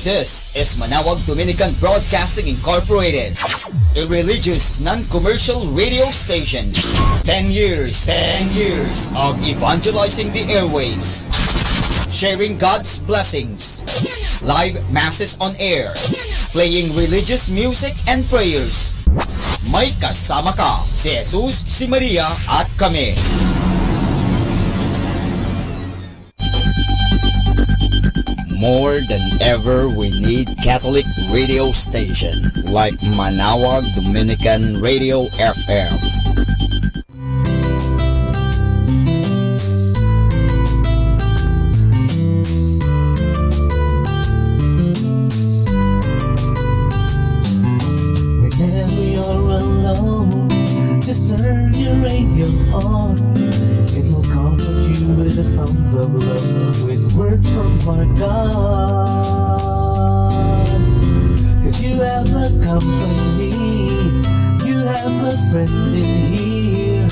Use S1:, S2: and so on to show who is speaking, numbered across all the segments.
S1: This is Manaoag Dominican Broadcasting Incorporated, a religious, non-commercial radio station. 10 years of evangelizing the airwaves, sharing God's blessings, live masses on air, playing religious music and prayers. May kasama ka, si Jesus, si Maria, at kami. More than ever, we need Catholic radio station like Manaoag Dominican Radio FM.
S2: Whenever you're alone, just turn your radio on. It'll comfort you with the songs of love, with words from our God. 'Cause you have a company, you have a friend in here.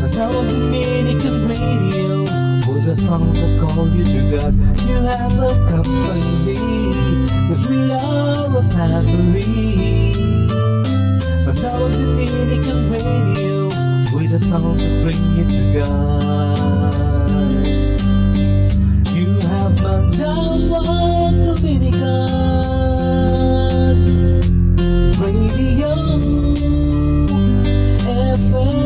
S2: Manaoag Dominican Radio, with the songs that call you to God. You have a company, 'cause we are a family. Manaoag Dominican Radio, with the songs that bring you to God. You have Manaoag Dominican Radio FM.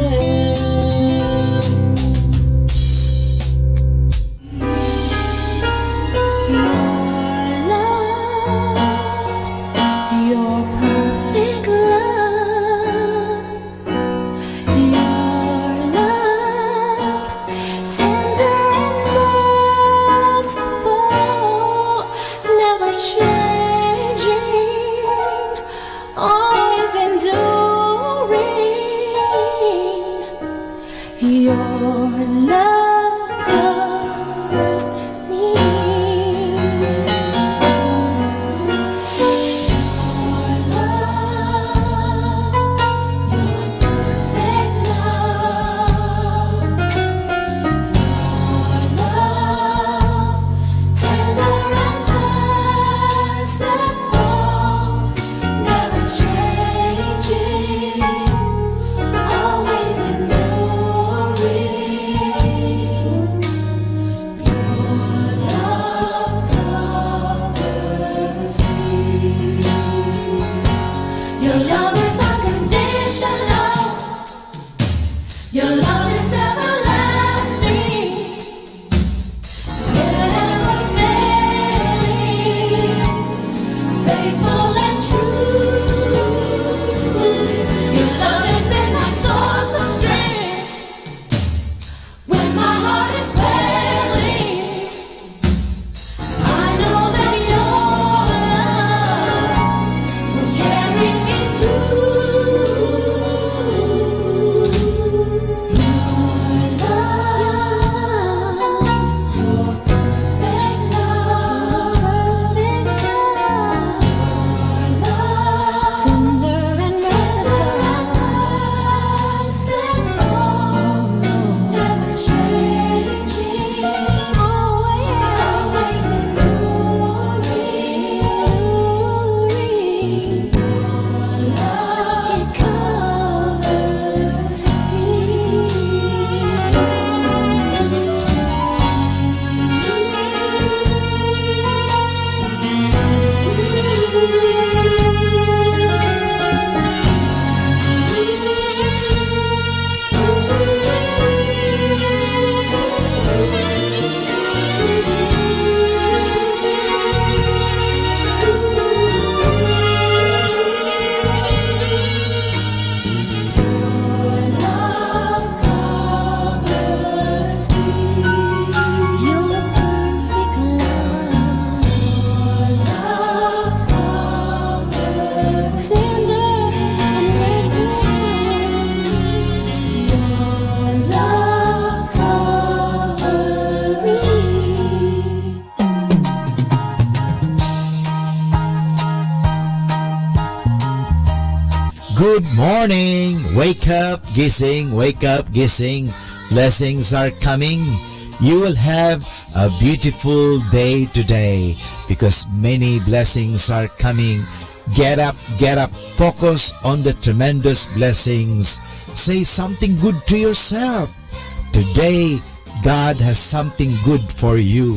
S3: Good morning! Wake up, gising, wake up, gising. Blessings are coming. you will have a beautiful day today because many blessings are coming. Get up, focus on the tremendous blessings. Say something good to yourself. Today, God has something good for you.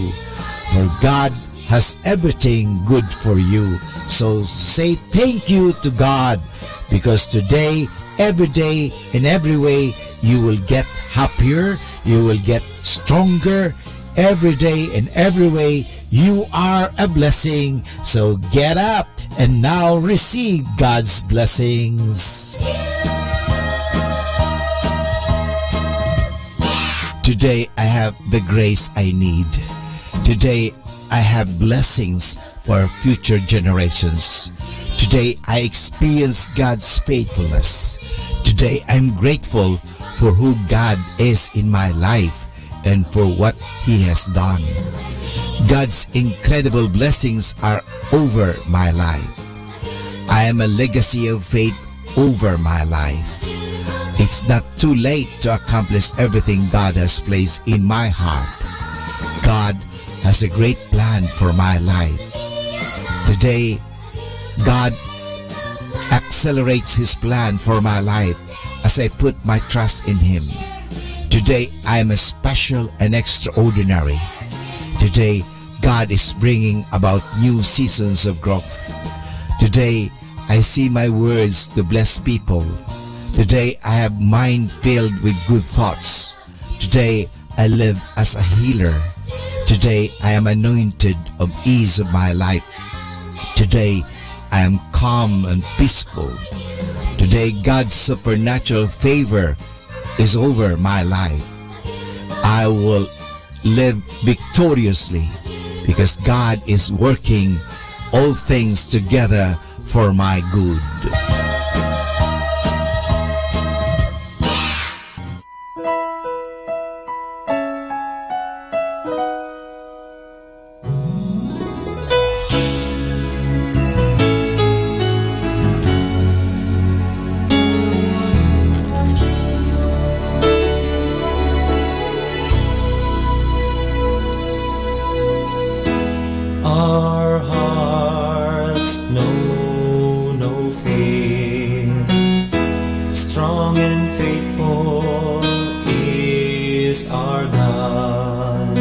S3: For God has everything good for you. So say thank you to God because today, every day, in every way, you will get happier, you will get stronger. Every day, in every way, you are a blessing. So get up and now receive God's blessings. Today, I have the grace I need. Today, I have blessings for future generations. Today, I experience God's faithfulness. Today, I'm grateful for who God is in my life and for what He has done. God's incredible blessings are over my life. I am a legacy of faith over my life. It's not too late to accomplish everything God has placed in my heart. God has a great plan for my life. Today, God accelerates His plan for my life as I put my trust in Him. Today, I am a special and extraordinary. Today, God is bringing about new seasons of growth. Today, I see my words to bless people. Today, I have mind filled with good thoughts. Today, I live as a healer. Today, I am anointed of ease of my life. Today, I am calm and peaceful. Today, God's supernatural favor is over my life. I will live victoriously because God is working all things together for my good.
S2: Our hearts know no fear. Strong and faithful is our God.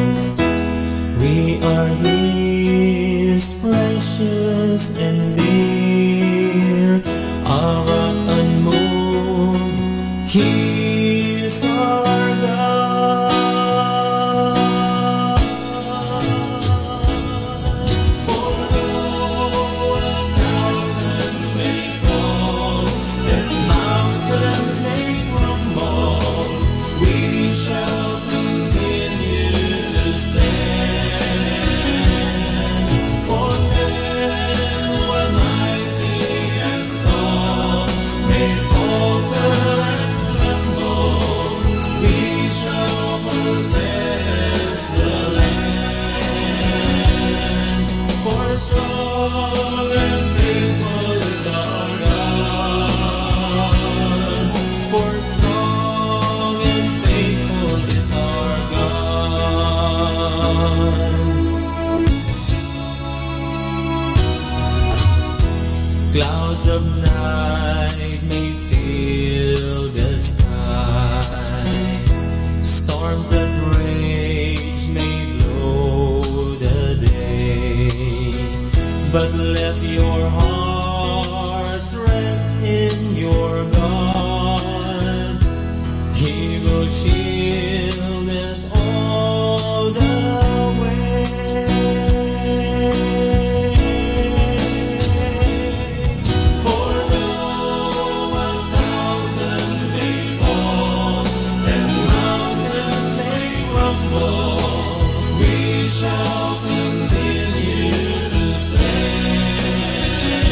S2: We are His precious and dear. Our rock unmoved, He is our God. Clouds of night may fill the sky. Storms that rage may blow the day. But let your hearts rest in your God. He will shield us all the way.
S4: Shall continue to stand.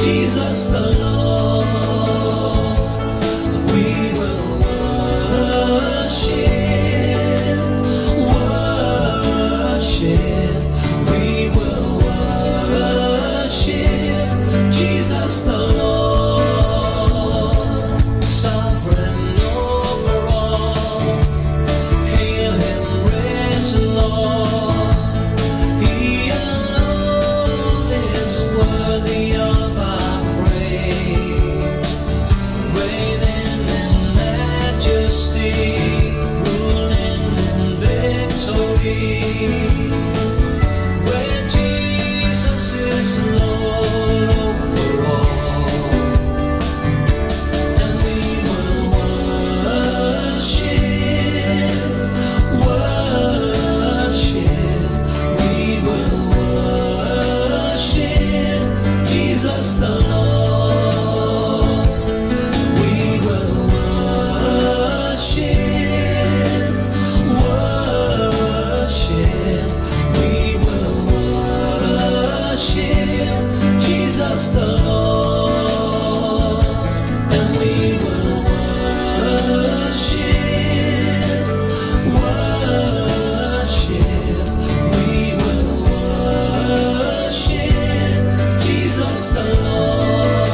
S2: Jesus the Lord. We will worship, worship. We will worship Jesus the Lord, sovereign over all. Hail him, risen Lord. He alone is worthy of our praise. Reigning in majesty, ruling in victory. Where Jesus is Lord over all. And we will worship, worship. We will worship Jesus the Lord. We will worship, worship. We will worship Jesus the Lord. And we will worship, worship. We will worship Jesus the Lord.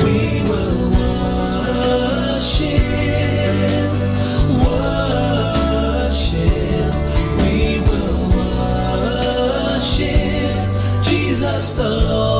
S2: We will worship, worship. We will worship Jesus the Lord.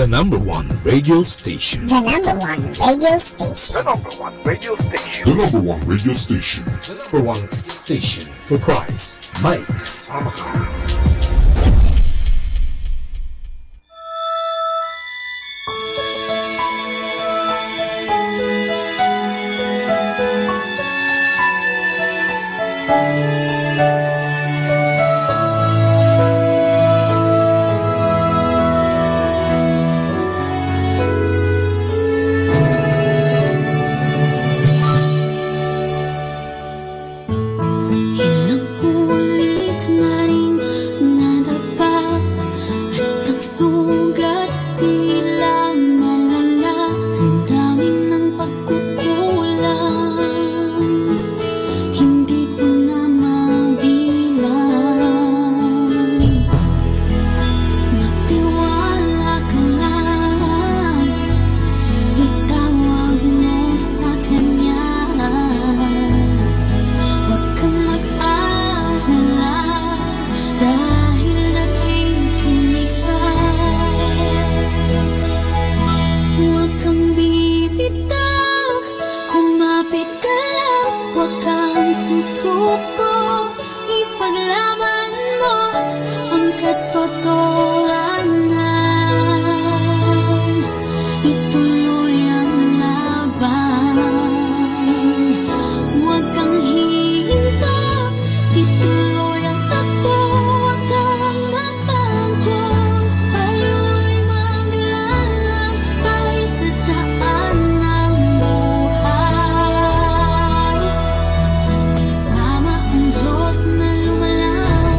S4: The number one radio station.
S5: The number one radio station.
S6: The number one radio station.
S4: The number one radio station. The number one radio station for Christ. May kasama ka.
S5: Kasama ang Diyos na lumalaw.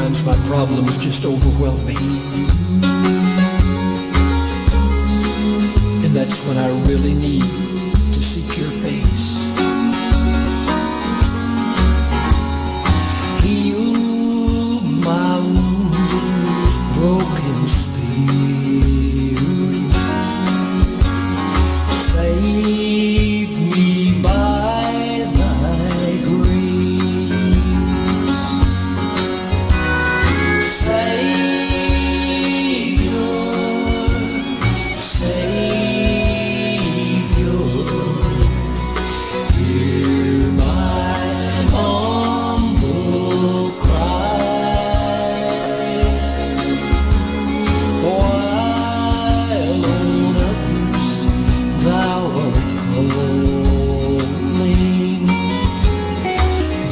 S7: Sometimes my problems just overwhelm me. And that's when I really need to seek your face. Heal my wounded, broken spirit. Save me by thy grace. Savior, Savior, hear my humble cry. While on others thou art calling,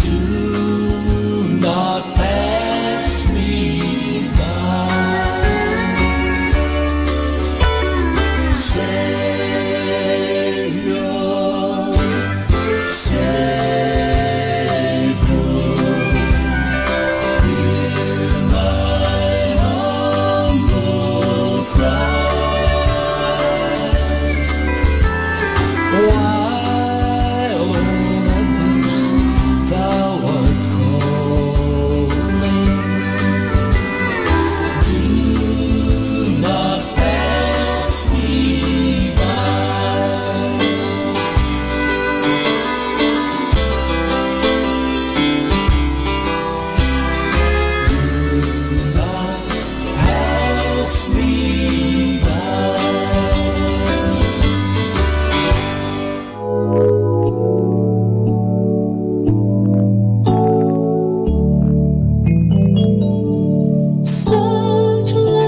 S7: do not pass me by. Savior, Savior, hear my humble cry. While on others thou art calling, do not pass me by. Do not pass me by.
S8: Such love,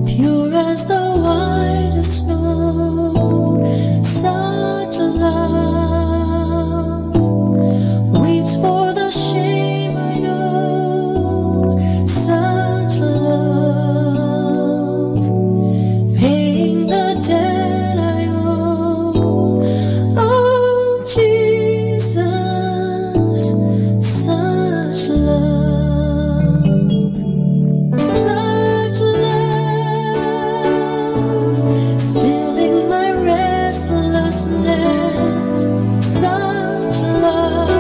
S8: pure as the whitest snow. Such love, weeps for the shame I know. Such love, paying the debt I owe. Oh, Jesus, such love, such love, stilling my restlessness. Such love,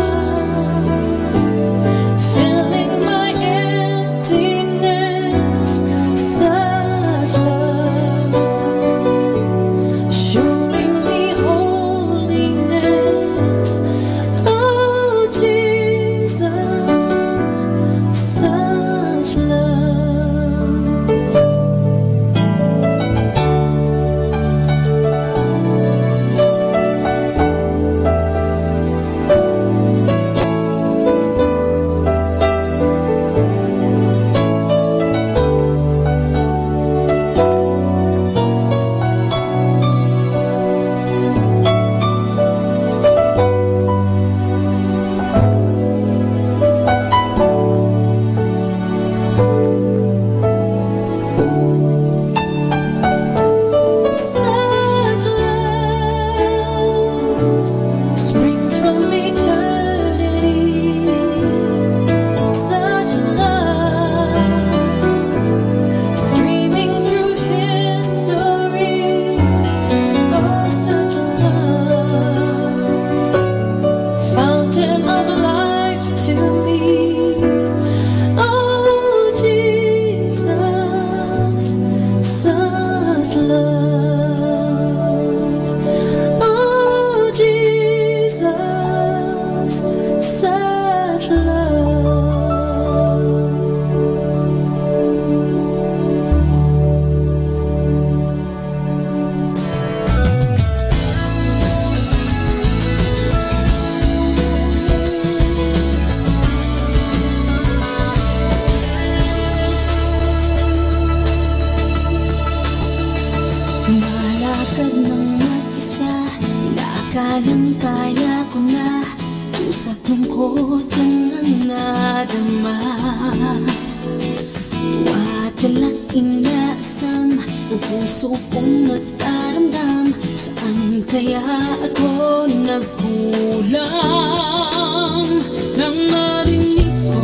S8: filling my emptiness. Such love, showing me holiness. Oh, Jesus, such love. Such love springs from eternity. Such love streaming through history. Oh, such love, fountain of life to me. Oh, Jesus, such love. Oh, Jesus, such love. Malakad ng mag-isa, inaakalang kaya ko na. Pusa't lungkot ang nadama. Tuwa't galak inaasam, ang puso kong nagdaramdam. Saan kaya ako nagkulang? Nang marinig ko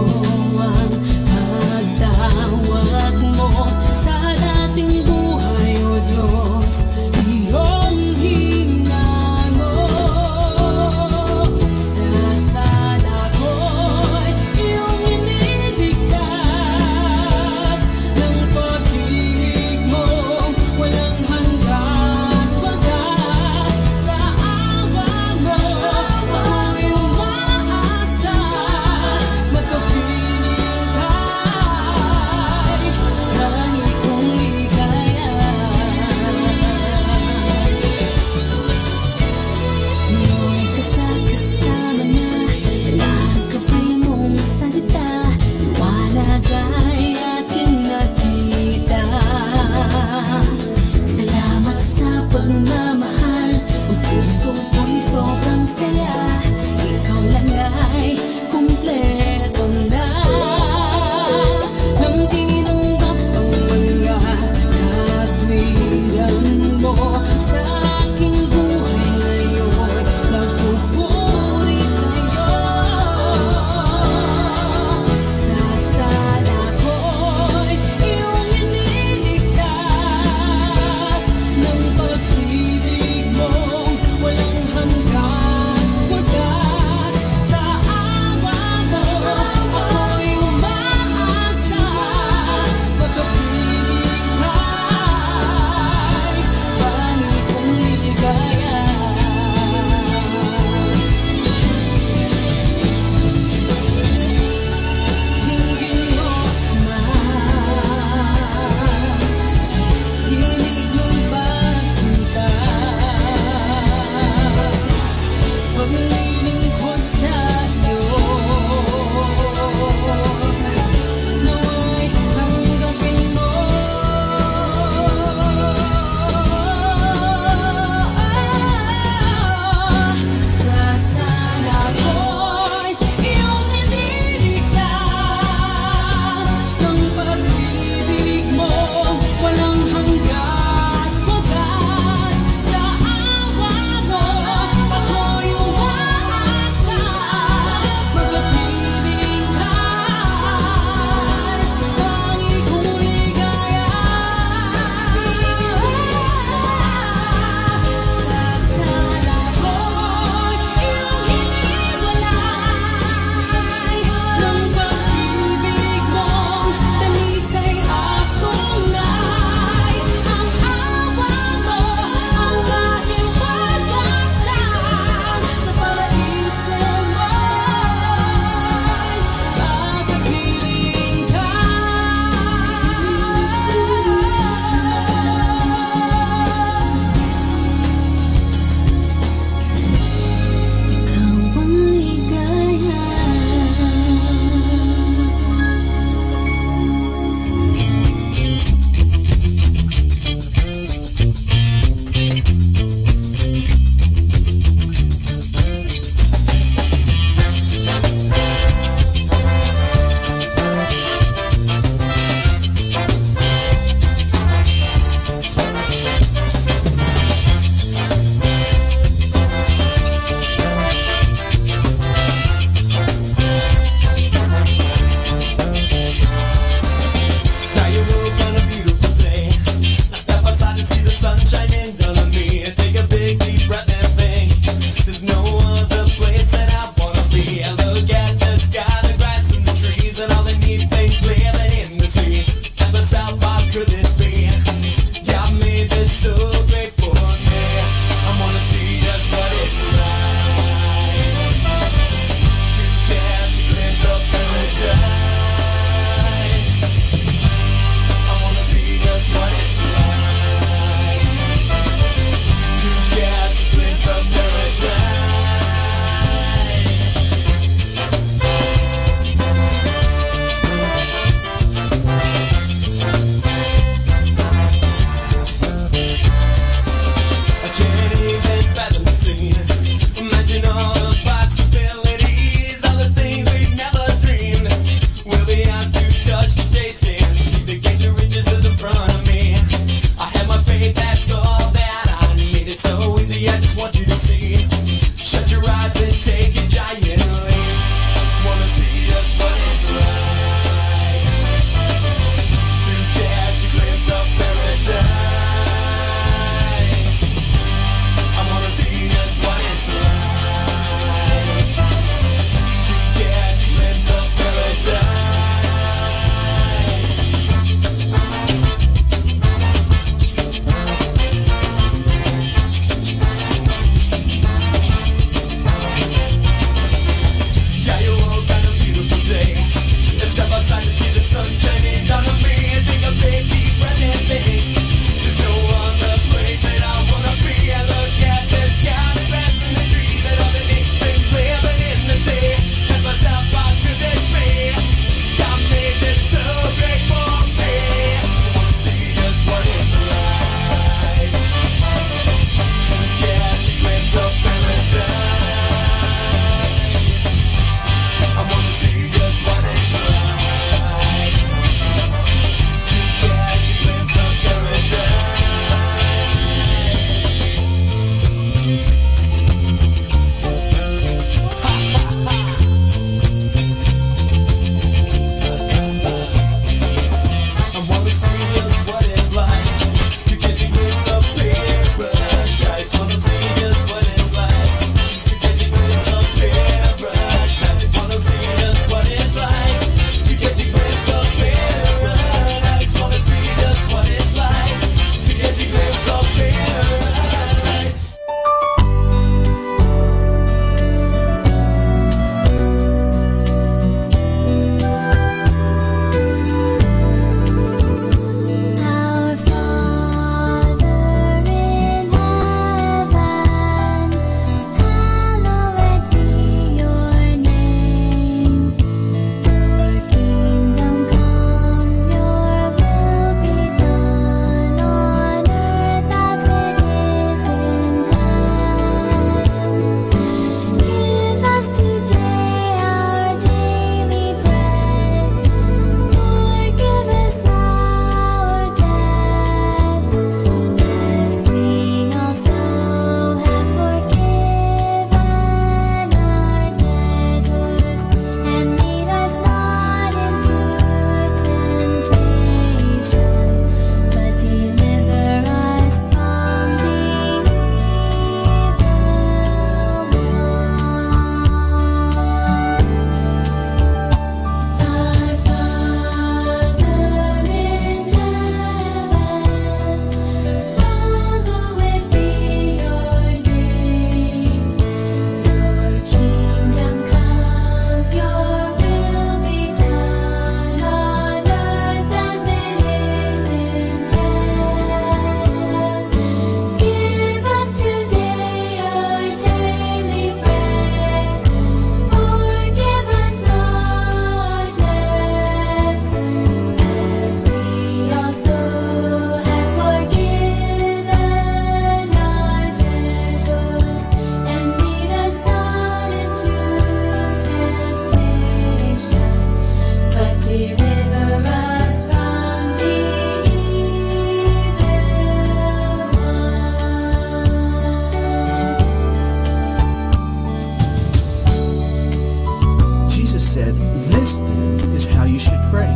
S9: said, "This then is how you should pray.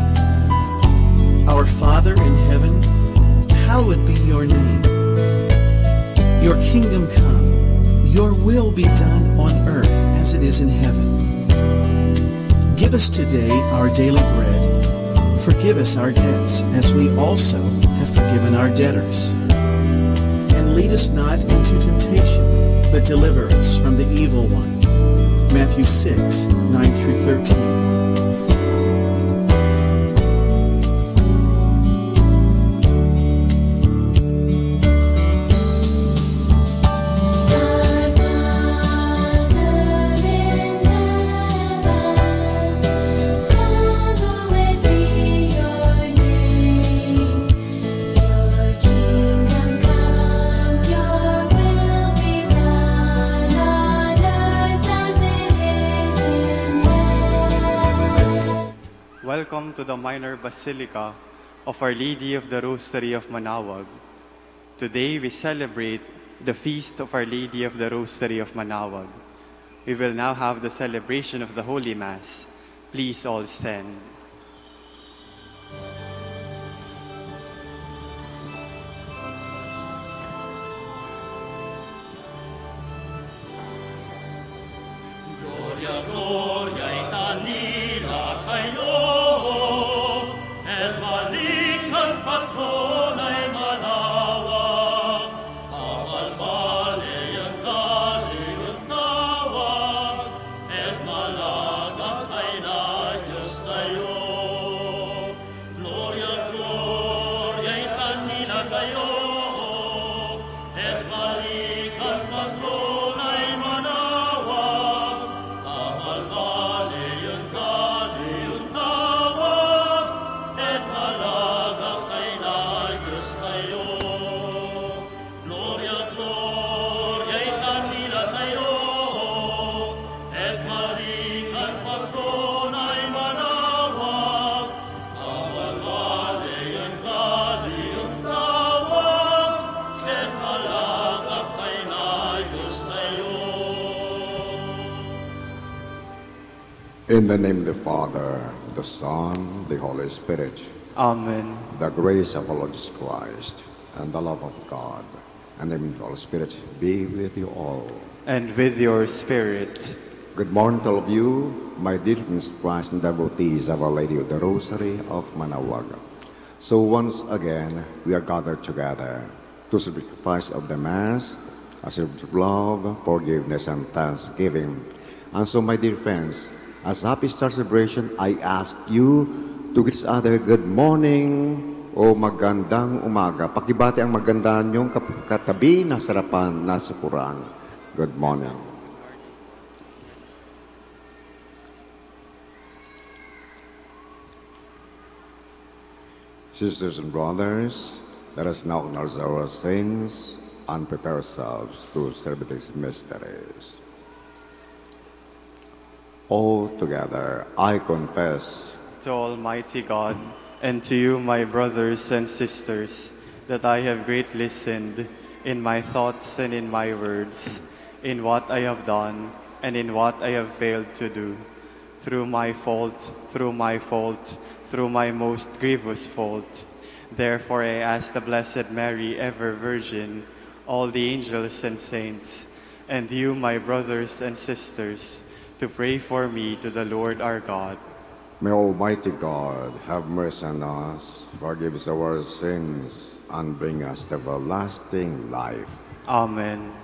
S9: Our Father in heaven, hallowed be your name. Your kingdom come, your will be done on earth as it is in heaven. Give us today our daily bread. Forgive us our debts as we also have forgiven our debtors. And lead us not into temptation, but deliver us from the evil one." Matthew 6, 9 through 13.
S10: Welcome to the Minor Basilica of Our Lady of the Rosary of Manaoag. Today we celebrate the feast of Our Lady of the Rosary of Manaoag. We will now have the celebration of the Holy Mass. Please all stand.
S11: Gloria, gloria in canila kayo, et balikan patronay Manaoag, abalbali ang kaliyot tawag, et malagak ay na Diyos tayo. Gloria, gloria in kanila kayo, et balikan patronay Manaoag, abalbali ang kaliyot tawag, et malagak ay na Diyos tayo. Gloria, gloria in kanila kayo, et balikan patronay Manaoag, abalbali ang kaliyot tawag, et malagak ay na Diyos tayo.
S12: In the name of the Father, the Son, the Holy Spirit,
S10: Amen.
S12: the grace of our Lord Jesus Christ, and the love of God, and the Holy Spirit be with you all.
S10: And with your spirit.
S12: Good morning to all of you, my dear friends, Christ and devotees of Our Lady of the Rosary of Manaoag. So once again, we are gathered together to sacrifice of the Mass, a service of love, forgiveness, and thanksgiving. And so, my dear friends, as Happy Star celebration, I ask you to greet each other, good morning o magandang umaga. Pakibati ang magandang niyong katabi na sarapan na sukuran. Good morning. Sisters and brothers, let us now acknowledge our sins and prepare ourselves to celebrate these mysteries. All together, I confess
S10: To Almighty God, and to you, my brothers and sisters, that I have greatly sinned in my thoughts and in my words, in what I have done and in what I have failed to do, through my fault, through my most grievous fault. Therefore I ask the Blessed Mary, ever Virgin, all the angels and saints, and you, my brothers and sisters, to pray for me to the Lord our God.
S12: May Almighty God have mercy on us, forgive us our sins, and bring us to everlasting life.
S10: Amen.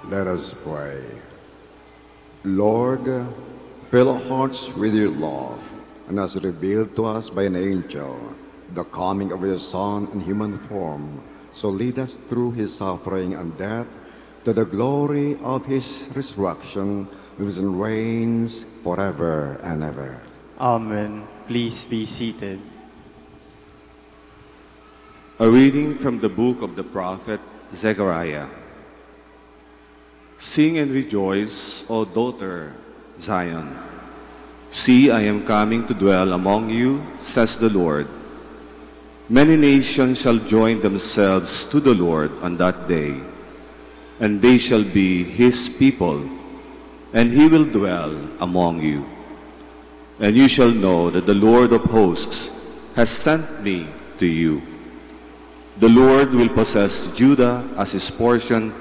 S12: Let us pray. Lord, fill our hearts with your love, and as revealed to us by an angel, the coming of your Son in human form, so lead us through his suffering and death to the glory of his resurrection, who lives and reigns forever and ever.
S10: Amen. Please be seated.
S13: A reading from the book of the prophet Zechariah. Sing and rejoice, O daughter Zion. See, I am coming to dwell among you, says the Lord. Many nations shall join themselves to the Lord on that day, and they shall be his people, and he will dwell among you. And you shall know that the Lord of hosts has sent me to you. The Lord will possess Judah as his portion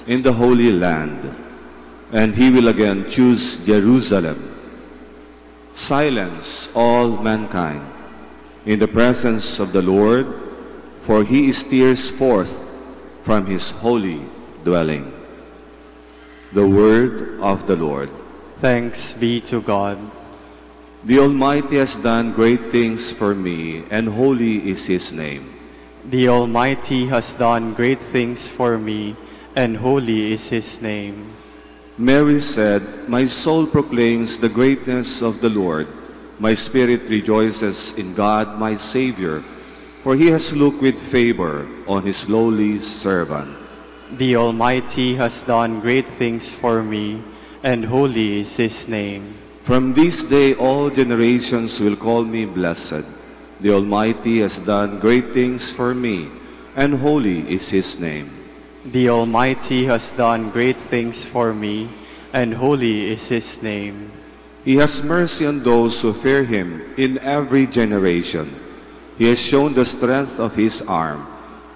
S13: in the Holy Land, and he will again choose Jerusalem. Silence all mankind in the presence of the Lord, for he steers forth from his holy dwelling. The word of the Lord.
S10: Thanks be to God.
S13: The Almighty has done great things for me, and holy is his name.
S10: The Almighty has done great things for me, and holy is his name.
S13: Mary said, my soul proclaims the greatness of the Lord. My spirit rejoices in God my Savior, for he has looked with favor on his lowly servant.
S10: The Almighty has done great things for me, and holy is his name.
S13: From this day all generations will call me blessed. The Almighty has done great things for me, and holy is his name.
S10: The Almighty has done great things for me, and holy is his name.
S13: He has mercy on those who fear him in every generation. He has shown the strength of his arm.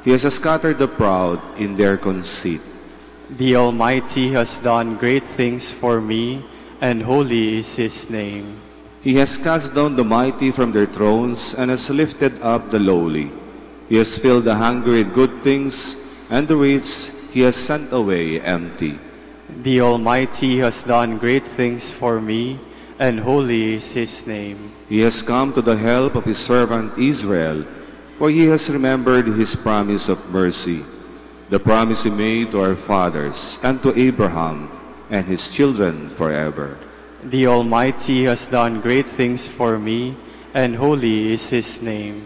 S13: He has scattered the proud in their conceit.
S10: The Almighty has done great things for me, and holy is his name.
S13: He has cast down the mighty from their thrones and has lifted up the lowly. He has filled the hungry with good things, and the rich he has sent away empty.
S10: The Almighty has done great things for me, and holy is his name.
S13: He has come to the help of his servant Israel, for he has remembered his promise of mercy, the promise he made to our fathers and to Abraham and his children forever.
S10: The Almighty has done great things for me, and holy is his name.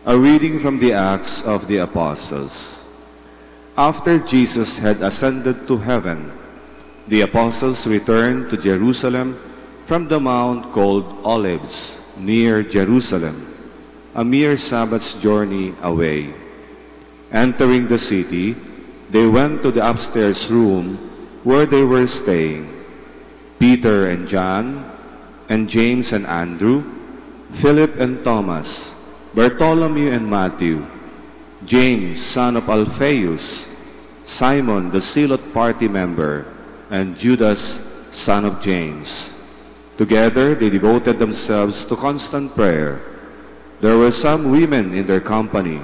S13: A reading from the Acts of the Apostles. After Jesus had ascended to heaven, the apostles returned to Jerusalem from the mount called Olives, near Jerusalem, a mere Sabbath's journey away. Entering the city, they went to the upstairs room where they were staying. Peter and John, and James and Andrew, Philip and Thomas, Bartholomew and Matthew, James, son of Alphaeus, Simon the Zealot party member, and Judas, son of James. Together they devoted themselves to constant prayer. There were some women in their company,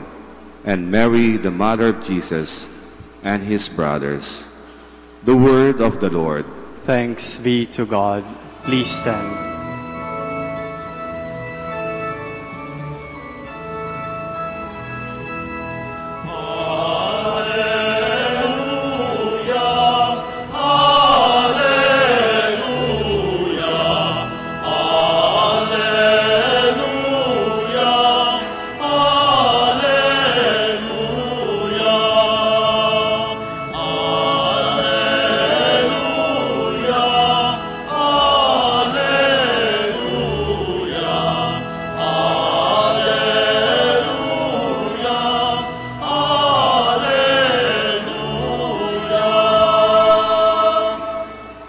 S13: and Mary, the mother of Jesus, and his brothers. The word of the Lord.
S10: Thanks be to God. Please stand.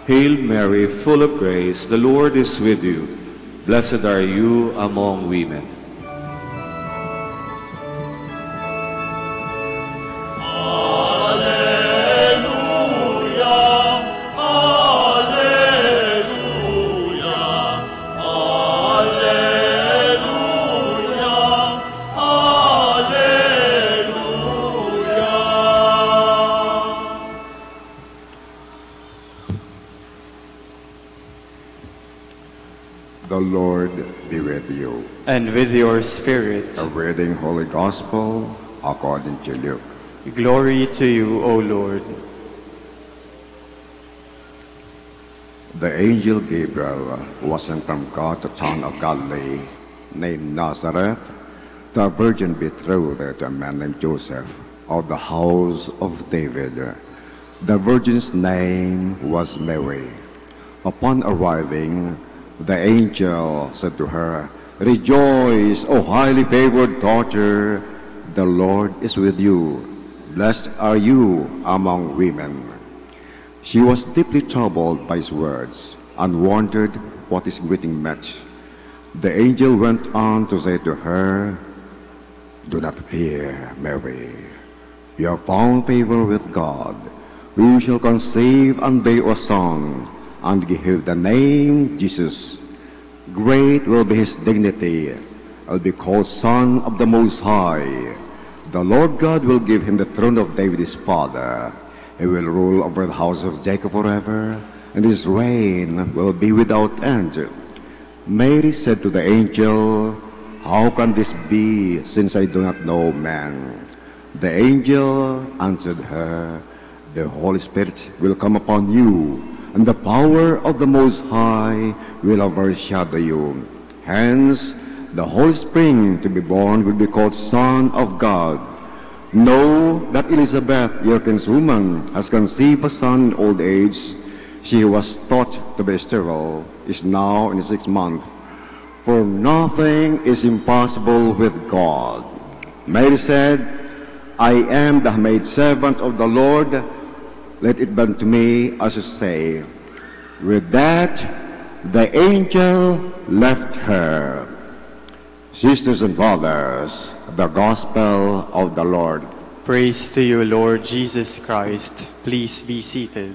S13: Hail Mary, full of grace, the Lord is with you. Blessed are you among women.
S12: The Lord be with you.
S10: And with your spirit.
S12: A reading Holy Gospel according to Luke.
S10: Glory to you, O Lord.
S12: The angel Gabriel was sent from God to the town of Galilee named Nazareth, to a virgin betrothed to a man named Joseph of the house of David. The virgin's name was Mary. Upon arriving, the angel said to her, "Rejoice, O highly favored daughter, the Lord is with you. Blessed are you among women." She was deeply troubled by his words and wondered what his greeting meant. The angel went on to say to her, "Do not fear, Mary. You have found favor with God. You shall conceive and bear a son, and give him the name Jesus. Great will be his dignity. He'll be called Son of the Most High. The Lord God will give him the throne of David his father. He will rule over the house of Jacob forever, and his reign will be without end." Mary said to the angel, "How can this be, since I do not know man?" The angel answered her, "The Holy Spirit will come upon you, and the power of the Most High will overshadow you. Hence, the Holy Spring to be born will be called Son of God. Know that Elizabeth, your kinswoman, has conceived a son in old age. She who was thought to be sterile is now in the 6th month. For nothing is impossible with God." Mary said, "I am the maidservant of the Lord. Let it be to me as you say." With that, the angel left her. Sisters and brothers, the Gospel of the Lord.
S10: Praise to you, Lord Jesus Christ. Please be seated.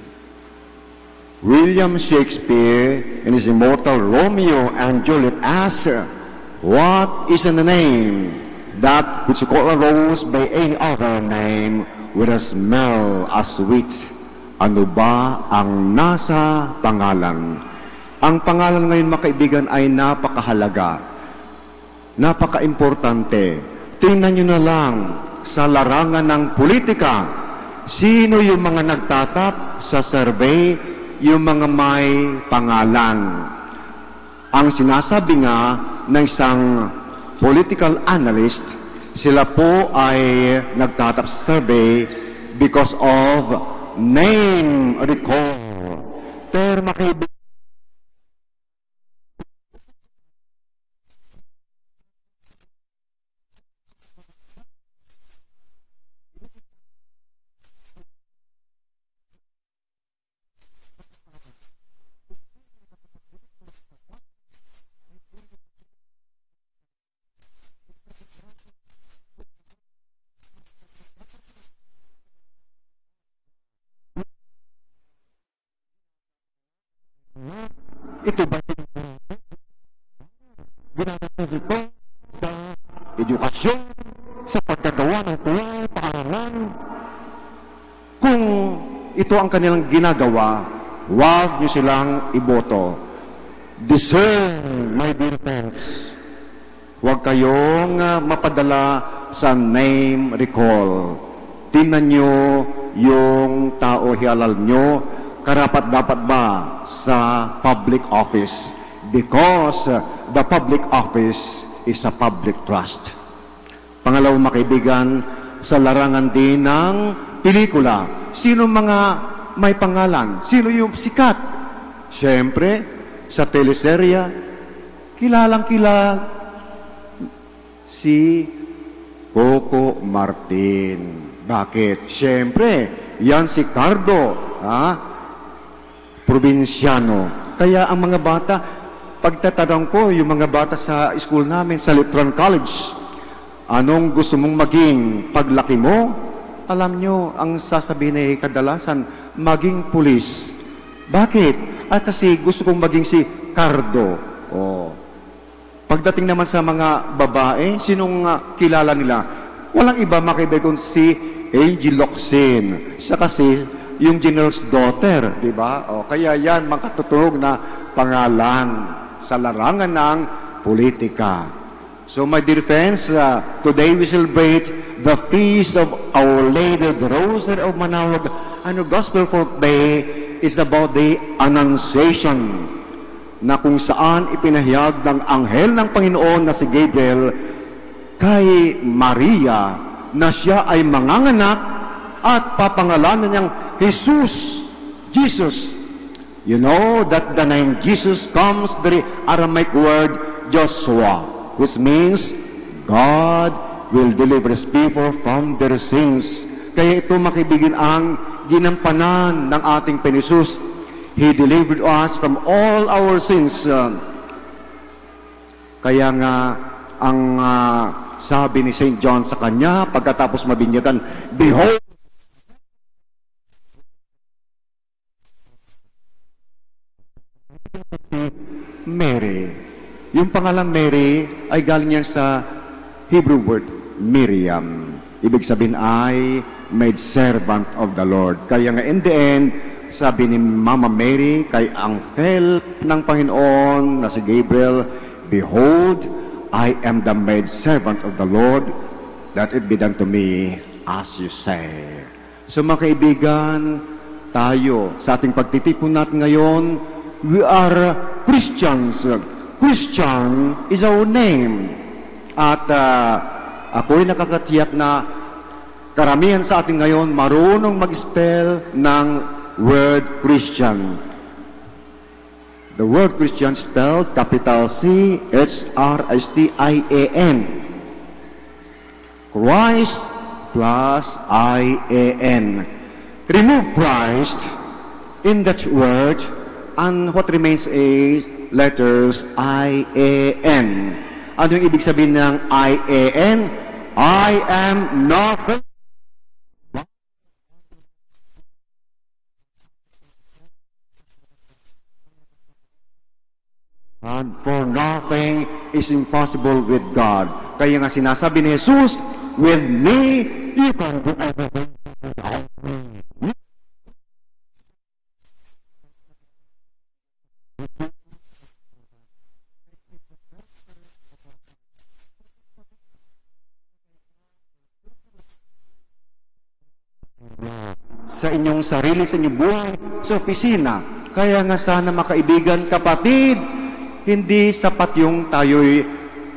S12: William Shakespeare, in his immortal Romeo and Juliet, asked, "What is in the name that which you call a rose by any other name with a smell as sweet?" Ano ba ang nasa pangalan? Ang pangalan ngayon, mga kaibigan, ay napakahalaga. Napaka-importante. Tingnan nyo na lang sa larangan ng politika. Sino yung mga nagtatap sa survey? Yung mga may pangalan. Ang sinasabi nga ng isang political analyst, sila po ay nagtatap sa survey because of name recall. Pero makaibigan,
S14: ito ba ginagawa ito sa edukasyon, sa pagkagawa ng tuwal, paaralan? Kung ito ang kanilang ginagawa, huwag niyo silang iboto. Discern, my dear friends. Huwag kayong mapadala sa name recall. Tingnan nyo yung tao hialal nyo, karapat-dapat ba sa public office? Because the public office is a public trust. Pangalawang mga kaibigan, sa larangan din ng pelikula, sino mga may pangalan? Sino yung sikat? Siyempre, sa teleserya, kilalang-kilala si Coco Martin. Bakit? Siyempre, yan si Cardo, probinsyano. Kaya ang mga bata, pagtatanong ko, yung mga bata sa school namin, sa Lutheran College, anong gusto mong maging paglaki mo? Alam nyo, ang sasabihin ay kadalasan, maging pulis. Bakit? Kasi gusto kong maging si Cardo. Pagdating naman sa mga babae, sinong kilala nila? Walang iba makaibigan si Angie Locsin. Siya kasi yung general's daughter, di ba? Kaya yan, makatutunog na pangalan sa larangan ng politika. So my dear friends, today we celebrate the feast of Our Lady of the Rosary of Manaoag. And the gospel for today is about the Annunciation, na kung saan ipinahayag ng anghel ng Panginoon na si Gabriel kay Maria na siya ay manganganak at papangalanan niyang Jesus. You know that the name Jesus comes from the Aramaic word Joshua, which means God will deliver His people from their sins. Kaya ito makibigin ang ginampanan ng ating Panginoon. He delivered us from all our sins. Kaya nga, ang sabi ni St. John sa kanya, pagkatapos mabinyagan, behold, Mary. Yung pangalan Mary ay galing yan sa Hebrew word, Miriam. Ibig sabihin ay maid servant of the Lord. Kaya nga in the end, sabi ni Mama Mary kay anghel ng Panginoon na si Gabriel, behold, I am the maid servant of the Lord, that it be done to me as you say. So mga kaibigan, tayo sa ating pagtitipon natin ngayon, we are Christians. Christian is our name. At ako'y nakakatiyak na karamihan sa atin ngayon marunong mag-spell ng word Christian. The word Christian spelled capital C-H-R-I-S-T-I-A-N. Christ plus I-A-N. Remove Christ in that word and what remains is letters I-A-N. Ano yung ibig sabihin ng I-A-N? I am not and for nothing is impossible with God. Kaya nga sinasabi ni Jesus, with me, you can do everything without me. Sa inyong sarili, sa inyong buhay, sa opisina. Kaya nga sana makaibigan, kapatid, hindi sapat yung tayo'y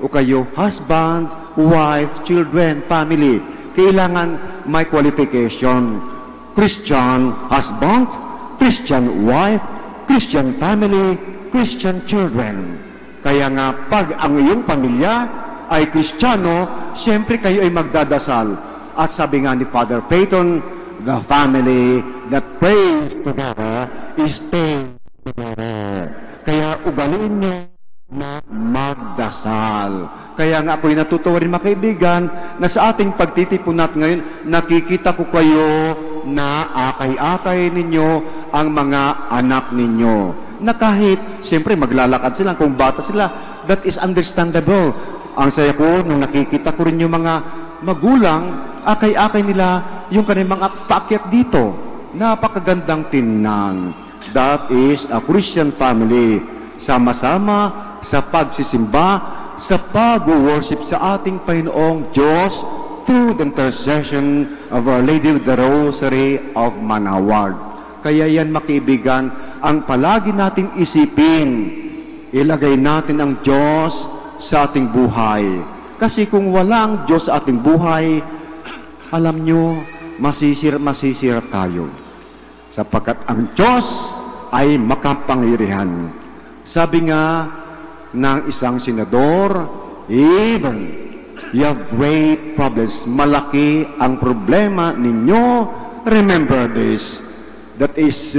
S14: o kayo, husband, wife, children, family. Kailangan may qualification. Christian husband, Christian wife, Christian family, Christian children. Kaya nga, pag ang iyong pamilya ay Kristiyano, siyempre kayo ay magdadasal. At sabi nga ni Father Peyton, the family that prays together is staying together. Kaya ugalin nyo na magdasal. Kaya nga ako'y natutuwa rin mga kaibigan na sa ating pagtitipon natin ngayon, nakikita ko kayo na akay-akay ninyo ang mga anak ninyo. na kahit, siyempre, maglalakad sila, kung bata sila, that is understandable. Ang saya ko, nung nakikita ko rin yung mga magulang, akay-akay nila yung kanilang mga paakyat dito. Napakagandang tingnan. That is a Christian family. Sama-sama sa pagsisimba, sa pag-worship sa ating Panginoong Diyos through the intercession of Our Lady of the Rosary of Manaoag. Kaya yan, makibigan, ang palagi nating isipin, ilagay natin ang Diyos sa ating buhay. Kasi kung wala ang Diyos sa ating buhay, alam nyo, masisira tayo. Sapagkat ang Diyos ay makapangyarihan. Sabi nga ng isang senador, even you have great problems, malaki ang problema ninyo, remember this, that is,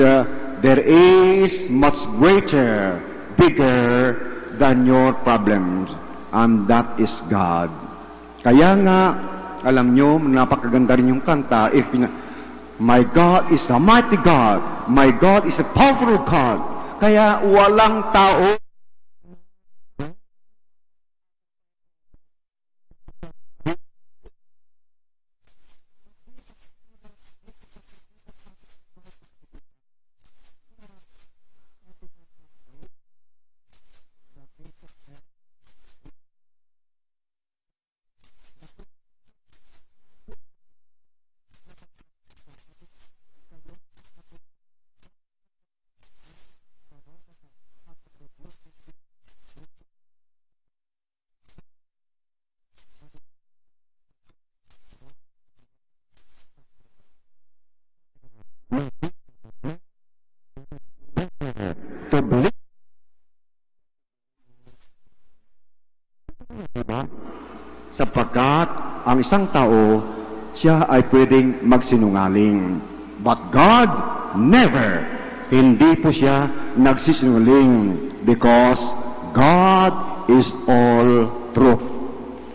S14: there is much greater, bigger than your problems, and that is God. Kaya nga, alam nyo, napakaganda rin yung kanta, my God is a mighty God, my God is a powerful God. Kaya walang tao to believe. Diba? Sapagkat ang isang tao, siya ay pwedeng magsinungaling. But God, never. Hindi po siya nagsisinungaling because God is all truth.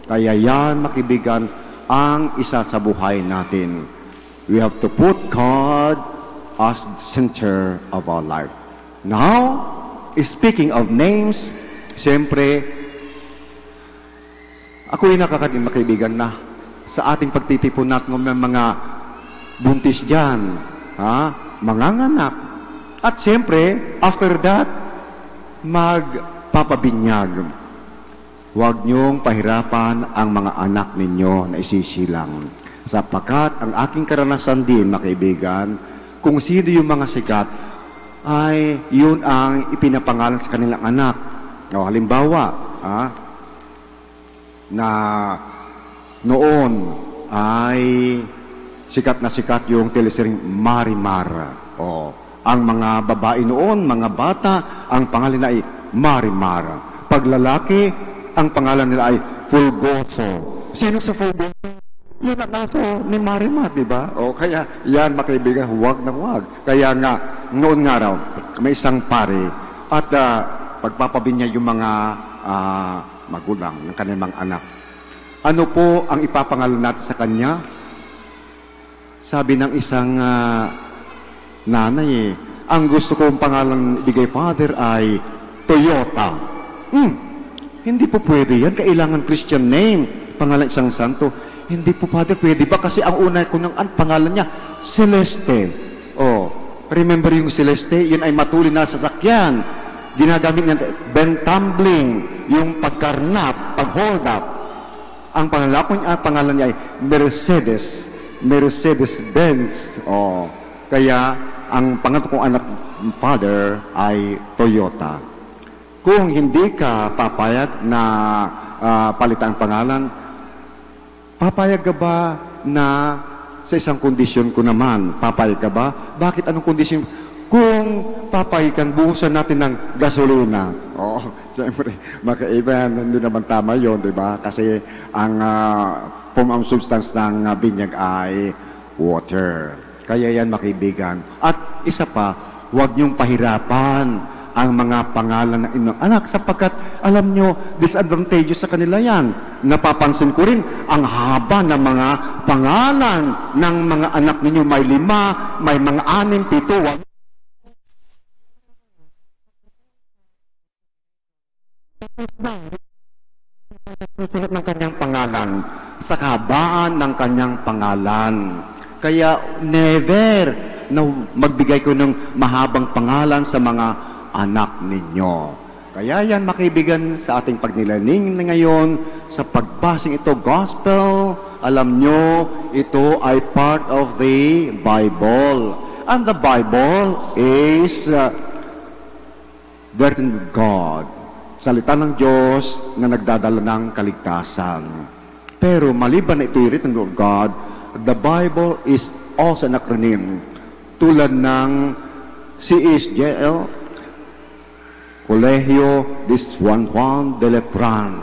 S14: Kaya yan, makibigan, ang isa sa buhay natin. We have to put God as the center of our life. Now, speaking of names, siyempre, ako ay nakakaibigan na sa ating pagtitipon natin ng mga buntis dyan, manganganak. At siyempre, after that, magpapabinyag. Huwag niyong pahirapan ang mga anak ninyo na isisilang. Sapagkat ang aking karanasan din, makaibigan, kung sino yung mga sikat, ay yun ang ipinapangalan sa kanilang anak. O, halimbawa, na noon ay sikat na sikat yung teleserye Marimar. O, ang mga babae noon, mga bata, ang pangalan nila ay Marimar. Pag lalaki, ang pangalan nila ay Fulgoso. Sino sa Fulgoso? Yun ang aso ni Marimar, di ba? O, kaya yan, makaibigan, huwag na huwag. Kaya nga, noon nga raw, may isang pare at pagpapabinya yung mga magulang ng kanilang anak. Ano po ang ipapangalan natin sa kanya? Sabi ng isang nanay, ang gusto kong pangalan ibigay, Father, ay Toyota. Hindi po pwede yan. Kailangan Christian name. Pangalan isang santo. Hindi po, Father, pwede ba? Kasi ang una ko ng pangalan niya, Celeste. Oh, remember yung Celeste? Yun ay matuli na sasakyan. Ginagamit niya, bentumbling, yung pagkarnap, pag-hold up. Ang pangalan niya ay Mercedes. Mercedes-Benz. Oh, kaya, ang pangatlo kong anak, Father, ay Toyota. Kung hindi ka papayag na palitan ang pangalan, papayag ka ba na sa isang kondisyon ko naman? Papayag ka ba? Bakit anong kondisyon? Kung papayag kang buhusan natin ng gasolina. Oo, siyempre, makaiban, hindi naman tama yun, di ba? Kasi ang form of substance ng binyag ay water. Kaya yan, makibigan. At isa pa, huwag niyong pahirapan ang mga pangalan ng inyong anak sapagkat alam nyo, disadvantageous sa kanila yan. Napapansin ko rin, ang haba ng mga pangalan ng mga anak ninyo. May 5, may mga 6, 7, Susunod ng kanyang pangalan, sa kabaan ng kanyang pangalan. Kaya never na magbigay ko ng mahabang pangalan sa mga anak ninyo. Kaya yan, makibigan, sa ating pagnilaning na ngayon, sa pagbasing ito, gospel, alam nyo, ito ay part of the Bible. And the Bible is written with God. Salita ng Diyos na nagdadala ng kaligtasan. Pero maliban na ito'y written with God, the Bible is also an acronym. Tulad ng CSJL, Colegio de San Juan de Letran.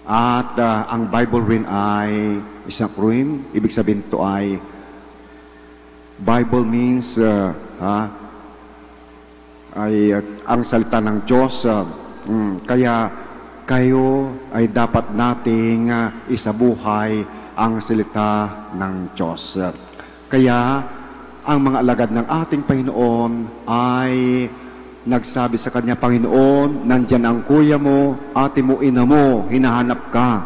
S14: At ang Bible rin ay isang acronym. Ibig sabihin ito ay Bible means ang salita ng Diyos. Kaya kayo ay dapat nating isabuhay ang salita ng Diyos. Kaya ang mga alagad ng ating Panginoon ay nagsabi sa kanya, Panginoon, nandyan ang kuya mo, ate mo, ina mo, hinahanap ka.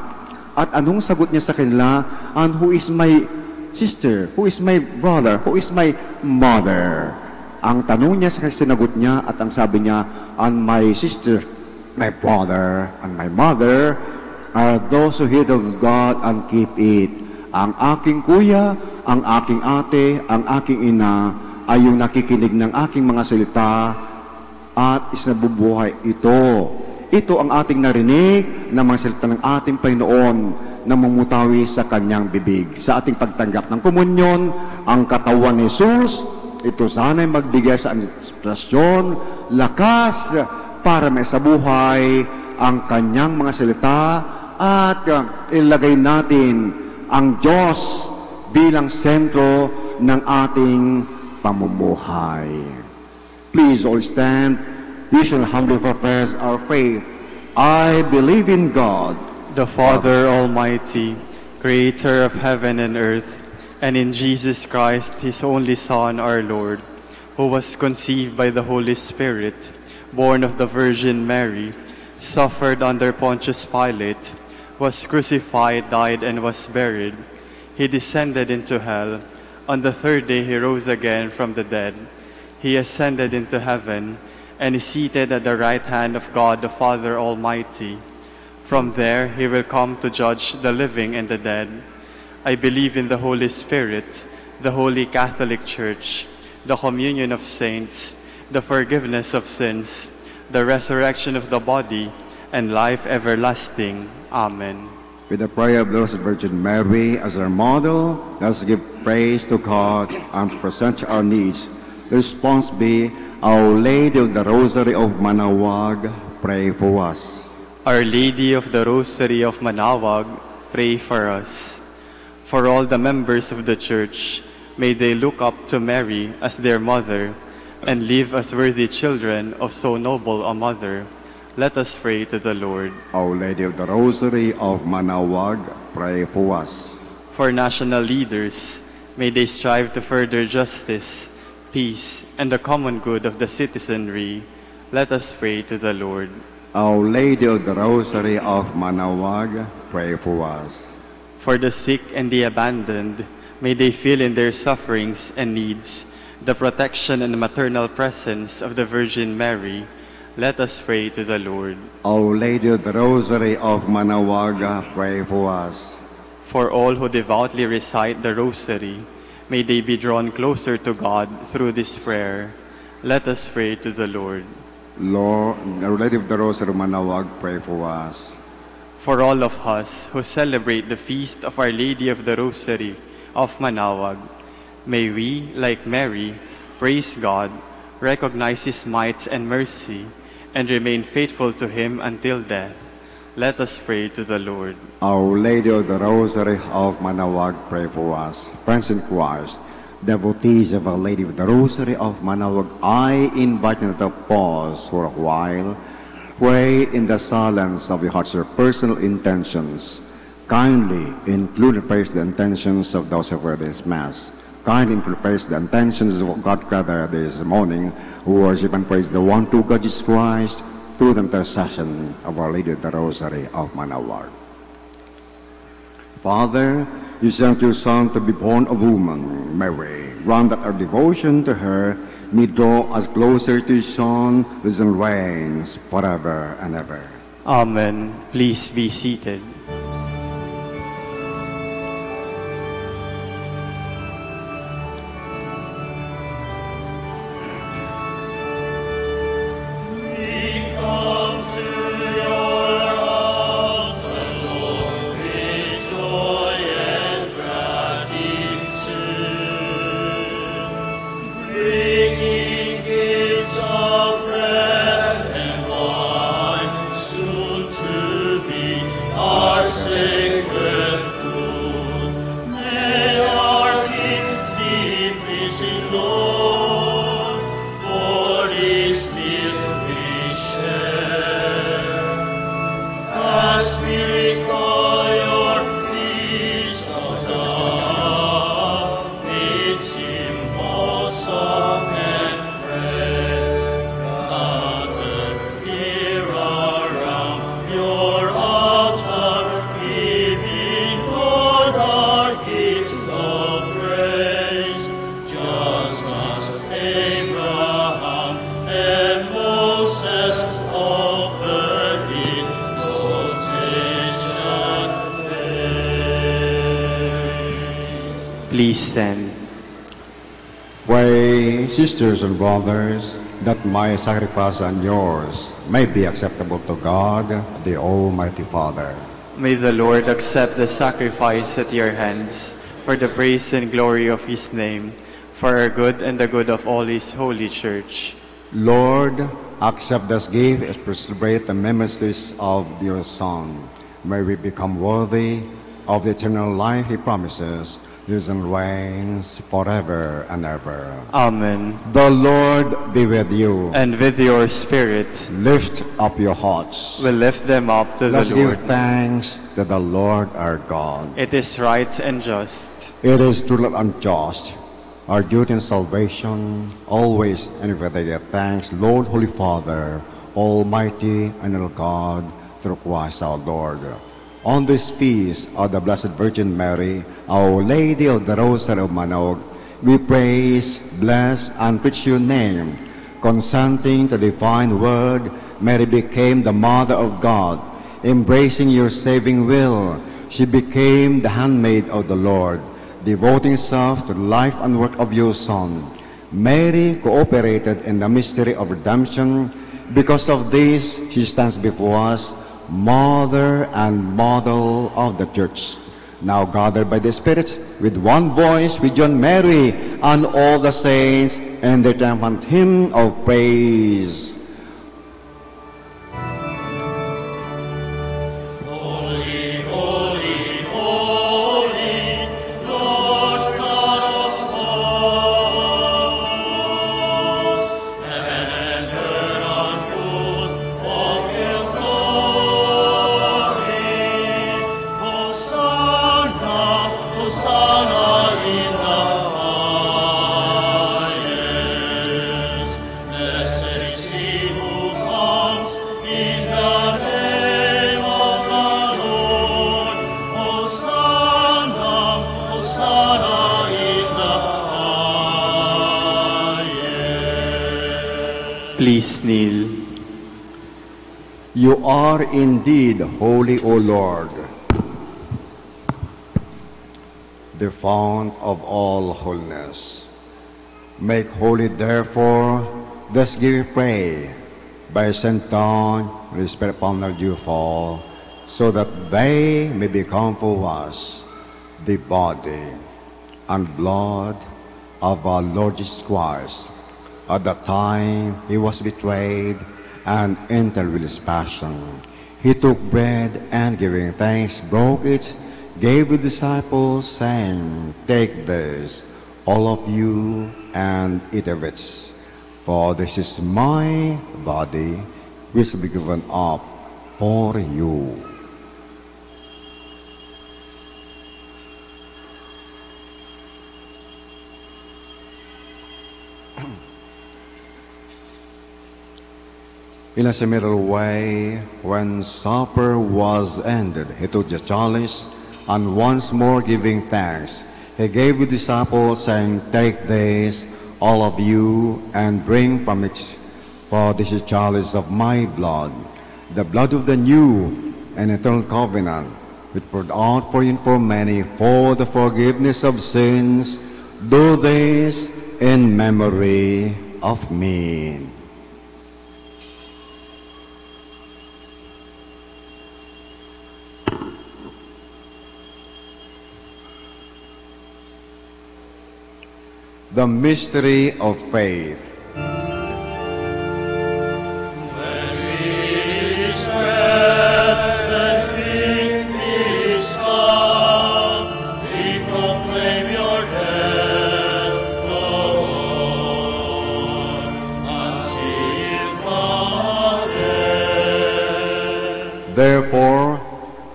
S14: At anong sagot niya sa kanila? And who is my sister? Who is my brother? Who is my mother? Ang tanong niya, sinagot niya, at ang sabi niya, and my sister, my brother, and my mother are those who hear the word of God and keep it. Ang aking kuya, ang aking ate, ang aking ina, ay yung nakikinig ng aking mga salita at isinabubuhay ito. Ito ang ating narinig ng mga salita ng ating Panginoon na mamutawi sa kanyang bibig. Sa ating pagtanggap ng komunyon, ang katawan ni Jesus, ito sana'y magbigay sa inspirasyon, lakas para may sabuhay ang kanyang mga salita at ilagay natin ang Diyos bilang sentro ng ating pamumuhay. Please all stand. We shall humbly profess our faith. I believe in God,
S10: the Father Almighty, creator of heaven and earth, and in Jesus Christ, his only Son, our Lord, who was conceived by the Holy Spirit, born of the Virgin Mary, suffered under Pontius Pilate, was crucified, died, and was buried. He descended into hell. On the third day he rose again from the dead. He ascended into heaven, and is seated at the right hand of God the Father Almighty. From there he will come to judge the living and the dead. I believe in the Holy Spirit, the Holy Catholic Church, the communion of saints, the forgiveness of sins, the resurrection of the body, and life everlasting. Amen.
S14: With the prayer of the Blessed Virgin Mary as our model, let us give praise to God and present our needs. The response be, Our Lady of the Rosary of Manaoag, pray for us.
S10: Our Lady of the Rosary of Manaoag, pray for us. For all the members of the Church, may they look up to Mary as their mother and live as worthy children of so noble a mother. Let us pray to the Lord.
S14: Our Lady of the Rosary of Manaoag, pray for us.
S10: For national leaders, may they strive to further justice, peace, and the common good of the citizenry. Let us pray to the Lord.
S14: Our Lady of the Rosary of Manaoag, pray for us.
S10: For the sick and the abandoned, may they feel in their sufferings and needs the protection and maternal presence of the Virgin Mary. Let us pray to the Lord.
S14: Our Lady of the Rosary of Manaoag, pray for us.
S10: For all who devoutly recite the Rosary, may they be drawn closer to God through this prayer. Let us pray to the Lord.
S14: Lord, Our Lady of the Rosary of Manaoag, pray for us.
S10: For all of us who celebrate the feast of Our Lady of the Rosary of Manaoag, may we, like Mary, praise God, recognize His might and mercy, and remain faithful to Him until death. Let us pray to the Lord.
S14: Our Lady of the Rosary of Manaoag, pray for us. Friends in Christ, devotees of Our Lady of the Rosary of Manaoag, I invite you to pause for a while. Pray in the silence of your hearts your personal intentions. Kindly include and praise the intentions of those who heard this Mass. Kindly include and praise the intentions of God gathered this morning, who worship and praise the one true God Jesus Christ,
S12: through the intercession of Our Lady of the Rosary of Manaoag. Father, you sent your Son to be born of woman, Mary. Grant that our devotion to her may draw us closer to your Son, lives and reigns forever and ever.
S10: Amen. Please be seated. Please stand.
S12: Pray, sisters and brothers, that my sacrifice and yours may be acceptable to God, the Almighty Father.
S10: May the Lord accept the sacrifice at your hands for the praise and glory of his name, for our good and the good of all his holy church.
S12: Lord, accept this gift as we celebrate the memories of your Son. May we become worthy of the eternal life he promises, lives and reigns forever and ever.
S10: Amen.
S12: The Lord be with you.
S10: And with your spirit.
S12: Lift up your hearts.
S10: We lift them up to
S12: Let's
S10: the Lord.
S12: give thanks to the Lord our God.
S10: It is right and just.
S12: It is truly unjust, our duty and salvation, always and every day give thanks, Lord, Holy Father, Almighty and all God, through Christ our Lord. On this feast of the Blessed Virgin Mary, Our Lady of the Rosary of Manaoag, we praise, bless, and preach your name. Consenting to the divine word, Mary became the Mother of God. Embracing your saving will, she became the handmaid of the Lord, devoting herself to the life and work of your Son. Mary cooperated in the mystery of redemption. Because of this, she stands before us, Mother and Model of the Church. Now gathered by the Spirit, with one voice, we join Mary and all the saints in the triumphant hymn of praise.
S10: Please kneel.
S12: You are indeed holy, O Lord, the fount of all holiness. Make holy, therefore, thus give we pray, by St. John, respect upon our due fall, so that they may become for us the body and blood of our Lord Jesus Christ. At the time he was betrayed and entered with his passion, he took bread and giving thanks, broke it, gave the disciples, saying, "Take this, all of you, and eat of it. For this is my body, which will be given up for you." In a similar way, when supper was ended, he took the chalice, and once more giving thanks, he gave the disciples, saying, "Take this, all of you, and drink from it, for this is chalice of my blood, the blood of the new and eternal covenant, which poured out for you and for many for the forgiveness of sins. Do this in memory of me." The mystery of faith. Therefore,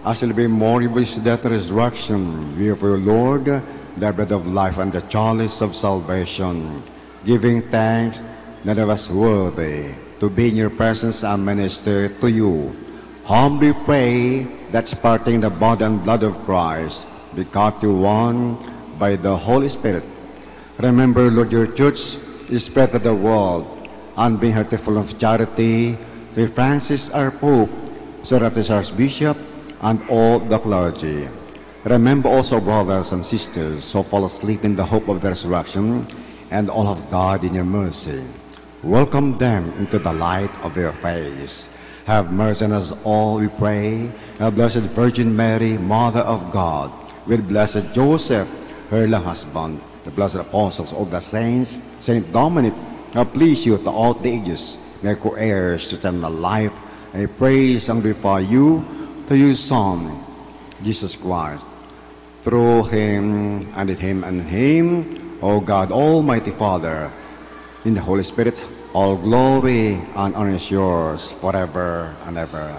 S12: as will be more of his death and resurrection, we offer you, Lord, the bread of life and the chalice of salvation, giving thanks none of us worthy to be in your presence and minister to you. Humbly pray that partaking the body and blood of Christ, begot you one by the Holy Spirit. Remember, Lord, your church is spread to the world, and being heartful of charity, to Francis our Pope, Sir Francis Archbishop, and all the clergy. Remember also brothers and sisters who fall asleep in the hope of the resurrection, and all have died in your mercy. Welcome them into the light of your face. Have mercy on us all, we pray, the Blessed Virgin Mary, Mother of God, with Blessed Joseph, her husband, the blessed apostles, all the saints, Saint Dominic, have pleased you throughout the ages, may co-heirs to eternal life. I praise and glorify you to your Son, Jesus Christ. Through him, and in him, and in him, O God, Almighty Father, in the Holy Spirit, all glory and honor is yours forever and ever.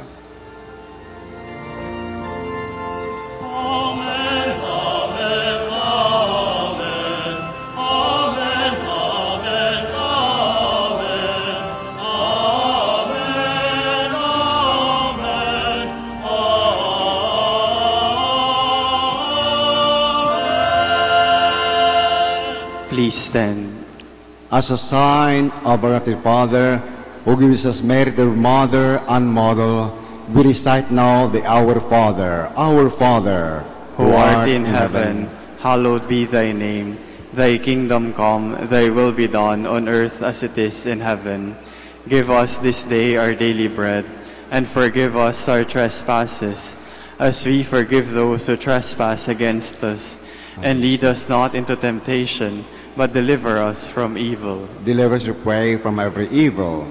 S10: Please stand.
S12: As a sign of our Heavenly Father, who gives us merit of mother and model, we recite now the Our Father,
S10: who art in heaven, hallowed be thy name. Thy kingdom come, thy will be done on earth as it is in heaven. Give us this day our daily bread, and forgive us our trespasses, as we forgive those who trespass against us. And lead us not into temptation, but deliver us from evil.
S12: Deliver us, we pray, from every evil.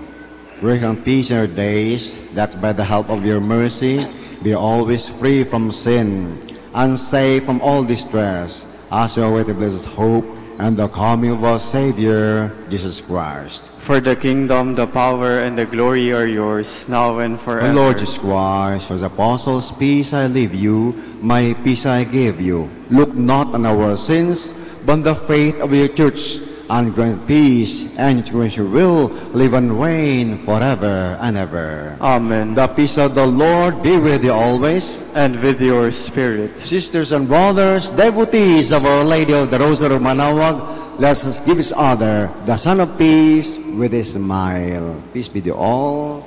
S12: Bring on peace in our days, that by the help of your mercy, be always free from sin, and safe from all distress, as we await the blessed hope and the coming of our Savior, Jesus Christ.
S10: For the kingdom, the power, and the glory are yours, now and forever.
S12: O Lord Jesus Christ, as apostles, peace I leave you, my peace I give you. Look not on our sins, but on the faith of your church, and grant peace, and your will live and reign forever and ever.
S10: Amen.
S12: The peace of the Lord be with you always.
S10: And with your spirit.
S12: Sisters and brothers, devotees of Our Lady of the Rosary of Manaoag, let us give each other the Son of Peace with a smile. Peace be to you all.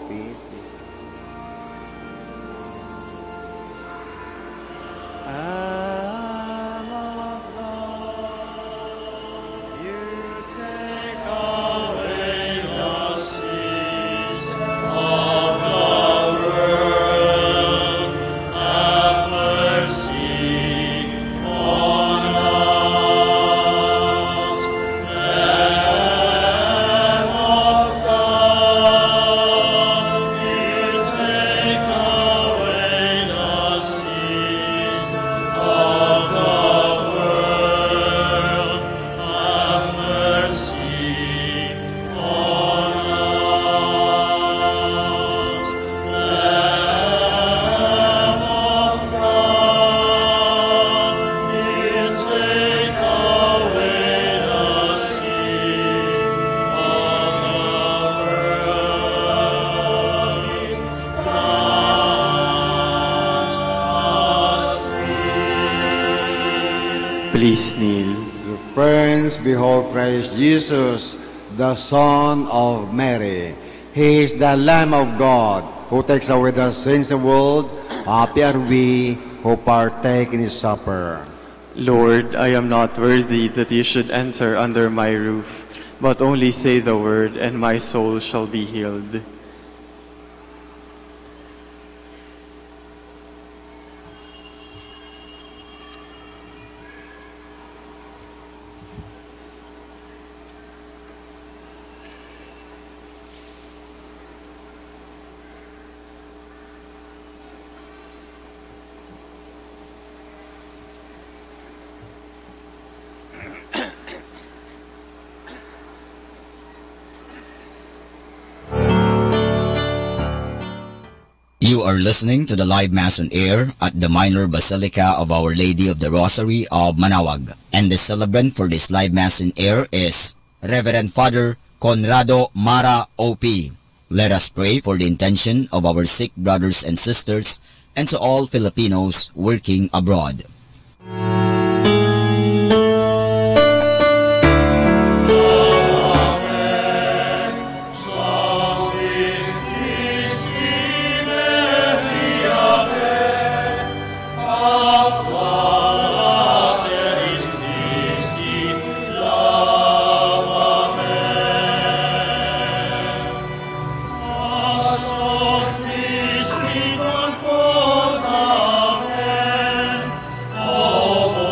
S10: Please kneel.
S12: Friends, behold Christ Jesus, the Son of Mary. He is the Lamb of God who takes away the sins of the world. Happy are we who partake in His supper.
S10: Lord, I am not worthy that you should enter under my roof, but only say the word, and my soul shall be healed.
S1: You are listening to the live Mass on air at the Minor Basilica of Our Lady of the Rosary of Manaoag. And the celebrant for this live Mass on air is Reverend Father Conrado Mara O.P. Let us pray for the intention of our sick brothers and sisters and to all Filipinos working abroad.
S11: Oh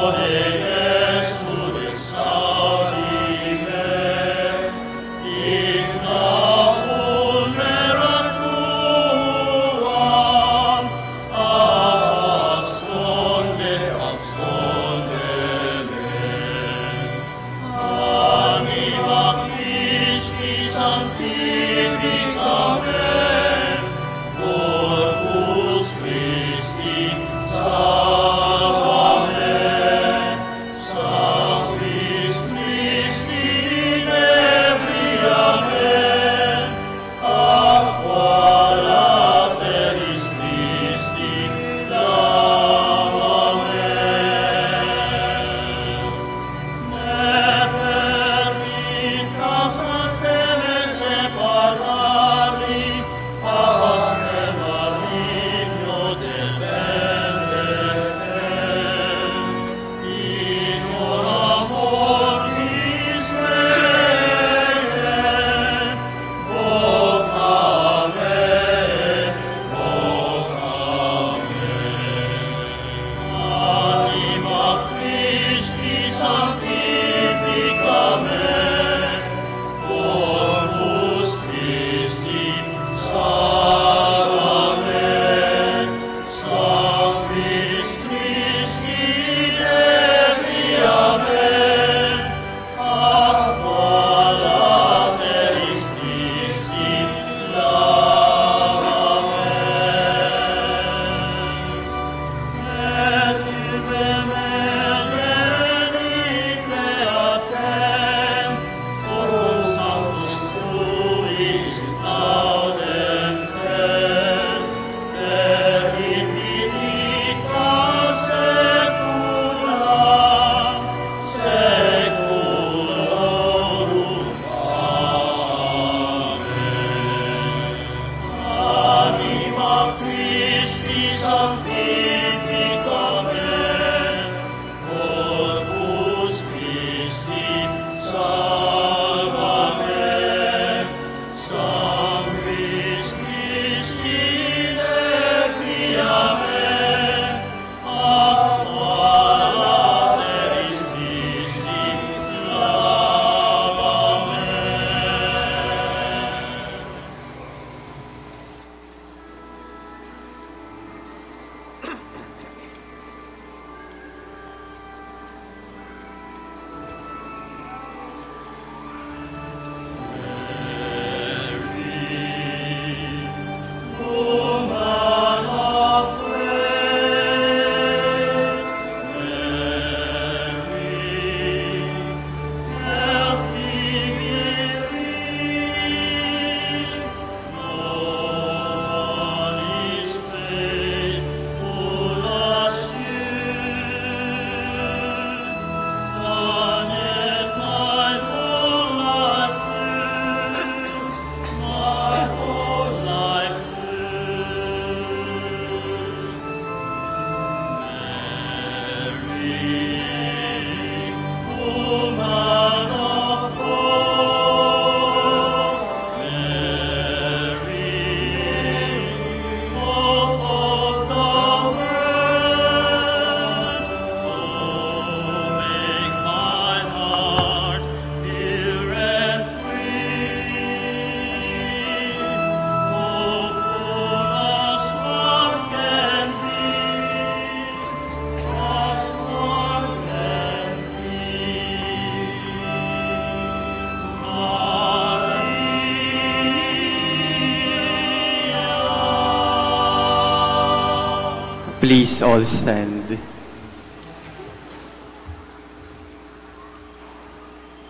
S10: Please all stand.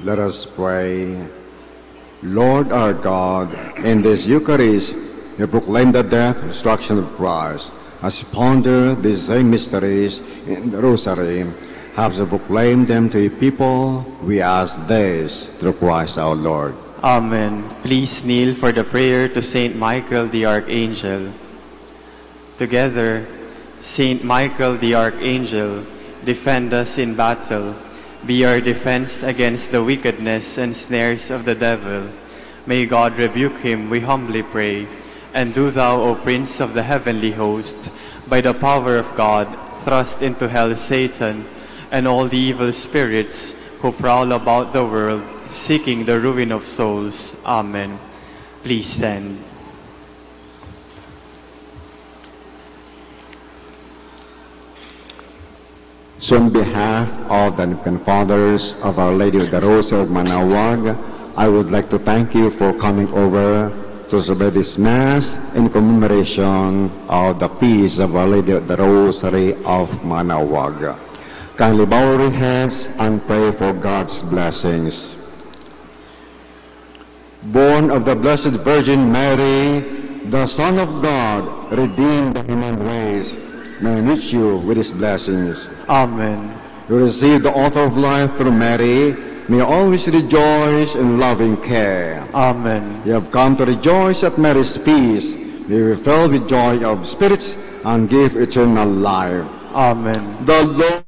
S12: Let us pray. Lord our God, in this Eucharist, you proclaim the death and resurrection of Christ. As you ponder these same mysteries in the Rosary, have you proclaimed them to your people? We ask this through Christ our Lord.
S10: Amen. Please kneel for the prayer to Saint Michael the Archangel. Together, Saint Michael the Archangel, defend us in battle. Be our defense against the wickedness and snares of the devil. May God rebuke him, we humbly pray. And do thou, O Prince of the heavenly host, by the power of God, thrust into hell Satan and all the evil spirits who prowl about the world, seeking the ruin of souls. Amen. Please stand.
S12: So on behalf of the infant fathers of Our Lady of the Rosary of Manaoag, I would like to thank you for coming over to celebrate this Mass in commemoration of the feast of Our Lady of the Rosary of Manaoag. Kindly bow your heads and pray for God's blessings. Born of the Blessed Virgin Mary, the Son of God, redeemed the human race, may enrich you with his blessings.
S10: Amen.
S12: You receive the author of life through Mary. May you always rejoice in loving care.
S10: Amen.
S12: You have come to rejoice at Mary's feast. May you be filled with joy of spirits and give eternal life.
S10: Amen.
S12: The Lord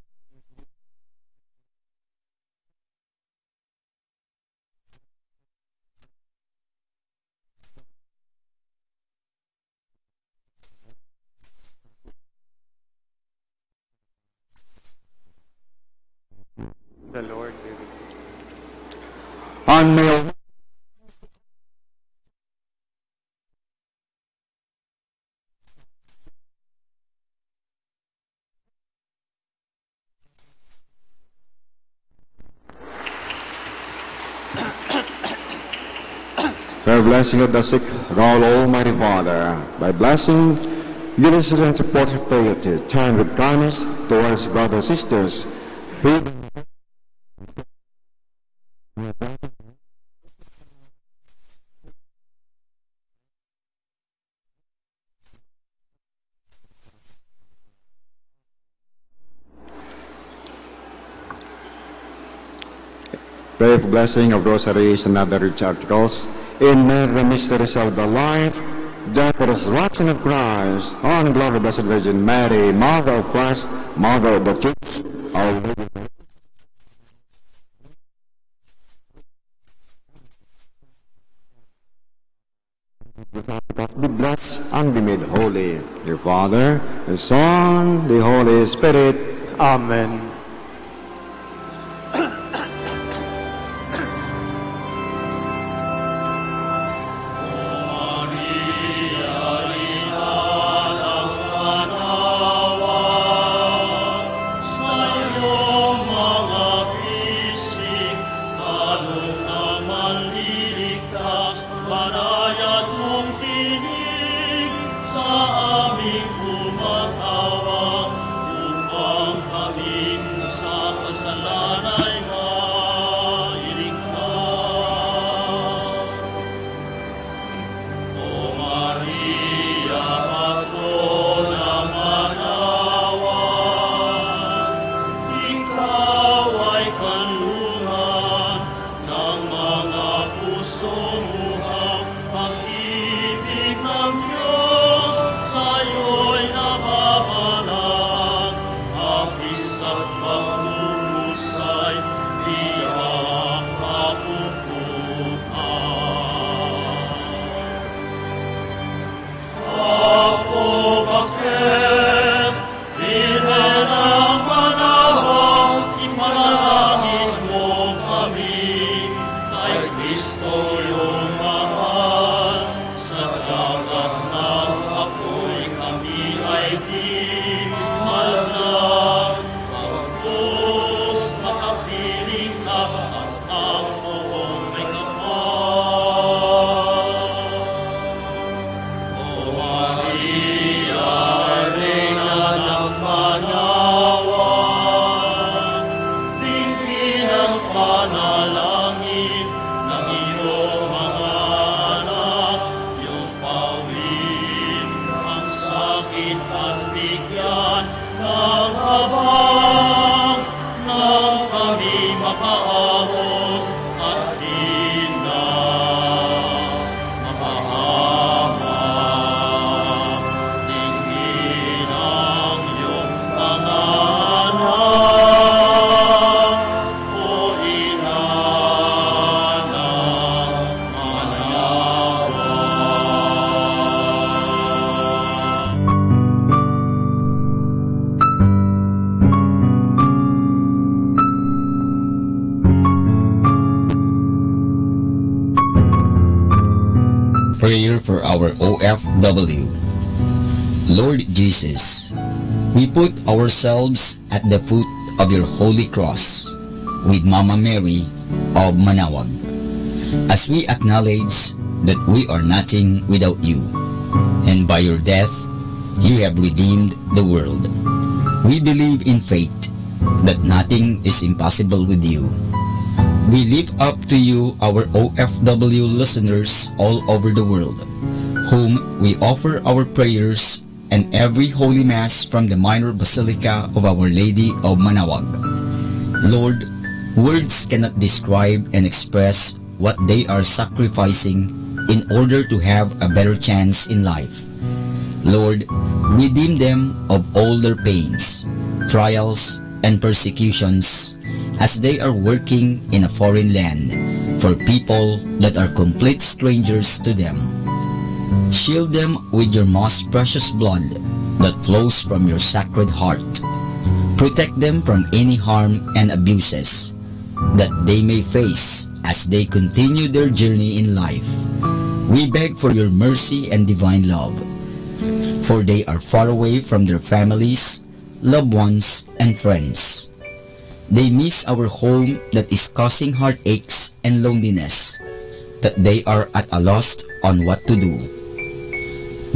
S10: The Lord be with you.
S12: and may the blessing of the sick, roll Almighty Father, by blessing, unison and support of faith, turn with kindness towards brothers and sisters. Feed them. Pray for blessing of rosaries and other rich articles. In the mysteries of the life, death, and resurrection of Christ, on glory of Blessed Virgin Mary, Mother of Christ, Mother of the Church, our Lady. Be blessed and be made holy. Your Father, the Son, the Holy Spirit.
S10: Amen.
S11: Cristo,
S1: Prayer for our OFW. Lord Jesus, we put ourselves at the foot of your holy cross with Mama Mary of Manaoag, as we acknowledge that we are nothing without you, and by your death, you have redeemed the world. We believe in faith that nothing is impossible with you. We lift up to you our OFW listeners all over the world, whom we offer our prayers and every Holy Mass from the Minor Basilica of Our Lady of Manaoag. Lord, words cannot describe and express what they are sacrificing in order to have a better chance in life. Lord, redeem them of all their pains, trials, and persecutions as they are working in a foreign land for people that are complete strangers to them. Shield them with your most precious blood that flows from your sacred heart. Protect them from any harm and abuses that they may face as they continue their journey in life. We beg for your mercy and divine love, for they are far away from their families, loved ones, and friends. They miss our home that is causing heartaches and loneliness, that they are at a loss on what to do.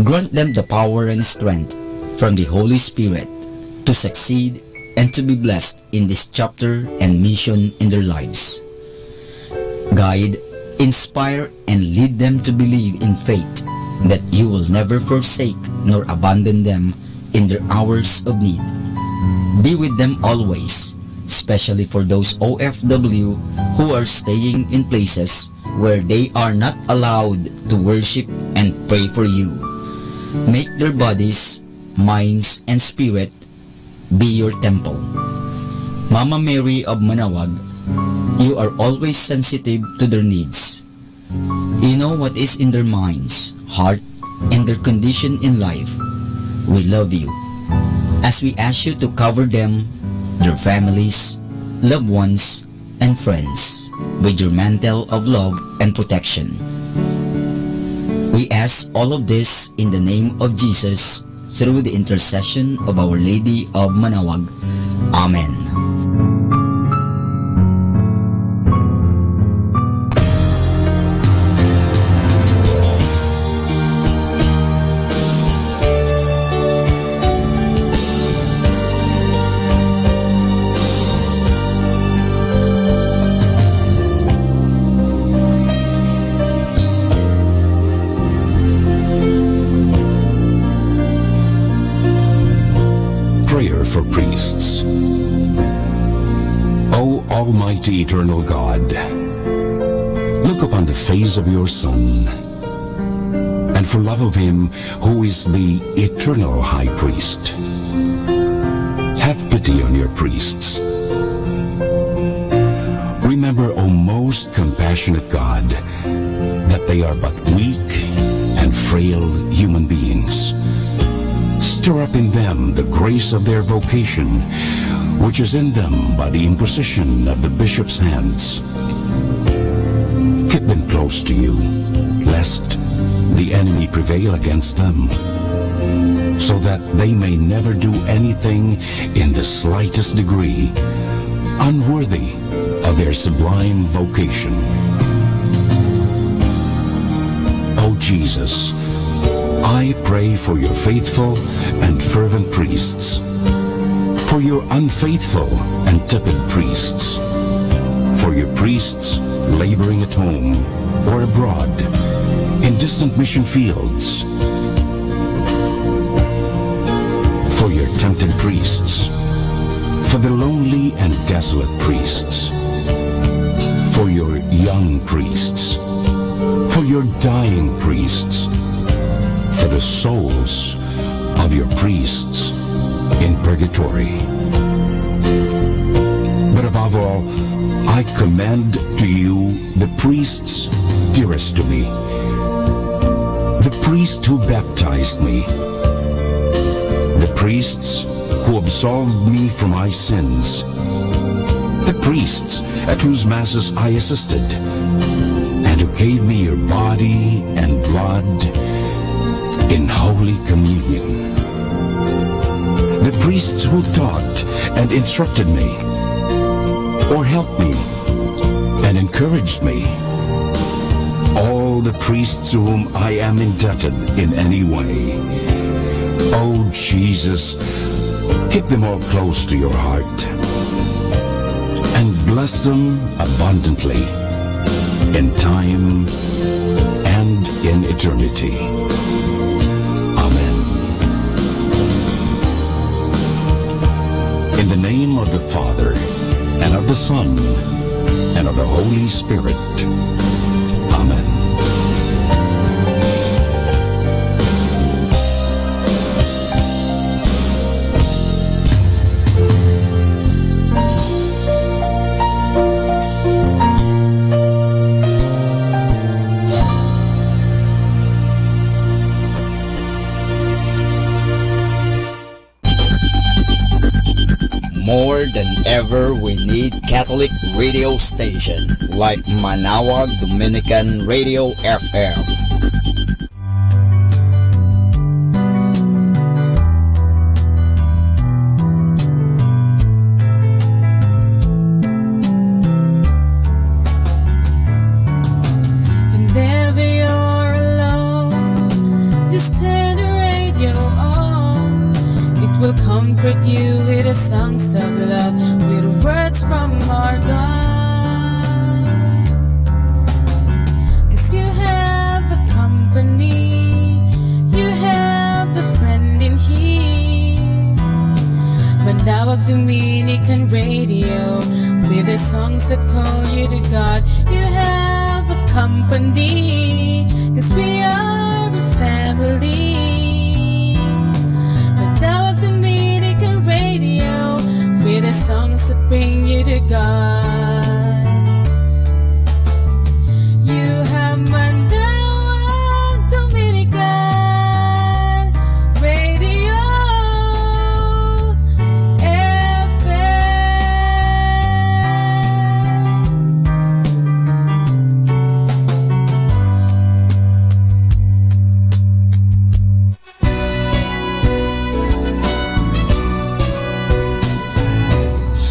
S1: Grant them the power and strength from the Holy Spirit to succeed and to be blessed in this chapter and mission in their lives. Guide, inspire, and lead them to believe in faith that you will never forsake nor abandon them in their hours of need. Be with them always, especially for those OFW who are staying in places where they are not allowed to worship and pray for you. Make their bodies, minds, and spirit be your temple. Mama Mary of Manaoag, you are always sensitive to their needs. You know what is in their minds, heart, and their condition in life. We love you. As we ask you to cover them, their families, loved ones, and friends with your mantle of love and protection. We ask all of this in the name of Jesus through the intercession of Our Lady of Manaoag. Amen.
S15: For priests. O Almighty Eternal God, look upon the face of your Son, and for love of him who is the eternal High Priest, have pity on your priests. Remember, O most compassionate God, that they are but weak and frail human beings. Stir up in them the grace of their vocation, which is in them by the imposition of the bishop's hands. Keep them close to you, lest the enemy prevail against them, so that they may never do anything in the slightest degree unworthy of their sublime vocation. O Jesus, I pray for your faithful and fervent priests, for your unfaithful and tepid priests, for your priests laboring at home or abroad, in distant mission fields, for your tempted priests, for the lonely and desolate priests, for your young priests, for your dying priests, for the souls of your priests in purgatory. But above all, I commend to you the priests dearest to me, the priest who baptized me, the priests who absolved me from my sins, the priests at whose masses I assisted, and you gave me your body and blood in Holy Communion. The priests who taught and instructed me, or helped me and encouraged me, all the priests to whom I am indebted in any way. Oh Jesus, keep them all close to your heart and bless them abundantly in time and in eternity. Amen. In the name of the Father, and of the Son, and of the Holy Spirit. Amen.
S1: More than ever, we need Catholic radio station like Manaoag Dominican Radio FM.
S8: Whenever you're alone, just turn the radio on. It will comfort you with the songs of love, with words from our God. 'Cause you have a company, you have a friend in here. Manaoag Dominican Radio, with the songs that call you to God. You have a company, 'cause we are a family. Manaoag Dominican Radio, with the songs that bring you to God. You have Manaoag Dominican Radio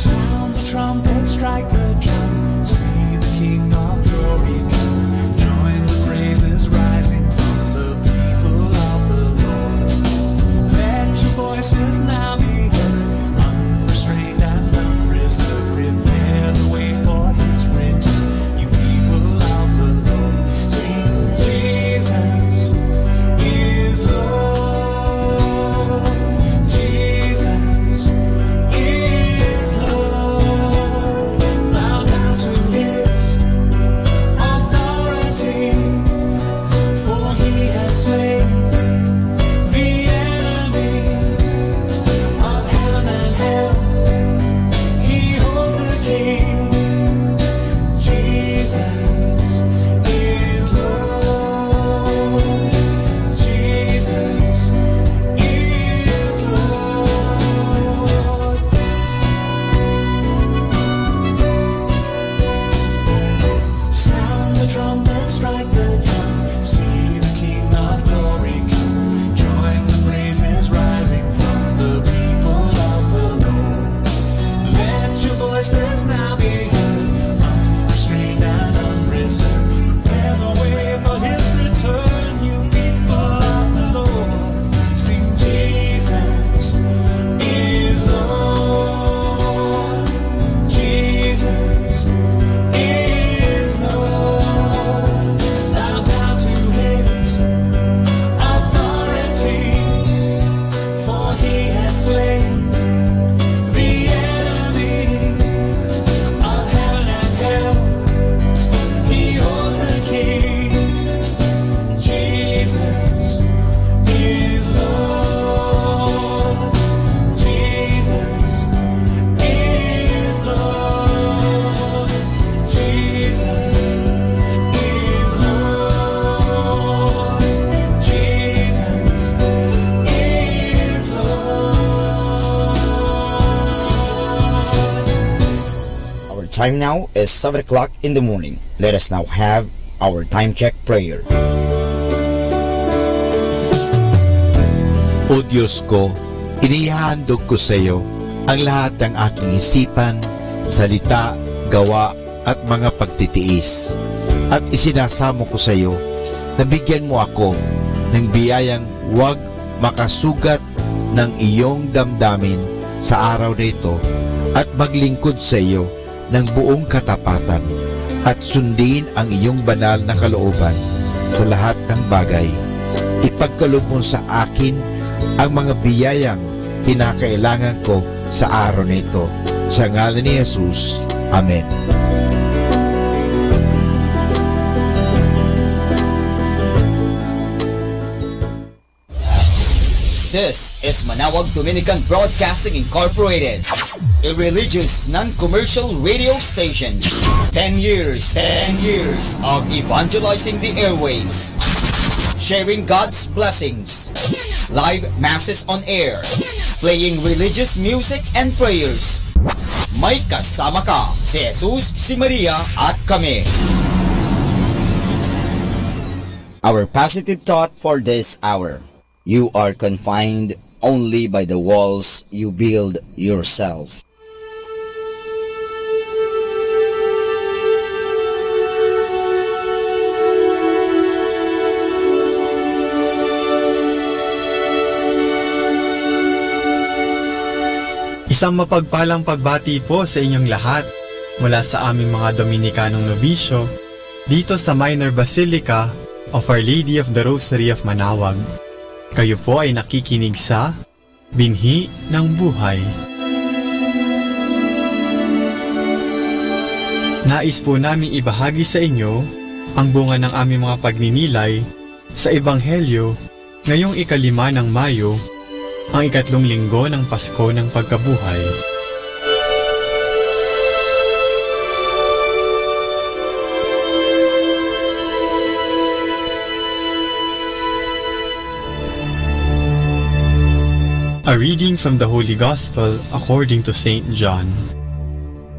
S2: Sound the trumpet, strike the drum. See the King of Glory come. Join the praises rising from the people of the Lord. Let your voices now be heard, unrestrained and unreserved. Prepare the way for His return, you people of the Lord. Sing, Jesus is Lord. Jesus is Lord. Bow down to His authority, for He has slain the enemy of heaven and hell. He holds the key. Jesus is Lord. Jesus is Lord. Sound the trumpet, strike the drum. See the King of Glory come. Join the praises rising from the people of the Lord. Let your voices now be heard, unrestrained and unreserved. Prepare the way for His return, you people of the Lord. Sing, Jesus is Lord. Jesus is Lord. Bow down to His authority, for He has slain the enemy of heaven and hell. He holds the key. Jesus is Lord. Jesus is Lord. Jesus is Lord. Jesus is Lord.
S1: Our time now is 7 o'clock in the morning. Let us now have our time check prayer.
S3: O Diyos ko, inihahandog ko sa iyo ang lahat ng aking isipan, salita, gawa at mga pagtitiis. At isinasamo ko sa iyo na bigyan mo ako ng biyayang huwag makasugat ng iyong damdamin sa araw na ito at maglingkod sa iyo ng buong katapatan at sundin ang iyong banal na kalooban sa lahat ng bagay. Ipagkaloob mo sa akin ang mga biyayang kinakailangan ko sa araw na ito. Sa ngalan ni Jesus. Amen.
S1: This is Manawag Dominican Broadcasting Incorporated, a religious, non-commercial radio station. 10 years of evangelizing the airwaves, sharing God's blessings, live masses on air, playing religious music and prayers. May kasama ka, si Jesus, si Maria, at kami.
S16: Our positive thought for this hour. You are confined only by the walls you build yourself.
S17: Isang mapagpalang pagbati po sa inyong lahat mula sa aming mga Dominikanong nobisyo dito sa Minor Basilica of Our Lady of the Rosary of Manawag. Kayo po ay nakikinig sa Binhi ng Buhay. Nais po namin ibahagi sa inyo ang bunga ng aming mga pagninilay sa Ebanghelyo ngayong 5 ng Mayo, ang 3 linggo ng Pasko ng Pagkabuhay. A reading from the Holy Gospel according to St. John.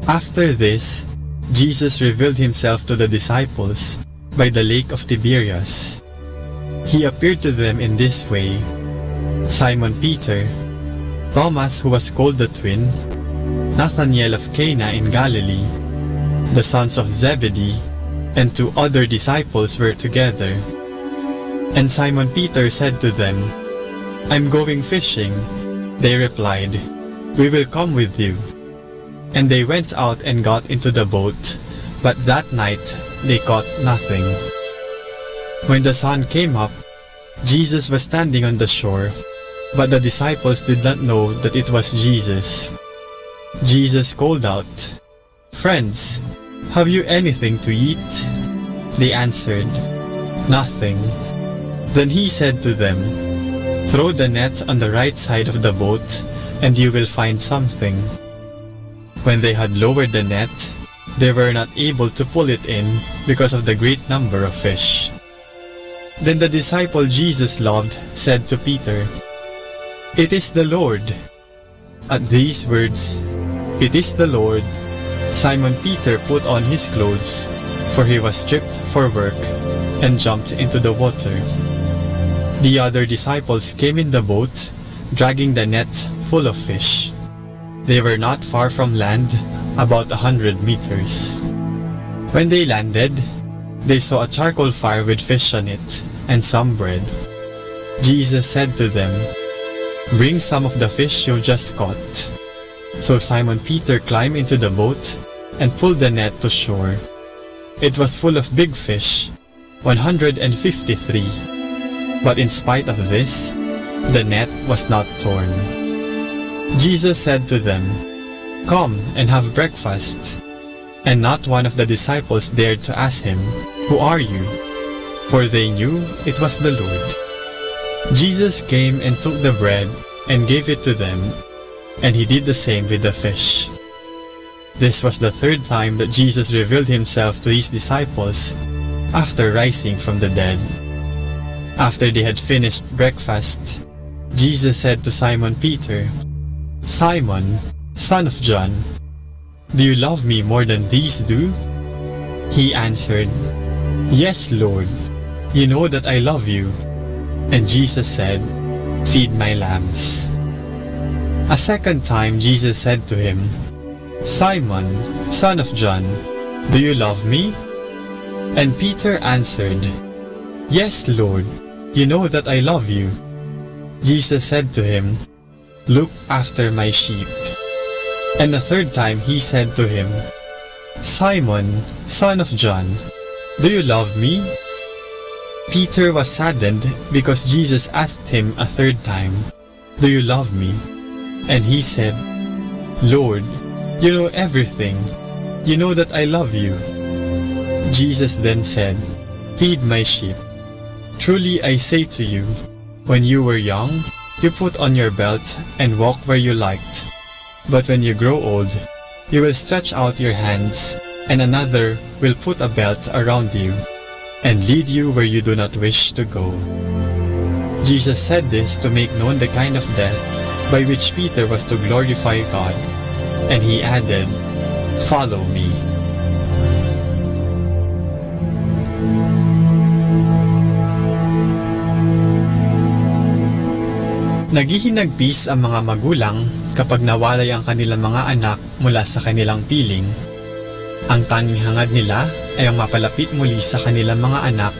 S17: After this, Jesus revealed himself to the disciples by the lake of Tiberias. He appeared to them in this way: Simon Peter, Thomas who was called the twin, Nathanael of Cana in Galilee, the sons of Zebedee, and 2 other disciples were together. And Simon Peter said to them, "I'm going fishing." They replied, "We will come with you." And they went out and got into the boat, but that night they caught nothing. When the sun came up, Jesus was standing on the shore, but the disciples did not know that it was Jesus. Jesus called out, "Friends, have you anything to eat?" They answered, "Nothing." Then he said to them, "Throw the net on the right side of the boat, and you will find something." When they had lowered the net, they were not able to pull it in because of the great number of fish. Then the disciple Jesus loved said to Peter, "It is the Lord." At these words, "It is the Lord," Simon Peter put on his clothes, for he was stripped for work, and jumped into the water. The other disciples came in the boat, dragging the net full of fish. They were not far from land, about 100 meters. When they landed, they saw a charcoal fire with fish on it, and some bread. Jesus said to them, "Bring some of the fish you just caught." So Simon Peter climbed into the boat and pulled the net to shore. It was full of big fish, 153. But in spite of this, the net was not torn. Jesus said to them, "Come and have breakfast." And not one of the disciples dared to ask him, "Who are you?" For they knew it was the Lord. Jesus came and took the bread and gave it to them, and he did the same with the fish. This was the 3rd time that Jesus revealed himself to his disciples after rising from the dead. After they had finished breakfast, Jesus said to Simon Peter, "Simon, son of John, do you love me more than these do?" He answered, "Yes, Lord, you know that I love you." And Jesus said, "Feed my lambs." A second time Jesus said to him, "Simon, son of John, do you love me?" And Peter answered, "Yes, Lord, you know that I love you." Jesus said to him, "Look after my sheep." And the third time he said to him, "Simon, son of John, do you love me?" Peter was saddened because Jesus asked him a third time, "Do you love me?" And he said, "Lord, you know everything. You know that I love you." Jesus then said, "Feed my sheep. Truly I say to you, when you were young, you put on your belt and walk where you liked. But when you grow old, you will stretch out your hands, and another will put a belt around you and lead you where you do not wish to go." Jesus said this to make known the kind of death by which Peter was to glorify God. And he added, "Follow me." Naghihinagpis ang mga magulang kapag nawalay ang kanilang mga anak mula sa kanilang piling. Ang tanging hangad nila ay ang mapalapit muli sa kanilang mga anak,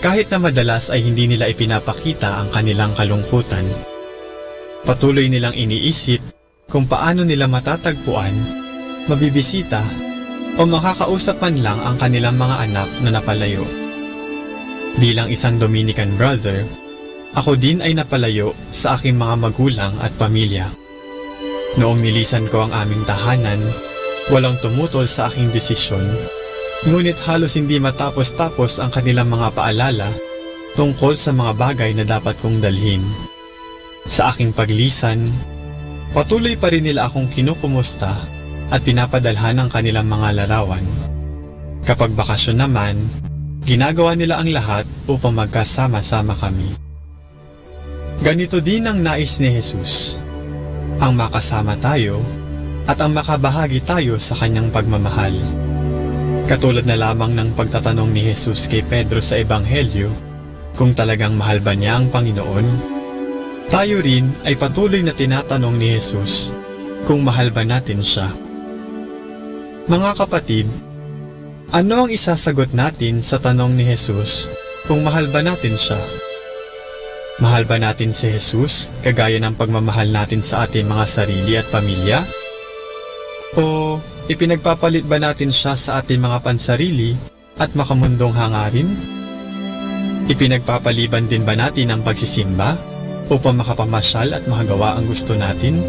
S17: kahit na madalas ay hindi nila ipinapakita ang kanilang kalungkutan. Patuloy nilang iniisip kung paano nila matatagpuan, mabibisita, o makakausap man lang ang kanilang mga anak na napalayo. Bilang isang Dominican brother, ako din ay napalayo sa aking mga magulang at pamilya. Noong nilisan ko ang aming tahanan, walang tumutol sa aking desisyon, ngunit halos hindi matapos-tapos ang kanilang mga paalala tungkol sa mga bagay na dapat kong dalhin. Sa aking paglisan, patuloy pa rin nila akong kinukumusta at pinapadalhan ng kanilang mga larawan. Kapag bakasyon naman, ginagawa nila ang lahat upang magkasama-sama kami. Ganito din ang nais ni Jesus, ang makasama tayo at ang makabahagi tayo sa kanyang pagmamahal. Katulad na lamang ng pagtatanong ni Jesus kay Pedro sa Ebanghelyo kung talagang mahal ba niya ang Panginoon, tayo rin ay patuloy na tinatanong ni Jesus kung mahal ba natin siya. Mga kapatid, ano ang isasagot natin sa tanong ni Jesus kung mahal ba natin siya? Mahal ba natin si Jesus kagaya ng pagmamahal natin sa ating mga sarili at pamilya? O ipinagpapalit ba natin siya sa ating mga pansarili at makamundong hangarin? Ipinagpapaliban din ba natin ang pagsisimba upang makapamasyal at makagawa ang gusto natin?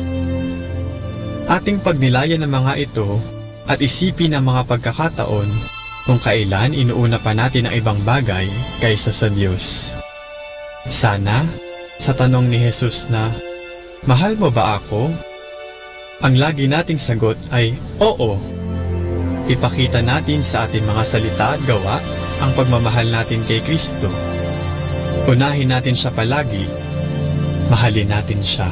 S17: Ating pagnilayan ng mga ito at isipin ang mga pagkakataon kung kailan inuuna pa natin ang ibang bagay kaysa sa Diyos. Sana, sa tanong ni Jesus na, "Mahal mo ba ako?" ang lagi nating sagot ay, "Oo." Ipakita natin sa ating mga salita at gawa ang pagmamahal natin kay Kristo. Unahin natin siya palagi. Mahalin natin siya.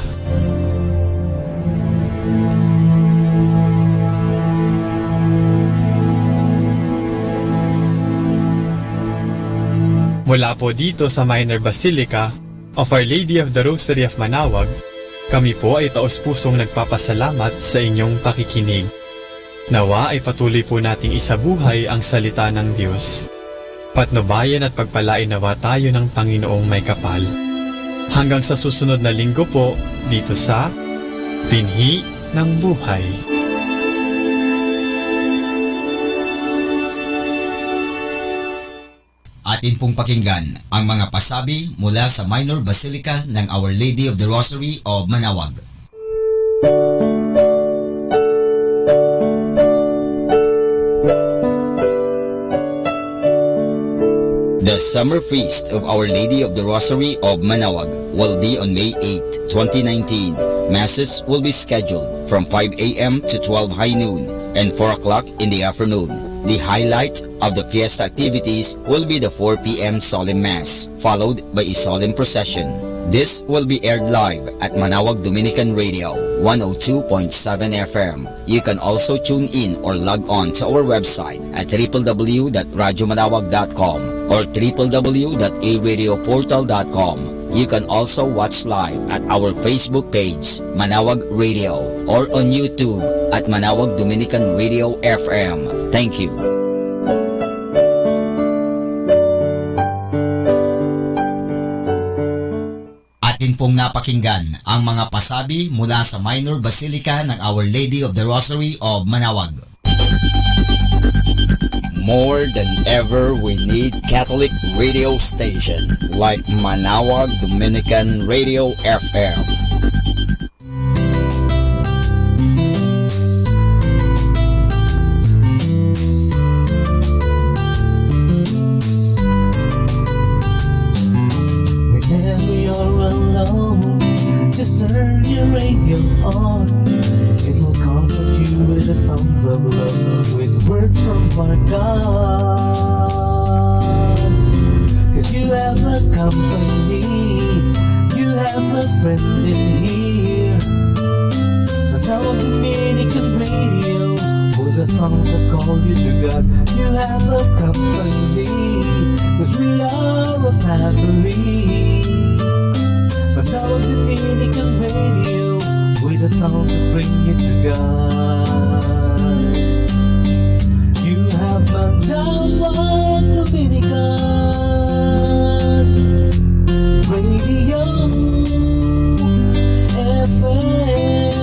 S17: Mula po dito sa Minor Basilica of Our Lady of the Rosary of Manaoag, kami po ay taos-pusong nagpapasalamat sa inyong pakikinig. Nawa ay patuloy po nating isabuhay ang salita ng Diyos. Patnubayan at pagpalain nawa tayo ng Panginoong may kapal. Hanggang sa susunod na linggo po dito sa Binhi ng Buhay.
S1: Atin pong pakinggan ang mga pasabi mula sa Minor Basilica ng Our Lady of the Rosary of Manaoag. The Summer Feast of Our Lady of the Rosary of Manaoag will be on May 8, 2019. Masses will be scheduled from 5 a.m. to 12 high noon and 4 o'clock in the afternoon. The highlight of the fiesta activities will be the 4 p.m. solemn mass, followed by a solemn procession.
S16: This will be aired live at Manawag Dominican Radio, 102.7 FM. You can also tune in or log on to our website at www.radyomanawag.com or www.aradioportal.com. You can also watch live at our Facebook page, Manawag Radio, or on YouTube at Manawag Dominican Radio FM. Thank you. Atin pong napakinggan ang mga pasabi mula sa Minor Basilica ng Our Lady of the Rosary of Manawag. More than ever, we need Catholic radio station like Manawag Dominican Radio FM.
S2: Whenever you're alone, just turn your radio on. It will comfort you with the songs of love, with words from our God. 'Cause you have a company, you have a friend in here. Manawag Dominican Radio, with the songs that call you to God. You have a company, 'cause we are a family. Manawag Dominican Radio, with the songs that bring you to God. You have Manawag Dominican Radio FM.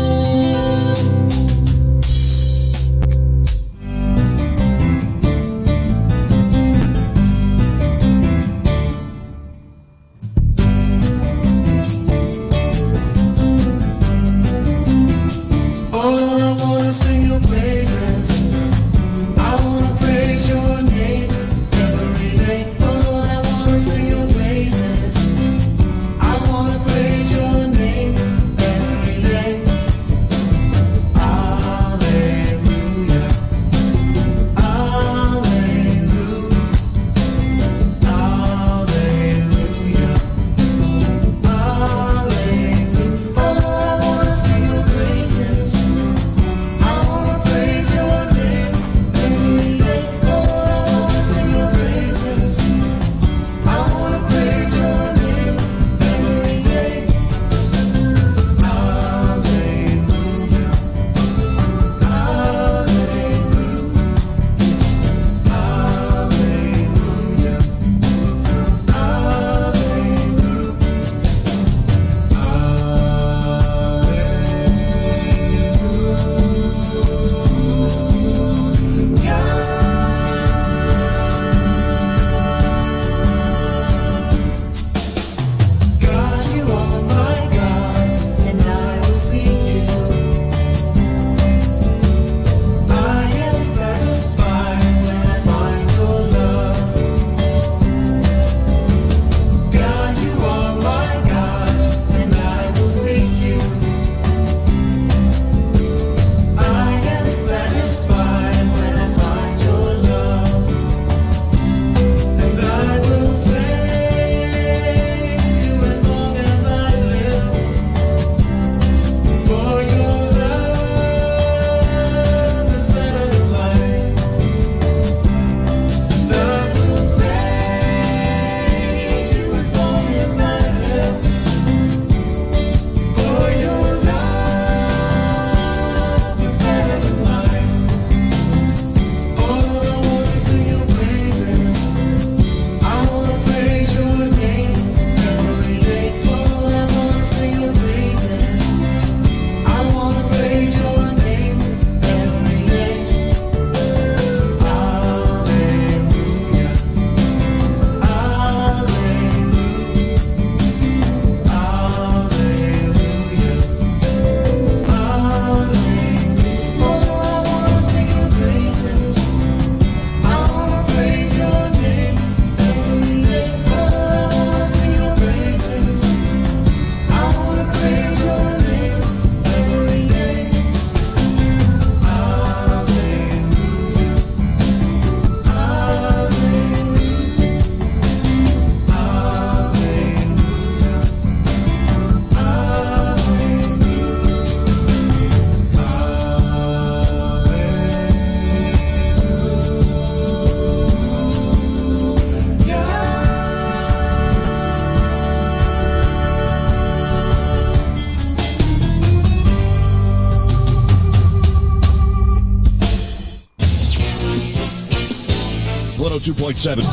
S18: 102.7.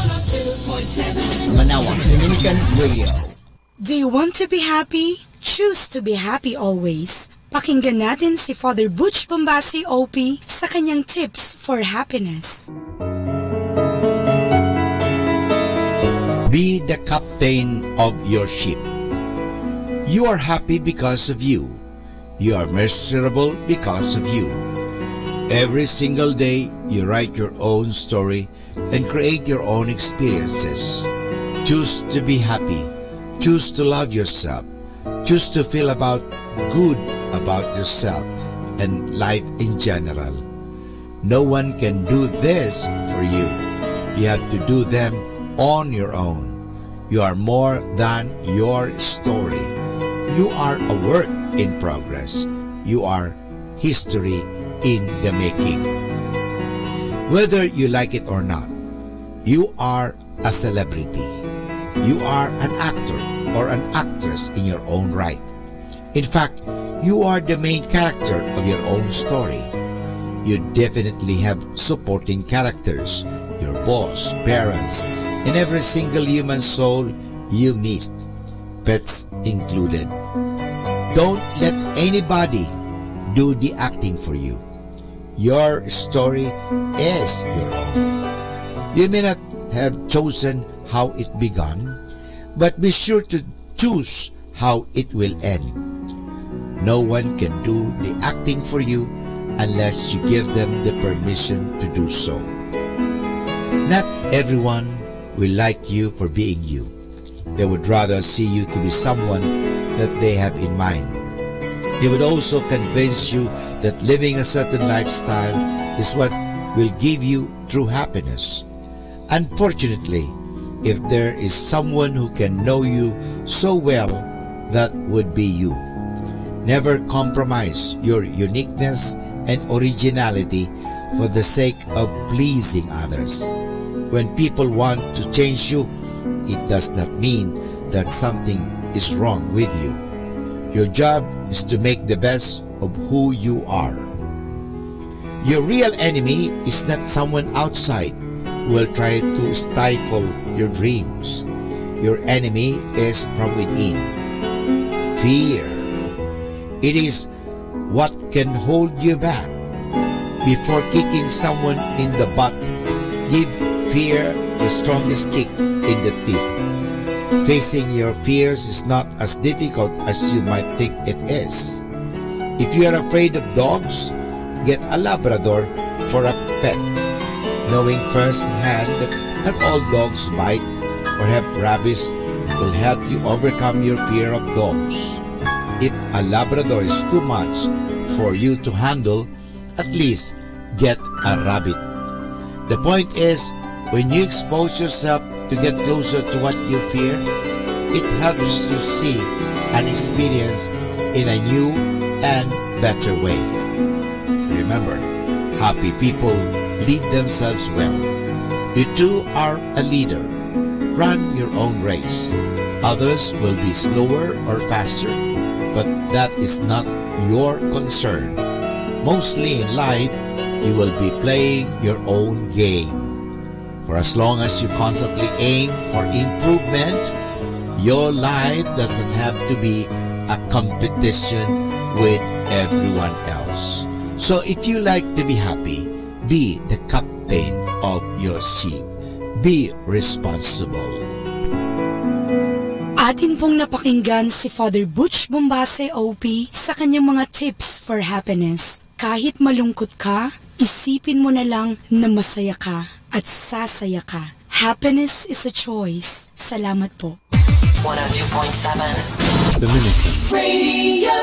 S1: Manawag Dominican Radio.
S19: Do you want to be happy? Choose to be happy always. Pakinggan natin si Father Butch Bombasi OP sa kanyang tips for happiness.
S3: Be the captain of your ship. You are happy because of you. You are miserable because of you. Every single day, you write your own story and create your own experiences. Choose to be happy. Choose to love yourself. Choose to feel good about yourself and life in general. No one can do this for you. You have to do them on your own. You are more than your story. You are a work in progress. You are history in the making. Whether you like it or not, you are a celebrity. You are an actor or an actress in your own right. In fact, you are the main character of your own story. You definitely have supporting characters, your boss, parents, and every single human soul you meet, pets included. Don't let anybody do the acting for you. Your story is your own. You may not have chosen how it began, but be sure to choose how it will end. No one can do the acting for you unless you give them the permission to do so. Not everyone will like you for being you. They would rather see you to be someone that they have in mind. They would also convince you that living a certain lifestyle is what will give you true happiness. Unfortunately, if there is someone who can know you so well, that would be you. Never compromise your uniqueness and originality for the sake of pleasing others. When people want to change you, it does not mean that something is wrong with you. Your job is to make the best of who you are. Your real enemy is not someone outside who will try to stifle your dreams. Your enemy is from within. Fear. It is what can hold you back. Before kicking someone in the butt, give fear the strongest kick in the teeth. Facing your fears is not as difficult as you might think it is. If you are afraid of dogs, get a Labrador for a pet. Knowing firsthand that not all dogs bite or have rabies will help you overcome your fear of dogs. If a Labrador is too much for you to handle, at least get a rabbit. The point is, when you expose yourself to get closer to what you fear, it helps you see and experience in a new and better way. Remember, happy people lead themselves well. You too are a leader. Run your own race. Others will be slower or faster, but that is not your concern. Mostly in life, you will be playing your own game. For as long as you constantly aim for improvement, your life doesn't have to be a competition with everyone else. So if you like to be happy, be the captain of your ship. Be responsible.
S19: Atin pong napakinggan si Father Butch Bombase OP sa kanyang mga tips for happiness. Kahit malungkot ka, isipin mo na lang na masaya ka at sasaya ka. Happiness is a choice. Salamat po.
S20: 102.7
S18: Dominican
S20: Radio.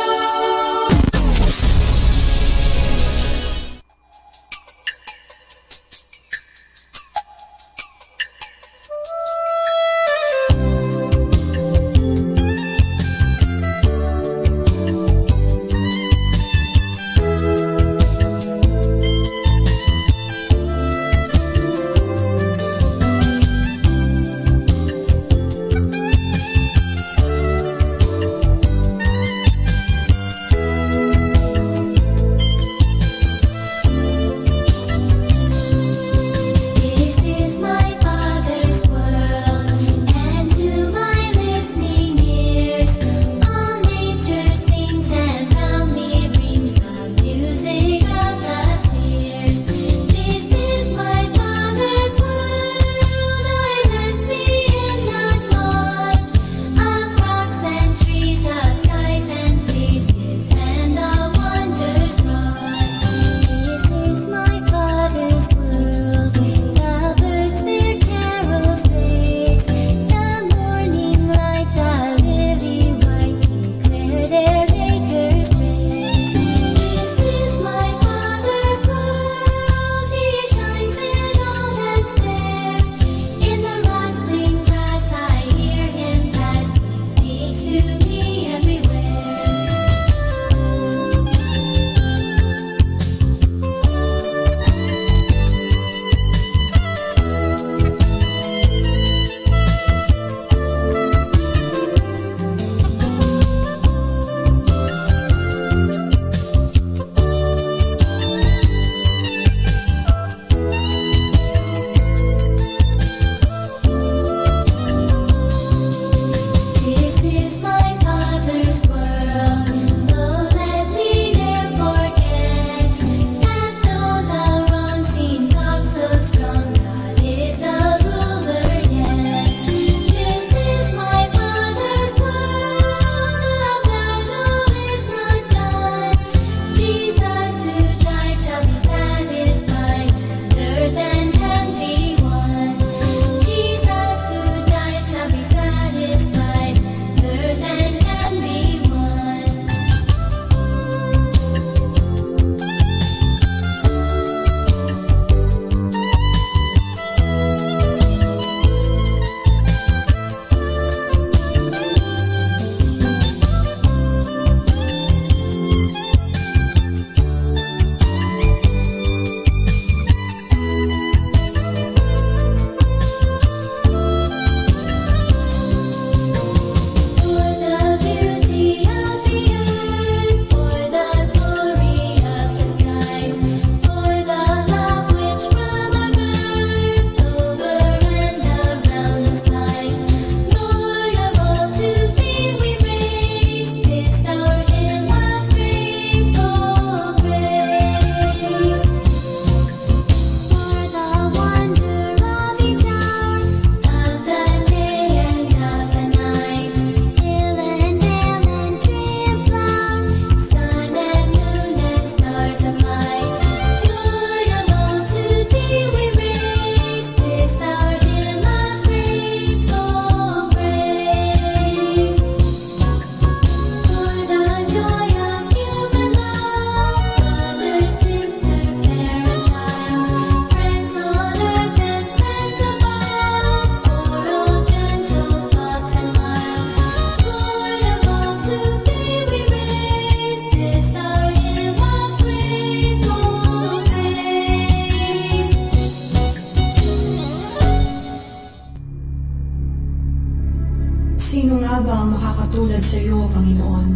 S18: Sino nga ba ang makakatulad sa iyo, Panginoon?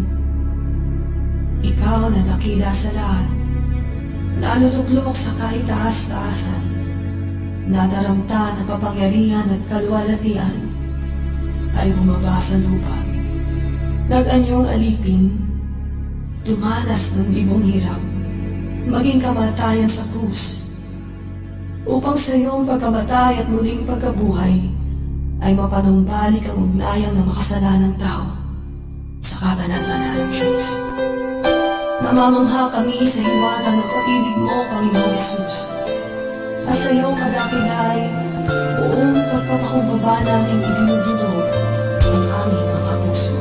S18: Ikaw na dakila sa lahat, naluluklok sa kahit taas-taasan, nadaramta na kapangyarihan at kalwalatian, ay bumaba sa lupa. Nag-anyong alipin, dumanas ng ibong hirap, maging kamatayan sa krus, upang sa iyong pagkamatay at muling pagkabuhay, ay mapanumbalik ang ugnayang na makasalanang tao sa kabanal-banal ng Diyos. Namamangha kami sa hiwaga ng pag-ibig mo, Panginoong Yesus. At sa iyong kadakilay, buong pagpapakumbaba namin idinudulog ang aming mga puso.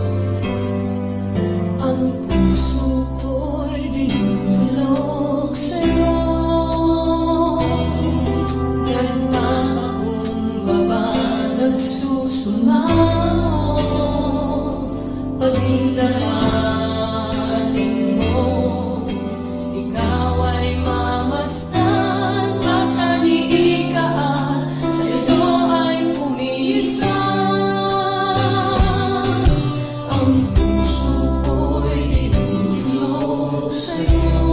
S18: Ang puso ko'y dinudulog sa iyo. Pagdarating mo, ikaw ay mamasdan at aniikaan, sa iyo ay pumisan. Ang puso ko'y dinudulog sa iyo,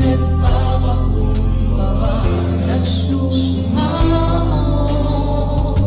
S18: nagpapakumbaba, nagsusumaon.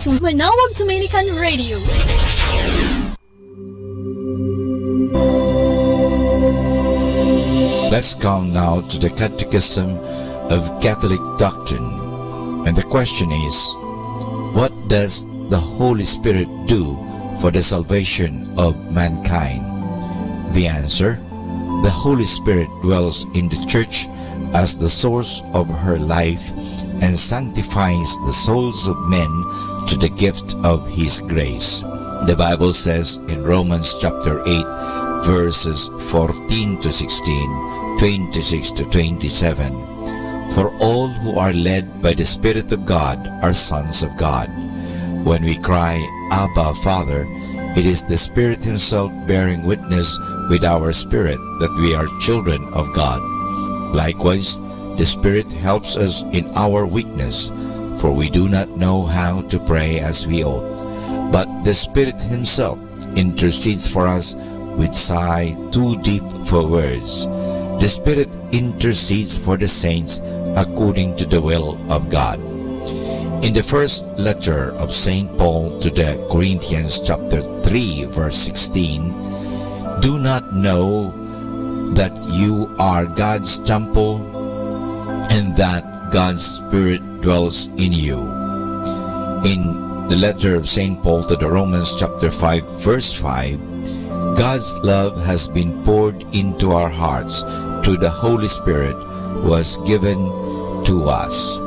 S20: to Manawag Dominican Radio.
S3: Let's come now to the Catechism of Catholic Doctrine. And the question is, what does the Holy Spirit do for the salvation of mankind? The answer, the Holy Spirit dwells in the Church as the source of her life and sanctifies the souls of men to the gift of His grace. The Bible says in Romans chapter 8, verses 14 to 16, 26 to 27, for all who are led by the Spirit of God are sons of God. When we cry, Abba, Father, it is the Spirit Himself bearing witness with our spirit that we are children of God. Likewise, the Spirit helps us in our weakness, for we do not know how to pray as we ought. But the Spirit Himself intercedes for us with sigh too deep for words. The Spirit intercedes for the saints according to the will of God. In the first letter of St. Paul to the Corinthians chapter 3 verse 16, do not know that you are God's temple and that God's Spirit dwells in you. In the letter of St. Paul to the Romans chapter 5 verse 5, God's love has been poured into our hearts through the Holy Spirit who was given to us.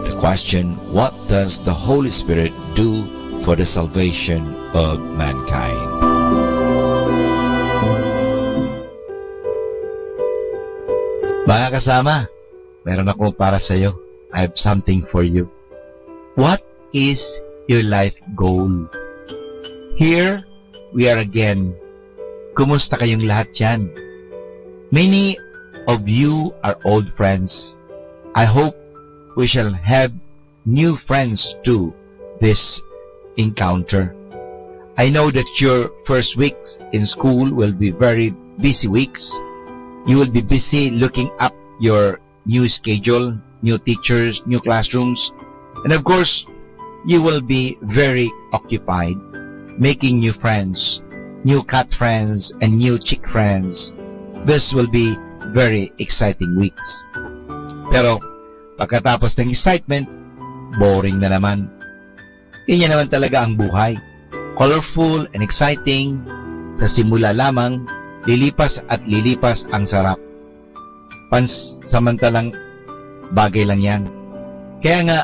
S3: The question, what does the Holy Spirit do for the salvation of mankind?
S21: Mga kasama, meron ako para sa iyo. I have something for you. What is your life goal? Here we are again. Kumusta kayong lahat yan? Many of you are old friends. I hope we shall have new friends too this encounter. I know that your first weeks in school will be very busy weeks. You will be busy looking up your new schedule, new teachers, new classrooms, and of course, you will be very occupied making new friends, new cat friends, and new chick friends. This will be very exciting weeks. Pero, pagkatapos ng excitement, boring na naman. Yan naman talaga ang buhay. Colorful and exciting. Sa simula lamang, lilipas at lilipas ang sarap. Pansamantalang bagay lang yan. Kaya nga,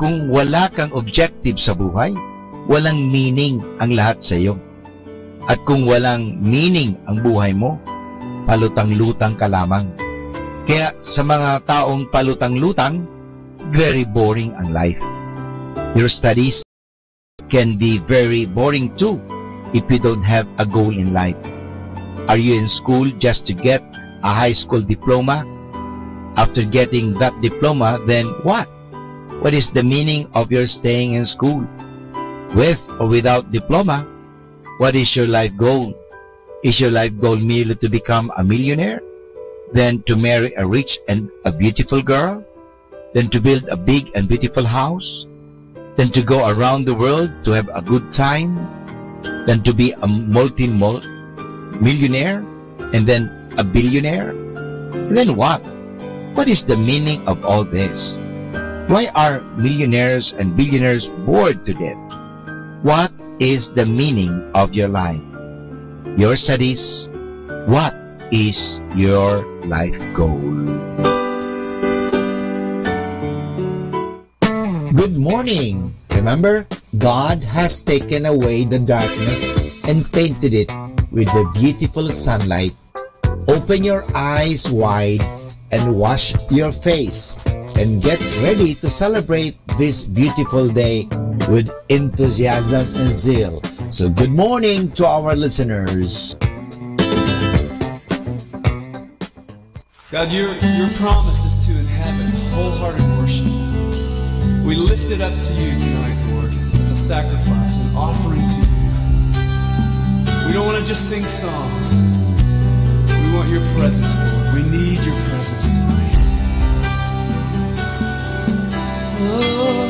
S21: kung wala kang objective sa buhay, walang meaning ang lahat sa iyo. At kung walang meaning ang buhay mo, palutang-lutang ka lamang. Kaya sa mga taong palutang-lutang, very boring ang life. Your studies can be very boring too if you don't have a goal in life. Are you in school just to get a high school diploma? After getting that diploma, then what? What is the meaning of your staying in school? With or without diploma, what is your life goal? Is your life goal merely to become a millionaire? Then to marry a rich and a beautiful girl? Then to build a big and beautiful house? Then to go around the world to have a good time? Then to be a multi-millionaire? And then a billionaire? And then what? What is the meaning of all this? Why are millionaires and billionaires bored to death? What is the meaning of your life? Your studies? What is your life goal?
S3: Good morning! Remember, God has taken away the darkness and painted it with the beautiful sunlight. Open your eyes wide and wash your face and get ready to celebrate this beautiful day with enthusiasm and zeal. So good morning to our listeners.
S9: God, your promise is to inhabit wholehearted worship. We lift it up to you tonight, Lord, as a sacrifice, an offering to you. We don't want to just sing songs. We want your presence, Lord. We need your presence tonight. Oh,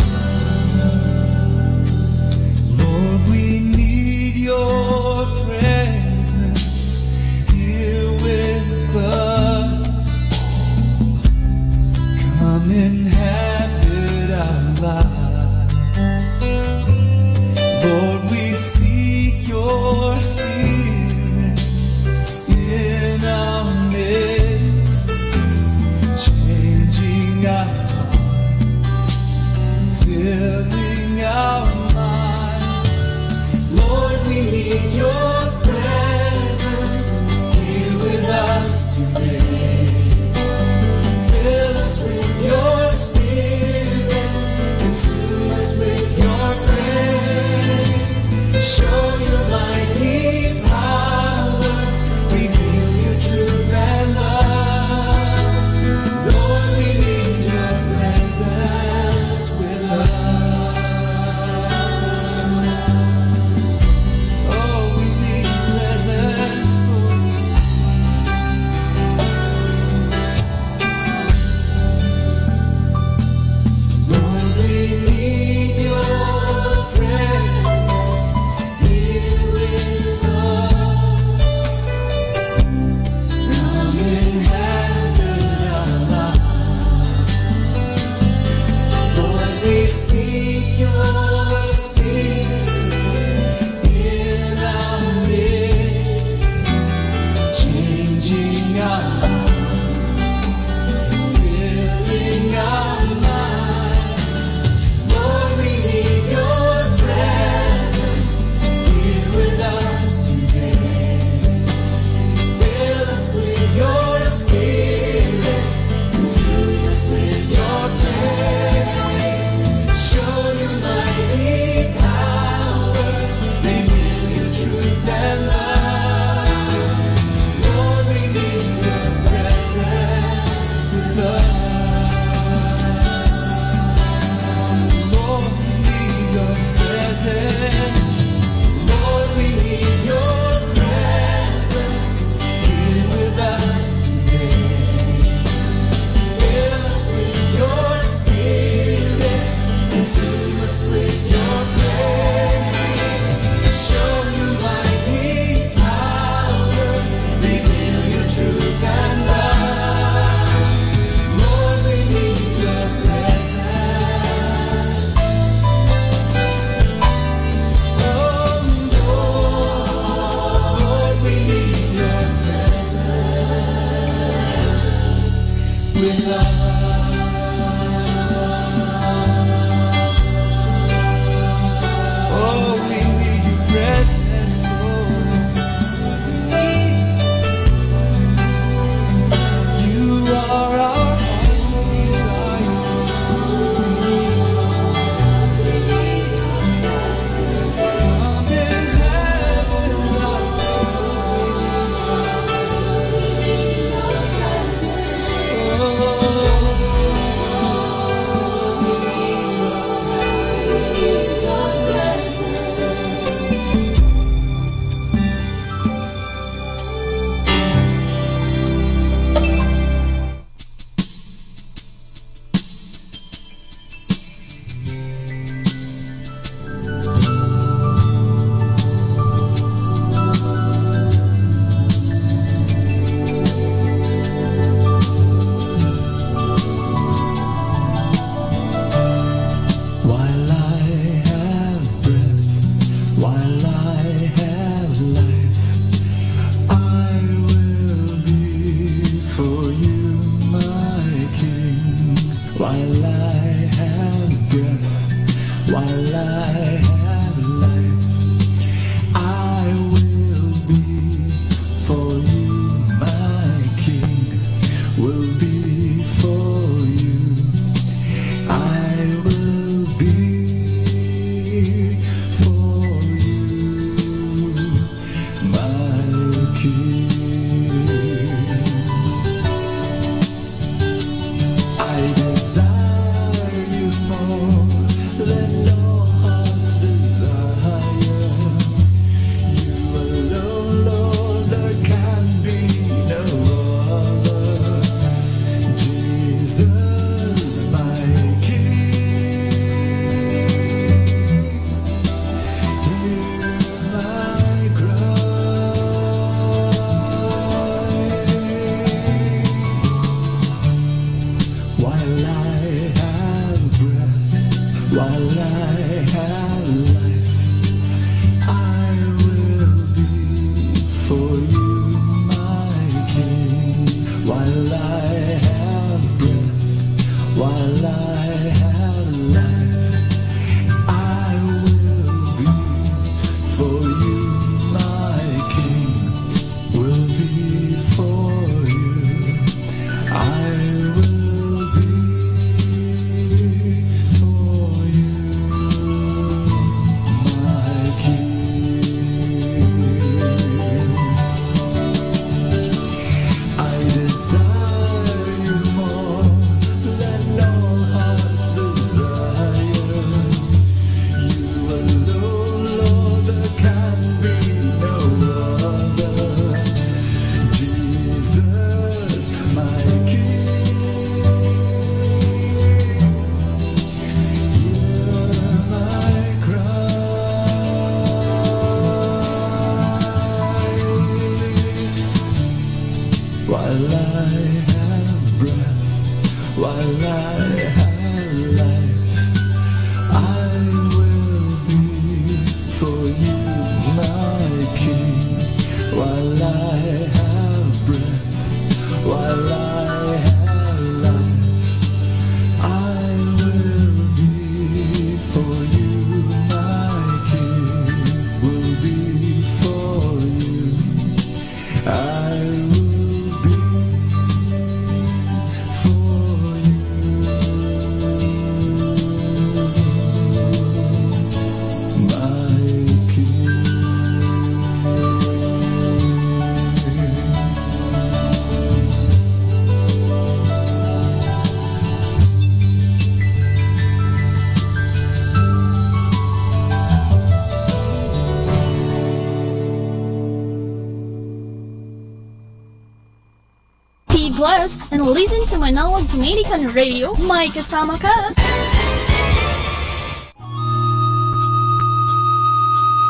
S20: Blessed and listen to Manawag Dominican Radio. May kasama ka!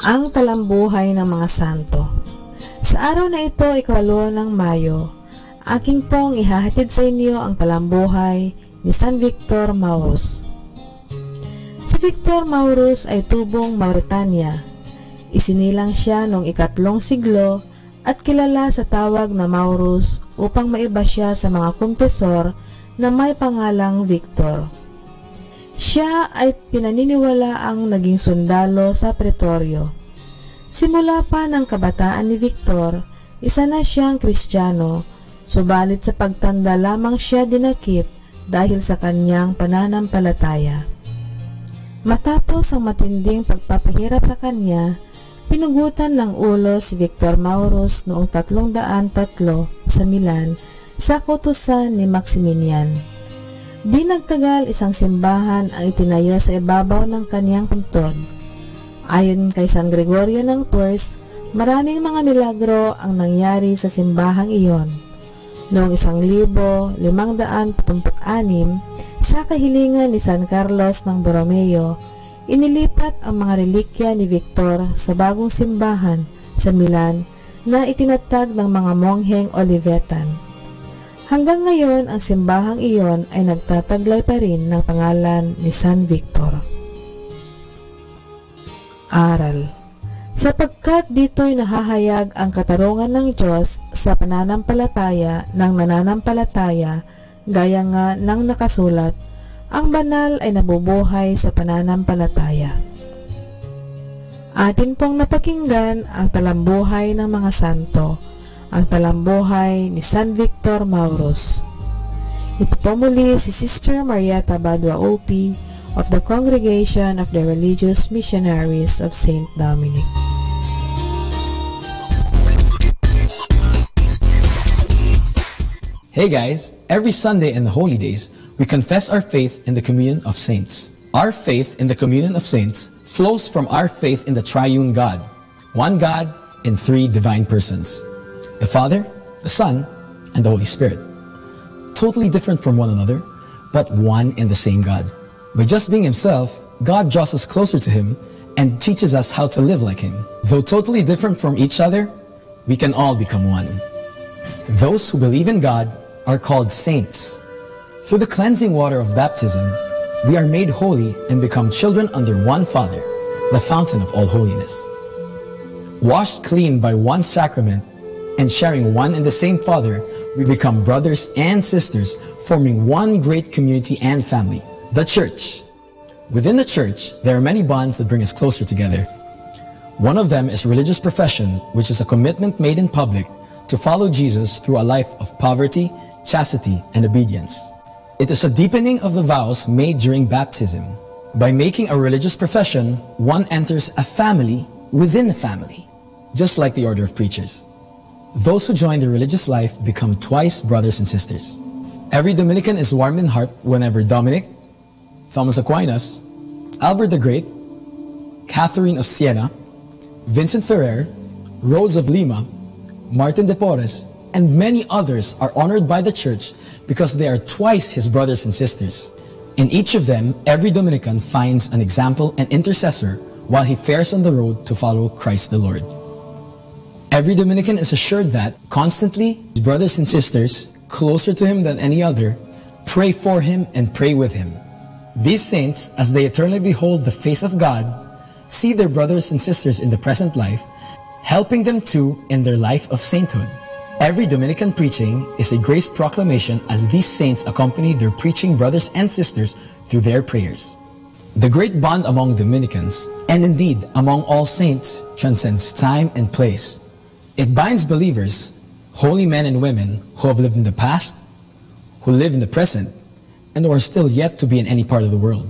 S6: Ang talambuhay ng mga santo. Sa araw na ito, ika-8 ng Mayo, aking pong ihahatid sa inyo ang talambuhay ni San Victor Maurus. Si Victor Maurus ay tubong Mauritania. Isinilang siya noong 3 siglo at kilala sa tawag na Maurus upang maiba siya sa mga kumpesor na may pangalang Victor. Siya ay pinaniniwalaang naging sundalo sa Pretorio. Simula pa ng kabataan ni Victor, isa na siyang Kristiyano, subalit sa pagtanda lamang siya dinakip dahil sa kanyang pananampalataya. Matapos ang matinding pagpapahirap sa kanya, pinugutan ng ulo si Victor Maurus noong 303 sa Milan sa kautusan ni Maximilian. Di nagtagal, isang simbahan ang itinayo sa ibabaw ng kanyang puntod. Ayon kay San Gregorio ng Tours, maraming mga milagro ang nangyari sa simbahang iyon. Noong 1576, sa kahilingan ni San Carlos ng Borromeo, inilipat ang mga relikya ni Victor sa bagong simbahan sa Milan na itinatag ng mga mongheng Olivetan. Hanggang ngayon, ang simbahang iyon ay nagtataglay pa rin ng pangalan ni San Victor. Aral. Sapagkat dito'y nahahayag ang katarungan ng Diyos sa pananampalataya ng nananampalataya, gaya nga ng nakasulat, ang banal ay nabubuhay sa pananampalataya. Atin pong napakinggan ang talambuhay ng mga santo, ang talambuhay ni San Victor Maurus. Ito po muli si Sister Marieta Badua OP of the Congregation of the Religious Missionaries of St. Dominic.
S4: Hey guys, every Sunday in the holy days, we confess our faith in the communion of saints. Our faith in the communion of saints flows from our faith in the triune God, one God in three divine persons: the Father, the Son, and the Holy Spirit. Totally different from one another, but one and the same God. By just being Himself, God draws us closer to Him and teaches us how to live like Him. Though totally different from each other, we can all become one. Those who believe in God are called saints. Through the cleansing water of baptism, we are made holy and become children under one Father, the fountain of all holiness. Washed clean by one sacrament and sharing one and the same Father, we become brothers and sisters, forming one great community and family, the Church. Within the Church, there are many bonds that bring us closer together. One of them is religious profession, which is a commitment made in public to follow Jesus through a life of poverty, chastity, and obedience. It is a deepening of the vows made during baptism. By making a religious profession, one enters a family within a family, just like the order of preachers. Those who join the religious life become twice brothers and sisters. Every Dominican is warm in heart whenever Dominic, Thomas Aquinas, Albert the Great, Catherine of Siena, Vincent Ferrer, Rose of Lima, Martin de Porres, and many others are honored by the Church because they are twice his brothers and sisters. In each of them, every Dominican finds an example and intercessor while he fares on the road to follow Christ the Lord. Every Dominican is assured that constantly his brothers and sisters, closer to him than any other, pray for him and pray with him. These saints, as they eternally behold the face of God, see their brothers and sisters in the present life, helping them too in their life of sainthood. Every Dominican preaching is a grace proclamation as these saints accompany their preaching brothers and sisters through their prayers. The great bond among Dominicans, and indeed among all saints, transcends time and place. It binds believers, holy men and women who have lived in the past, who live in the present, and who are still yet to be in any part of the world.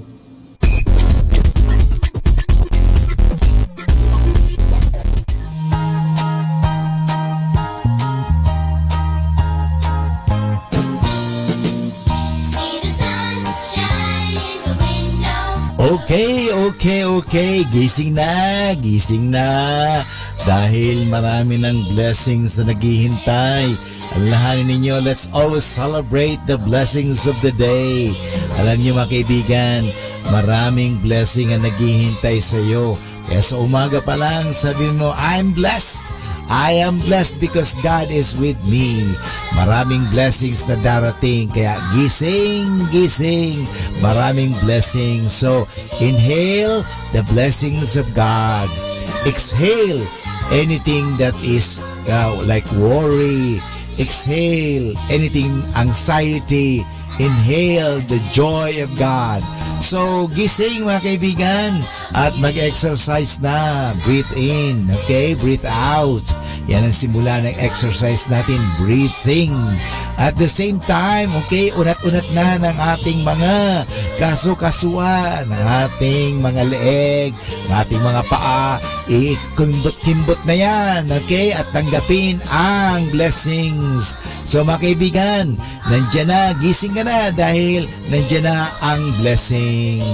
S3: Okay. Gising na. Dahil marami ng blessings na naghihintay. Alalahanin ninyo, let's always celebrate the blessings of the day. Alam niyo mga kaibigan, maraming blessing ang naghihintay sa iyo. Kaya sa umaga pa lang, sabihin mo, I'm blessed. I am blessed because God is with me. Maraming blessings na darating. Kaya gising. Maraming blessings. So, inhale the blessings of God. Exhale anything that is like worry. Exhale anything anxiety. inhale the joy of God. So, gising mga kaibigan at mag-exercise na. Breathe in, okay? Breathe out. Yan ang simula ng exercise natin, breathing. At the same time, okay, unat-unat na ng ating mga kaso-kasuan, ng ating mga leeg, ng ating mga paa, ikimbot-kimbot na yan, okay? At tanggapin ang blessings. So mga kaibigan, nandiyan na, gising ka na dahil nandiyan na ang blessing.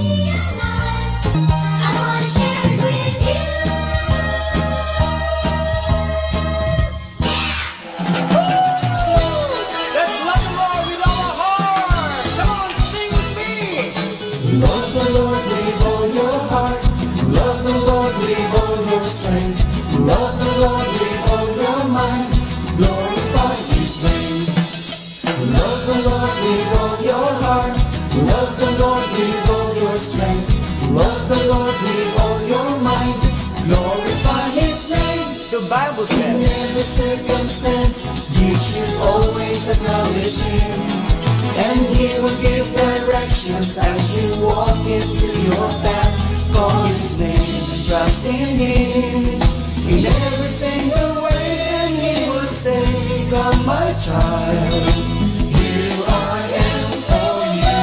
S2: Bible says, in every circumstance, you should always acknowledge Him, and He will give directions as you walk into your path. Call His name and trust in Him in every single way, and He will say, "Come, my child, here I am for you."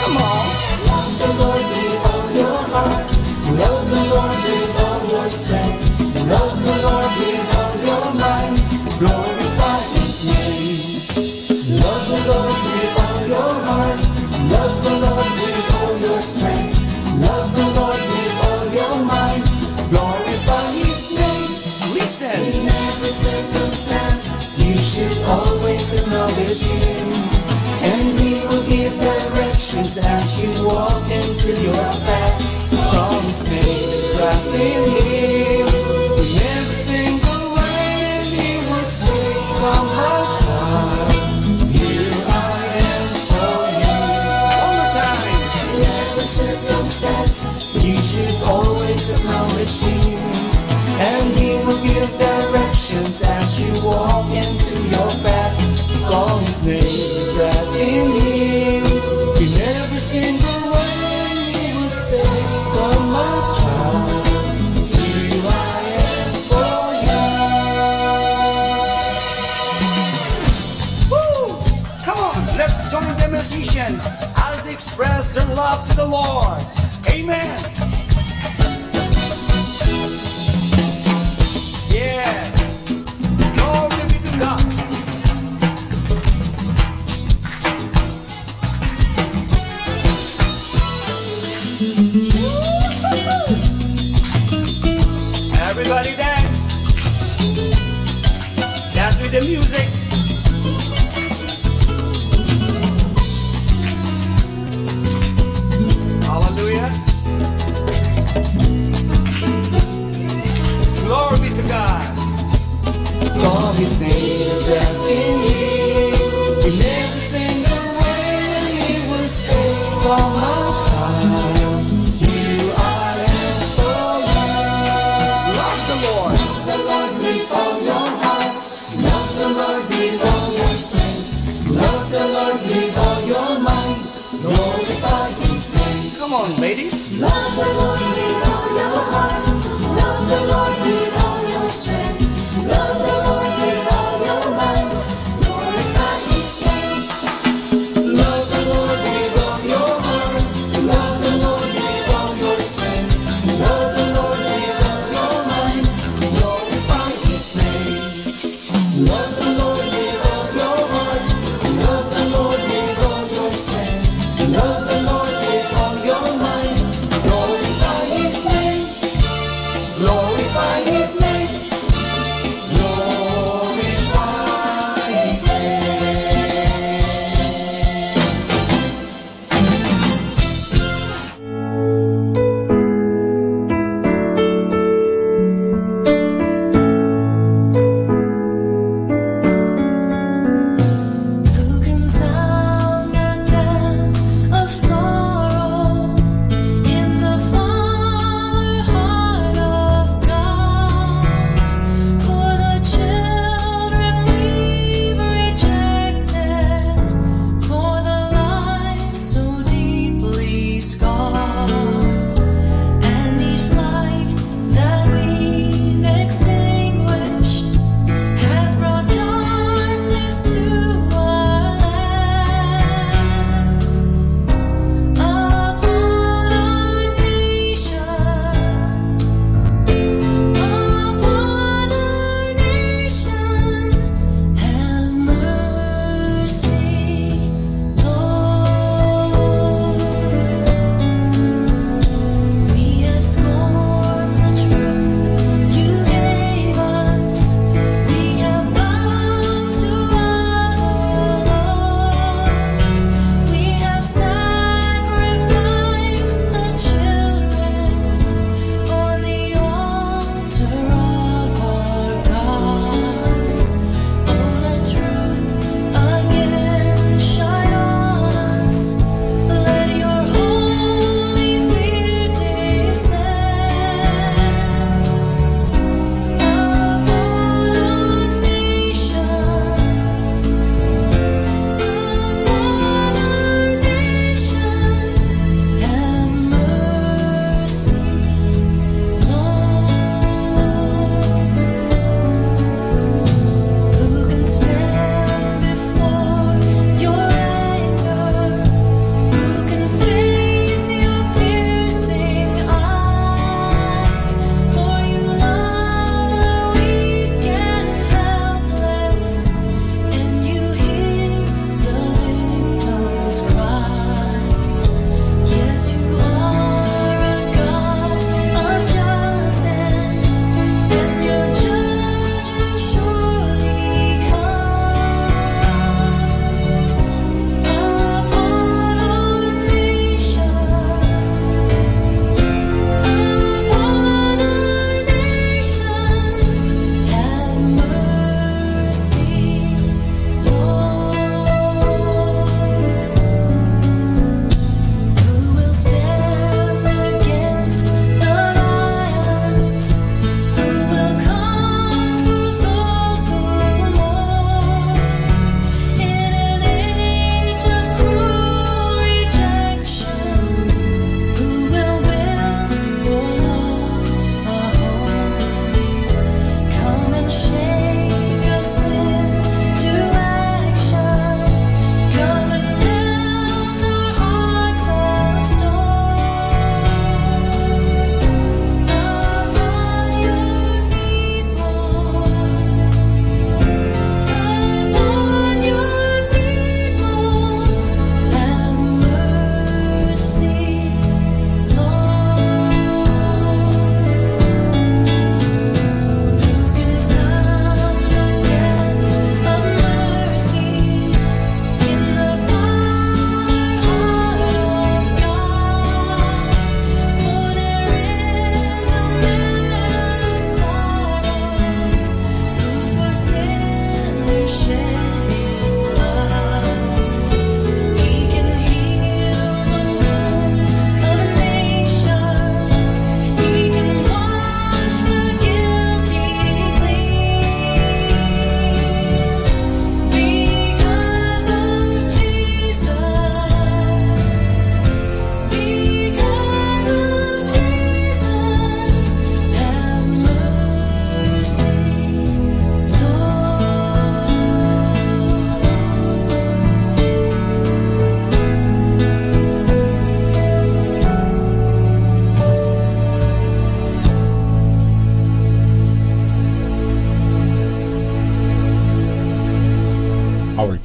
S2: Come on, love the Lord with all your heart, love the Lord with all your strength, love the Lord with all your mind, glorify His name. Love the Lord with all your heart, love the Lord with all your strength, love the Lord with all your mind, glorify His name. Listen, in every circumstance, you should always acknowledge Him, and He will give directions as you walk into your path. Call His name, trust in Him in every single way, and He will say, "Come, my child, here I am for you." One more time. In every circumstance, you should always acknowledge Him, and He will give directions as you walk into your path. Call His name, trust in Him in every single way, and He will say, "Come, my child, here I am for you." Woo! Come on, let's join the musicians as they express their love to the Lord. Amen. Yes. Glory be to God. Everybody dance. Dance with the music. Hallelujah. Glory be to God. Call His name, trust in Him in every single way, and He will say, "Come, my child, here I am for you." Love the Lord. Love the Lord with all your heart. Love the Lord with all your strength. Love the Lord with all your mind. Glorify His name. Come on, ladies. Love the Lord with all your heart. Love the Lord with all your strength. Love the Lord with all your mind. Glorify His name. Love the Lord with all your heart. Love the Lord with all your strength. Love the Lord with all your mind. Glorify His name. Love the Lord with all your heart. Love the Lord with all your strength. Love the Lord with all your mind. Glorify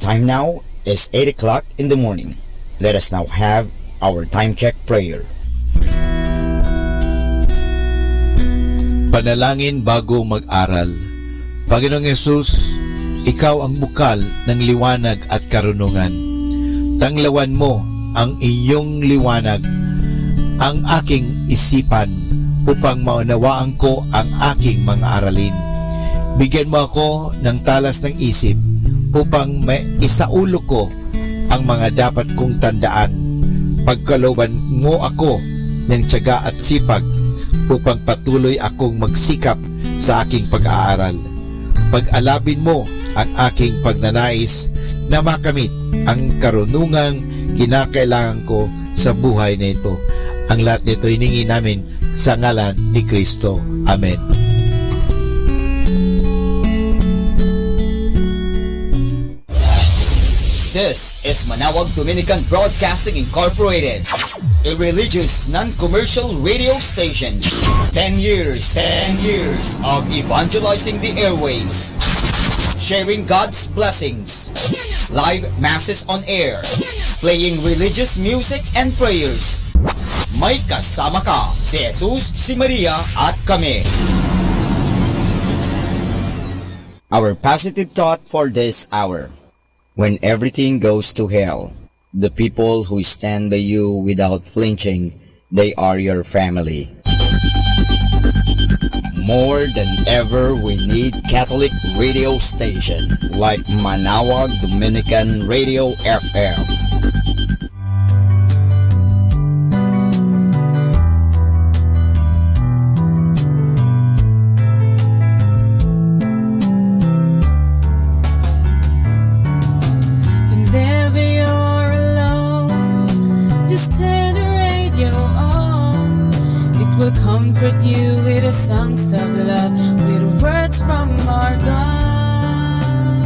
S16: Time now is 8 o'clock in the morning. Let us now have our time check prayer.
S3: Panalangin bago mag-aral. Panginoong Yesus, Ikaw ang bukal ng liwanag at karunungan. Tanglawan mo ang iyong liwanag, ang aking isipan, upang maunawaan ko ang aking mga aralin. Bigyan mo ako ng talas ng isip, upang maisaulo ko ang mga dapat kong tandaan. Pagkalooban mo ako ng tiyaga at sipag upang patuloy akong magsikap sa aking pag-aaral. Pag-alabin mo ang aking pagnanais na makamit ang karunungang kinakailangan ko sa buhay na ito. Ang lahat nito hiningi namin sa ngalan ni Kristo. Amen.
S1: This is Manawag Dominican Broadcasting Incorporated, a religious, non-commercial radio station. 10 years of evangelizing the airwaves, sharing God's blessings, live masses on air, playing religious music and prayers. May kasama ka, si Jesus, si Maria, at kami.
S16: Our positive thought for this hour. When everything goes to hell, the people who stand by you without flinching, they are your family. More than ever, we need Catholic radio station like Manawag Dominican Radio FM.
S8: Comfort you with the songs of love, with words from our God.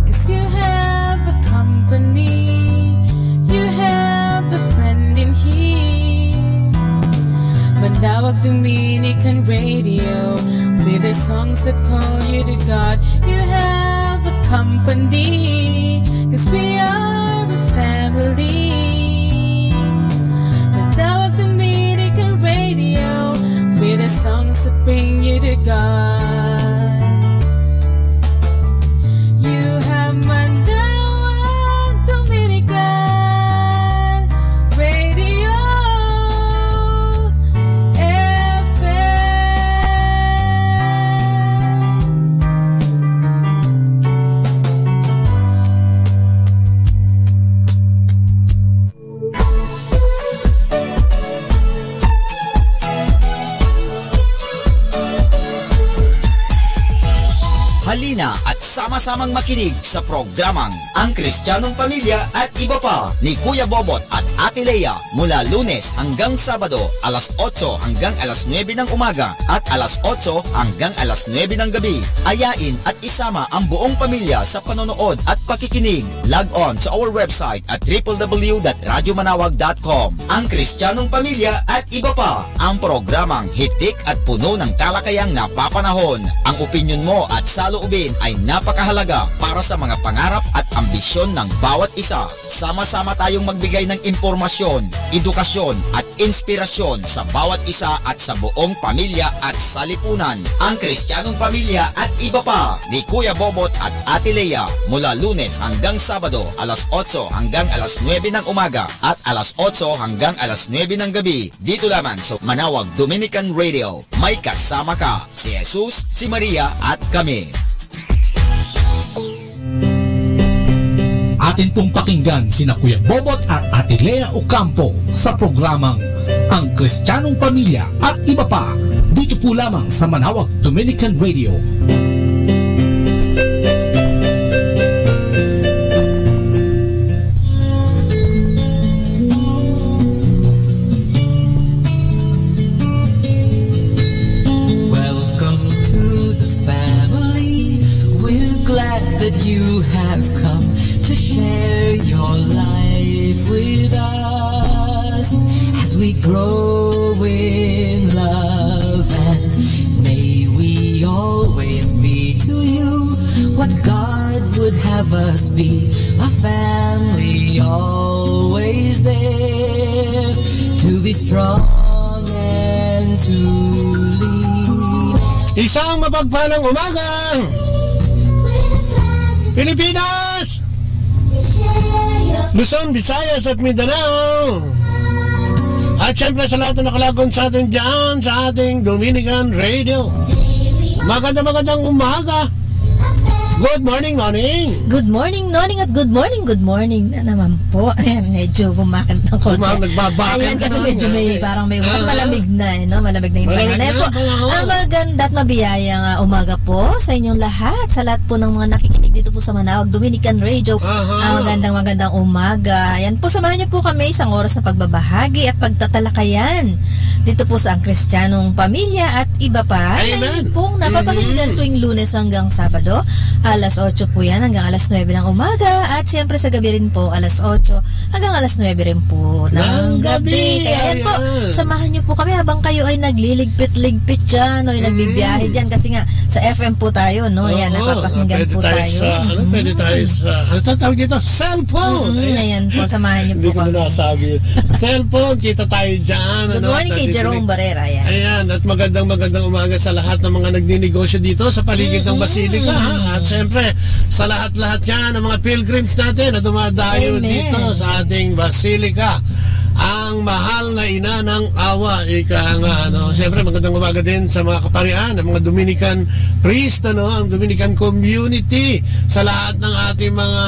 S8: 'Cause you have a company, you have a friend in here. Manawag Dominican Radio, with the songs that call you to God. You have a company, 'cause we are a family. With the songs that bring you to God. You have Manawag Dominican Radio FM.
S1: Halina at sama-samang makinig sa programang Ang Kristiyanong Pamilya at Iba Pa ni Kuya Bobot at Ate Lea mula Lunes hanggang Sabado alas 8 hanggang alas 9 ng umaga at alas 8 hanggang alas 9 ng gabi. Ayain at isama ang buong pamilya sa panonood at pakikinig. Log on sa our website at www.radyomanawag.com. Ang Kristiyanong Pamilya at Iba Pa, ang programang hitik at puno ng talakayang napapanahon. Ang opinyon mo at saloobin ay napakahalaga para sa mga pangarap at ambisyon ng bawat isa. Sama-sama tayong magbigay ng impormasyon, edukasyon at inspirasyon sa bawat isa at sa buong pamilya at salipunan. Ang Kristiyanong Pamilya at Iba Pa ni Kuya Bobot at Ate Lea mula Lunes hanggang Sabado alas 8 hanggang alas 9 ng umaga at alas 8 hanggang alas 9 ng gabi. Dito lamang sa Manawag Dominican Radio. May kasama ka, si Jesus, si Maria at kami.
S5: Atin pong pakinggan sina Kuya Bobot at Ate Lea Ocampo sa programang Ang Kristiyanong Pamilya at Iba Pa, dito po lamang sa Manawag Dominican Radio.
S7: Welcome to the family. We're glad that you have come to share your life with us as we grow in love, and may we always be to you what God would have us be, a family always there to be strong and to lean.
S22: Isang mapagpalang umaga, Pilipinas, Luzon, Visayas at Mindanao. At syempre sa lahat na nakalagon sa atin dyan sa ating Dominican Radio. Magandang umaga. Good morning, Noning.
S23: Good morning, Noning, at good morning na naman po. Ayan, medyo bumakit ng konti. Ayan, kasi medyo parang may malamig na, no? Malamig na yung panahon. Ayan po, ang maganda at mabiyayang umaga po sa inyong lahat, sa lahat po ng mga nakikinig dito po sa Manawag Dominican Radio. Ang magandang umaga. Ayan po, samahan niyo po kami isang oras na pagbabahagi at pagtatalakayan dito po sa Ang Kristiyanong Pamilya at Iba Pa. Amen. Pong napapakinggan tuwing Lunes hanggang Sabado. Alas 8 po yan hanggang alas 9 ng umaga. At syempre sa gabi rin po, alas 8 hanggang alas 9 rin po ng gabi. Kaya yan po, samahan niyo po kami habang kayo ay nagliligpit-ligpit dyan o nagbibiyahe dyan. Kasi nga, sa FM po tayo, no? Yan, napapakinggan po tayo.
S22: Pwede tayo sa, ano tawag dito? Cellphone!
S23: Ayan po, samahan niyo po kami.
S22: Hindi ko na nasabi. Cellphone, kita tayo dyan.
S23: Good morning kay Jerome Barrera.
S22: Ayan, at magandang umaga sa lahat ng mga nagninegosyo dito sa paligid ng Basilica. At syempre, sa lahat-lahat yan, ng mga pilgrims natin na dumadayo dito sa ating Basilica. Ang mahal na ina ng awa, ika nga, ano. Siyempre, magandang umaga din sa mga kaparian, ang mga Dominican priest, ano, ang Dominican community, sa lahat ng ating mga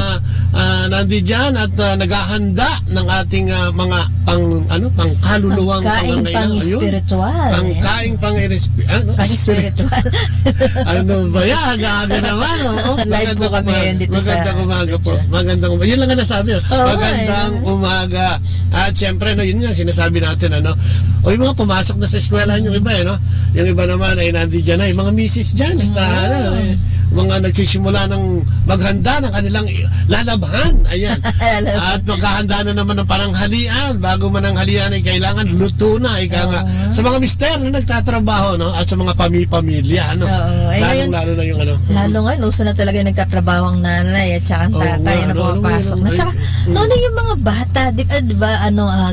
S22: nandiyan at naghahanda ng ating mga pangkaluluwang
S23: pangkaing pang-spiritual.
S22: Pangkaing pang-spiritual. Ano ba yan? Gaga naman, oh.
S23: Live po kami ngayon dito sa
S22: umaga po. Magandang umaga. Yun lang ang nasabi. Magandang umaga. At syempre, no, yun nga, sinasabi natin, ano, o yung mga pumasok na sa eskwelahan yung iba, no? Yung iba naman ay nandiyan na, yung mga misis dyan, mga nagsisimula ng maghanda ng kanilang lalabahan. Ayan. At maghahanda na naman ng paranghalian. Bago man ang halian ay kailangan luto na. Ika nga. Sa mga mister na nagtatrabaho, no? At sa mga pamilya, ano? Lalo na yung ano.
S23: Lalo ngayon, uso na talaga yung nagtatrabaho ang nanay at saka ang tatay na pumapasok na. Tsaka, noon yung mga bata, di ba,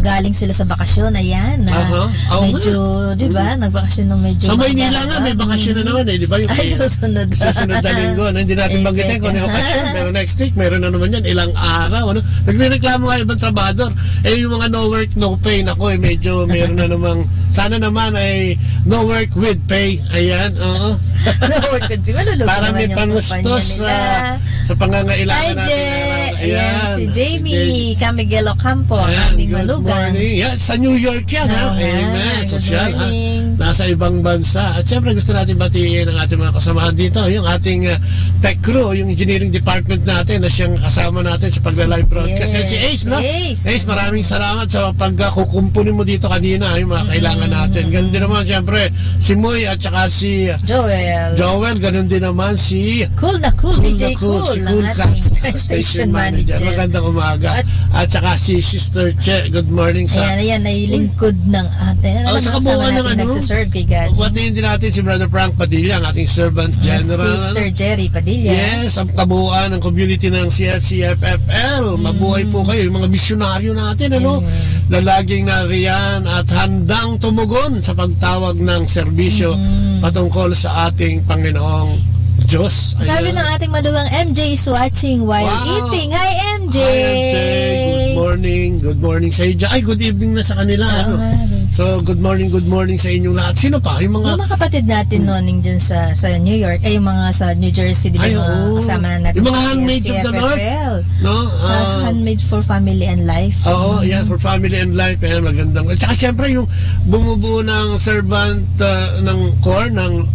S23: galing sila sa bakasyon, ayan. Medyo, di ba, nagbakasyon ng medyo.
S22: Sa Maynila nga, may bakasyon na naman, eh, di ba?
S23: Ay, susunod
S22: na linggo. Hindi natin banggitin kung ano yung okasyon. Pero next week, meron na naman yan. Ilang araw. Ano? Nagre-reklamo nga ibang trabador. Yung mga no work, no pay. Nako, medyo meron na namang, sana naman ay no work with pay. Ayan, oo.
S23: No work with pay. Malulog
S22: para may panustos sa pangangailangan natin.
S23: Ayan, si Jamie Camiguelo Campo, aming malugan.
S22: Yeah, sa New York yan, ha? Amen. Sosyal, ha? Nasa ibang bansa. At siyempre, gusto natin batiin ang ating mga kasamahan dito. Yung ating tech crew, yung engineering department natin na siyang kasama natin sa pagla-live broadcast. Si Ace, no? Ace, maraming salamat sa pagkukumpunin mo dito kanina, yung mga kailangan natin. Ganun din naman, siyempre, si Moy at saka si Joel, ganun din naman si
S23: DJ Cool,
S22: si Cool Cats, station manager. Magandang umaga. At saka si Sister Che, good morning sa...
S23: Ayan, ay lingkod ng atin.
S22: Sa kabuuan ng
S23: nagsiserve kay God.
S22: Patayin din natin si Brother Frank Padilla, ang ating servant general.
S23: Sister Jerry Padilla.
S22: Yes, ang kabuuan ng community ng CFCFFL. Mabuhay po kayo, yung mga misyonaryo natin, ano? Na laging nariyan at handang tumugon sa pagtawag ng serbisyo patungkol sa ating Panginoong Diyos.
S23: Sabi ng ating madugang MJ is watching while eating. Hi, MJ!
S22: Hi, MJ. Good morning. Good morning sa iyo. Ay, good evening na sa kanila. Ano? So, good morning sa inyong lahat. Sino pa? Yung mga
S23: kapatid natin noning dyan sa New York, ay yung mga sa New Jersey, di ba yung mga kasama natin?
S22: Yung mga Handmaids of the North. No?
S23: Handmade for Family and Life.
S22: Oo, yeah, for Family and Life. Ayan, magandang. At saka syempre yung bumubuo ng servant ng core ng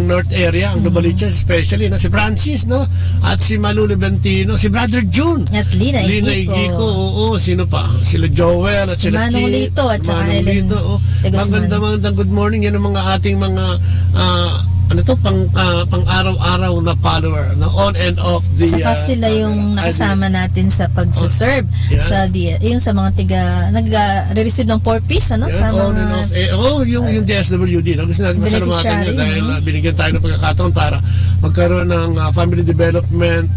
S22: North area, ang Novaliches especially, si Francis, no? At si Malu Levantino, si Brother June.
S23: At Lina
S22: Igiko. Oo, sino pa? Sila Joel at sila
S23: Manong Lito at saka Helen.
S22: Magandang good morning. Yan ang mga ating mga pang araw-araw na follower na on and off the
S23: saka sila yung nakasama natin sa pagsuserve sa yung sa mga nag-receive ng 4-piece
S22: on and off yung DSWD gusto natin masalamatan nyo dahil binigyan tayo ng pagkakataon para magkaroon ng family development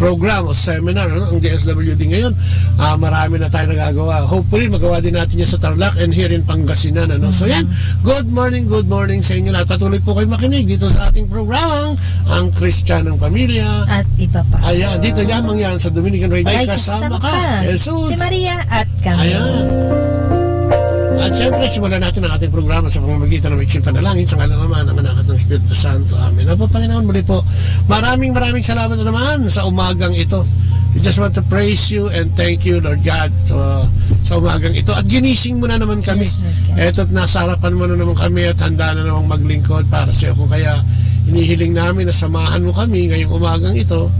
S22: program o seminar ang DSWD ngayon. Marami na tayo nagagawa. Hopefully magawa din natin yan sa Tarlac and here in Pangasinan. So yan, good morning sa inyo lahat. Patuloy po kayo makinig dito sa ating programang ang Kristiyanong Pamilya
S23: at iba pa.
S22: Ayan, dito lamang yan sa Dominican Radio. Ay, kasama ka, si Jesus,
S23: si Maria at kami.
S22: Ayan. At syempre, simulan natin ang ating programa sa pamamagitan ng maiksing panalangin sa ngalan naman ng Anak at ng Espiritu Santo. Amen. Apo, Panginoon, muli po, maraming salamat na naman sa umagang ito. We just want to praise you and thank you, Lord God, sa umagang ito. At ginising mo na naman kami. Eto't nasa harapan mo na naman kami at handa na naman maglingkod para sa iyo. Kung kaya inihiling namin na samahan mo kami ngayong umagang ito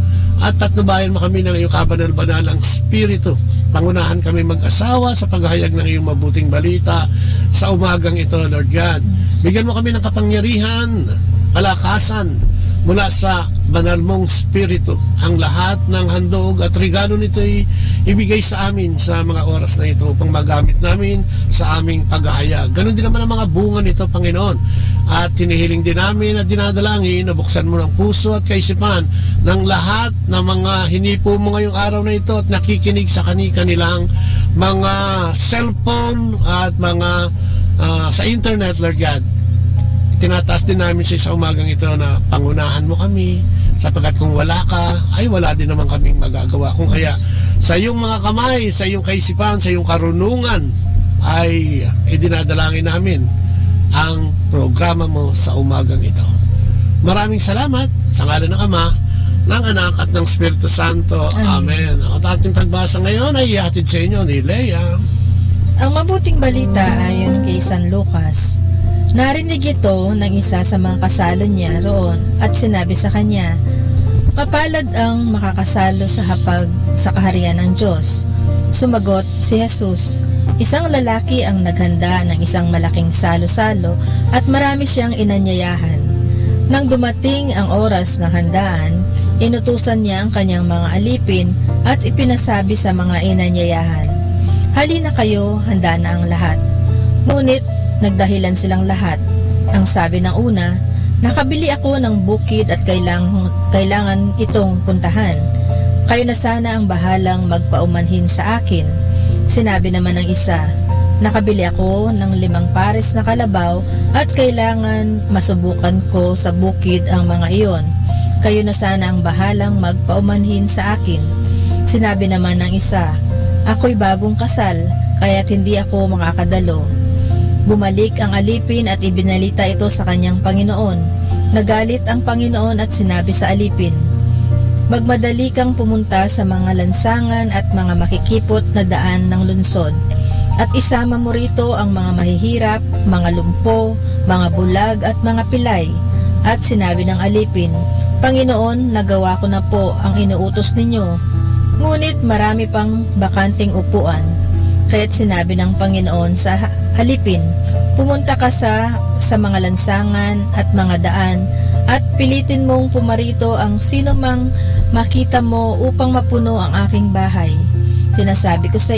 S22: at patnubayan mo kami ng iyong kabanal-banalang Espiritu. Pangunahan kami mag-asawa sa paghahayag ng iyong mabuting balita sa umagang ito, Lord God. Bigyan mo kami ng kapangyarihan, kalakasan, mula sa banal mong Espiritu. Ang lahat ng handog at regalo nito ay ibigay sa amin sa mga oras na ito upang magamit namin sa aming paghahayag. Ganon din naman ang mga bunga nito, Panginoon. At tinihiling din namin at dinadalangin na buksan mo ng puso at kaisipan ng lahat ng mga hinipo mo ngayong araw na ito at nakikinig sa kanilang mga cellphone at mga sa internet, Lord God. Tinataas din namin sa umagang ito na pangunahan mo kami sapagkat kung wala ka, ay wala din naman kaming magagawa. Kung kaya sa iyong mga kamay, sa iyong kaisipan, sa iyong karunungan ay idinadalangin namin ang programa mo sa umagang ito. Maraming salamat sa ngalan ng Ama, ng Anak at ng Espiritu Santo. Amen. At ating pagbasa ngayon ay ihatid sa inyo ni Leia.
S23: Ang mabuting balita ayon kay San Lucas. Narinig ito ng isa sa mga kasalo niya roon at sinabi sa kanya, "Mapalad ang makakasalo sa hapag sa kaharian ng Diyos." Sumagot si Jesus, "Isang lalaki ang naghanda ng isang malaking salo-salo at marami siyang inanyayahan. Nang dumating ang oras ng handaan, inutusan niya ang kanyang mga alipin at ipinasabi sa mga inanyayahan, 'Halina kayo, handa na ang lahat.' Ngunit nagdahilan silang lahat. Ang sabi ng una, 'Nakabili ako ng bukid at kailangan itong puntahan. Kayo na sana ang bahalang magpaumanhin sa akin.' Sinabi naman ng isa, 'Nakabili ako ng 5 pares na kalabaw at kailangan masubukan ko sa bukid ang mga iyon. Kayo na sana ang bahalang magpaumanhin sa akin.' Sinabi naman ng isa, 'Ako'y bagong kasal, kaya't hindi ako makakadalo.' Bumalik ang alipin at ibinalita ito sa kanyang Panginoon. Nagalit ang Panginoon at sinabi sa alipin, 'Magmadali kang pumunta sa mga lansangan at mga makikipot na daan ng lungsod, at isama mo rito ang mga mahihirap, mga lumpo, mga bulag at mga pilay.' At sinabi ng alipin, 'Panginoon, nagawa ko na po ang inuutos ninyo, ngunit marami pang bakanting upuan.' Kaya't sinabi ng Panginoon sa alipin, 'Pumunta ka sa mga lansangan at mga daan at pilitin mong pumarito ang sino mang makita mo upang mapuno ang aking bahay. Sinasabi ko sa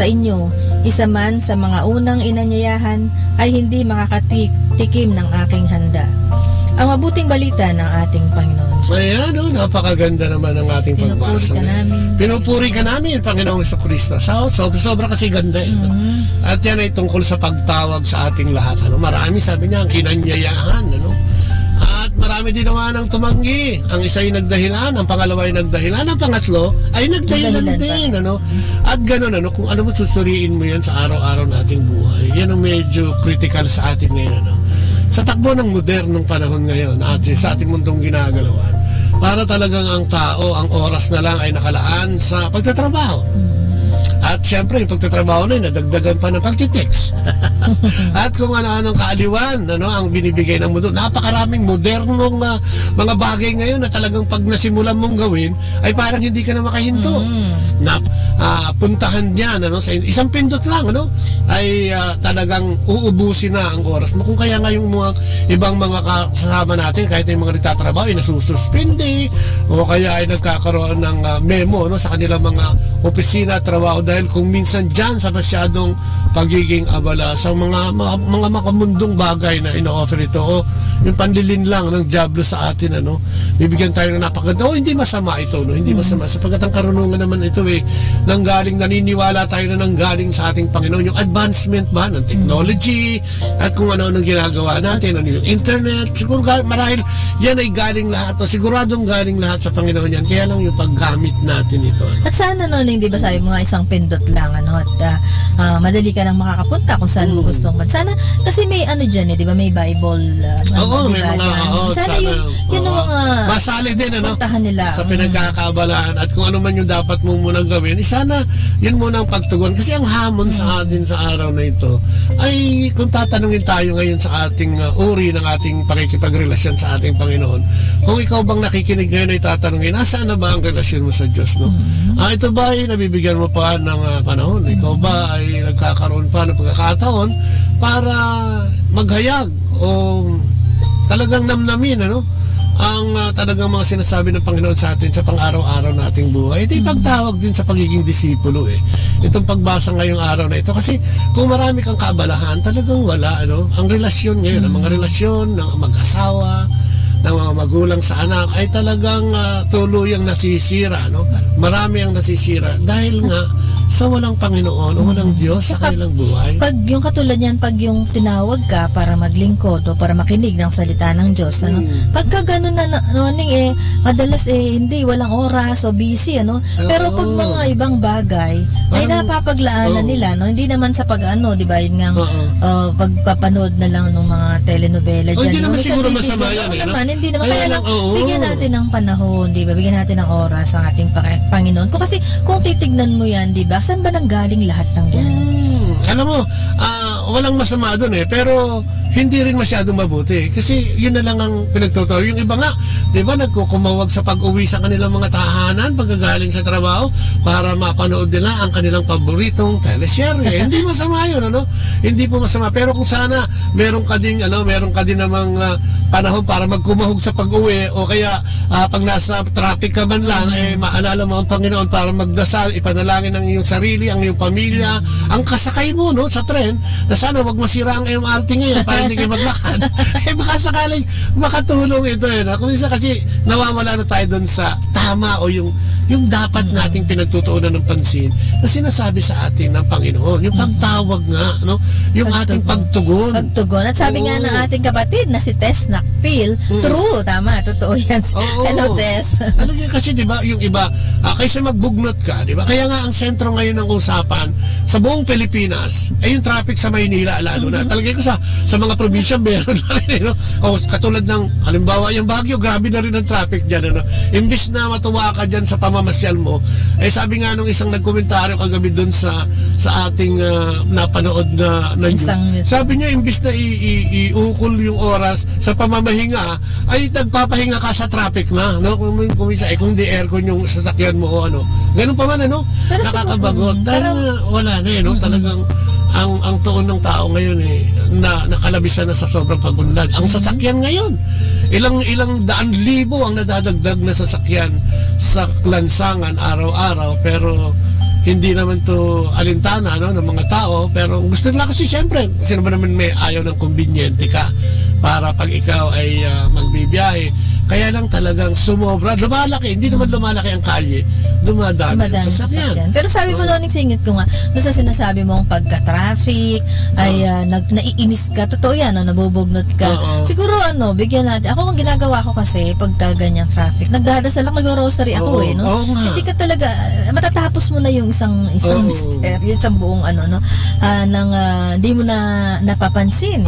S23: inyo, isa man sa mga unang inanyayahan ay hindi makakatikim ng aking handa.'" Ang mabuting balita ng ating Panginoon.
S22: Ayan, napakaganda naman ng ating pagbasa. Pinupuri ka namin, Panginoong Jesucristo. Sobra kasi ganda ito. At yan ay tungkol sa pagtawag sa ating lahat. Marami, sabi niya, ang inanyayahan. At marami din naman ang tumanggi. Ang isa ay nagdahilan, ang pangalawa ay nagdahilan, ang pangatlo ay nagdahilan din. Ano? At ganun, ano, kung ano mo susuriin mo yan sa araw-araw nating buhay, yan ang medyo critical sa atin ngayon. Ano? Sa takbo ng modernong panahon ngayon, sa ating mundong ginagalawan, para talagang ang tao, ang oras na lang ay nakalaan sa pagtatrabaho. At syempre, yung pagtatrabaho na yun, nadagdagan pa ng pagtitext. At kung ano-anong kaaliwan, ano, ang binibigay ng mundo. Napakaraming modernong mga bagay ngayon na talagang pag nasimulan mong gawin, ay parang hindi ka na makahinto. Puntahan diyan, ano, sa isang pindot lang, ano, ay talagang uubusin na ang oras mo. Kung kaya nga yung mga ibang mga kasama natin, kahit yung mga nagtatrabaho, ay nasususpindi, o kaya ay nagkakaroon ng memo, no, sa kanilang mga opisina, trabaho, dahil kung minsan dyan sa masyadong pagiging abala sa mga makamundong bagay na ino-offer ito, o yung panlilin lang ng diablo sa atin, ano, bibigyan tayo ng napakaganda. Hindi masama ito, no, hindi masama, sapagkat ang karunungan naman ito nanggaling, naniniwala tayo na nanggaling sa ating Panginoon, yung advancement ba ng technology at kung ano-anong ginagawa natin, ano yung internet, siguro marahil yan ay galing lahat, o siguradong galing lahat sa Panginoon yan, kaya lang yung paggamit natin ito.
S23: At sana noon, di ba sabi mo nga, isang pindot lang, ano, at madali ka nang makakapunta kung saan mo gustong man. Sana, kasi may ano dyan, di ba, may Bible,
S22: may mga,
S23: sana yun ang mga
S22: masali din, ano,
S23: nila
S22: sa pinagkakabalaan, at kung ano man yung dapat mo munang gawin, sana yun muna ang pagtugon. Kasi ang hamon sa atin sa araw na ito ay kung tatanungin tayo ngayon sa ating uri ng ating pakikipagrelasyon sa ating Panginoon, kung ikaw bang nakikinig ngayon ay tatanungin, nasaan na ba ang relasyon mo sa Diyos, no? Ito ba ay nabibigyan mo pa ng panahon? Ikaw ba ay nagkakaroon pa ng pagkakataon para maghayag o talagang namnamin, ano, ang talagang mga sinasabi ng Panginoon sa atin sa pang-araw-araw nating buhay? Ito yung pagtawag din sa pagiging disipulo, itong pagbasa ngayong araw na ito. Kasi kung marami kang kaabalahan, talagang wala, ano, ang relasyon ngayon, ang mga relasyon ng mag-asawa, ng mga magulang sa anak, ay talagang tuluyang nasisira, no? Marami ang nasisira dahil nga sa walang Panginoon o walang Diyos sa kanilang buhay.
S23: Pag yung katulad yan, pag yung tinawag ka para maglingkod o para makinig ng salita ng Diyos, ano, pagka gano'n na, madalas hindi, walang oras o busy, ano, pero pag mga ibang bagay, ay napapaglaanan nila, no, hindi naman sa pag-ano, di ba, yun nga, pagpapanood na lang ng mga telenovela dyan.
S22: Hindi naman siguro masama yan,
S23: hindi naman, kaya lang, bigyan natin ng panahon, di ba, bigyan natin ng oras ang ating Panginoon. Kasi kung titignan mo yan, di ba, saan ba nanggaling lahat ng yan?
S22: Alam mo, walang masama doon, pero hindi rin masyadong mabuti. Kasi yun na lang ang pinagtuturo. Yung iba nga, di ba, nagkukumawag sa pag-uwi sa kanilang mga tahanan pagkagaling sa trabaho para mapanood nila ang kanilang paboritong teleserye. Hindi masama yun, ano? Hindi po masama. Pero kung sana meron ka din namang panahon para magkumahog sa pag-uwi, o kaya pag nasa traffic ka man lang, maalala mo ang Panginoon para magdasal, ipanalangin ang iyong sarili, ang iyong pamilya, ang kasakay mo, no, sa tren, na sana wag masira ang MRT ngayon para hindi kayo maglakad. Baka sakaling makatulong ito, no? Kung isa kasi nawawala na tayo doon sa tama o yung dapat nating pinagtutuunan ng pansin na sinasabi sa atin ng Panginoon, yung pagtawag nga, no? Yung ating pagtugon.
S23: At sabi nga ng ating kapatid na si Tess Nakpil, true, tama, totoo yan. Hello, Tess.
S22: Kasi di ba, yung iba, kaysa magbugnot ka, di ba? Kaya nga ang sentro ngayon ng usapan sa buong Pilipinas ay yung traffic sa Maynila, lalo na. Talaga ko sa mga probinsya meron na rin, no? O katulad ng, halimbawa, yung Baguio, grabe na rin ang traffic dyan, ano? Imbis na matuwa ka dyan sa pamamasyal mo, sabi nga nung isang nagkomentaryo kagabi doon sa ating napanood na news, sabi niya, imbis na iukol yung oras sa pamamahinga, ay nagpapahinga ka sa traffic na, no? Kung di aircon yung sasakyan mo o ano, ganun pa man, ano? Nakakabagot. Dahil wala na, no? Talagang ang tuon ng tao ngayon na nakalabisan na sa sobrang pagunlad. Ang sasakyan ngayon, ilang daan libo ang nadadagdag na sasakyan sa lansangan araw-araw, pero hindi naman to alintana, no, ng mga tao. Pero gusto nila kasi, syempre, sino ba naman may ayaw ng kumbinyente ka para pag ikaw ay magbibiyahe, Kaya lang talagang sumobra, lumalaki, hindi naman lumalaki ang kalye, dumadami ang sasakyan.
S23: Pero sabi mo noon, singit ko nga, doon sa sinasabi mong pagka-traffic, ay naiinis ka, totoo yan, nabubugnot ka. Siguro bigyan natin, ako ang ginagawa ko kasi, pagka ganyang traffic, nagdadasal lang, nag-rosary ako hindi ka talaga, matatapos mo na yung isang mister, yung isang buong hindi mo na napapansin.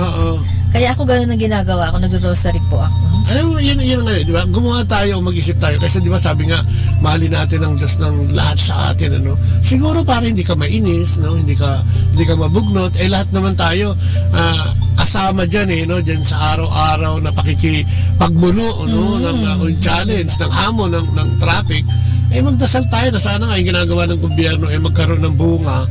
S23: Kaya ako gano'n ang ginagawa ko, nag-rosary po ako.
S22: Alam mo, yun di ba? Gumawa tayo, mag-isip tayo. Kasi di ba sabi nga, mahalin natin ang Diyos ng lahat sa atin, Siguro para hindi ka mainis, hindi ka mabugnot, lahat naman tayo, kasama dyan, dyan sa araw-araw na pakikipagmuno, ng challenge, ng hamon, ng traffic. Magdasal tayo na sana nga yung ginagawa ng gobyerno magkaroon ng bunga.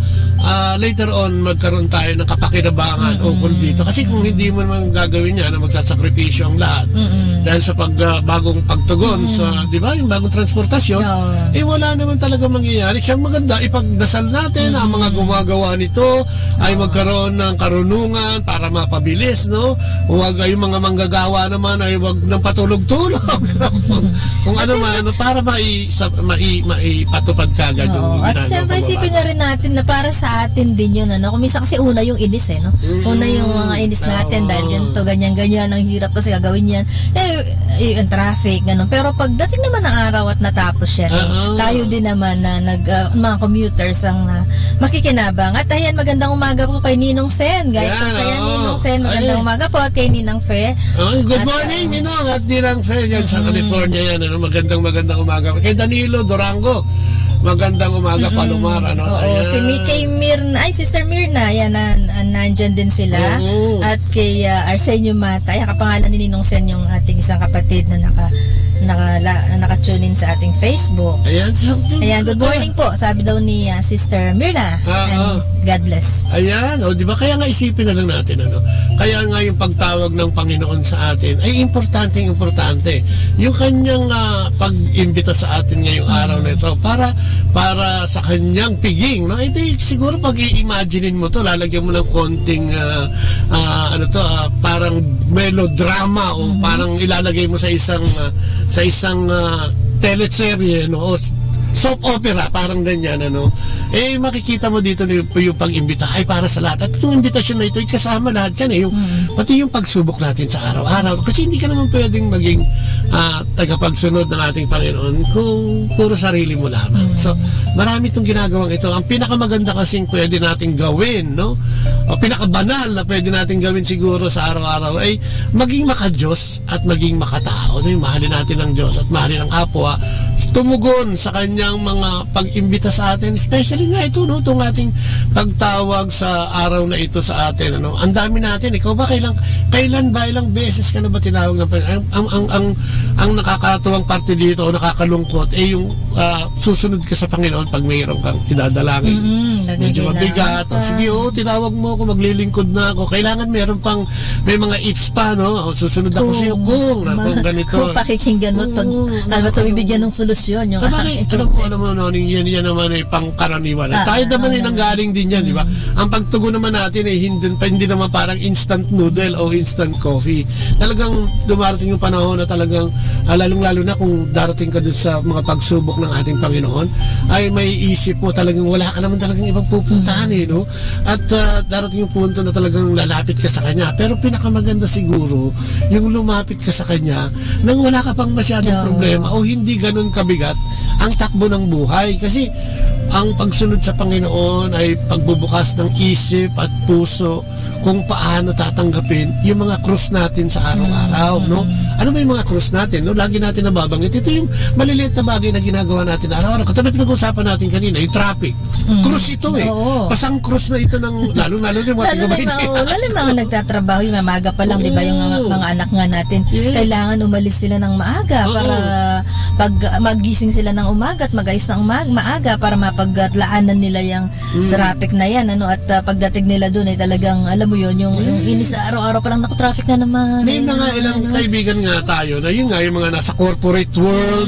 S22: Later on, magkaroon tayo ng kapakinabangan ukol dito. Kasi kung hindi mo naman gagawin yan, magsasakripisyo ang lahat. Dahil sa bagong pagtugon sa, di ba, yung bagong transportasyon, wala naman talaga mangyayari. Siyang maganda, ipagdasal natin ang mga gumagawa nito ay magkaroon ng karunungan para mapabilis, Huwag yung mga manggagawa naman ay huwag ng patulog-tulog. Kung ano man, para maipatupad ka agad yung
S23: at siyempre isipin na rin natin na para sa atin din yun, Kung minsan kasi una yung inis, Una yung mga inis natin dahil ganito, ganyan, ang hirap kasi gagawin yan. Yung traffic, gano'n. Pero pagdating naman ng araw at natapos yan, tayo din naman na mga commuters ang makikinabang. At ayan, magandang umaga po kay Ninong Sen. Guys, Ninong Sen, magandang umaga po at kay Ninang Fe.
S22: Good morning, Ninong at Ninang Fe yan sa California yan. Magandang umaga. Kay Danilo Durango, magandang umaga, Palomar.
S23: Si Mikay Mirna, Sister Mirna, yan, nandyan din sila. At kay Arsenio Mata, kapangalan ni Ninong Sen, yung ating isang kapatid na naka-tune in sa ating Facebook. Ayan, good morning po, sabi daw ni Sister Mirna. And God bless.
S22: Ayan, di ba? Kaya nga isipin na lang natin, Kaya nga yung pagtawag ng Panginoon sa atin ay importante. Yung kanyang pag-imbita sa atin ngayong araw na ito para sa kanyang piging, Ito siguro pag i-imaginein mo to, lalagyan mo ng konting parang melodrama o parang ilalagay mo sa isang teleserye, o soap opera, parang ganyan, makikita mo dito yung pag-imbita ay para sa lahat. At yung imbitasyon na ito, kasama lahat yan, pati yung pagsubok natin sa araw-araw. Kasi hindi ka naman pwedeng maging tagapagsunod ng ating Panginoon kung puro sarili mo lamang. So, marami itong ginagawang ito. Ang pinakamaganda kasing pwede nating gawin, o pinakabanal na pwede nating gawin siguro sa araw-araw ay maging maka-Diyos at maging makatao. Mahalin natin ang Diyos at mahalin ang kapwa. Tumugon sa kanyang mga pag-imbita sa atin, especially nga ito, itong ating pagtawag sa araw na ito sa atin. Ang dami natin. Ikaw ba kailan ba, ilang beses ka na ba tinawag ng Panginoon? Ang nakakatuwang parte dito o nakakalungkot yung susunod ka sa Panginoon pag mayroon kang idadalangin. Medyo mabigat. Sige, tinawag mo ako, maglilingkod na ako. Kailangan may mga ifs pa, susunod ako sa iyo kung ganito.
S23: Kung pakikinggan mo, pag bibigyan ng solusyon.
S22: Sa bagay, alam mo, yan naman ay pangkaraniwan. Tayo naman ay nanggaling din yan, di ba? Ang pagtugon naman natin ay hindi naman parang instant noodle o instant coffee. Talagang dumarating yung panahon na talagang, lalong-lalo na kung darating ka dun sa mga pagsubok ng ating Panginoon, ay may isip mo talagang wala ka naman talagang ibang pupuntahan, At darating yung punto na talagang lalapit ka sa Kanya. Pero pinakamaganda siguro, yung lumapit ka sa Kanya nang wala ka pang masyadong problema o hindi ganun kabigat ang takbo ng buhay. Kasi ang pagsunod sa Panginoon ay pagbubukas ng isip at puso kung paano tatanggapin yung mga krus natin sa araw-araw, Ano ba yung mga krus natin, Lagi natin nababanggit. Ito yung maliliit na bagay na ginagawa natin araw-araw. Katulad pinag-usapan natin kanina, yung traffic. Krus ito, Pasang krus na ito ng lalo-lalo yung mga
S23: lalo yung mga nagtatrabaho, yung maaga pa lang, di ba, yung mga anak nga natin, kailangan umalis sila ng maaga para pag magising sila ng umaga at mag-ayos ng maaga para mapaglaanan nila yung traffic na yan, at pagdating nila doon ay talagang, alam mo yun, yung inis sa araw-araw, parang naku-traffic na naman.
S22: May mga ilang kaibigan nga nga tayo na yun nga, yung mga nasa corporate world,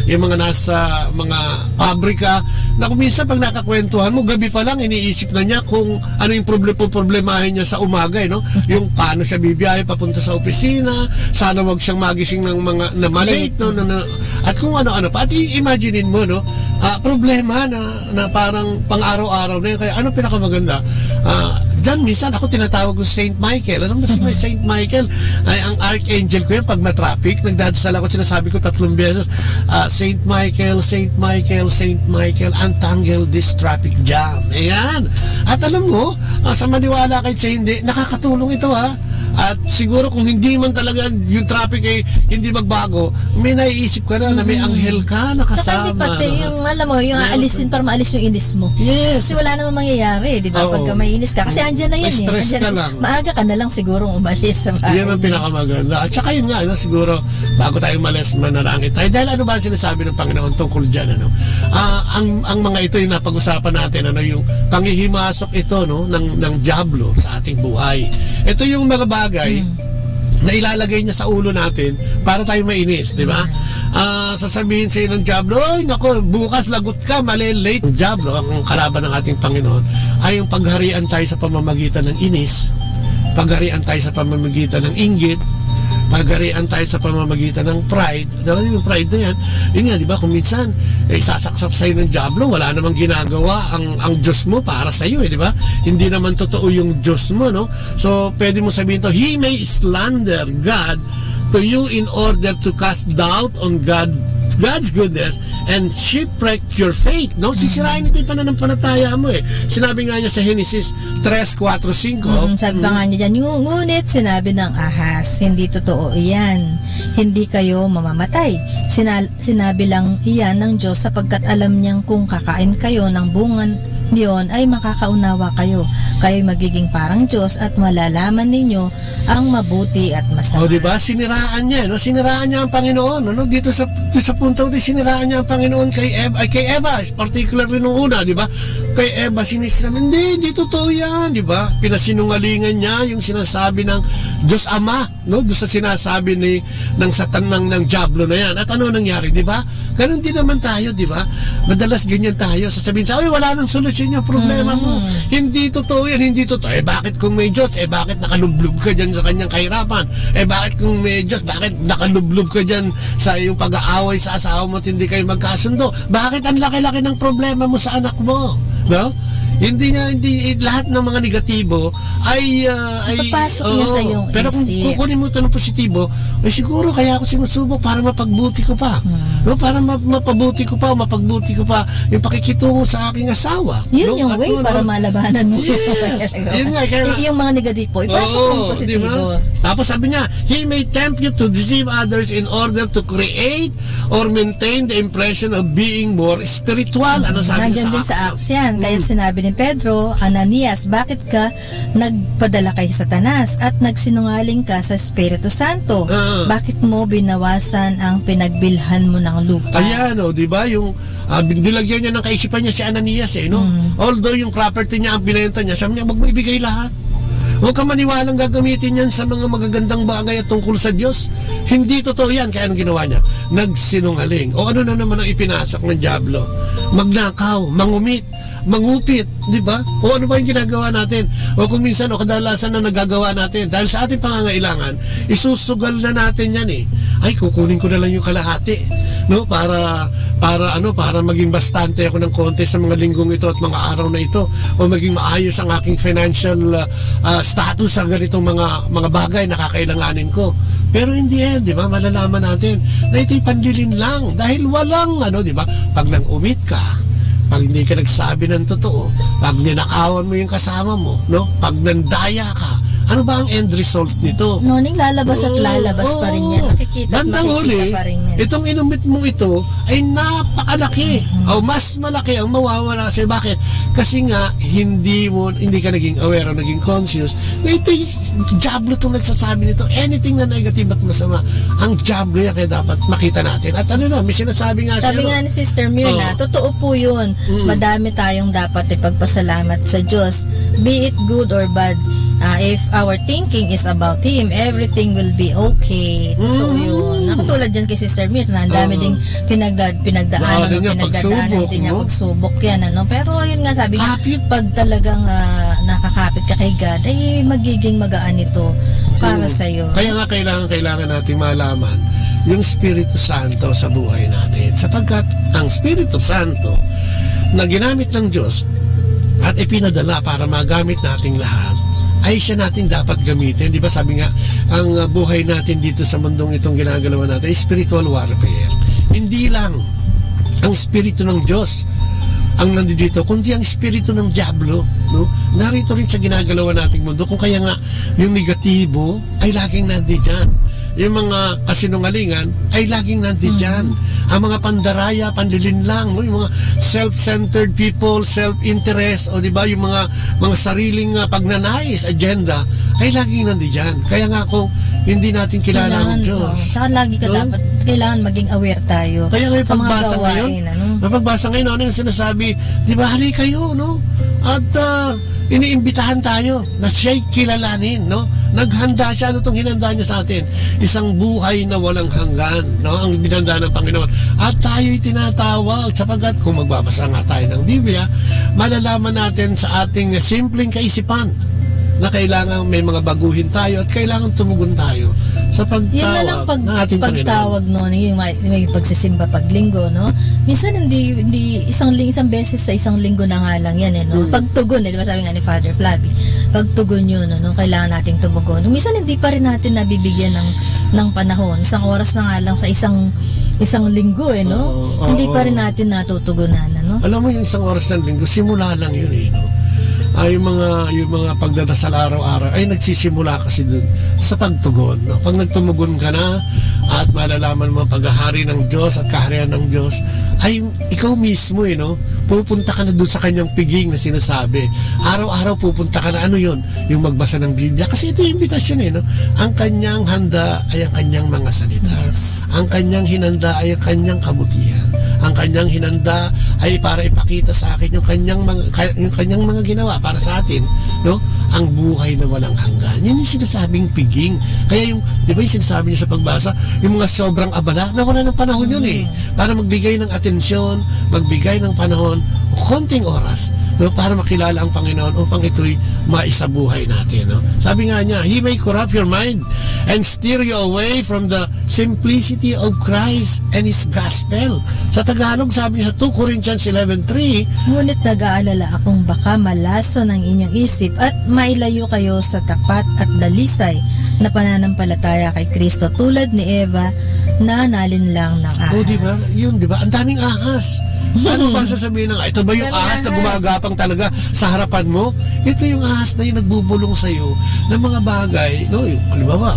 S22: yung mga nasa mga pabrika, na kung minsan pag nakakwentuhan mo, gabi pa lang iniisip na niya kung ano yung problemahin niya sa umaga, no? Yung paano siya bibiyahe papunta sa opisina, sana wag siyang magising ng mga na malate, no? At kung ano-ano pa. At imaginin mo, no? Problema na parang pang-araw-araw na yun. Kaya ano pinakamaganda? Diyan minsan ako tinatawag ko Saint Michael. Alam mo si Saint Michael? Ay, ang archangel ko yan pag matraffic. Nagdadasal ako, sinasabi ko 3 beses, Saint Michael, Saint Michael, Saint Michael, untangle this traffic jam. Ayan. At alam mo, sa maniwala kahit sa hindi, nakakatulong ito At siguro kung hindi man talaga yung traffic ay hindi magbago, may naiisip ka na may anghel ka na kasama.
S23: Saka hindi pati yung, alam mo, yung aalisin para maalis yung inis mo.
S22: Yes.
S23: Kasi wala namang mangyayari, di ba? Pagka may inis ka. Kasi andyan na yan
S22: stress ka lang.
S23: Maaga ka na lang siguro umalis sa bahay.
S22: Yan ang pinakamaganda. At saka yun nga, siguro, bago tayo umalis, manalangin tayo. Dahil ano ba ang sinasabi ng Panginoon tungkol dyan, ang mga ito yung napag-usapan natin, yung panghihimasok ito, ng diablo sa ating buhay. Ito yung mga bagay na ilalagay niya sa ulo natin para tayo mainis, di ba? Sasabihin sa'yo ng diablo, ay nako, bukas lagot ka, mali, late. Ang diablo, ang kalaban ng ating Panginoon, ay yung pagharian tayo sa pamamagitan ng inis, pagharian tayo sa pamamagitan ng inggit, pagharian tayo sa pamamagitan ng pride. Yung pride na yan, yun nga, di ba, kung minsan sasaksak sa'yo ng diablo, wala namang ginagawa ang Diyos mo para sa'yo, di ba? Hindi naman totoo yung Diyos mo, no? So, pwede mo sabihin to, he may slander God to you in order to cast doubt on God's goodness and shipwreck your faith, no? Sisirain ito yung pananampalataya mo Sinabi nga niya sa Genesis 3:4-5.
S23: Sabi pa nga niya dyan, ngunit sinabi ng ahas, hindi totoo iyan. Hindi kayo mamamatay. Sinabi lang iyan ng Diyos sapagkat alam niyang kung kakain kayo ng bungan niyon ay makakaunawa kayo. Kayo'y magiging parang Diyos at malalaman ninyo ang mabuti at masama.
S22: Diba? Siniraan niya, no? Siniraan niya ang Panginoon, no? Dito sa punto, siniraan niya ang Panginoon kay Eva, particularly nung una, di ba? Kay Eva, sinisiraman, hindi totoo yan, di ba? Pinasinungalingan niya yung sinasabi ng Diyos Ama, no? Doon sa sinasabi ng Satan ng diablo na yan. At ano nangyari, di ba? Ganun din naman tayo, di ba? Madalas ganyan tayo. Sasabihin sa, wala nang solusyon yung problema mo. Hindi totoo yan, hindi totoo. Bakit kung may Diyos? Bakit nakalublog ka dyan sa kanyang kahirapan? Bakit kung may Diyos? Bakit nakalublog ka dyan sa iyong pag-aaway sa asawa mo at hindi kayo magkasundo? Bakit ang laki-laki ng problema mo sa anak mo? No? Hindi lahat ng mga negatibo ay
S23: papasok niya sa iyong
S22: pero kung kukunin mo ito ng positibo, siguro kaya ako sinusubok para mapagbuti ko pa. No, para mapabuti ko pa, mapagbuti ko pa yung pakikitungo sa aking asawa.
S23: Yun yung way para malabanan mo.
S22: Yes. Yun nga,
S23: yung mga negatibo, ipasok ng positibo.
S22: Diba? Tapos sabi niya, he may tempt you to deceive others in order to create or maintain the impression of being more spiritual. Ano sabi niya
S23: sa Acts yan? Kaya sinabi ni Pedro, Ananias, bakit ka nagpadala kay Satanas at nagsinungaling ka sa Espiritu Santo? Bakit mo binawasan ang pinagbilhan mo ng lupa?
S22: Ayan, di ba? Yung nilagyan niya ng kaisipan niya si Ananias, no? Although yung property niya ang binenta niya, sabi niya, wag mo ibigay lahat. Huwag ka maniwalang gagamitin yan sa mga magagandang bagay at tungkol sa Diyos. Hindi totoo yan. Kaya anong ginawa niya? Nagsinungaling. O ano na naman ang ipinasak ng diablo? Magnakaw, mangumit, mangupit, di ba? O ano ba yung ginagawa natin? O kung minsan o kadalasan na nagagawa natin, dahil sa ating pangangailangan, isusugal na natin yan Ay, kukunin ko na lang yung kalahati, no? Para maging bastante ako ng konti sa mga linggong ito at mga araw na ito, o maging maayos ang aking financial status sa ganitong mga bagay na kakailanganin ko. Pero hindi di ba? Malalaman natin na ito'y pandilin lang dahil walang di ba? Pag nang umit ka, pag hindi ka nagsabi ng totoo, pag ninakawan mo yung kasama mo, no? Pag nandaya ka, ano ba ang end result nito?
S23: Noning lalabas at lalabas pa rin yan. Makikita at makikita pa rin yan.
S22: Itong inumit mo ito ay napakalaki. O mas malaki ang mawawala sa'yo. Bakit? Kasi nga, hindi ka naging aware o naging conscious na ito yung diablo itong nagsasabi nito. Anything na negative at masama, ang diablo yan kaya dapat makita natin. At may sinasabi nga
S23: sabi nga ni Sister Mirna, totoo po yun. Madami tayong dapat ipagpasalamat sa Diyos. Be it good or bad. If our thinking is about Him, everything will be okay. Totoo yun. Nakatulad yan kay Sister Mirna, ang dami ding pinagdaanan din niya, pagsubok yan. Pero yun nga sabi niya, pag talagang nakakapit ka kay God, ay magiging magaan ito para sa'yo.
S22: Kaya nga kailangan natin malaman yung Espiritu Santo sa buhay natin. Sapagkat ang Espiritu Santo na ginamit ng Diyos at ipinadala para magamit nating lahat, ay siya natin dapat gamitin. Di ba sabi nga, ang buhay natin dito sa mundong itong ginagalawa natin ay spiritual warfare. Hindi lang ang Espiritu ng Diyos ang nandito, kundi ang Espiritu ng Diablo. No? Narito rin sa ginagalawa nating mundo. Kung kaya nga, yung negatibo ay laging nandiyan. Yung mga kasinungalingan ay laging nandiyan. Ang mga pandaraya, panlilinlang, no? Yung mga self-centered people, self-interest, o di ba, yung mga sariling pagnanais, agenda, ay laging nandiyan. Kaya nga kung hindi natin kilala ang Diyos.
S23: Saka lagi kailangan maging aware tayo.
S22: Kaya ngayon
S23: sa mga gawain.
S22: Pagbasa ngayon, ano yung sinasabi? Di ba, hali kayo, no? At iniimbitahan tayo na siya'y kilalanin, no? Naghanda siya, ano itong hinanda niya sa atin? Isang buhay na walang hanggan, no? Ang binanda ng Panginoon. At tayo'y tinatawag, sapagkat kung magbabasa nga tayo ng Biblia, malalaman natin sa ating simpleng kaisipan na kailangan may mga baguhin tayo at kailangan tumugon tayo sa pagtawag.
S23: Yun na lang pagtawag, no? May pagsisimba paglinggo, no? Minsan hindi isang beses sa isang linggo na nga lang yan, no? Pagtugon, di ba sabi nga ni Father Flavi, pagtugon yun, no? Kailangan nating tumugon. Minsan hindi pa rin natin nabibigyan ng panahon. Isang oras na nga lang sa isang linggo, no? Hindi pa rin natin natutugunan, no?
S22: Alam mo, yung isang oras ng linggo, simula lang yun, no? Yung mga pagdadasal araw-araw ay nagsisimula kasi dun sa pagtugon, no? Pag nagtumugon ka na at malalaman mo paghahari ng Diyos at kaharian ng Diyos, ay ikaw mismo, no? Pupunta ka na dun sa kanyang piging na sinasabi. Araw-araw pupunta ka na, ano yun? Yung magbasa ng Biblia. Kasi ito yung invitation, no? Ang kanyang handa ay ang kanyang mga salita. Yes. Ang kanyang hinanda ay ang kanyang kabutihan. Ang kanyang hinanda ay para ipakita sa akin yung kanyang mga ginawa para sa atin, no? Ang buhay na walang hanggan. Yan yung sinasabing piging. Kaya yung, di ba yung sinasabi niyo sa pagbasa, yung mga sobrang abala, nawala ng panahon yun para magbigay ng atensyon, magbigay ng panahon, konting oras, no? Para makilala ang Panginoon upang ito'y maisabuhay natin, no? Sabi nga niya, He may corrupt your mind and steer you away from the simplicity of Christ and His gospel. Sa Tagalog, sabi sa 2 Corinthians 11:3,
S23: ngunit nag-aalala akong baka malaso ng inyong isip at mailayo kayo sa tapat at dalisay na pananampalataya kay Kristo, tulad ni Eva na nalinlang ng ahas.
S22: Oh, diba? Yun, diba? Ang daming ahas. Ano ba sasabihin ng, ito ba yung ahas na gumagapang talaga sa harapan mo? Ito yung ahas na yung nagbubulong sa'yo ng mga bagay, no? Yung, halimbawa,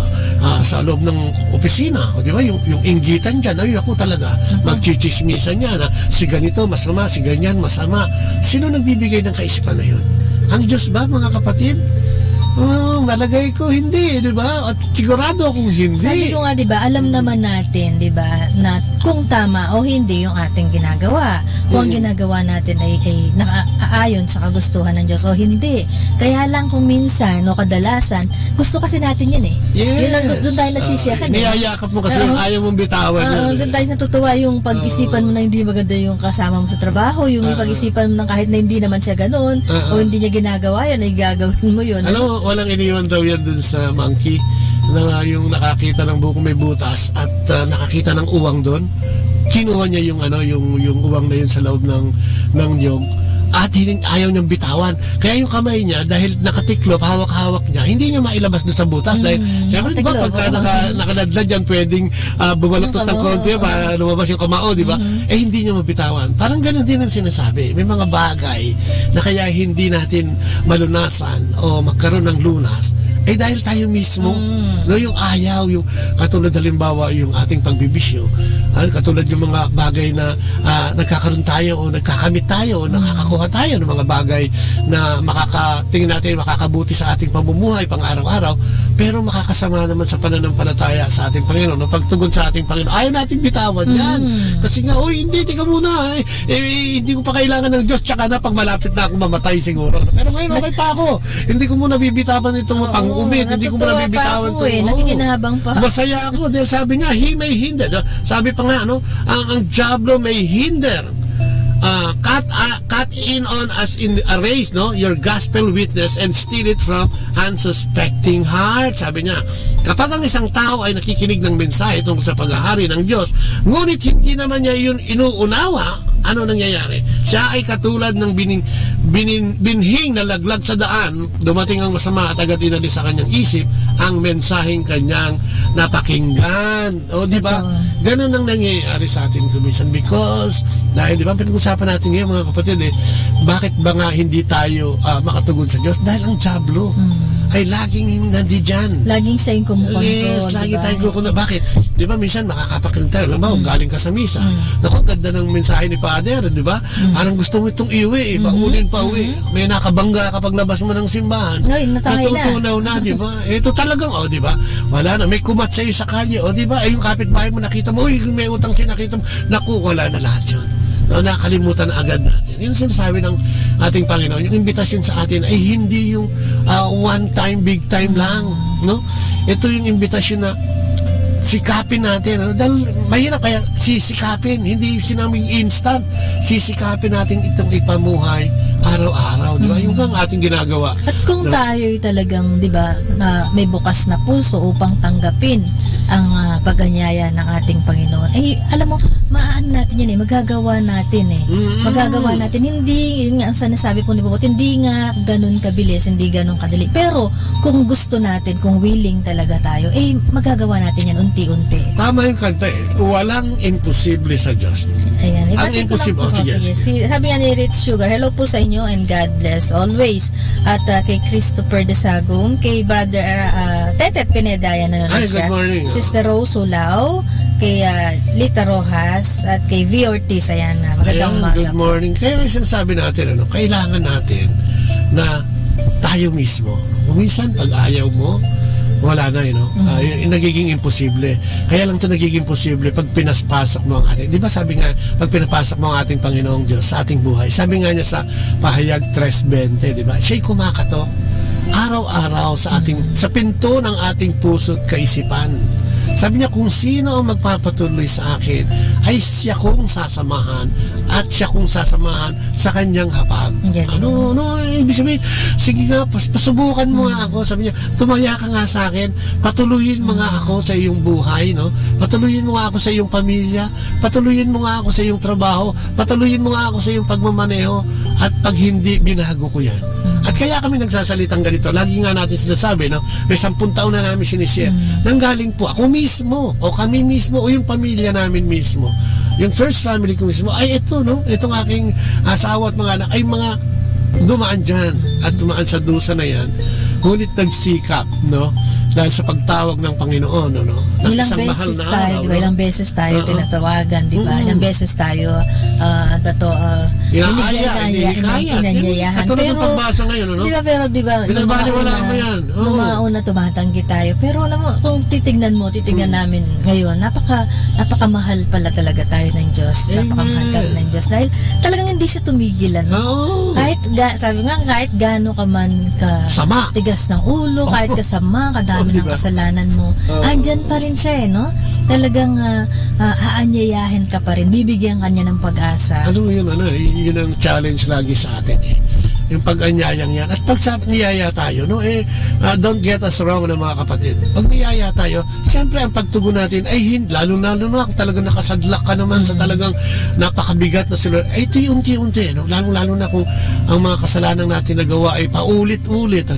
S22: sa loob ng opisina, o diba? Yung inggitan dyan, ay ako talaga, magchichismisan niya na si ganito masama, si ganyan masama. Sino nagbibigay ng kaisipan na yun? Ang Diyos ba, mga kapatid? Malagay ko hindi, di ba? At sigurado akong hindi.
S23: Sabi ko nga, di ba, alam naman natin, di ba, na kung tama o hindi yung ating ginagawa. Kung ang ginagawa natin ay nakaayon sa kagustuhan ng Diyos o hindi. Kaya lang kung minsan o kadalasan, gusto kasi natin yun
S22: Yes.
S23: Yun ang gusto, doon tayo nasisiyakan.
S22: Niyayakap mo kasi ayaw mong bitawan yun.
S23: Doon tayo natutuwa yung pag-isipan mo na hindi maganda yung kasama mo sa trabaho, yung pag-isipan mo na kahit na hindi naman siya ganoon o hindi niya ginagawa yun, ay gagawin mo yun.
S22: Alam mo, walang iniwan daw yan dun sa monkey na yung nakakita ng buko may butas at nakakita ng uwang doon. Kinuha niya yung uwang na yun sa loob ng niyog at ayaw niyang bitawan. Kaya yung kamay niya, dahil nakatiklop, hawak-hawak niya, hindi niya mailabas doon sa butas dahil siyempre, diba, pagka nakaladlad yan, pwedeng bumalaktot ng konti para lumabas yung kamao, diba? Hindi niya mabitawan. Parang ganun din ang sinasabi. May mga bagay na kaya hindi natin malunasan o magkaroon ng lunas, dahil tayo mismo, no, yung ayaw, yung katulad halimbawa yung ating pagbibisyo, katulad yung mga bagay na nagkakaroon tayo o nagkakamit tayo o nakakakuha gagawa tayo ng mga bagay na tingin natin makakabuti sa ating pamumuhay pang araw-araw, pero makakasama naman sa pananampalataya sa ating Panginoon. No, pagtugon sa ating Panginoon, ayaw natin bitawan yan. Kasi nga, hindi, tika muna, hindi ko pa kailangan ng Diyos, tsaka na pag malapit na ako mamatay siguro. Pero ngayon, okay pa ako. Hindi ko muna bibitawan itong pang-umit, hindi ko muna bibitawan itong,
S23: nakikinahabang pa.
S22: Masaya ako, dahil sabi nga, he may hinder. Sabi pa nga, ang diablo may hinder. Cut in on as in a race, your gospel witness and steal it from unsuspecting heart. Sabi niya, kapag ang isang tao ay nakikinig ng mensahe tungkol sa paghahari ng Diyos, ngunit hindi naman niya yun inuunawa, ano nangyayari? Siya ay katulad ng binhing na laglag sa daan, dumating ang masama at agad inalis sa kanyang isip ang mensaheng kanyang napakinggan. O, di ba? Ganun ang nangyayari sa atin kumisan, because dahil, di ba, pinag-usapan natin ngayon mga kapatid, bakit ba nga hindi tayo makatugon sa Diyos? Dahil ang diablo ay laging nandiyan.
S23: Laging siya yung kumukontrol.
S22: Yes, lagi tayong kumukontrol. Bakit? Di ba, minsan makakapakinig tayo. Alam mo, galing ka sa misa. Naku, ganda ng mensahe ni Father, di ba? Parang gusto mo itong iuwi, paunin pa uwi. May nakabangga kapag labas mo ng simbahan. Natutunaw na, di ba? Ito talagang, di ba? Wala na, may kumat sa'yo sa kalye, di ba? Yung kapitbahay mo, nakita mo, may utang siya, nakita mo. Naku, wala na lahat yun. Nakalimutan na agad natin. Yung sinasabi ng ating Panginoon, yung imbitasyon sa atin ay hindi yung one time, big time lang. No? Ito yung imbitasyon na sikapin natin. Dahil mahirap kaya sisikapin, hindi sinaming instant. Sisikapin natin itong ipamuhay araw-araw, di ba? Yung ang ating ginagawa.
S23: At kung tayo'y talagang, di ba, na may bukas na puso upang tanggapin ang pag-anyaya ng ating Panginoon, alam mo, maaan natin yan magagawa natin magagawa natin, hindi, yun nga ang sinasabi po ni Bukot, hindi nga ganun kabilis, hindi ganun kadali, pero kung gusto natin, kung willing talaga tayo, magagawa natin yan unti-unti.
S22: Tama yung kanta walang imposible sa Diyos.
S23: Ayan,
S22: ang imposible,
S23: sabi nga ni Rich Sugar, hello po sa inyo and God bless always. At kay Christopher De Sagum, kay Brother Tetet Pinedaya na nanonood siya.
S22: Good morning.
S23: Sister Rose Ulao, kay Lita Rojas, at kay V. Ortiz. Ayan, magandang umaga.
S22: Good morning. Kaya yung sinasabi natin, kailangan natin na tayo mismo. Minsan, pag ayaw mo, wala na, nagiging imposible. Kaya lang ito nagiging imposible pag pinaspasok mo ang ating, di ba sabi nga, pag pinapasok mo ang ating Panginoong Diyos sa ating buhay, sabi nga niya sa Pahayag 3:20, di ba, siya'y kumakatok araw-araw sa pinto ng ating puso at kaisipan. Sabi niya, kung sino ang magpapatuloy sa akin, ay siya kong sasamahan at siya kong sasamahan sa kanyang hapag. Ibig sabihin, sige nga, pasubukan mo nga ako. Sabi niya, tumaya ka nga sa akin, patuluyin mo nga ako sa iyong buhay, patuluyin mo nga ako sa iyong pamilya, patuluyin mo nga ako sa iyong trabaho, patuluyin mo nga ako sa iyong pagmamaneho, at pag hindi, binago ko yan. At kaya kami nagsasalitang ganito. Lagi nga natin sinasabi, may 10 taon na namin sinishare. Nanggaling po ako mismo, o kami mismo, o yung pamilya namin mismo. Yung first family ko mismo, ay ito, itong aking asawa at mga anak, ay mga dumaan dyan, at dumaan sa dusa na yan. Ngunit nagsikap, dahil sa pagtawag ng Panginoon,
S23: ilang beses tayo, di ba? Ilang beses tayo tinatawagan, di ba? Ilang beses tayo, inanyayahan.
S22: At tulad ng pagbasa ngayon,
S23: di ba, pero di ba,
S22: binabaliwala mo yan.
S23: Numauna tumatanggi tayo. Pero alam mo, kung titignan namin ngayon, napakamahal pala talaga tayo ng Diyos. Napakamahal tayo ng Diyos. Dahil talagang hindi siya tumigilan. Sabi nga, kahit gaano ka man
S22: sama,
S23: tigas ng ulo, kahit kasama, kadami ng kasalanan mo, andyan pa rin siya talagang aanyayahin ka pa rin, bibigyan kanya ng pag-asa.
S22: Yun ang challenge lagi sa atin yung pag-anyayang yan. At pag niyaya tayo, don't get us wrong na mga kapatid. Pag niyaya tayo, siyempre ang pagtugon natin ay lalo-lalo na kung talagang nakasadlak ka naman sa talagang napakabigat na sila. Ito yung unti-unti, lalo-lalo na kung ang mga kasalanan natin nagawa ay paulit-ulit,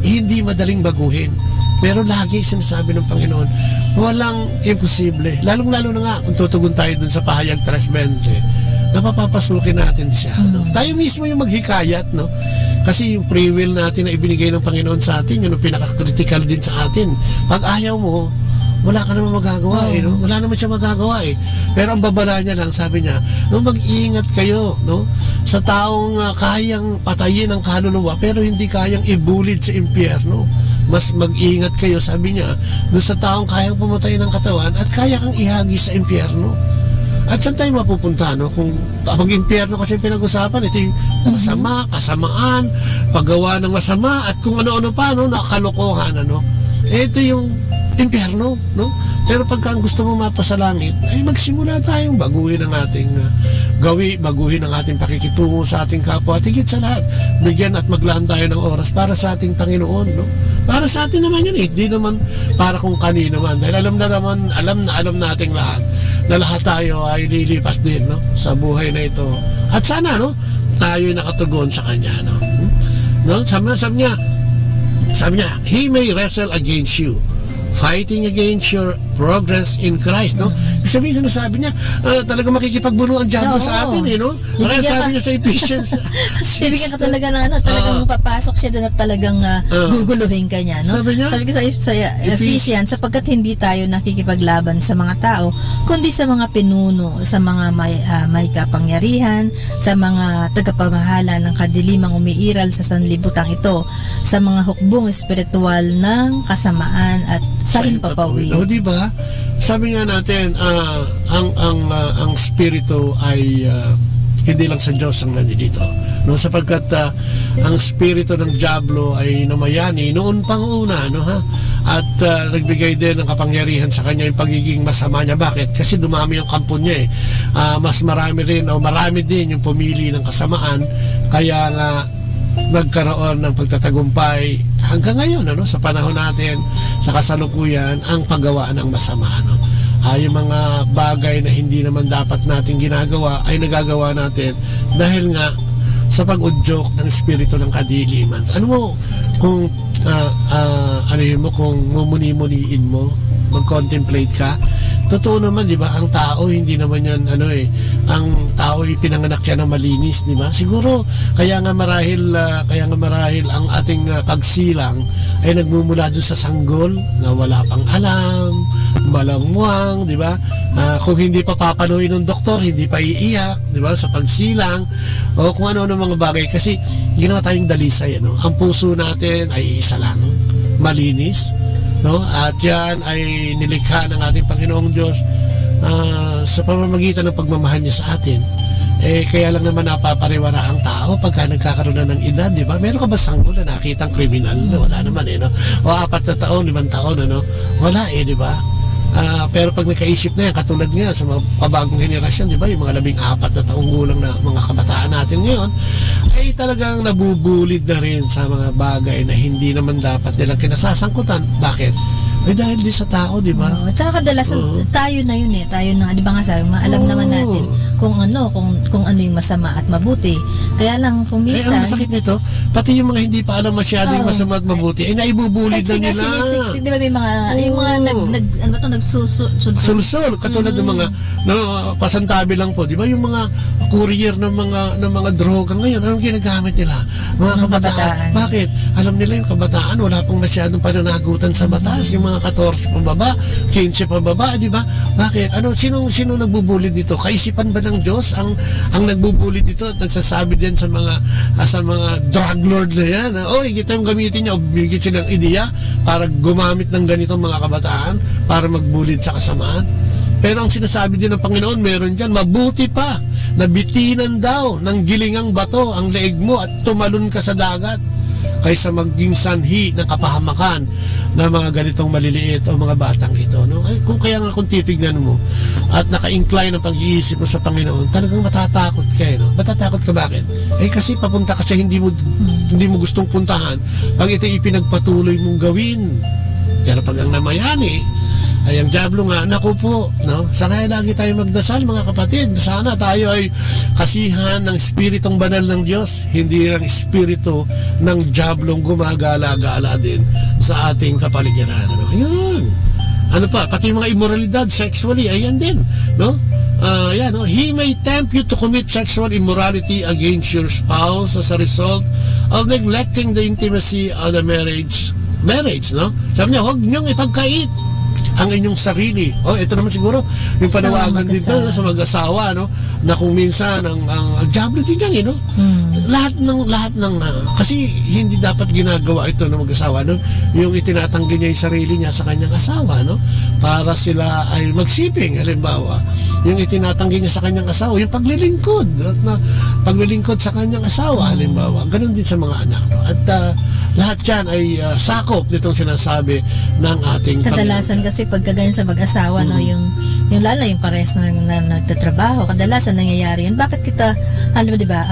S22: hindi madaling baguhin. Pero lagi sinasabi ng Panginoon, walang imposible. Lalong-lalo na nga kung tutugon tayo dun sa Pahayag 3:20, napapapasukin natin siya. Tayo mismo yung maghikayat, kasi yung free will natin na ibinigay ng Panginoon sa atin, yun ang pinaka-critical din sa atin. Pag ayaw mo, wala ka naman magagawa no? Wala naman siya magagawa Pero ang babala niya lang, sabi niya, no, mag-iingat kayo, no? Sa taong kayang patayin ang kaluluwa pero hindi kayang ibulid sa impyerno. Mas mag-iingat kayo, sabi niya, doon sa taong kayang pumatay ng katawan at kaya kang ihagis sa impyerno. At saan tayo mapupunta, no? Kung pag-impyerno kasi pinag-usapan, ito yung masama, kasamaan, paggawa ng masama, at kung ano-ano pa, no? Nakalokohan, ano? Ito yung impyerno, no? Pero pagka ang gusto mo mapasalangit, ay magsimula tayong baguhin ang ating baguhin ang ating pakikitungo sa ating kapwa. At higit sa lahat, bigyan at maglaan tayo ng oras para sa ating Panginoon, no? Para sa atin naman yun, hindi naman para kung kanino man. Dahil alam nating lahat na lahat tayo ay lilipas din, no? Sa buhay na ito. At sana, no? Tayo ay nakatugon sa Kanya, no? No? Sabi niya, He may wrestle against you, fighting against your progress in Christ, no? Sabi niya, talaga makikipagbuno ang diablo sa atin, no? Kaya sabi niya sa Ephesians.
S23: Bibigyan ka talaga ng talagang papasok siya doon at talagang guguluhin ka niya, no? Sabi ko sa Ephesians, sapagkat hindi tayo nakikipaglaban sa mga tao, kundi sa mga pinuno, sa mga may kapangyarihan, sa mga tagapamahala ng kadilimang umiiral sa sanlibutan ito, sa mga hukbong espiritual ng kasamaan at sa himpapawid.
S22: O, di ba? Sabi nga natin, ang spirito ay hindi lang sa Diyos ang nandito, no? Sapagkat ang spirito ng diablo ay namayani noon pang una, no, ha? At nagbigay din ng kapangyarihan sa kanya yung pagiging masama niya. Bakit? Kasi dumami yung kampo niya mas marami din yung pumili ng kasamaan, kaya nga nagkaroon ng pagtatagumpay hanggang ngayon, ano, sa panahon natin, sa kasalukuyan, ang paggawa ng masama, ano. Yung mga bagay na hindi naman dapat natin ginagawa ay nagagawa natin dahil nga sa pag-udyok ng espiritu ng kadiliman. Ano mo, kung kung mumuni-muniin mo, mag-contemplate ka, totoo naman, di ba, ang tao hindi naman yan ang tao ay pinanganak yan ng malinis, di ba? Siguro kaya nga marahil ang ating pagsilang ay nagmumula doon sa sanggol na wala pang alam, malangwang, di ba? Kung hindi pa papaluin ng doktor, hindi pa iiyak, di ba, sa pagsilang o kung ano-ano mga bagay, kasi ginawa tayong dalisay, ano? Ang puso natin ay isa lang, malinis, no? At yan ay nilikha ng ating Panginoong Diyos sa pamamagitan ng pagmamahal niya sa atin. Kaya lang naman napapariwara ang tao pagka nagkakaroon na ng edad, di ba? Meron ka ba sanggol na nakitang kriminal? Wala naman, no? O 4 na taon, 5 taon, ano? Wala, di ba? Pero pag nakaisip na yan, katulad nga sa mga pabagong henerasyon, di ba? Yung mga 14 na taong gulang na mga kabataan natin ngayon, ay talagang nabubulid na rin sa mga bagay na hindi naman dapat nilang kinasasangkutan. Bakit? Dahil di sa tao, di ba?
S23: Tsaka kadalasan tayo na yun tayo na, di ba nga sabi, alam naman natin kung ano yung masama at mabuti. Kaya lang kung minsan...
S22: ang masakit nito, pati yung mga hindi pa alam masyado yung masama at mabuti, ay naibubulid na nila.
S23: Di ba may mga, yung mga
S22: sulsul, katulad ng mga pasantabi lang po, di ba, yung mga courier ng mga droga ngayon, anong ginagamit nila? Mga kabataan. Bakit? Alam nila yung kabataan, wala pong masyadong pananagutan sa batas, yung mga 14 pababa, 15 pababa, di ba? Bakit? Sino nagbubulid dito? Kaisipan ba ng Diyos ang nagbubulid dito at nagsasabi din sa mga drug lord na yan, ito yung gamitin niya, o bigyan siya ng ideya para gumamit ng ganitong mga kabataan para magbulid sa kasamaan. Pero ang sinasabi din ng Panginoon, meron dyan, mabuti pa, nabitinan daw ng gilingang bato ang leeg mo at tumalon ka sa dagat kaysa maging sanhi ng kapahamakan na mga ganitong maliliit o mga batang ito, no? Kung titignan mo at naka-incline ang pag-iisip mo sa Panginoon, talagang matatakot ka, no? Matatakot ka, bakit? Kasi papunta ka sa hindi mo gustong puntahan pag ito ipinagpatuloy mong gawin. Pero pag ang namayani ay ang diablo nga, naku po, no? Saka lagi tayo magdasal, mga kapatid. Sana tayo ay kasihan ng espiritong banal ng Diyos, hindi lang espiritu ng diablong gumagala-gala din sa ating kapaligiran, no? Ayun. Ano pa? Pati mga immoralidad sexually, ayan din, no? No? He may tempt you to commit sexual immorality against your spouse as a result of neglecting the intimacy of the marriage, no? Sabi niya, huwag niyong ipagkait ang inyong sarili. Ito naman siguro yung panawagan dito sa mag-asawa, no, na kung minsan ang diablo din yan, no? Lahat ng kasi hindi dapat ginagawa ito ng mag-asawa, no? Yung itinatanggi niya yung sarili niya sa kanyang asawa, no? Para sila ay magsiping, halimbawa. Yung itinatanggi niya sa kanyang asawa, yung paglilingkod, paglilingkod sa kanyang asawa, halimbawa. Ganon din sa mga anak, no? At lahat yan ay sakop nitong sinasabi ng ating
S23: kadalasan kasi pagkaganyan sa mag-asawa, no, yung lalo yung pares na nagtatrabaho, kadalasan nangyayari yun. Bakit kita, alam mo, di ba,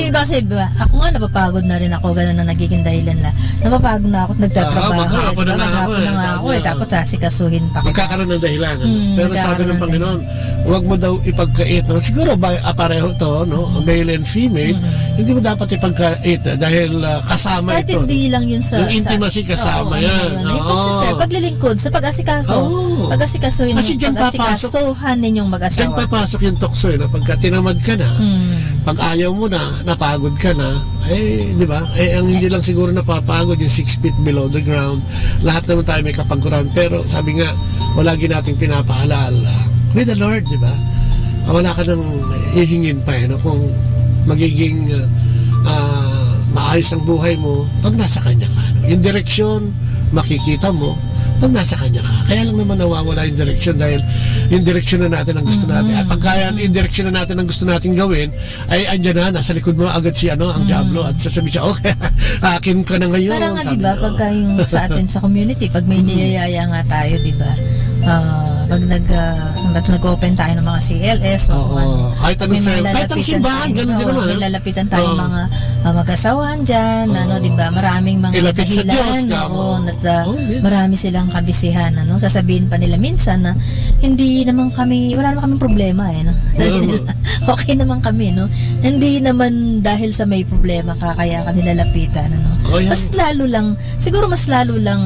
S23: kasi ako nga napapagod na rin ako, gano'n na nagiging dahilan na napapagod na ako at nagtatrabaho. Maghapon na nga ako, tapos sasikasuhin pa kita.
S22: Magkakaroon ng dahilan. Pero sabi ng Panginoon, huwag mo daw ipagkait. Siguro pareho to, no, male and female, hindi mo dapat ipagkait dahil kasama
S23: kahit
S22: ito.
S23: Hindi lang yun sa...
S22: Yung intimacy kasama yan.
S23: Yung paglilingkod, sa pag-asikaso. Pag-asikasuhin
S22: kasi
S23: yung pag-asikasuhan ninyong mag-asawa.
S22: Diyan papasok yung tukso, na pagka tinamad ka na, pag ayaw mo na, napagod ka na, di ba? Ang hindi lang siguro napapagod yung 6 feet below the ground. Lahat naman tayo may kapagkuran. Pero sabi nga, wala nating pinapaalala with the Lord, di ba? Wala ka nang hihingin pa, no? Kung magiging maayos ang buhay mo pag nasa Kanya ka. No? Yung direksyon, makikita mo pag nasa Kanya ka. Kaya lang naman nawawala yung direksyon dahil yung direksyon na natin ang gusto natin. At pag kaya yung direksyon na natin ang gusto natin gawin, ay andyan na, nasa likod mo agad ang diablo at sasabihin siya, okay, akin ka na ngayon.
S23: Parang nga, diba, pagka yung sa atin sa community, pag may niyayaya nga tayo, diba, pag nag-open tayo ng mga CLS
S22: kahit ang simbahan, gano'n din naman.
S23: May lalapitan tayo mga mag-asawahan dyan, diba, maraming mga dahilan, marami silang kabisihan, sasabihin pa nila minsan na hindi naman kami, wala naman kaming problema, no? Okay naman kami, no? Hindi naman dahil sa may problema kaya kanila lapitan, mas lalo lang, siguro mas lalo lang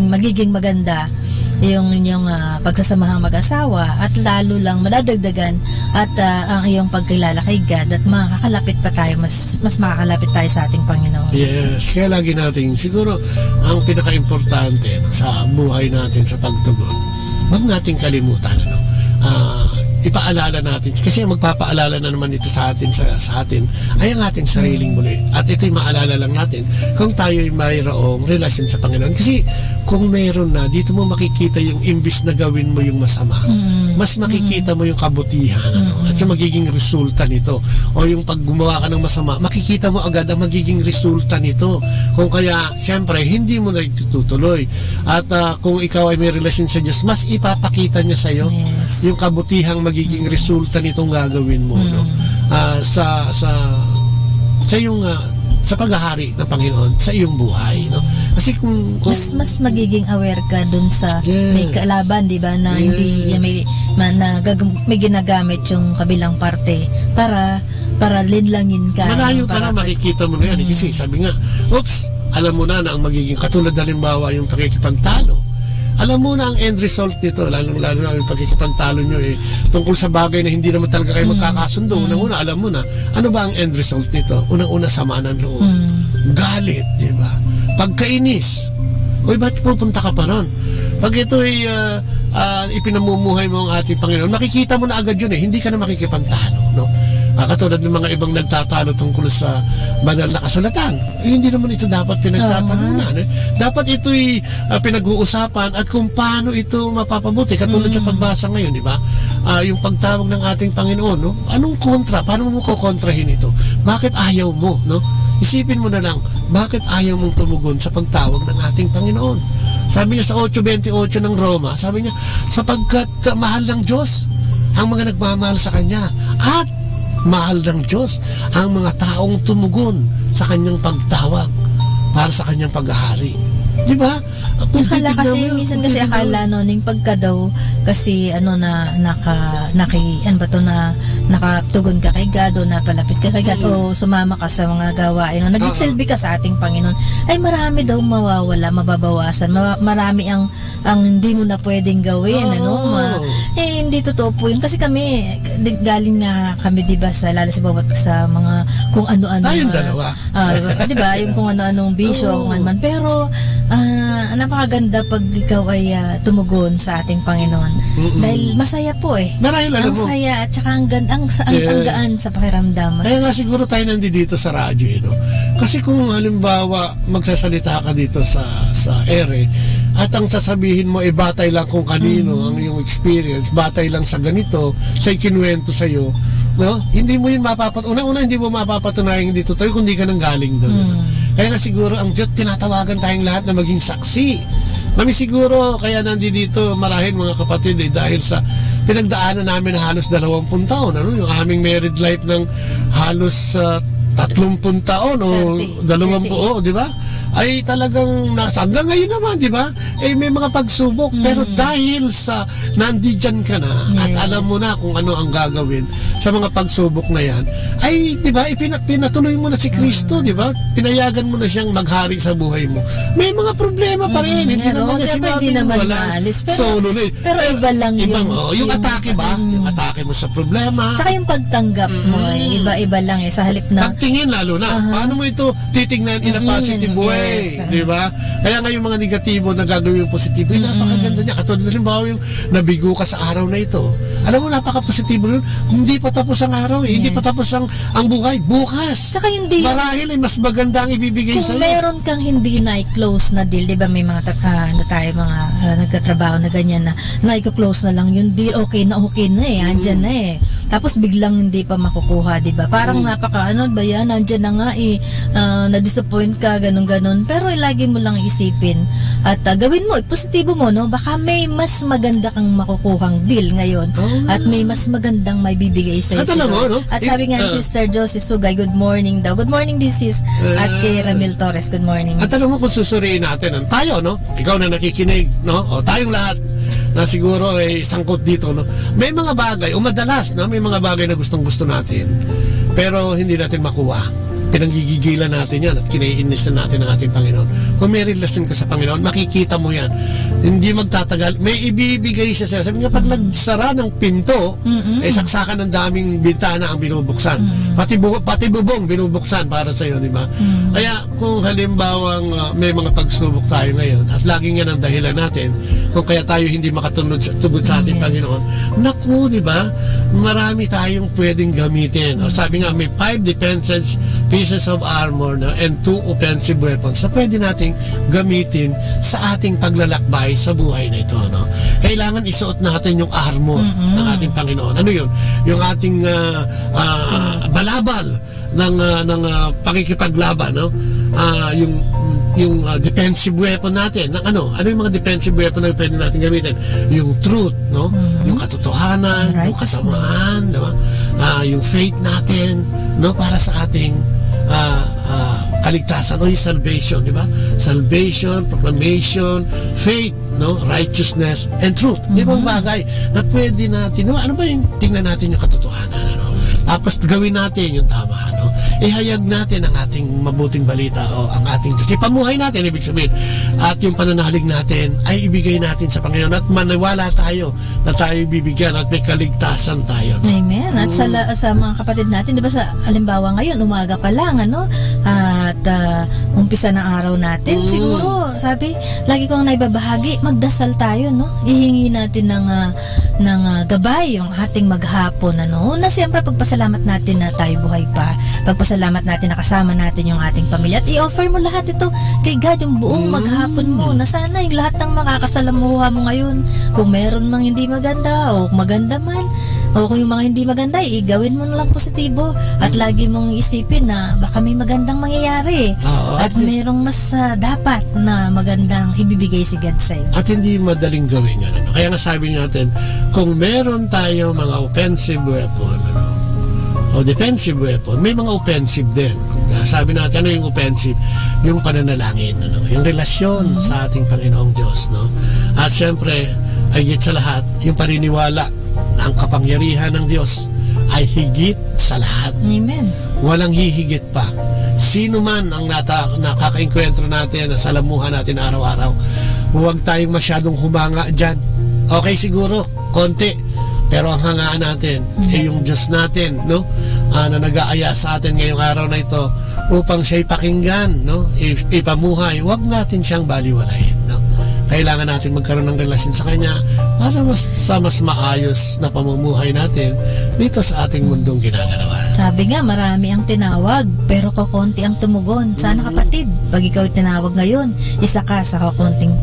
S23: magiging maganda yung inyong pagsasamahang mag-asawa at lalo lang madadagdagan at ang iyong pagkilala kay God at makakalapit pa tayo, mas makakalapit tayo sa ating Panginoon.
S22: Yes, kaya lagi natin siguro ang pinaka-importante sa buhay natin sa pagtugon, huwag nating kalimutan, ipaalala natin, kasi magpapaalala na naman ito sa atin ay ang ating sariling muli. At ito'y maalala lang natin kung tayo'y mayroong relasyon sa Panginoon. Kasi kung mayroon na, dito mo makikita yung imbis na gawin mo yung masama, mas makikita mo yung kabutihan, at yung magiging resulta nito. O yung pag gumawa ka ng masama, makikita mo agad ang magiging resulta nito. Kung kaya, siyempre, hindi mo na itutuloy. At kung ikaw ay may relasyon sa Diyos, mas ipapakita niya sa'yo yung kabutihang magiging resulta nitong gagawin mo, sa iyong sa paghahari ng Panginoon sa iyong buhay, kasi kung
S23: mas magiging aware ka dun sa may kalaban, di ba, na hindi may ginagamit yung kabilang parte para linlangin ka.
S22: Malayo pa na makikita mo na yan, kasi sabi nga, alam mo na ang magiging katulad halimbawa yung pakikipagtalo. Alam mo na ang end result nito, lalo na yung pagkikipagtalo nyo tungkol sa bagay na hindi naman talaga kayo magkakasundo. Unang-una, alam mo na, ano ba ang end result nito? Unang-una, sama ng loob. Galit, di ba? Pagkainis. Ba't pupunta ka pa ron? Pag ito'y ipinamumuhay mo ang ating Panginoon, makikita mo na agad yun, hindi ka na makikipagtalo, katulad ng mga ibang nagtatalo tungkol sa banal na kasulatan. Hindi naman ito dapat pinagtatalunan. Dapat ito'y pinag-uusapan at kung paano ito mapapabuti. Katulad sa pagbasa ngayon, di ba? Yung pagtawag ng ating Panginoon, anong kontra? Paano mo kukontrahin ito? Bakit ayaw mo, Isipin mo na lang, bakit ayaw mong tumugon sa pagtawag ng ating Panginoon? Sabi niya sa 8:28 ng Roma, sabi niya, sapagkat mahal ng Diyos ang mga nagmamahal sa Kanya at mahal ng Diyos ang mga taong tumugon sa Kanyang pagtawag para sa Kanyang paghahari. Di ba?
S23: Akala kasi, minsan kasi akala ning pagka daw kasi nakatugon ka kay God o napalapit ka kay God o sumama ka sa mga gawain o nagsilbi ka sa ating Panginoon, ay marami daw mawawala, mababawasan, marami ang hindi mo na pwedeng gawin, hindi totoo po yun. Kasi kami, galing nga kami, diba, lalo sa mga kung ano-ano.
S22: Yung dalawa.
S23: Diba, yung kung ano-anong bisyo, kung ano man. Pero napakaganda pag ikaw ay tumugon sa ating Panginoon. Dahil masaya po eh.
S22: Marahil,
S23: ang saya at saka ang gaan sa pakiramdam.
S22: Kaya nga siguro tayo nandito sa radyo, no? Kasi kung halimbawa magsasalita ka dito sa ere, at ang sasabihin mo batay lang kung kanino ang iyong experience, batay lang sa ganito, sa ikinuwento sa iyo, no? Hindi mo yun una hindi mo mapapatunayan hindi totoo kung hindi ka nang galing doon. Kaya nga siguro ang Diyos tinatawagan tayong lahat na maging saksi. Kami siguro kaya nandito marahil mga kapatid dahil sa pinagdaanan namin halos 20 taon, ano? Yung aming married life ng halos 30 taon o 20, di ba? Ay talagang hanggang ngayon naman, di ba? May mga pagsubok, pero dahil sa nandiyan ka na at alam mo na kung ano ang gagawin sa mga pagsubok na yan, ay di ba, pinatuloy mo na si Kristo, di ba? Pinayagan mo na siyang maghari sa buhay mo. May mga problema pa rin, hindi naman niya sinabing wala. Pero iba lang yung atake ba? Yung atake mo sa problema.
S23: Saka yung pagtanggap mo, iba-iba lang sa halip na
S22: pagtingin lalo na. Paano mo ito titingnan in a positive way? Di ba? Kaya nga yung mga negatibo na gagawin yung positibo, napakaganda niya. Katulad halimbawa yung nabigo ka sa araw na ito. Alam mo, napaka-positibo nun. Hindi pa tapos ang araw eh. Hindi pa tapos ang buhay. Bukas.
S23: Tsaka hindi.
S22: Marahil ay mas maganda ang ibibigay sa'yo.
S23: Kung meron kang hindi na-close na deal, di ba may mga mga nagkatrabaho na ganyan na i-close na lang yung deal, okay na eh. Andyan na eh. Tapos biglang hindi pa makukuha, di ba? Parang nandyan na nga na-disappoint ka, ganun-ganun. Pero lagi mo lang isipin at gawin mo, positibo mo, no? Baka may mas maganda kang makukuhang deal ngayon at may mas magandang may bibigay sa iyo.
S22: No?
S23: At sabi nga Sister Josie Sugay, good morning daw. Good morning, this is at kay Ramil Torres, good morning.
S22: At alam mo kung susuriin natin, tayo, no? Ikaw na nakikinig, no? O tayong lahat na siguro ay sangkot dito, no? May mga bagay, madalas, no? May mga bagay na gustong-gusto natin, pero hindi natin makuha. Pinanggigigilan natin yan at kinaiinis na natin ang ating Panginoon. Kung may relasyon ka sa Panginoon, makikita mo yan. Hindi magtatagal. May ibibigay siya sa'yo. Sabi nga, pag nagsara ng pinto, saksakan ng daming bintana ang binubuksan. Pati bubong binubuksan para sa'yo, di ba? Kaya kung halimbawang may mga pagsubok tayo ngayon at laging yan ang dahilan natin kung kaya tayo hindi makatugod sa ating Panginoon, naku, di ba? Marami tayong pwedeng gamitin. O, sabi nga, may 5 defenses pieces of armor and 2 offensive weapons na pwede nating gamitin sa ating paglalakbay sa buhay na ito, no? Kailangan isuot natin yung armor ng ating Panginoon. Ano yun? Yung ating balabal ng pakikipaglaban, no? Yung defensive weapon natin ng ano yung mga defensive weapon na pwede natin gamitin, yung truth, no? Yung katotohanan, yung kasamaan, no? Yung faith natin, no? Para sa ating kaligtasan o yung salvation, di ba? Salvation, proclamation, faith, no? Righteousness and truth. Ibang bagay na pwede natin, no? Ano ba yung tingnan natin yung katotohanan, ano? Tapos gawin natin yung tama, no? Ihayag natin ang ating mabuting balita o ang ating Diyos. Ipamuhay natin, ibig sabihin. At yung pananalig natin ay ibigay natin sa Panginoon at maniwala tayo na tayo bibigyan at may kaligtasan tayo. No?
S23: Amen. At sa mga kapatid natin, di ba sa halimbawa ngayon, umaga pa lang, ano? At umpisa ng araw natin, siguro, sabi, lagi kong naibabahagi, magdasal tayo, no? Ihingi natin ng gabay yung ating maghapon, ano? Una, siyempre, pagpasalamat natin na tayo buhay pa. Pagpasalamat natin na kasama natin yung ating pamilya at i-offer mo lahat ito kay God, yung buong maghapon mo, na sana yung lahat ng makakasalamuha mo ngayon, kung meron mang hindi maganda o maganda man, o kung yung mga hindi maganda, gawin mo na lang positibo at lagi mong isipin na baka may magandang mangyayari at mayroong mas dapat na magandang ibibigay si God sa'yo.
S22: At hindi madaling gawin yan, ano? Kaya nga sabi natin, kung meron tayo mga offensive weapon, ano, o defensive weapon, may mga offensive din. Sabi natin, ano yung offensive? Yung pananalangin, ano? Yung relasyon sa ating Panginoong Diyos, no? At syempre, ay higit sa lahat, yung paniniwala na ang kapangyarihan ng Diyos ay higit sa lahat.
S23: Amen.
S22: Walang hihigit pa. Sino man ang nakaka-enkwentro natin, nasalamuhan natin araw-araw, huwag tayong masyadong humanga dyan. Okay siguro, konti. Pero ang hangaan natin ay yung Diyos natin, no? Na nag-aaya sa atin ngayong araw na ito upang siya'y pakinggan, no? Ipamuhay. Huwag natin siyang baliwalayin, no? Kailangan natin magkaroon ng relasyon sa Kanya para mas maayos na pamumuhay natin dito sa ating mundong ginagalawan.
S23: Sabi nga, marami ang tinawag, pero kakunti ang tumugon. Sana kapatid, pag ikaw tinawag ngayon, isa ka sa kakunting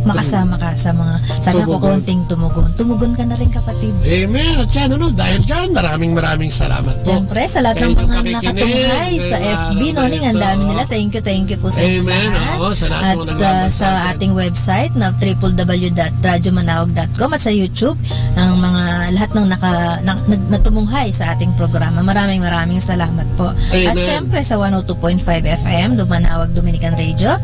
S23: makasama ka sa mga sana kakunting tumugon. Tumugon ka na rin kapatid.
S22: Amen. At yan, dahil dyan, maraming salamat po.
S23: Siyempre, sa lahat ng mga nakatunghay sa FB, noning, ang dami nila. Thank you po sa inyo lahat.
S22: Sa lahat
S23: at sa ating website na www.radyomanawag.com at sa YouTube, ang mga lahat ng natumunghay sa ating programa. Maraming salamat po.
S22: Amen.
S23: At siyempre sa 102.5 FM, Manawag Dominican Radio,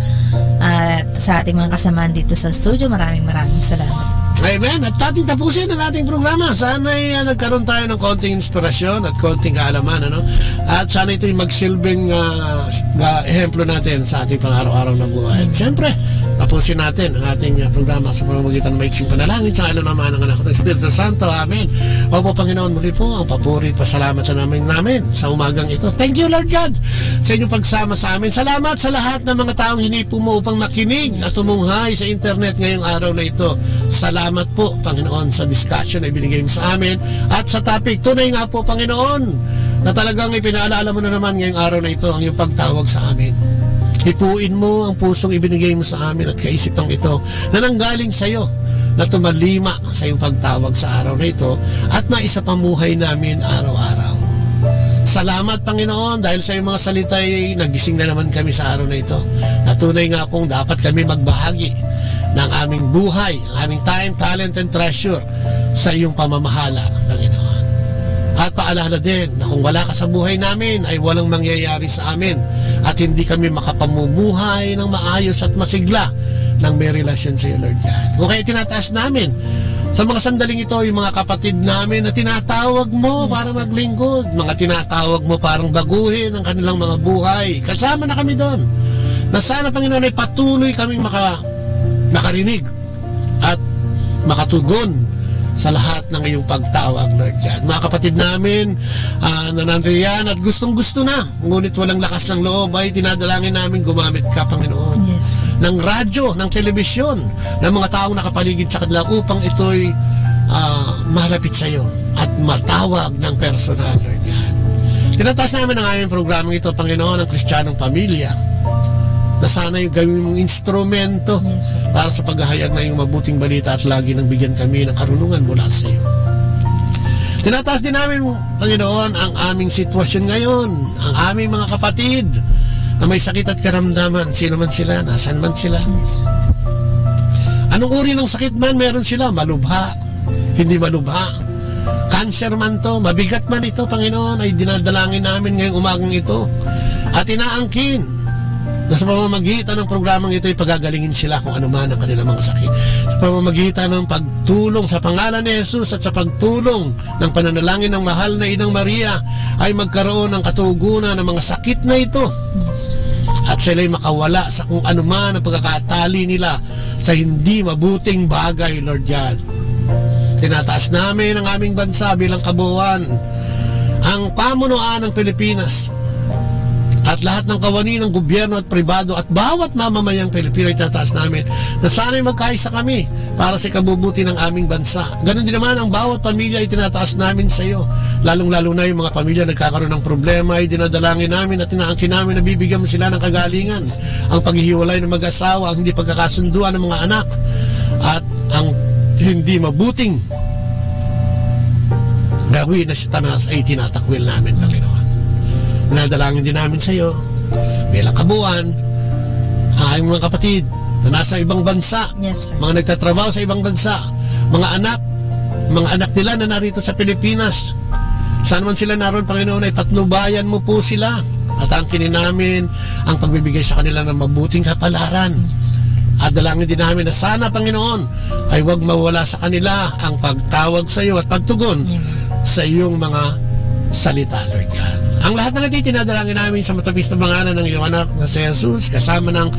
S23: at sa ating mga kasama dito sa studio, maraming salamat.
S22: Amen. At ating tapusin ang ating programa. Sana'y nagkaroon tayo ng konting inspirasyon at konting kaalaman, ano? At sana ito'y magsilbing ehemplo natin sa ating pang-araw-araw na buhay. Siyempre, tapusin natin ang ating programa sa pamamagitan ng maiksing panalangin sa ilo naman ng anak ng Espiritu Santo. Amen. Opo, Panginoon, muli po ang papuri at pasalamat sa namin sa umagang ito. Thank you, Lord God, sa inyong pagsama sa amin. Salamat sa lahat ng mga taong hinipo mo upang makinig at tumunghay sa internet ngayong araw na ito. Salamat po, Panginoon, sa discussion na ibinigay mo sa amin at sa topic. Tunay nga po, Panginoon, na talagang ipinaalala mo na naman ngayong araw na ito ang iyong pagtawag sa amin. Hipuin mo ang pusong ibinigay mo sa amin at kaisipang ito na nanggaling sa iyo, na tumalima sa iyong pagtawag sa araw na ito at maisapamuhay namin araw-araw. Salamat, Panginoon, dahil sa iyong mga salita ay nagising na naman kami sa araw na ito. Na tunay nga pong dapat kami magbahagi ng aming buhay, ang aming time, talent, and treasure sa iyong pamamahala, Panginoon. At paalala din na kung wala ka sa buhay namin ay walang mangyayari sa amin at hindi kami makapamumuhay ng maayos at masigla ng may relasyon sa iyo, Lord God. Kung kaya tinataas namin sa mga sandaling ito yung mga kapatid namin na tinatawag mo para maglingkod, mga tinatawag mo parang baguhin ang kanilang mga buhay. Kasama na kami doon. Na sana, Panginoon, ay patuloy kaming makarinig at makatugon sa lahat ng iyong pagtawag, Lord God. Mga kapatid namin na nandiyan at gustong-gusto na, ngunit walang lakas ng loob, ay tinadalangin namin gumamit ka, Panginoon.
S23: Yes.
S22: Ng radyo, ng telebisyon, ng mga taong nakapaligid sa kanila upang ito'y malapit sa iyo at matawag ng personal, Lord God. Tinataas namin ang aming programang ito, Panginoon, ang Kristiyanong Pamilya, na sana yung gawin mong instrumento para sa paghahayag na yung mabuting balita at lagi nang bigyan kami ng karunungan mula sa iyo. Tinataas din namin, Panginoon, ang aming sitwasyon ngayon, ang aming mga kapatid na may sakit at karamdaman, sino man sila, nasan man sila. Anong uri ng sakit man meron sila, malubha, hindi malubha, cancer man to, mabigat man ito, Panginoon, ay dinadalangin namin ngayong umagang ito at inaangkin na sa pamamagitan ng programang ito ay pagagalingin sila kung ano man ang kanilang mga sakit. Sa pamamagitan ng pagtulong sa pangalan ni Jesus at sa pagtulong ng pananalangin ng mahal na Inang Maria ay magkaroon ng katugunan ng mga sakit na ito. At sila'y makawala sa kung ano man ang pagkakatali nila sa hindi mabuting bagay, Lord God. Tinataas namin ang aming bansa bilang kabuuan, ang pamunuan ng Pilipinas, at lahat ng kawani ng gobyerno at pribado at bawat mamamayang Pilipino ay tataas namin na sana'y magkaisa kami para sa kabubuti ng aming bansa. Ganon din naman ang bawat pamilya ay tinataas namin sa iyo. Lalong-lalo na yung mga pamilya nagkakaroon ng problema ay dinadalangin namin at tinaangkin namin na bibigyan mo sila ng kagalingan. Ang paghihiwalay ng mag-asawa, ang hindi pagkakasunduan ng mga anak at ang hindi mabuting gawin na si Tanas ay tinatakwil namin, Panginoon. Nadalangin din namin sa iyo bilang kabuuan ang mga kapatid na nasa ibang bansa, mga nagtatrabaho sa ibang bansa, mga anak nila na narito sa Pilipinas. Saan man sila naroon, Panginoon, ay patnubayan mo po sila at angkinin namin ang pagbibigay sa kanila ng mabuting kapalaran. At dalangin din namin na sana, Panginoon, ay huwag mawala sa kanila ang pagtawag sa iyo at pagtugon sa iyong mga salita, Lord God. Ang lahat na natin tinadalangin namin sa matapis na pangalan ng iyong anak na si Jesus, kasama ng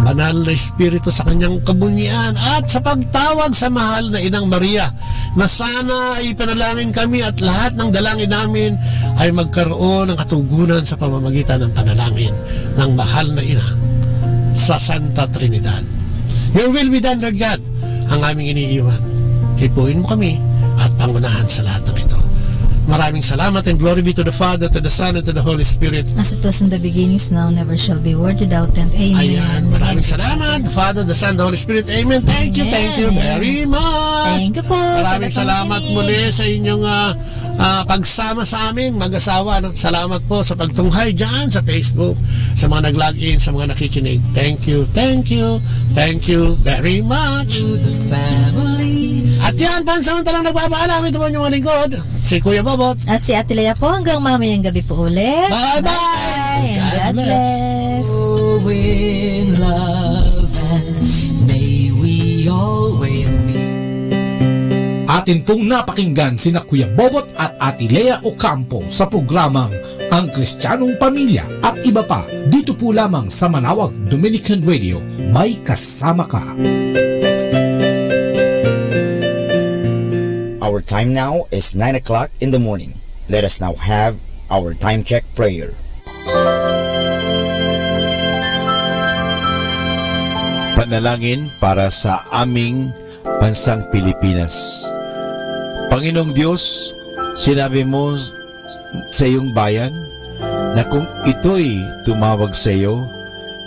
S22: banal na Espiritu sa kanyang kabunyian at sa pagtawag sa mahal na Inang Maria, na sana ipanalangin kami at lahat ng dalangin namin ay magkaroon ng katugunan sa pamamagitan ng panalangin ng mahal na Ina sa Santa Trinidad. Your will be done, Lord God, ang aming iniiwan. Hipuin mo kami at pangunahan sa lahat ng ito. Maraming salamat and glory be to the Father, to the Son, and to the Holy Spirit.
S23: As it was in the beginning, now, never shall be, world without end. Amen.
S22: Ayan, maraming salamat. The Father, the Son, the Holy Spirit. Amen. Thank you very much.
S23: Thank you po.
S22: Maraming salamat muli sa inyong pagsama sa amin, mag-asawa. Salamat po sa pagtunghay dyan sa Facebook, sa mga nag-login, sa mga nakikinig. Thank you very much. At yan, pansamantalang nagpapaalam, ito po yung mga lingkod, si Kuya Bobot.
S23: At si Ate Lea po, hanggang mamayang gabi po ulit.
S22: Bye-bye!
S23: And God bless.
S7: Oh, in love, and may we always be.
S5: Atin pong napakinggan sina Kuya Bobot at Ate Lea Ocampo sa programang Ang Kristiyanong Pamilya at iba pa, dito po lamang sa Manawag Dominican Radio. May kasama ka.
S16: Our time now is 9 o'clock in the morning. Let us now have our time check prayer.
S3: Panalangin para sa aming bansang Pilipinas. Panginoong Diyos, sinabi mo sa iyong bayan na kung ito'y tumawag sa iyo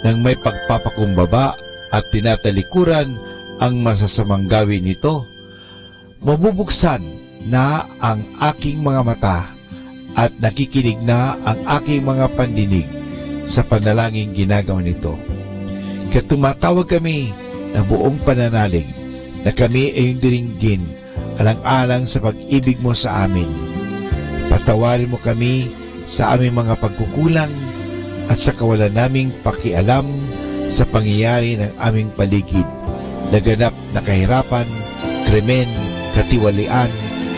S3: nang may pagpapakumbaba at tinatalikuran ang masasamang gawin nito, mabubuksan na ang aking mga mata at nakikinig na ang aking mga pandinig sa panalangin ginagawa nito. Kaya tumatawag kami na buong pananalig na kami ay diringgin alang-alang sa pag-ibig mo sa amin. Patawarin mo kami sa aming mga pagkukulang at sa kawalan naming pakialam sa pangyayari ng aming paligid, laganap na kahirapan, krimen, katiwalian,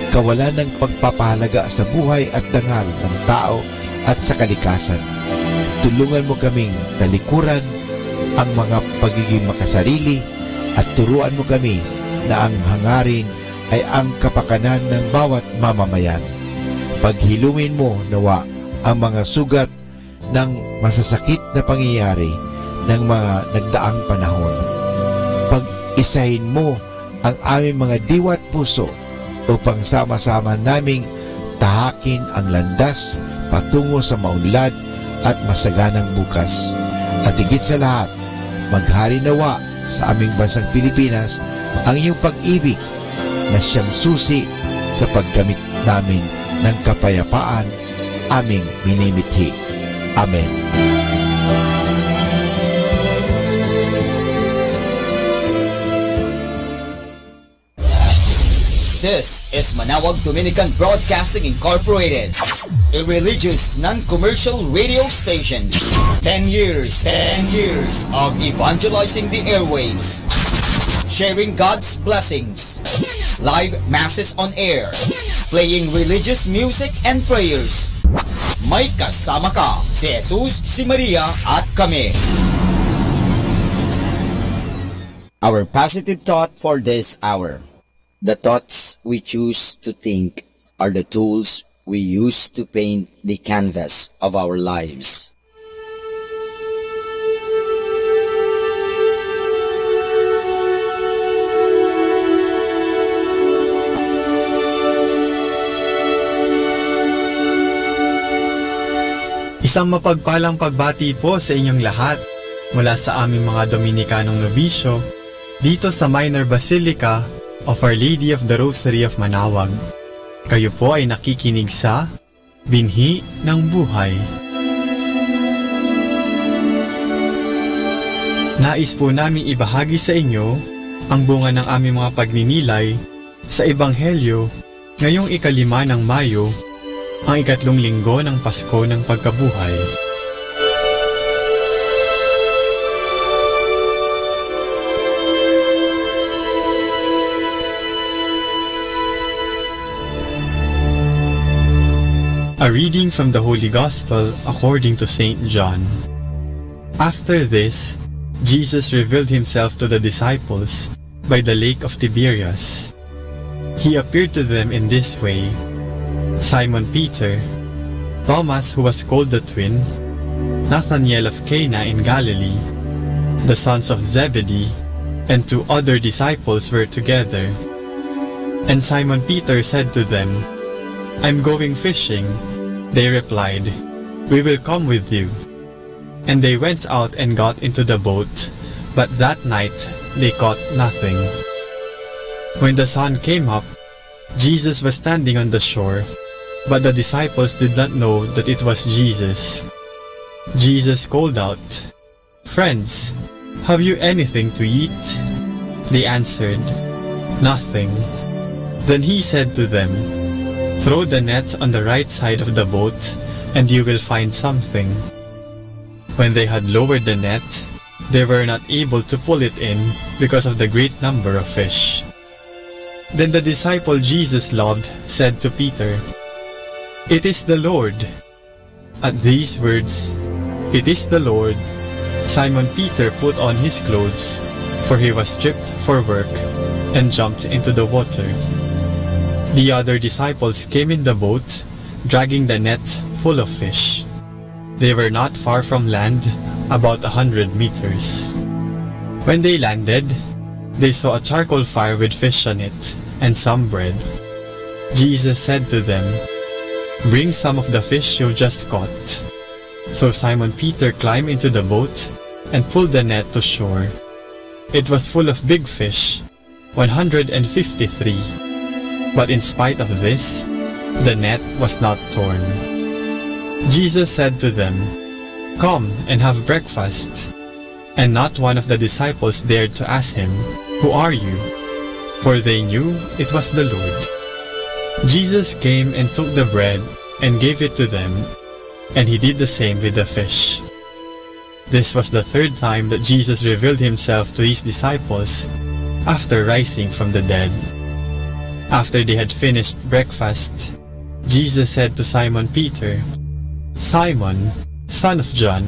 S3: kawalan ng pagpapahalaga sa buhay at dangal ng tao at sa kalikasan. Tulungan mo kaming talikuran ang mga pagiging makasarili at turuan mo kami na ang hangarin ay ang kapakanan ng bawat mamamayan. Paghilumin mo nawa ang mga sugat ng masasakit na pangyayari ng mga nagdaang panahon. Pag-isahin mo ang aming mga diwa at puso upang sama-sama naming tahakin ang landas patungo sa maunlad at masaganang bukas. At higit sa lahat, maghari nawa sa aming bansang Pilipinas ang iyong pag-ibig na siyang susi sa paggamit namin ng kapayapaan aming minimithi. Amen.
S1: This is Manawag Dominican Broadcasting Incorporated, a religious, non-commercial radio station. 10 years of evangelizing the airwaves, sharing God's blessings, live masses on air, playing religious music and prayers. May kasama ka, si Jesus, si Maria, at kami.
S16: Our positive thought for this hour. The thoughts we choose to think are the tools we use to paint the canvas of our lives.
S17: Isang mapagpalang pagbati po sa inyong lahat mula sa aming mga Dominikanong nobisyo dito sa Minor Basilica of Our Lady of the Rosary of Manawag. Kayo po ay nakikinig sa Binhi ng Buhay. Nais po namin ibahagi sa inyo ang bunga ng aming mga pagninilay sa Ebanghelyo ngayong 5 ng Mayo, ang 3 linggo ng Pasko ng Pagkabuhay. A reading from the Holy Gospel according to St. John. After this, Jesus revealed himself to the disciples by the lake of Tiberias. He appeared to them in this way: Simon Peter, Thomas who was called the twin, Nathanael of Cana in Galilee, the sons of Zebedee, and 2 other disciples were together. And Simon Peter said to them, "I'm going fishing." They replied, "We will come with you." And they went out and got into the boat, but that night they caught nothing. When the sun came up, Jesus was standing on the shore, but the disciples did not know that it was Jesus. Jesus called out, "Friends, have you anything to eat?" They answered, "Nothing." Then he said to them, "Throw the net on the right side of the boat, and you will find something." When they had lowered the net, they were not able to pull it in because of the great number of fish. Then the disciple Jesus loved said to Peter, "It is the Lord." At these words, "It is the Lord," Simon Peter put on his clothes, for he was stripped for work, and jumped into the water. The other disciples came in the boat, dragging the net full of fish. They were not far from land, about 100 meters. When they landed, they saw a charcoal fire with fish on it, and some bread. Jesus said to them, "Bring some of the fish you just caught." So Simon Peter climbed into the boat and pulled the net to shore. It was full of big fish, 153. But in spite of this, the net was not torn. Jesus said to them, "Come and have breakfast." And not one of the disciples dared to ask him, "Who are you?" For they knew it was the Lord. Jesus came and took the bread and gave it to them, and he did the same with the fish. This was the 3rd time that Jesus revealed himself to his disciples after rising from the dead. After they had finished breakfast, Jesus said to Simon Peter, "Simon, son of John,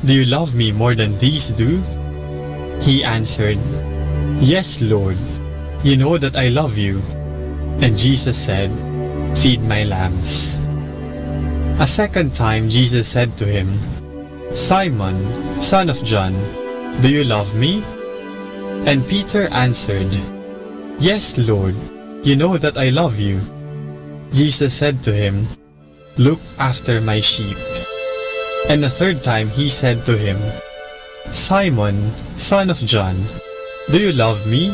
S17: do you love me more than these do?" He answered, "Yes, Lord, you know that I love you." And Jesus said, "Feed my lambs." A second time Jesus said to him, "Simon, son of John, do you love me?" And Peter answered, "Yes, Lord, you know that I love you." Jesus said to him, "Look after my sheep." And a third time he said to him, "Simon, son of John, do you love me?"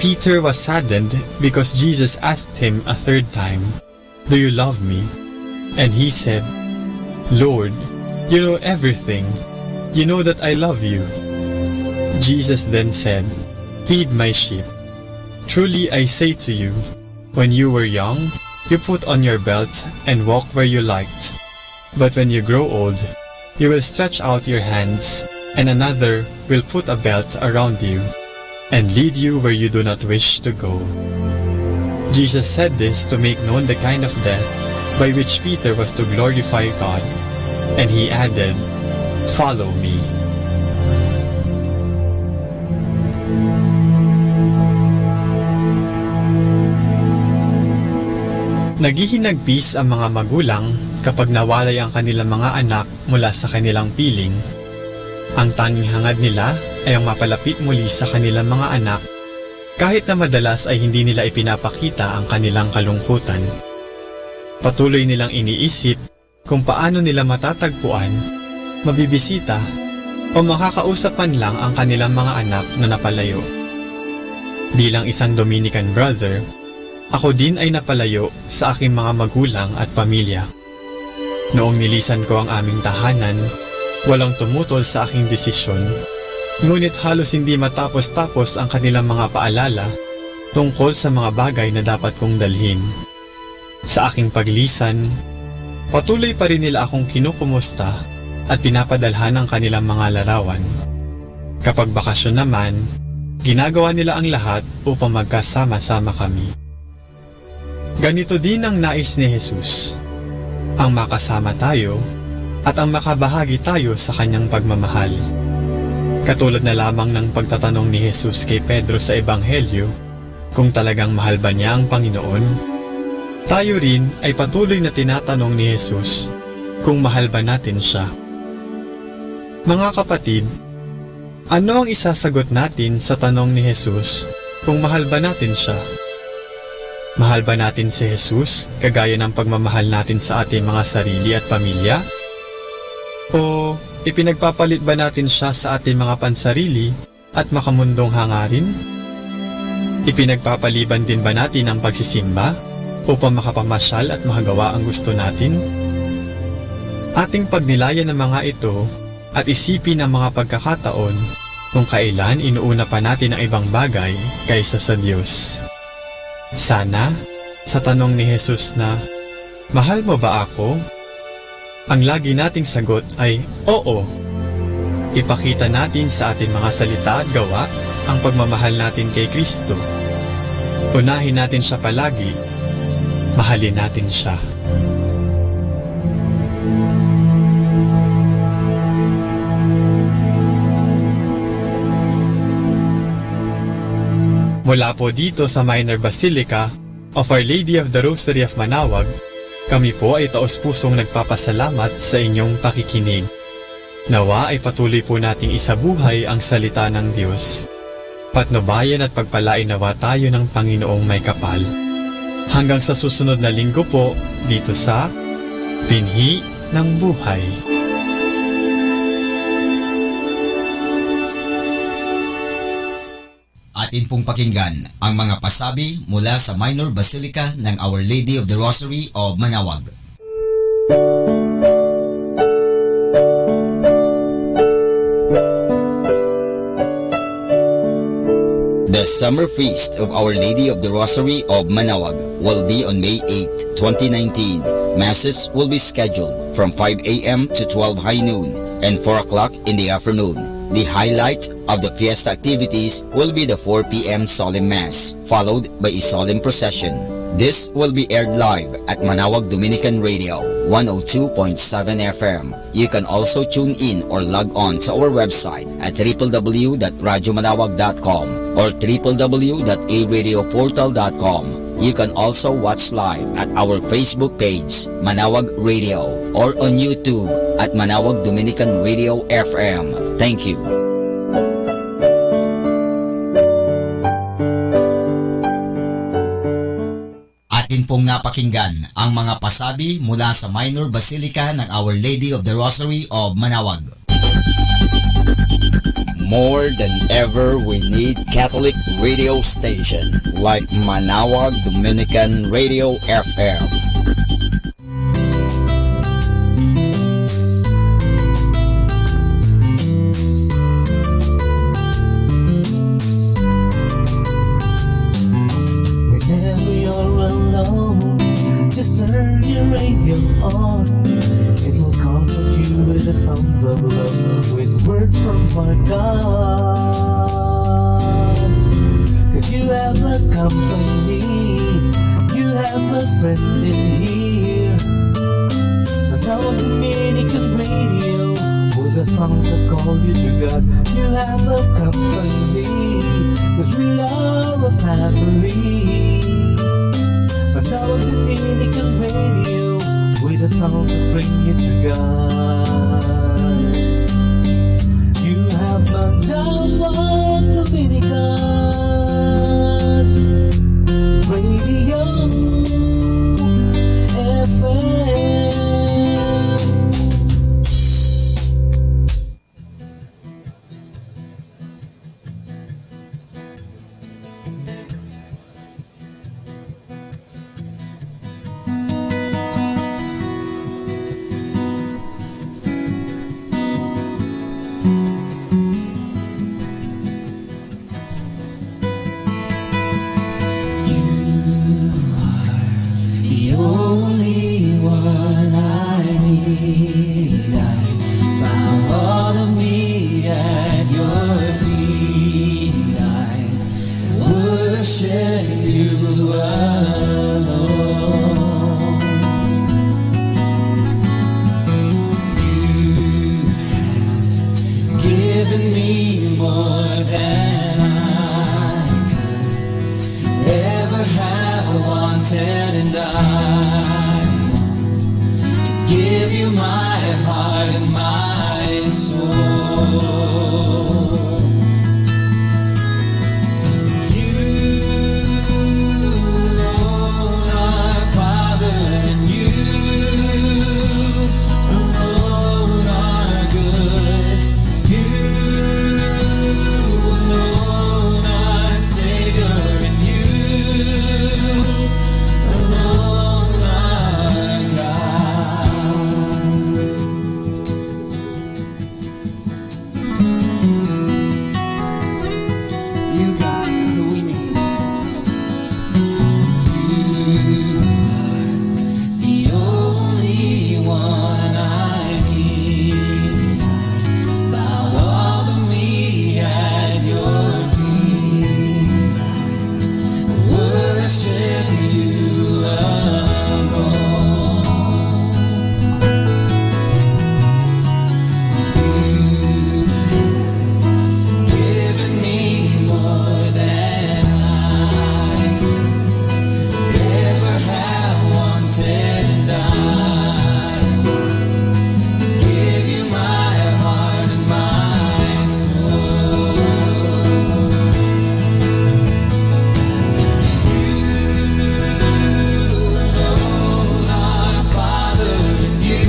S17: Peter was saddened because Jesus asked him a 3rd time, "Do you love me?" And he said, "Lord, you know everything. You know that I love you." Jesus then said, "Feed my sheep. Truly I say to you, when you were young, you put on your belt and walk where you liked. But when you grow old, you will stretch out your hands, and another will put a belt around you, and lead you where you do not wish to go." Jesus said this to make known the kind of death by which Peter was to glorify God, and he added, "Follow me." Naghihinagpis ang mga magulang kapag nawalay ang kanilang mga anak mula sa kanilang piling. Ang tanging hangad nila ay ang mapalapit muli sa kanilang mga anak, kahit na madalas ay hindi nila ipinapakita ang kanilang kalungkutan. Patuloy nilang iniisip kung paano nila matatagpuan, mabibisita, o makakausapan lang ang kanilang mga anak na napalayo. Bilang isang Dominican brother, ako din ay napalayo sa aking mga magulang at pamilya. Noong nilisan ko ang aming tahanan, walang tumutol sa aking desisyon, ngunit halos hindi matapos-tapos ang kanilang mga paalala tungkol sa mga bagay na dapat kong dalhin. Sa aking paglisan, patuloy pa rin nila akong kinukumusta at pinapadalhan ang kanilang mga larawan. Kapag bakasyon naman, ginagawa nila ang lahat upang magkasama-sama kami. Ganito din ang nais ni Jesus, ang makasama tayo at ang makabahagi tayo sa kanyang pagmamahal. Katulad na lamang ng pagtatanong ni Jesus kay Pedro sa Ebanghelyo kung talagang mahal ba niya ang Panginoon, tayo rin ay patuloy na tinatanong ni Jesus kung mahal ba natin siya. Mga kapatid, ano ang isasagot natin sa tanong ni Jesus kung mahal ba natin siya? Mahal ba natin si Jesus kagaya ng pagmamahal natin sa ating mga sarili at pamilya? O ipinagpapalit ba natin siya sa ating mga pansarili at makamundong hangarin? Ipinagpapaliban din ba natin ang pagsisimba upang makapamasyal at makagawa ang gusto natin? Ating pagnilayan ng mga ito at isipin ang mga pagkakataon kung kailan inuuna pa natin ang ibang bagay kaysa sa Diyos. Sana, sa tanong ni Jesus na, mahal mo ba ako? Ang lagi nating sagot ay, oo. Ipakita natin sa ating mga salita at gawa ang pagmamahal natin kay Kristo. Unahin natin siya palagi, mahalin natin siya. Mula po dito sa Minor Basilica of Our Lady of the Rosary of Manaoag, kami po ay taos-pusong nagpapasalamat sa inyong pakikinig. Nawa ay patuloy po nating isabuhay ang salita ng Diyos. Patnubayan at pagpalain nawa tayo ng Panginoong may kapal. Hanggang sa susunod na linggo po dito sa Binhi ng Buhay.
S1: Atin pong pakinggan ang mga pasabi mula sa Minor Basilica ng Our Lady of the Rosary of Manaoag. The Summer Feast of Our Lady of the Rosary of Manaoag will be on May 8, 2019. Masses will be scheduled from 5 a.m. to 12 high noon and 4 o'clock in the afternoon. The highlight of the fiesta activities will be the 4 p.m. Solemn Mass, followed by a solemn procession. This will be aired live at Manaoag Dominican Radio, 102.7 FM. You can also tune in or log on to our website at www.radyomanawag.com or www.aradioportal.com. You can also watch live at our Facebook page, Manaoag Radio, or on YouTube at Manaoag Dominican Radio FM. Thank you. Atin pong napakinggan ang mga pasabi mula sa Minor Basilica ng Our Lady of the Rosary of Manaoag.
S16: More than ever, we need Catholic radio station like Manaoag Dominican Radio FM.
S2: Whenever you're alone, just turn your radio on. It will comfort you with the songs of love, with words from our God. 'Cause you have a company, you have a friend in here. Manaoag Dominican Radio, with the songs that call you to God. You have a company, 'cause we are a family. Manaoag Dominican Radio, with the songs that bring you to God. You have Manaoag Dominican Radio FM. give you my heart and my soul. You, Lord, our Father, and you alone are good. You alone are Savior, and you alone are God. You got who we need. You are the only one I need. Bow all of me at your feet. Worship you alone. You've given me more than I could ever have wanted, and I must give you my heart and my soul. Alone our Father, and you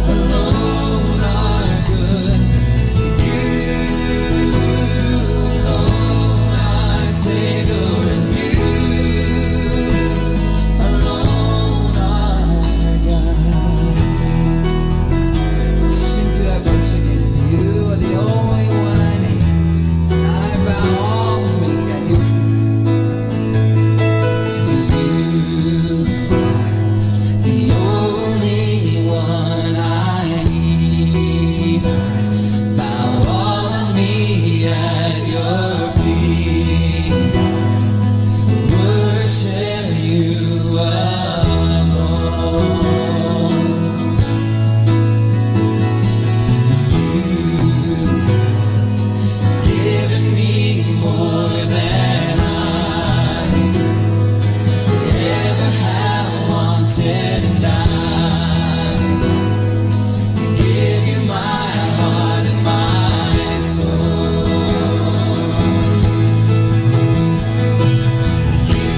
S2: alone are good. You alone are Savior, and you alone are God. Sing to that verse again. You are the only one I need. I bow all of me at your feet. You are the only one I need. Bow all of me at your feet. Worship you alone. You've given me more than I could ever have wanted, and I to give you my heart and my soul. You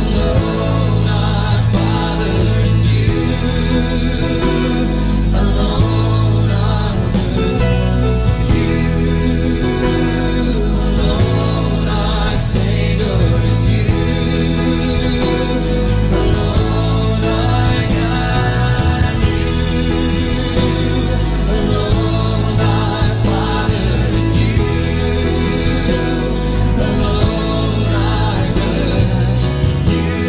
S2: alone are Father, and you alone are good. You alone are Savior, and you alone are God. You alone are Father, and you alone are good. You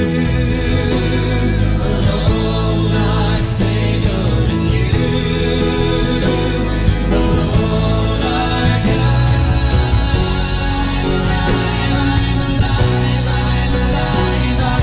S2: alone are Savior, and you alone are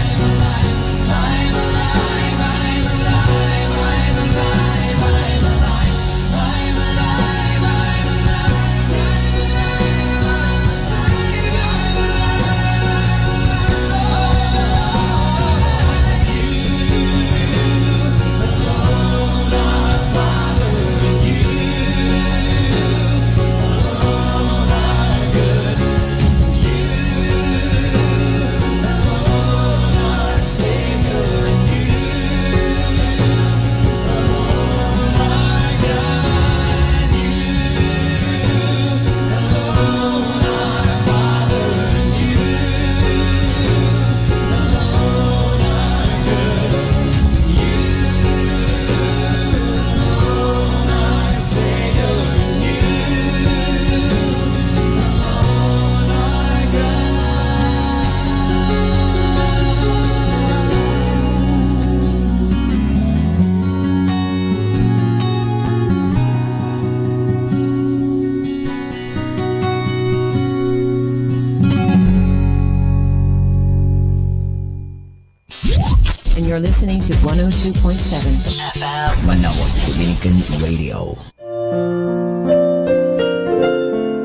S12: And you're listening to 102.7 FM
S1: Manawag Dominican Radio.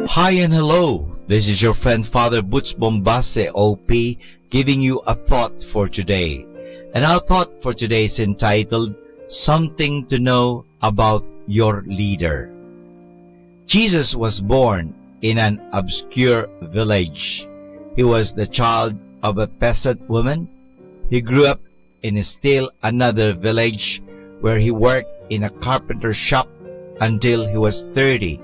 S21: Hi and hello. This is your friend Father Butch Bombase, OP, giving you a thought for today. And our thought for today is entitled, Something to Know About Your Leader. Jesus was born in an obscure village. He was the child of a peasant woman. He grew up in still another village where he worked in a carpenter shop until he was 30.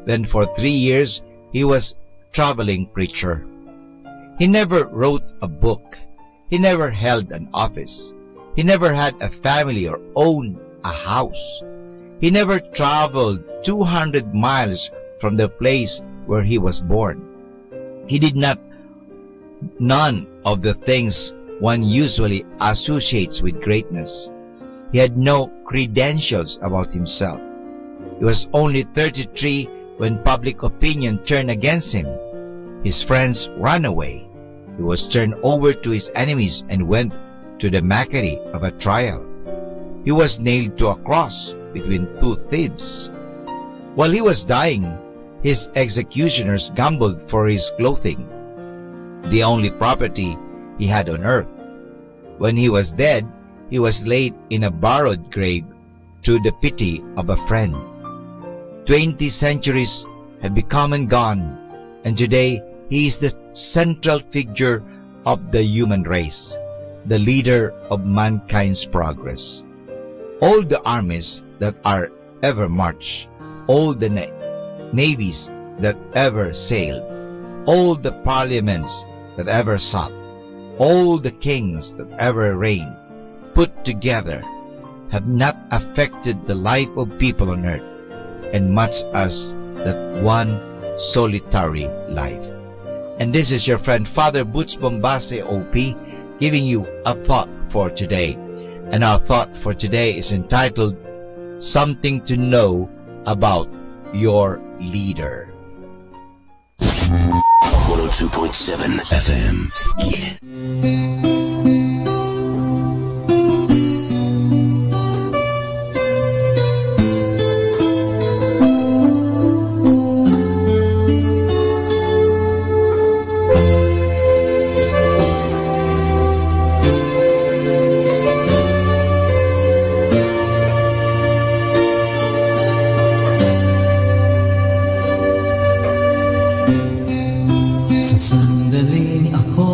S21: Then for 3 years, he was a traveling preacher. He never wrote a book. He never held an office. He never had a family or owned a house. He never traveled 200 miles from the place where he was born. He did none of the things one usually associates with greatness. He had no credentials about himself. He was only 33 when public opinion turned against him. His friends ran away. He was turned over to his enemies and went to the mockery of a trial. He was nailed to a cross between two thieves. While he was dying, his executioners gambled for his clothing, the only property he had on earth. When he was dead, he was laid in a borrowed grave through the pity of a friend. 20 centuries have become and gone, and today he is the central figure of the human race, the leader of mankind's progress. All the armies that are ever marched, all the navies that ever sailed, all the parliaments that ever sat, all the kings that ever reigned, put together, have not affected the life of people on earth, and much as that one solitary life. And this is your friend Father Butch Bombase OP giving you a thought for today. And our thought for today is entitled, Something to Know About Your Leader.
S10: 102.7 FM.
S2: Sandaling ako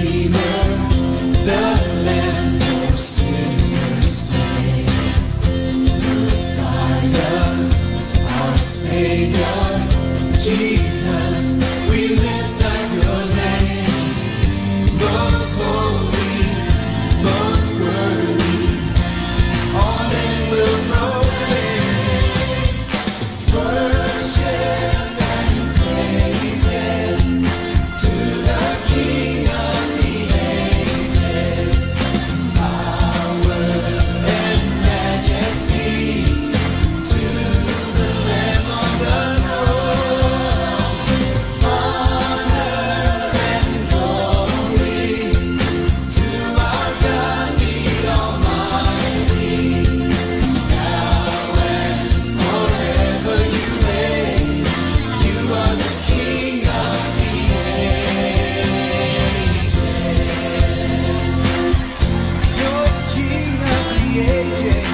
S2: Redeemer, the Lamb for sinners slain, Messiah, our Savior, Jesus, we lift up your name, most holy, most worthy, all men will proclaim, worship and praises to the King of the ages, power and majesty to the Lamb on the throne, honor and glory to our God the Almighty, now and forever you reign, you are the King of the ages. You're King of the ages.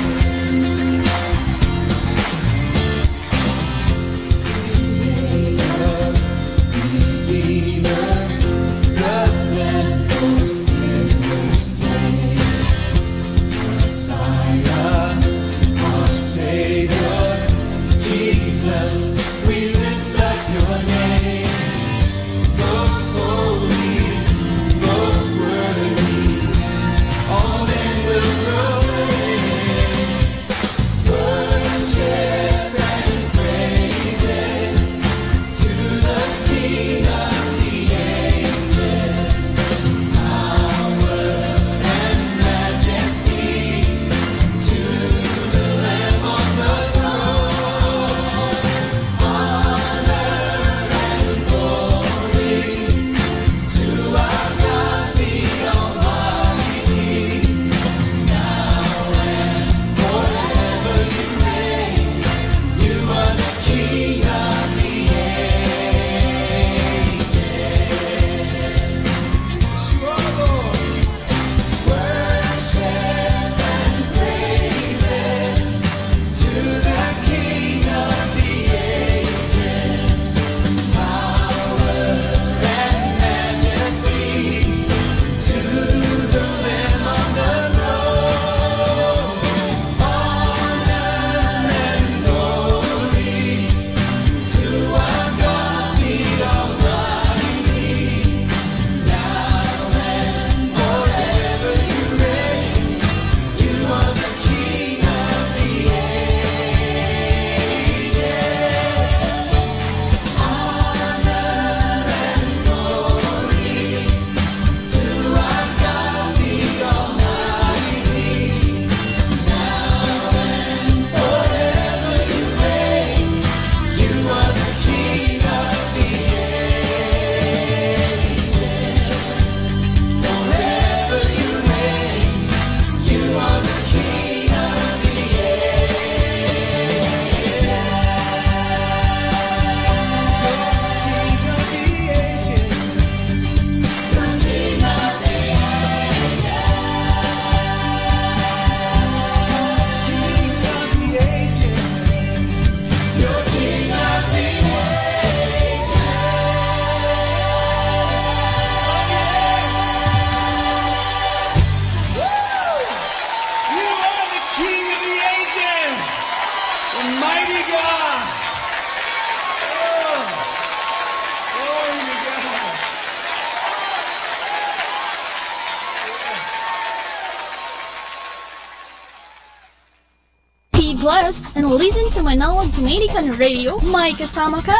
S2: Redeemer, the Lamb for sinners slain, Messiah, our Savior, Jesus, we lift up your name, most holy, most worthy, all men will proclaim, worship and praises to the King of the ages, power and majesty to the Lamb on the throne, honor and glory to our God the Almighty, now and forever you reign, you are the King of the ages. You are Lord. Worship and praises to the King of the ages, power and majesty to the Lamb on the throne, honor and glory to our God the Almighty, now and forever you reign, you are the King of the ages. Honor and glory to our God the Almighty, now and forever you reign, you are the King of the ages. Forever you reign, you are the King of the Mighty God! Oh, glory to God!
S20: Be blessed and listen to Manawag Dominican Radio. May kasama ka.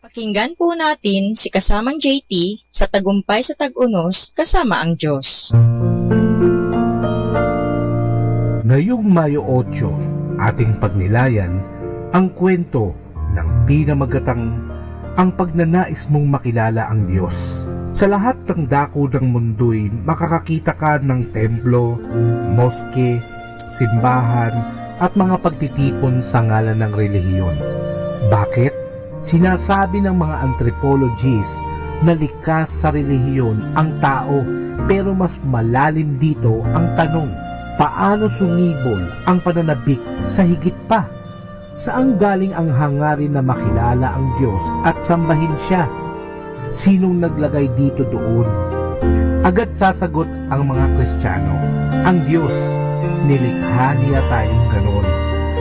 S11: Pakinggan po natin si kasamang JT sa Tagumpay sa Tag-Unos kasama ang Diyos.
S5: Ngayong Mayo 8, ating pagnilayan ang kwento ng pinamagatang ang pagnanais mong makilala ang Diyos. Sa lahat ng dako ng mundo'y makakakita ka ng templo, moske, simbahan at mga pagtitipon sa ngalan ng relihiyon. Bakit? Sinasabi ng mga anthropologists na likas sa relihiyon ang tao, pero mas malalim dito ang tanong, paano sumibol ang pananabik sa higit pa? Saan galing ang hangarin na makilala ang Diyos at sambahin Siya?
S13: Sinong naglagay dito doon? Agad sasagot ang mga Kristiyano, ang Diyos. Nilikha niya tayong ganon.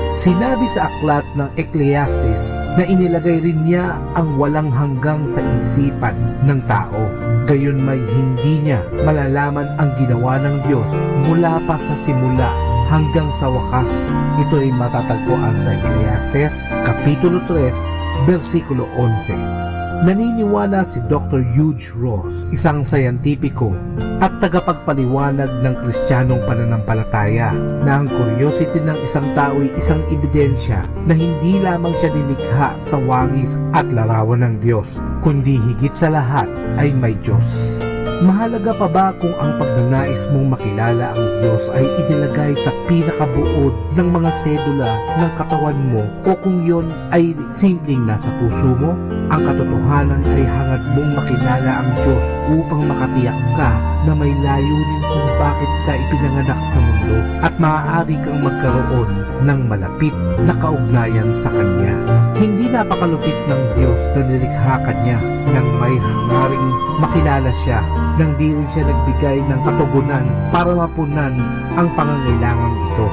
S13: Sinabi sa aklat ng Ecclesiastes na inilagay rin niya ang walang hanggang sa isipan ng tao. Gayon may hindi niya malalaman ang ginawa ng Diyos mula pa sa simula hanggang sa wakas. Ito ay matatagpuan sa Ecclesiastes, Kapitulo 3, versikulo 11. Naniniwala si Dr. Hugh Ross, isang sayantipiko at tagapagpaliwanag ng Kristiyanong pananampalataya, na ang curiosity ng isang tao ay isang ebidensya na hindi lamang siya nilikha sa wangis at larawan ng Diyos, kundi higit sa lahat ay may Diyos. Mahalaga pa ba kung ang pagnanais mong makilala ang Diyos ay inilagay sa pinakabuod ng mga sedula ng katawan mo o kung yon ay simpleng nasa puso mo? Ang katotohanan ay hangad mong makilala ang Diyos upang makatiyak ka na may layunin kung bakit ka ipinanganak sa mundo at maaari kang magkaroon ng malapit na kaugnayan sa Kanya. Hindi napakalupit ng Diyos na nilikha ka niya nang may hangaring makilala siya, nang di rin siya nagbigay ng katugunan para mapunan ang pangangailangan ito,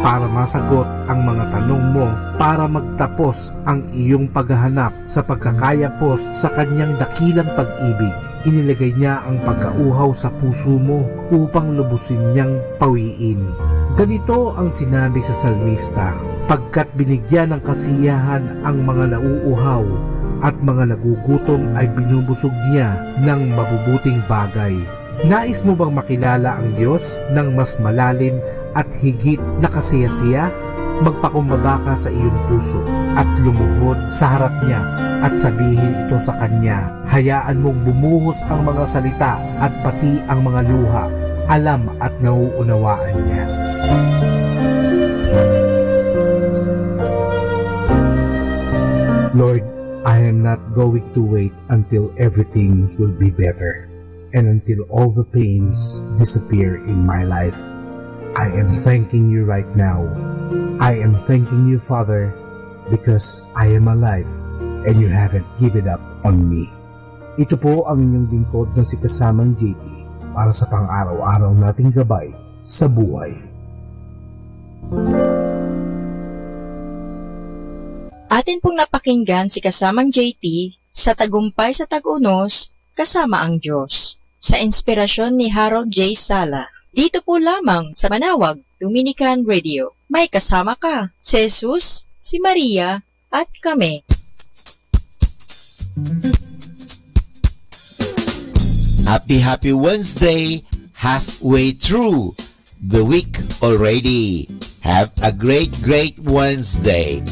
S13: para masagot ang mga tanong mo, para magtapos ang iyong paghahanap sa pagkakayapos sa Kanyang dakilang pag-ibig. Inilagay niya ang pagkauhaw sa puso mo upang lubusin niyang pawiin. Ganito ang sinabi sa salmista, pagkat binigyan ng kasiyahan ang mga nauuhaw at mga nagugutom ay binubusog niya ng mabubuting bagay. Nais mo bang makilala ang Diyos ng mas malalim at higit na kasiyasiya? Magpakumbaba ka sa iyong puso at lumuhod sa harap niya at sabihin ito sa Kanya. Hayaan mong bumuhos ang mga salita at pati ang mga luha. Alam at nauunawaan niya. Lord, I am not going to wait until everything will be better and until all the pains disappear in my life. I am thanking you right now. I am thanking you, Father, because I am alive and you haven't given up on me. Ito po ang inyong lingkod na si Kasamang JT para sa pang-araw-araw nating gabay sa buhay.
S11: Atin pong napakinggan si Kasamang JT sa Tagumpay sa Tag-Unos, Kasama ang Diyos, sa inspirasyon ni Harold J. Sala. Dito po lamang sa Manawag Dominican Radio. May kasama ka, si Jesus, si Maria, at kami.
S3: Happy Wednesday, halfway through the week already. Have a great Wednesday.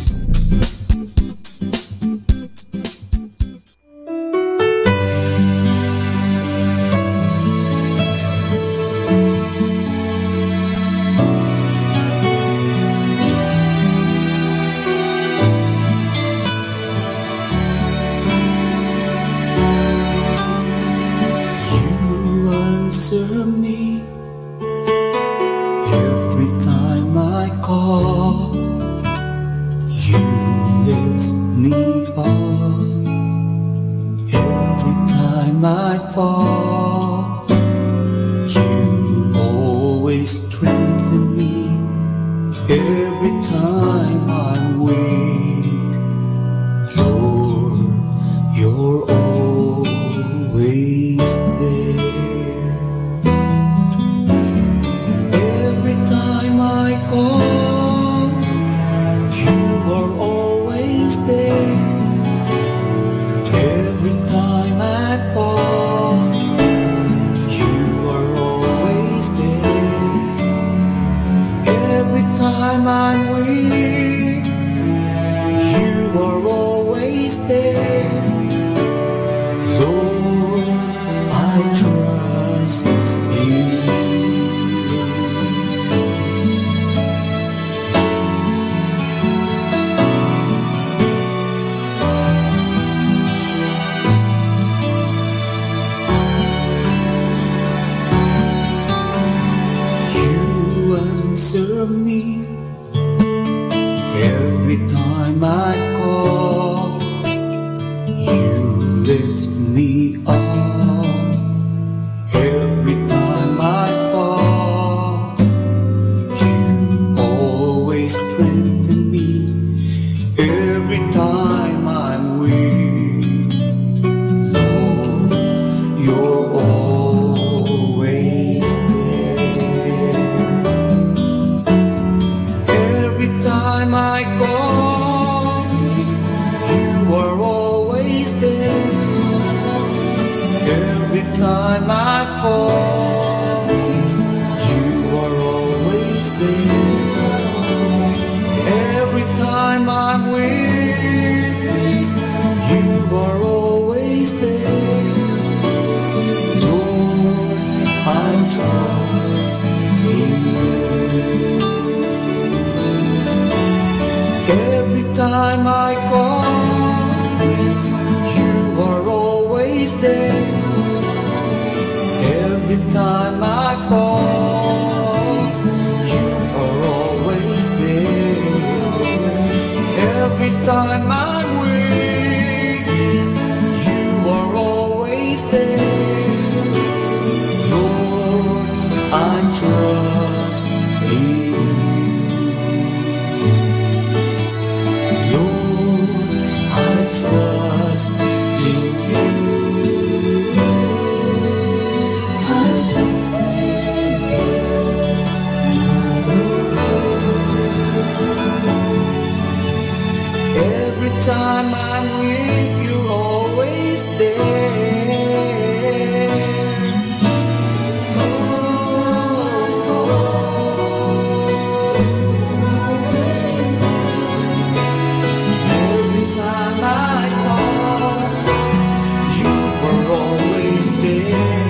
S2: Every time I call, you lift me time I fall, you are always there. Every time I'm weak, you are always there. Lord, I trust in you. Every time I call, you are always there. Every time I fall, you are always there. Every time I'm weak, you are always there. Lord, I trust in you. Lord, I trust in you. Every time I'm with you, always there. Every time I call, you were always there.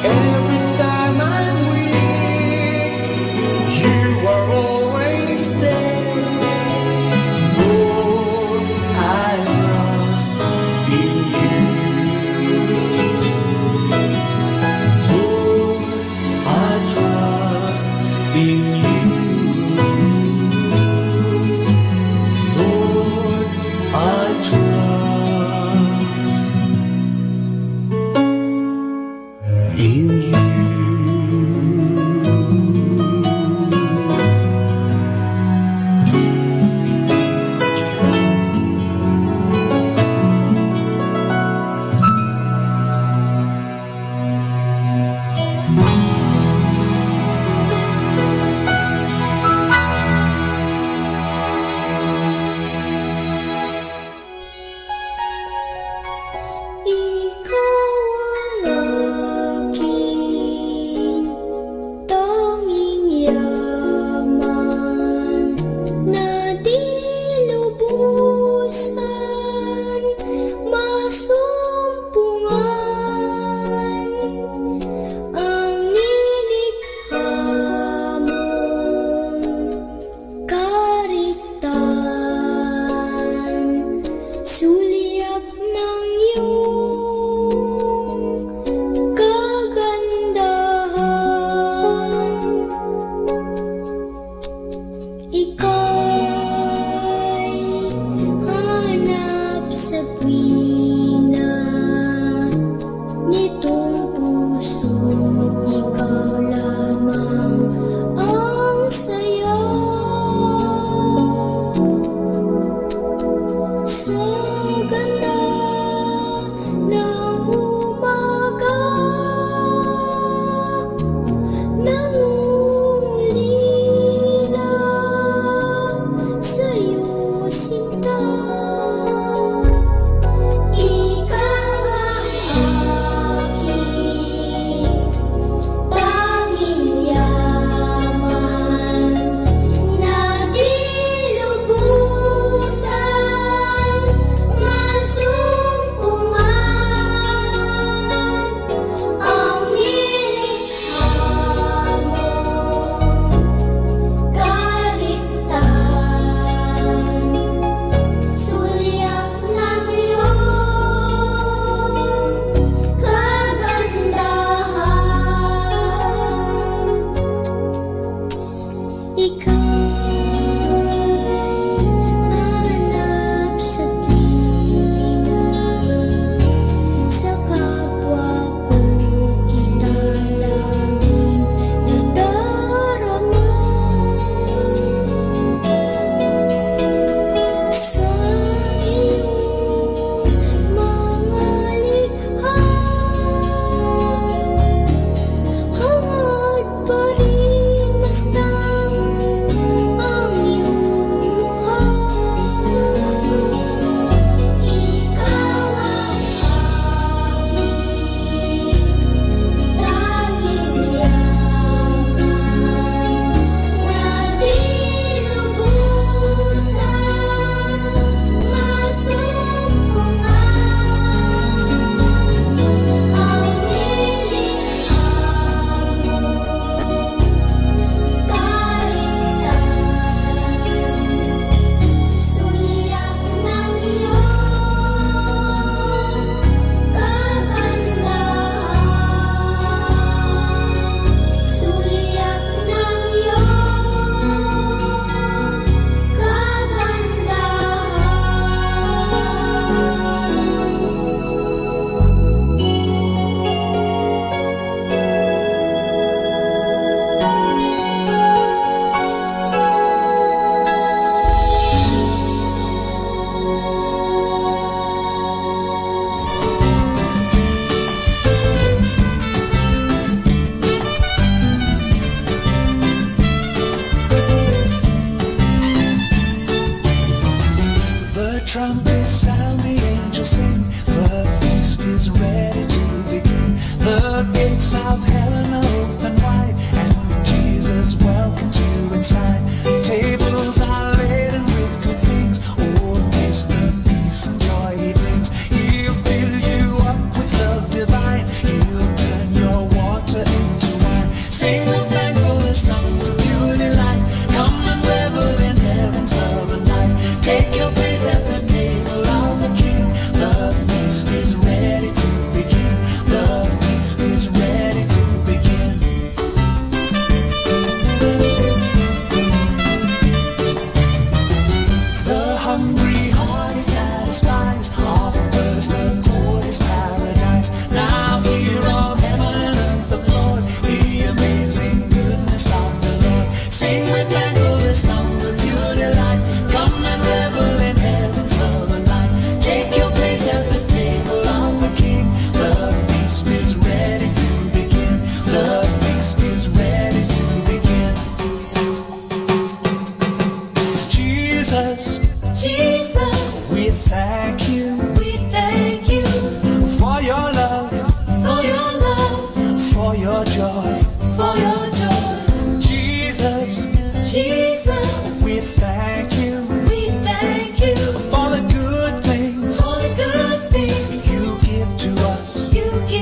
S2: Every time I'm weak, you were always there. Lord, I trust in you. Lord, I trust in you. Lord, I trust in you.
S14: Ikaw ang aking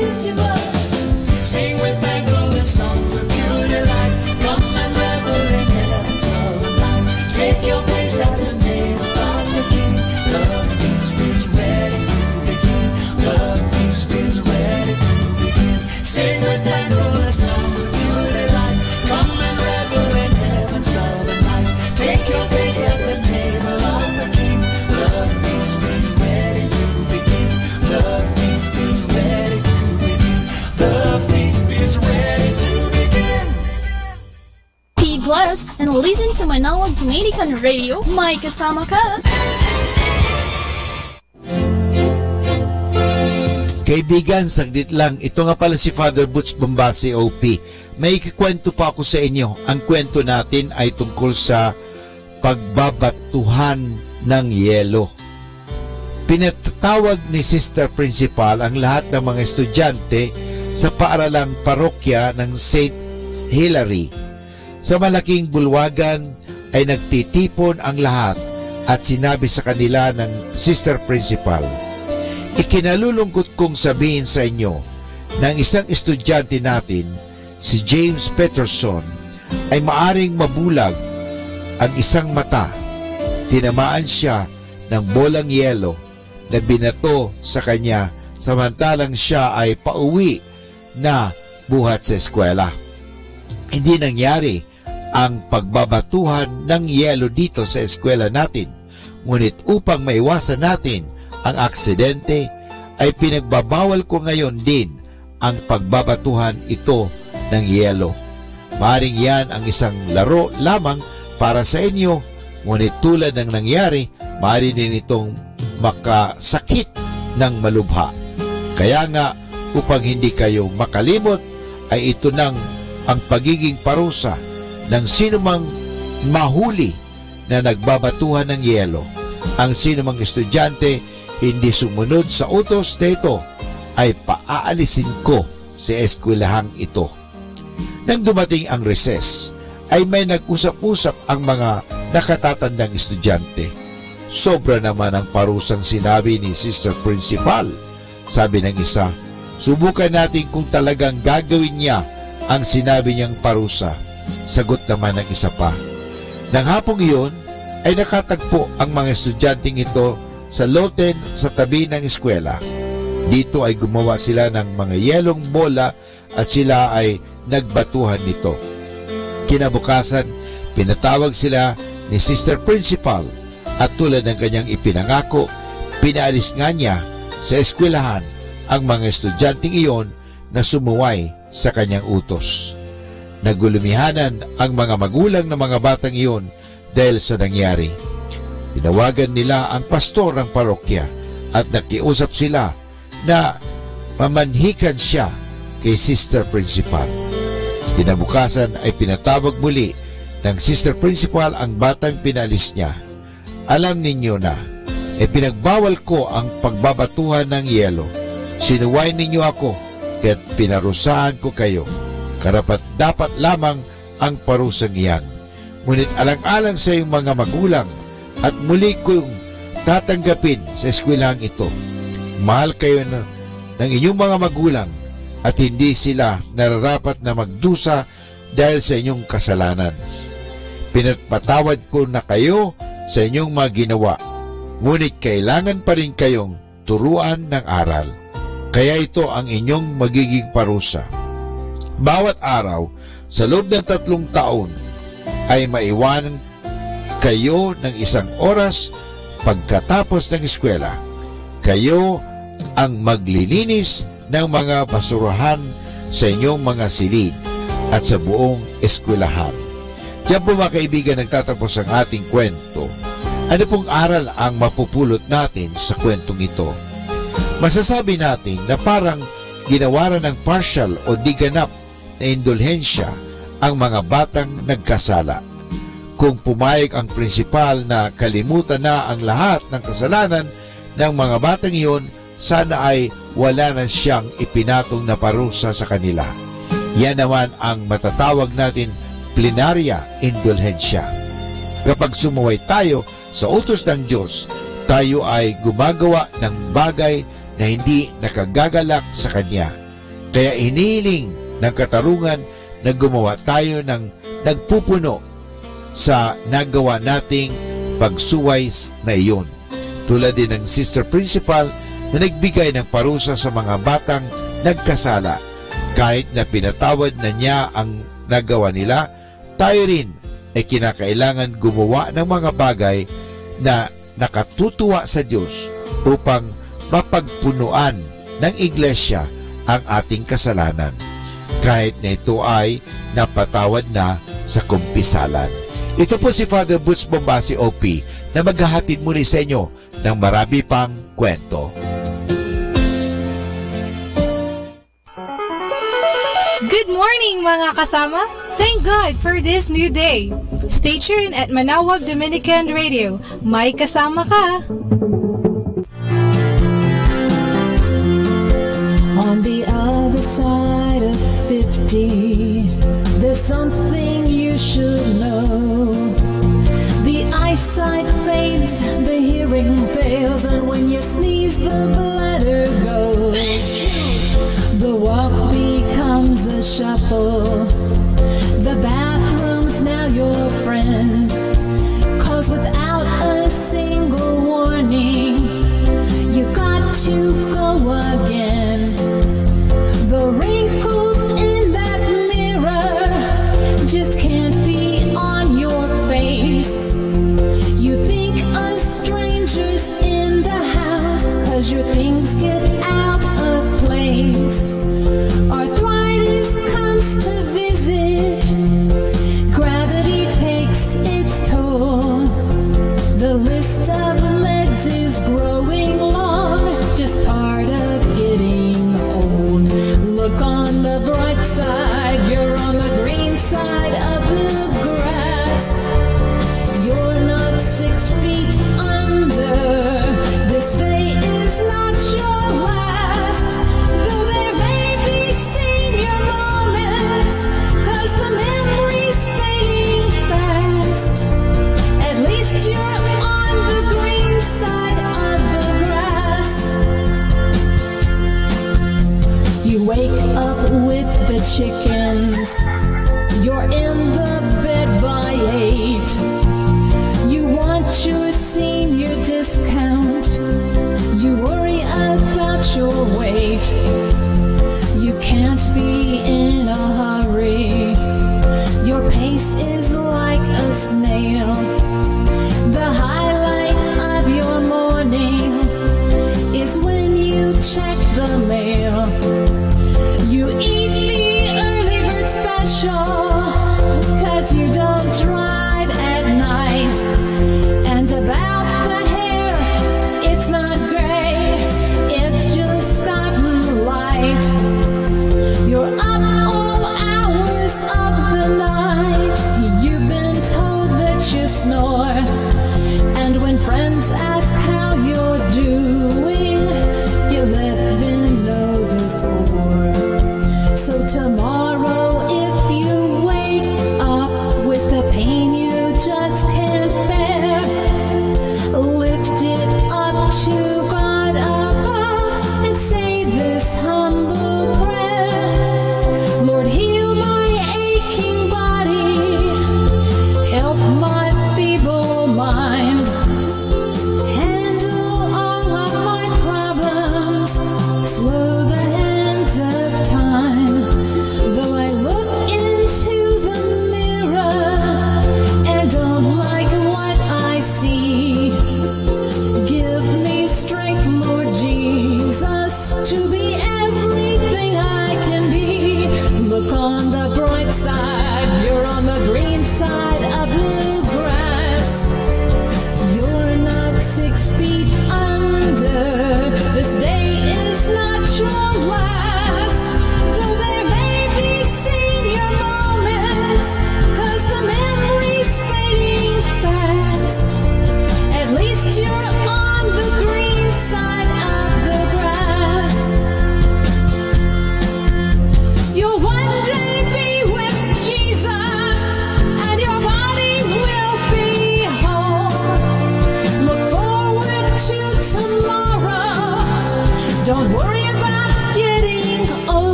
S2: lift you up. Sing with thankfulness songs of pure delight. Come and revel in heaven's love and light. Take your place at the table of the King. The feast is ready to begin. The feast is ready to begin. Sing with thankfulness songs of pure delight. Come and revel in heaven's love and light. Take your place at the table of the King. The feast is ready to begin. The feast is ready to begin. The feast is ready to begin.
S20: Be blessed and listen to Manawag Dominican Radio. May kasama ka.
S3: Kaibigan, saglit lang. Ito nga pala si Father Butch Bombasi, OP. May kikwento pa ako sa inyo. Ang kwento natin ay tungkol sa pagbabatuhan ng yelo. Pinatawag ni Sister Principal ang lahat ng mga estudyante sa paaralang parokya ng St. Hilary. Sa malaking bulwagan ay nagtitipon ang lahat at sinabi sa kanila ng Sister Principal, ikinalulungkot kong sabihin sa inyo na ang isang estudyante natin, si James Peterson, ay maaring mabulag ang isang mata. Tinamaan siya ng bolang yelo na binato sa kanya samantalang siya ay pauwi na buhat sa eskwela. Hindi nangyari ang pagbabatuhan ng yelo dito sa eskwela natin, ngunit upang maiwasan natin ang aksidente, ay pinagbabawal ko ngayon din ang pagbabatuhan ito ng yelo. Maring yan ang isang laro lamang para sa inyo, ngunit tulad ng nangyari, maaari din itong makasakit ng malubha. Kaya nga, upang hindi kayo makalimot, ay ito nang ang pagiging parusa ng sinumang mahuli na nagbabatuhan ng yelo. Ang sinumang estudyante hindi sumunod sa utos na ito ay paaalisin ko sa eskwelahang ito. Nang dumating ang recess, ay may nag-usap-usap ang mga nakatatandang estudyante. Sobra naman ang parusang sinabi ni Sister Principal. Sabi ng isa, subukan natin kung talagang gagawin niya ang sinabi niyang parusa. Sagot naman ng isa pa. Nang hapong iyon, ay nakatagpo ang mga estudyanteng ito sa loten sa tabi ng eskwela. Dito ay gumawa sila ng mga yelong bola at sila ay nagbatuhan nito. Kinabukasan, pinatawag sila ni Sister Principal at tulad ng kanyang ipinangako, pinaalis nga niya sa eskwelahan ang mga estudyanteng iyon na sumuway sa kanyang utos. Nagulumihanan ang mga magulang ng mga batang iyon dahil sa nangyari. Tinawagan nila ang pastor ng parokya at nakiusap sila na mamanhikan siya kay Sister Principal. Kinabukasan ay pinatawag muli ng Sister Principal ang batang pinalis niya. Alam ninyo na, pinagbawal ko ang pagbabatuhan ng yelo. Sinuway ninyo ako, kaya't pinarusahan ko kayo. Karapat dapat lamang ang parusang iyan. Ngunit alang-alang sa iyong mga magulang, at muli kong tatanggapin sa eskwelahan ito. Mahal kayo ng inyong mga magulang at hindi sila nararapat na magdusa dahil sa inyong kasalanan. Pinagpatawad ko na kayo sa inyong mga ginawa, ngunit kailangan pa rin kayong turuan ng aral. Kaya ito ang inyong magiging parusa. Bawat araw, sa loob ng 3 taon, ay maiwanan kayo ng 1 oras pagkatapos ng eskwela. Kayo ang maglilinis ng mga basurahan sa inyong mga silid at sa buong eskwelahan. Diyan po mga kaibigan nagtatapos ang ating kwento. Ano pong aral ang mapupulot natin sa kwentong ito? Masasabi natin na parang ginawaran ng partial o di ganap na indulhensya ang mga batang nagkasala. Kung pumayag ang prinsipal na kalimutan na ang lahat ng kasalanan ng mga batang iyon, sana ay wala na siyang ipinatong na parusa sa kanila. Yan naman ang matatawag natin plenaria indulhensya. Kapag sumuway tayo sa utos ng Diyos, tayo ay gumagawa ng bagay na hindi nakagagalak sa Kanya. Kaya iniling ng katarungan na gumawa tayo ng nagpupuno sa nagawa nating pagsuway na iyon. Tulad din ng Sister Principal na nagbigay ng parusa sa mga batang nagkasala. Kahit na pinatawad na niya ang nagawa nila, tayo rin ay kinakailangan gumawa ng mga bagay na nakatutuwa sa Diyos upang mapagpunuan ng iglesia ang ating kasalanan, kahit na ito ay napatawad na sa kumpisalan. Ito po si Father Butch Bombasi OP na maghahatid muli sa inyo ng marami pang kwento.
S14: Good morning mga kasama! Thank God for this new day! Stay tuned at Manawag Dominican Radio. May kasama ka!
S15: On the other side of 50, there's something you should know. The eyesight fades, the hearing fails, and when you sneeze, the bladder goes. The walk becomes a shuffle. The bathroom's now your friend. 'Cause without a single warning, you got to go again. The wrinkles in that mirror just can't be on your face. You think a stranger's in the house 'cause your things get out of place. Arthritis comes to visit, gravity takes its toll. The list of meds is growing long, just part of getting old. Look on the bright side, you're on the green side of the grass. You're not 6 feet under. This day is not your last. Though there may be senior moments, 'cause the memory's fading fast. At least you're on the green side of the grass. You wake up with the chickens. You're in the bed by 8. You want your senior discount. You worry about your weight. You can't be in a hurry. Your pace is like a snail. The highlight of your morning is when you check the mail. You eat the early bird special 'cause you don't drive at night. And about the hair, it's not gray, it's just gotten light. Your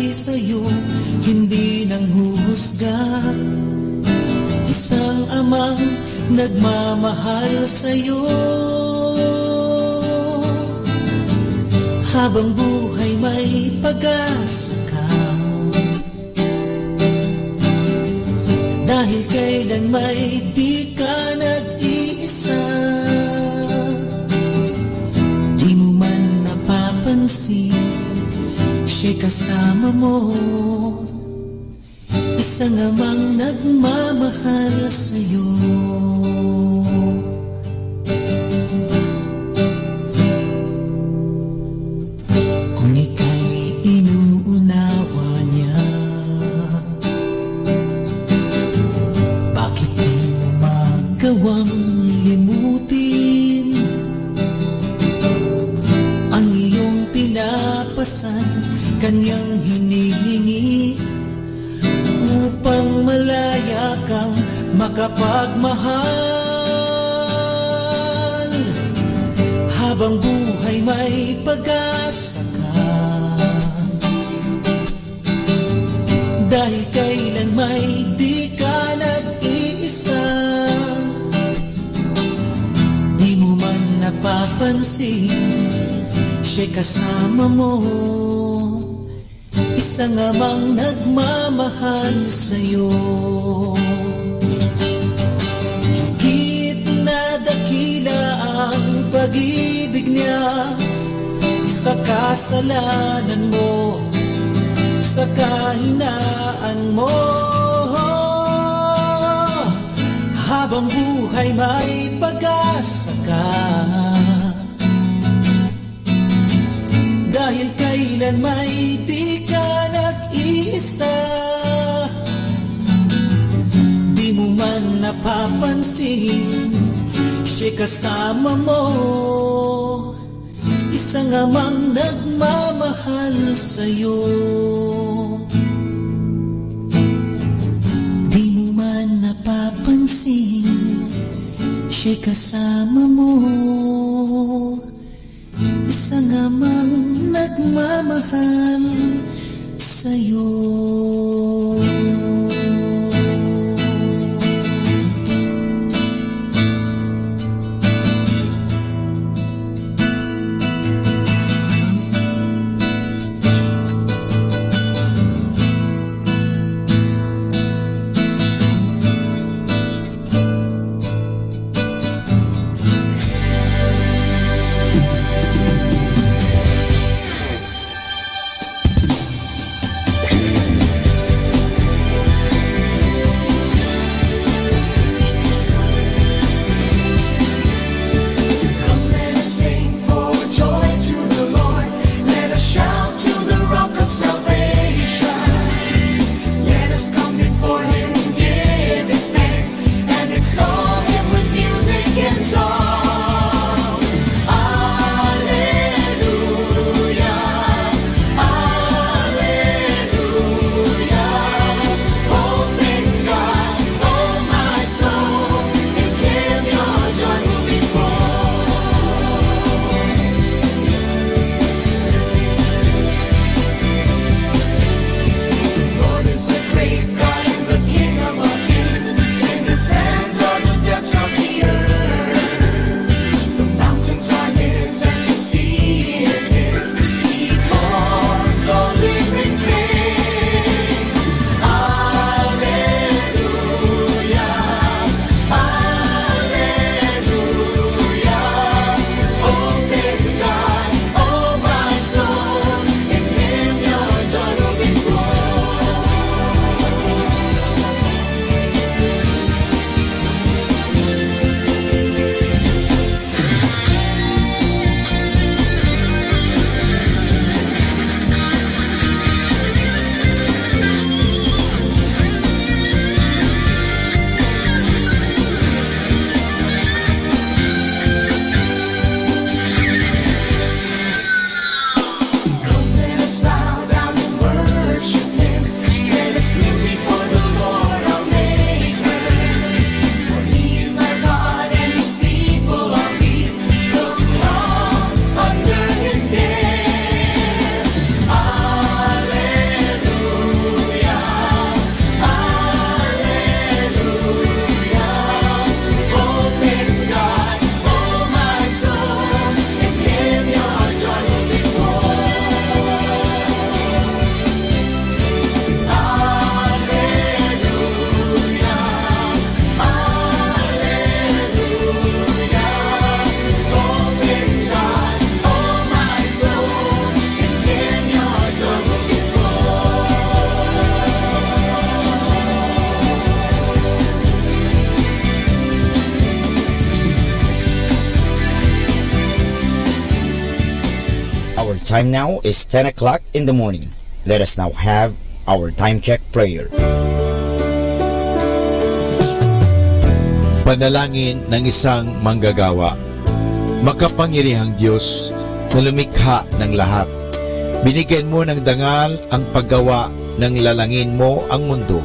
S2: ay sa'yo, hindi nang huhusga. Isang amang nagmamahal sa'yo. Habang buhay may pag-asa ka, dahil kailan may di ka nag-iisa. Di mo man napapansin, siya'y kasama mo, isang amang nagmamahal sa'yo. Kung ika'y inuunawa niya, bakit di mo magawang limutin ang iyong pinapasan, kanyang hinihingi upang malaya kang makapagmahal. Habang buhay may pag-asa ka, dahil kailan may di ka nag-iisa. Di mo man napapansin, siya'y kasama mo, isang amang nagmamahal sa'yo. Higit na dakila ang pag-ibig niya sa kasalanan mo, sa kahinaan mo. Habang buhay may pag-asa ka, dahil kailan may di ka nag-iisa. Di mo man napapansin, siya'y kasama mo, isang amang nagmamahal sa'yo. Di mo man napapansin, siya'y kasama mo, isang amang nagmamahal sa'yo.
S16: time now is 10 o'clock in the morning. Let us now have our time check prayer.
S21: Panalangin ng isang manggagawa. Makapangyarihang Diyos na lumikha ng lahat, binigyan mo ng dangal ang paggawa ng lalangin mo ang mundo.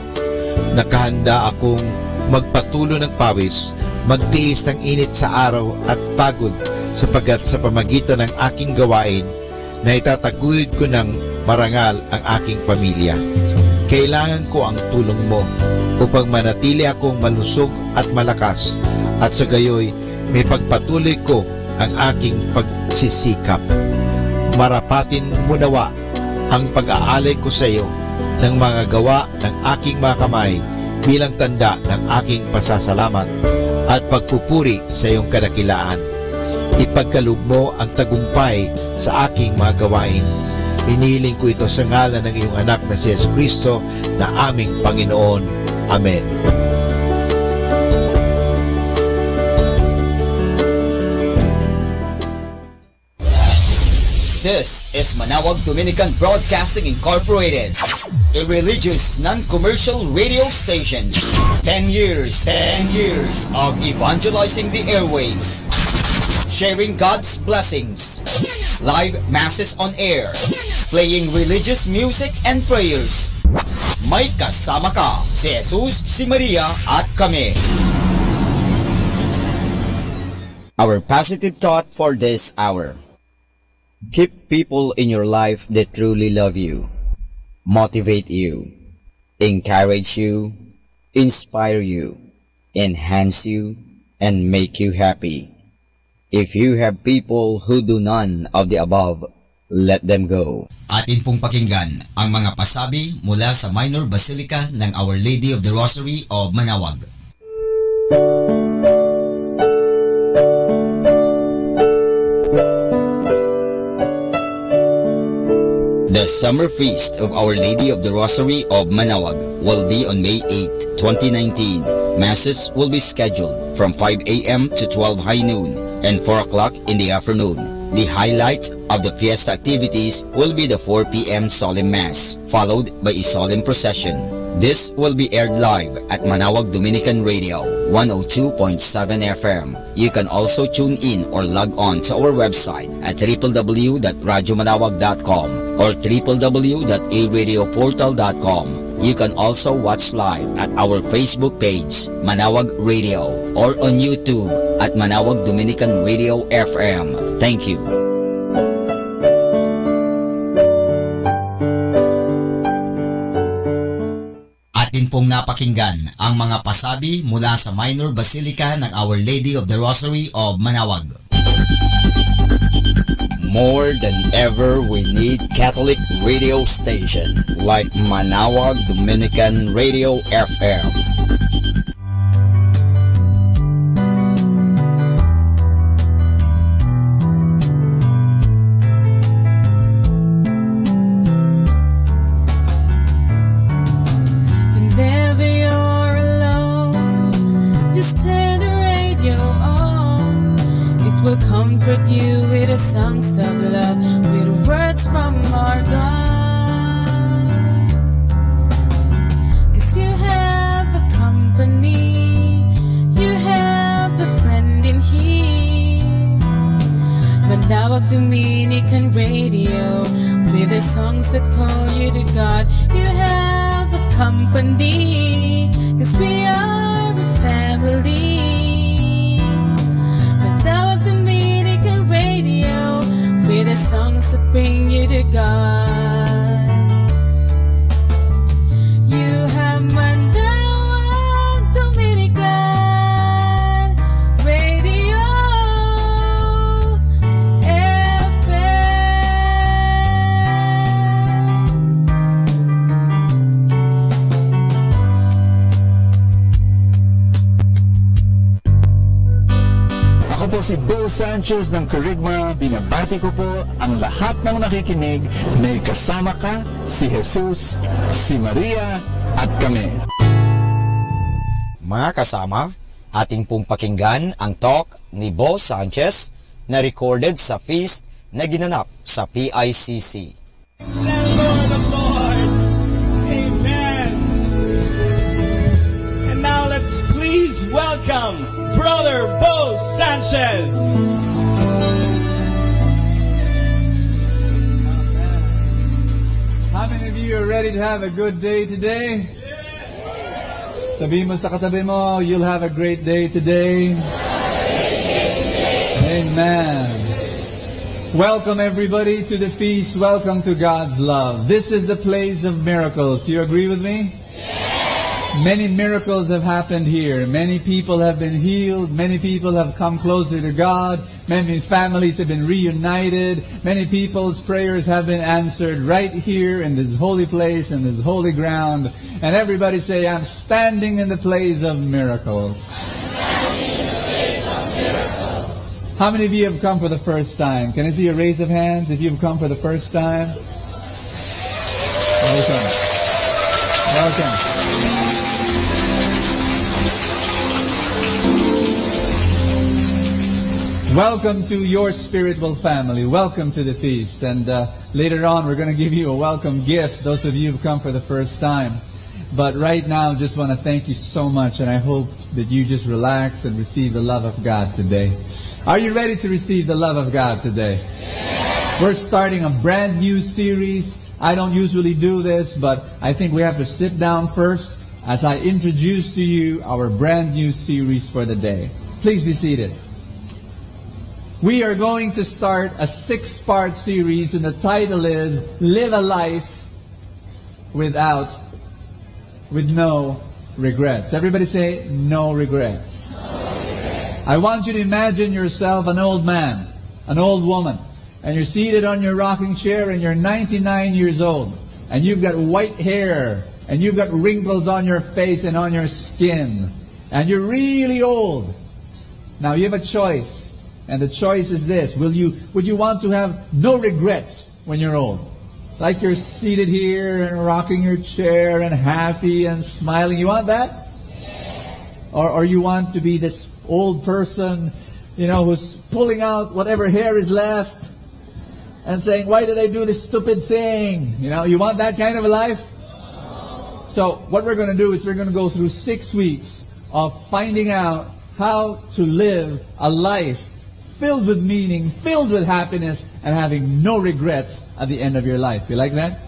S21: Nakahanda akong magpatulo ng pawis, magtiis ng init sa araw at pagod, sapagkat sa pamagitan ng aking gawain na itataguyod ko ng marangal ang aking pamilya. Kailangan ko ang tulong mo upang manatili akong malusog at malakas, at sa gayoy may pagpatuloy ko ang aking pagsisikap. Marapatin mo nawa ang pag-aalay ko sa iyo ng mga gawa ng aking mga kamay bilang tanda ng aking pasasalamat at pagpupuri sa iyong kadakilaan. Ipagkaloob mo ang tagumpay sa aking mga gawain. Inihiling ko ito sa ngalan ng iyong anak na si Jesucristo na aming Panginoon. Amen.
S1: This is Manawag Dominican Broadcasting Incorporated, a religious, non-commercial radio station. 10 years of evangelizing the airwaves, sharing God's blessings, live masses on air, playing religious music and prayers. May kasama ka, si Jesus, si Maria, at kami.
S16: Our positive thought for this hour. Keep people in your life that truly love you, motivate you, encourage you, inspire you, enhance you, and make you happy. If you have people who do none of the above, let them go.
S1: Atin pong pakinggan ang mga pasabi mula sa Minor Basilica ng Our Lady of the Rosary of Manawag. The Summer Feast of Our Lady of the Rosary of Manawag will be on May 8, 2019. Masses will be scheduled from 5 a.m. to 12 high noon and 4 o'clock in the afternoon. The highlight of the fiesta activities will be the 4 p.m. Solemn Mass, followed by a solemn procession. This will be aired live at Manawag Dominican Radio, 102.7 FM. You can also tune in or log on to our website at www.radyomanawag.com or www.aradioportal.com. You can also watch live at our Facebook page, Manawag Radio, or on YouTube at Manawag Dominican Radio FM. Thank you. Atin pong napakinggan ang mga pasabi mula sa Minor Basilica ng Our Lady of the Rosary of Manawag.
S16: More than ever, we need Catholic radio station like Manawag Dominican Radio FM.
S8: Whenever you're alone, just turn the radio on. It will comfort you with the songs of love, with words from our God. 'Cause you have a company, you have a friend in here. Manawag Dominican Radio, with the songs that call you to God. You have a company, 'cause we are a family. Manawag Dominican Radio, with the songs that bring you to God. You have Manawag Dominican Radio
S9: Ako po si Bo Sanchez ng Kerygma. Binabati ko po ang lahat ng nakikinig. May kasama ka, si Jesus, si Maria, at kami.
S16: Mga kasama, ating pong pakinggan ang talk ni Bo Sanchez na recorded sa Feast na ginanap sa PICC.
S2: Amen. And now let's please welcome Brother Bo Sanchez.
S6: How many of you are ready to have a good day today? Sabihin mo sa katabi mo, you'll have a great day today. Amen. Welcome everybody to the feast. Welcome to God's love. This is the place of miracles. Do you agree with me? Many miracles have happened here. Many people have been healed. Many people have come closer to God. Many families have been reunited. Many people's prayers have been answered right here in this holy place, in this holy ground. And everybody say, I'm standing in the place of miracles. How many of you have come for the first time? Can I see a raise of hands if you've come for the first time? Welcome. Welcome. Welcome to your spiritual family. Welcome to the feast. And later on, we're going to give you a welcome gift, those of you who've come for the first time. But right now, just want to thank you so much, and I hope that you just relax and receive the love of God today. Are you ready to receive the love of God today? Yes. We're starting a brand new series. I don't usually do this, but I think we have to sit down first as I introduce to you our brand new series for the day. Please be seated. We are going to start a 6-part series, and the title is Live a Life with no regrets. Everybody say, no regrets. I want you to imagine yourself an old man, an old woman, and you're seated on your rocking chair and you're 99 years old, and you've got white hair, and you've got wrinkles on your face and on your skin, and you're really old. Now you have a choice, and the choice is this. Would you want to have no regrets when you're old? Like you're seated here and rocking your chair and happy and smiling. You want that? Or you want to be this old person, who's pulling out whatever hair is left and saying, why did I do this stupid thing? You want that kind of a life? So what we're going to do is we're going to go through 6 weeks of finding out how to live a life filled with meaning, filled with happiness, and having no regrets at the end of your life. You like that?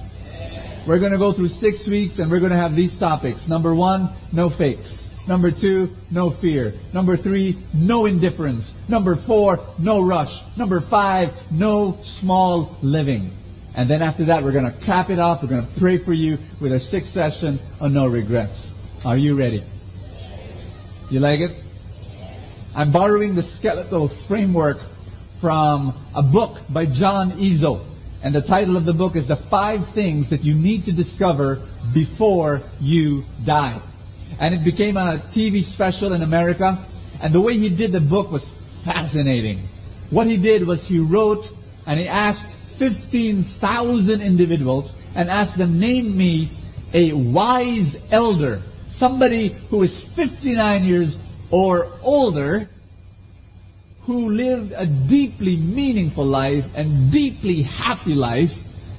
S6: We're going to go through 6 weeks, and we're going to have these topics. Number 1, no fakes. Number 2, no fear. Number 3, no indifference. Number 4, no rush. Number 5, no small living. And then after that, we're going to cap it off. We're going to pray for you with a 6th session on no regrets. Are you ready? You like it? I'm borrowing the skeletal framework from a book by John Izzo. And the title of the book is The 5 Things That You Need to Discover Before You Die. And it became a TV special in America. And the way he did the book was fascinating. What he did was he wrote and he asked 15,000 individuals and asked them, name me a wise elder, somebody who is 59 years or older, who lived a deeply meaningful life and deeply happy life,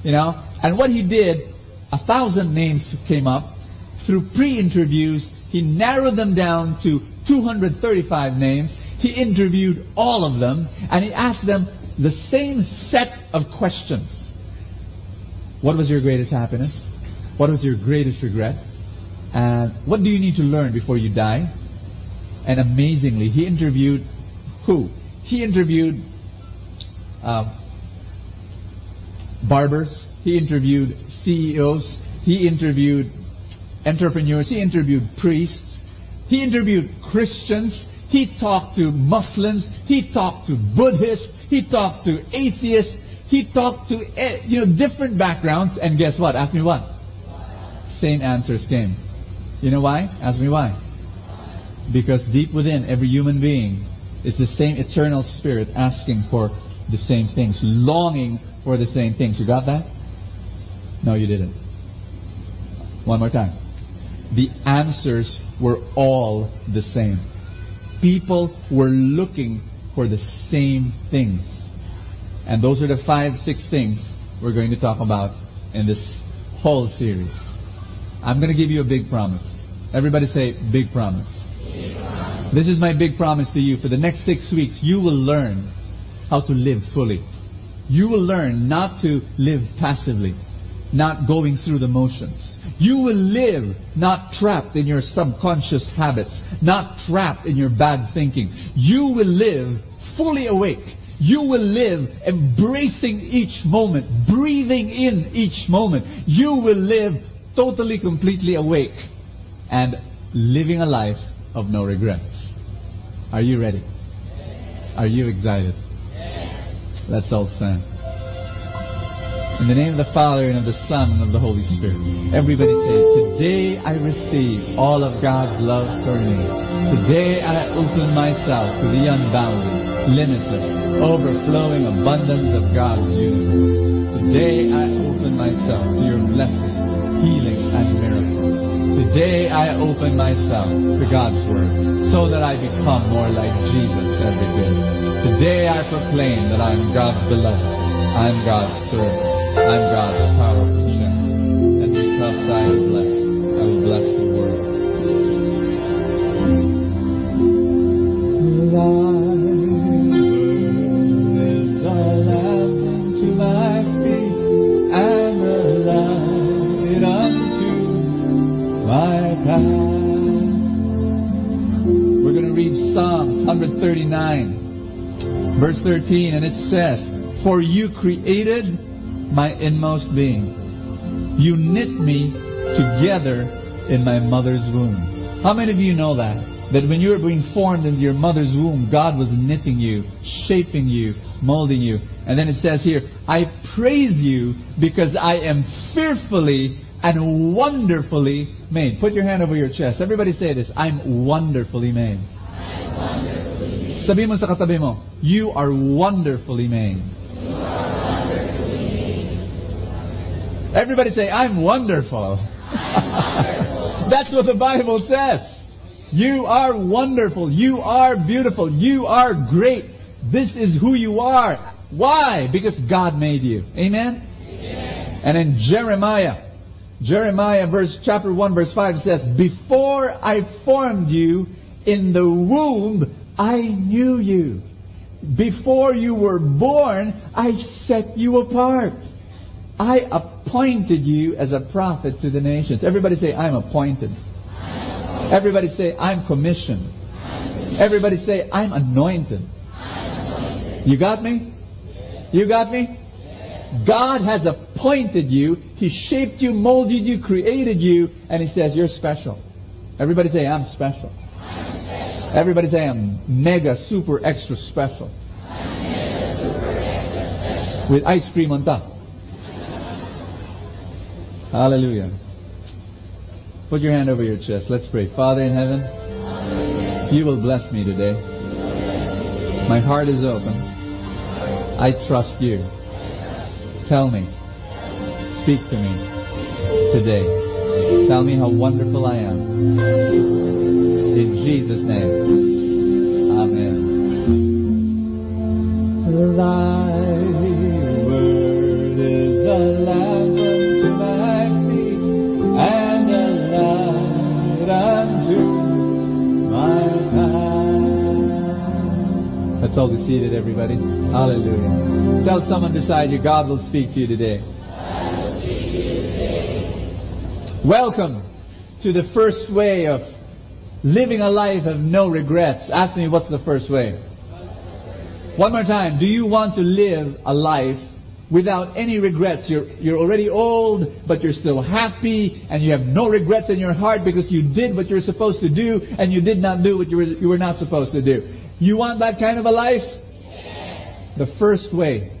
S6: And what he did, 1,000 names came up. Through pre-interviews, he narrowed them down to 235 names. He interviewed all of them, and he asked them the same set of questions. What was your greatest happiness? What was your greatest regret? And what do you need to learn before you die? And amazingly, he interviewed who? He interviewed barbers. He interviewed CEOs. He interviewed entrepreneurs. He interviewed priests. He interviewed Christians. He talked to Muslims. He talked to Buddhists. He talked to atheists. He talked to different backgrounds. And guess what? Ask me what? Same answers came. You know why? Ask me why. Because deep within every human being is the same eternal spirit asking for the same things, longing for the same things. You got that? No, you didn't. One more time. The answers were all the same. People were looking for the same things. And those are the 5, 6 things we're going to talk about in this whole series. I'm going to give you a big promise. Everybody say, big promise. This is my big promise to you. For the next 6 weeks, you will learn how to live fully. You will learn not to live passively, not going through the motions. You will live not trapped in your subconscious habits, not trapped in your bad thinking. You will live fully awake. You will live embracing each moment, breathing in each moment. You will live totally, completely awake and living a life of no regrets. Are you ready? Are you excited? Let's all stand. In the name of the Father, and of the Son, and of the Holy Spirit. Everybody say, today I receive all of God's love for me. Today I open myself to the unbounded, limitless, overflowing abundance of God's universe. Today I open myself to your blessings, healing, and miracles. Today I open myself to God's Word, so that I become more like Jesus every day. Today I proclaim that I am God's beloved, I am God's servant, I am God's powerful child. And because I am blessed, I will bless the world. Thy word is a lamp unto my feet, and a light unto my path. We're going to read Psalms 139, verse 13, and it says, for you created my inmost being. You knit me together in my mother's womb. How many of you know that? That when you were being formed in your mother's womb, God was knitting you, shaping you, molding you. And then it says here, I praise you because I am fearfully and wonderfully made. Put your hand over your chest. Everybody say this. I'm wonderfully made. Sabi mo sa katabi mo, you are wonderfully made. Everybody say, I'm wonderful. That's what the Bible says. You are wonderful. You are beautiful. You are great. This is who you are. Why? Because God made you. Amen? Amen. And in Jeremiah chapter 1 verse 5 says, before I formed you in the womb, I knew you. Before you were born, I set you apart. I appointed you as a prophet to the nations. Everybody say, I'm appointed. Everybody say, I'm commissioned. Everybody say, I'm anointed. You got me? You got me? God has appointed you. He shaped you, molded you, created you, and He says, you're special. Everybody say, I'm special. Everybody say, I'm mega, super, extra special. With ice cream on top. Hallelujah. Put your hand over your chest. Let's pray. Father in heaven, you will bless me today. My heart is open. I trust you. Tell me. Speak to me today. Tell me how wonderful I am. In Jesus' name. Amen. Thy word is a lamp unto my feet, and a light unto my path. Let's all be seated, everybody. Hallelujah. Tell someone beside you, God will speak to you today. Welcome to the first way of living a life of no regrets. Ask me, what's the first way? One more time. Do you want to live a life without any regrets? You're already old, but you're still happy, and you have no regrets in your heart because you did what you're supposed to do, and you did not do what you were not supposed to do. You want that kind of a life? The first way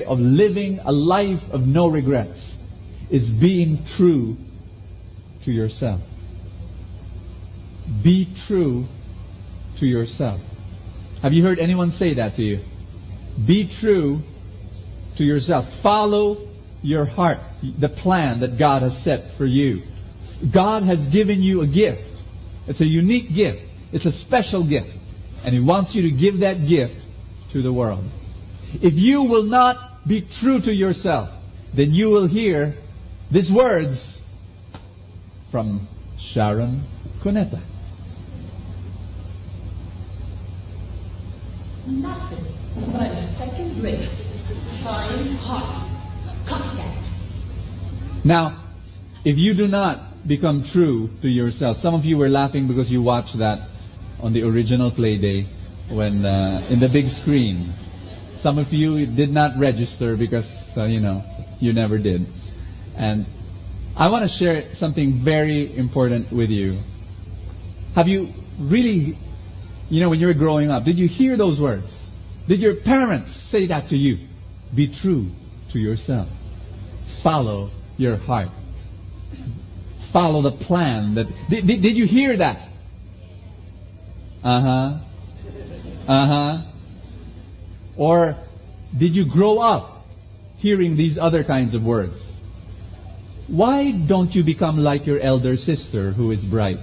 S6: of living a life of no regrets is being true to yourself. Be true to yourself. Have you heard anyone say that to you? Be true to yourself. Follow your heart, the plan that God has set for you. God has given you a gift. It's a unique gift. It's a special gift. And He wants you to give that gift to the world. If you will not be true to yourself, then you will hear these words from Sharon Cuneta.
S4: Nothing but a second-rate, kind-hearted cosmetics.
S6: Now, if you do not become true to yourself, some of you were laughing because you watched that on the original Play Day when in the big screen. Some of you did not register because, you never did. And I want to share something very important with you. Have you really, when you were growing up, did you hear those words? Did your parents say that to you? Be true to yourself. Follow your heart. Follow the plan. Did you hear that? Or did you grow up hearing these other kinds of words? Why don't you become like your elder sister who is bright?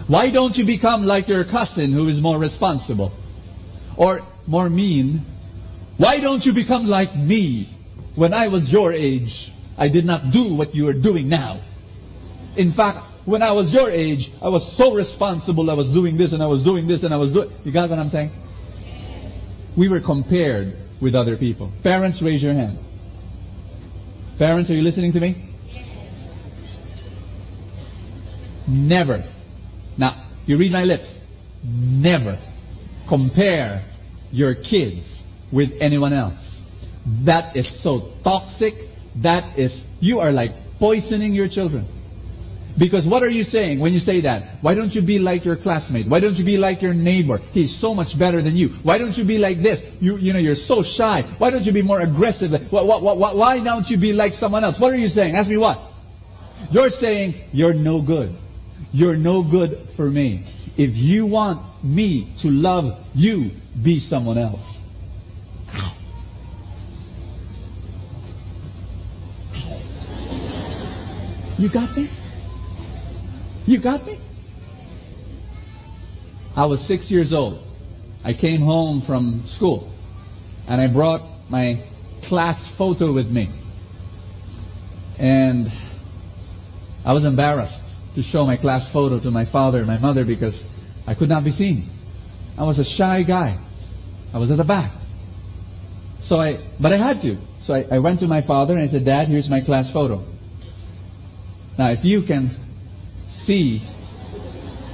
S6: Why don't you become like your cousin who is more responsible? Or more mean? Why don't you become like me? When I was your age, I did not do what you are doing now. In fact, when I was your age, I was so responsible. I was doing this and I was doing this and I was doing... You got what I'm saying? We were compared with other people. Parents, raise your hand. Parents, are you listening to me? Never. Now, you read my lips. Never compare your kids with anyone else. That is so toxic. You are like poisoning your children. Because what are you saying when you say that? Why don't you be like your classmate? Why don't you be like your neighbor? He's so much better than you. Why don't you be like this? You're so shy. Why don't you be more aggressive? Why don't you be like someone else? What are you saying? Ask me what? You're saying you're no good. You're no good for me. If you want me to love you, be someone else. You got me? You got me? I was 6 years old. I came home from school and I brought my class photo with me. And I was embarrassed to show my class photo to my father and my mother because I could not be seen. I was a shy guy. I was at the back. But I had to. So I went to my father and I said, Dad, here's my class photo. Now, if you can see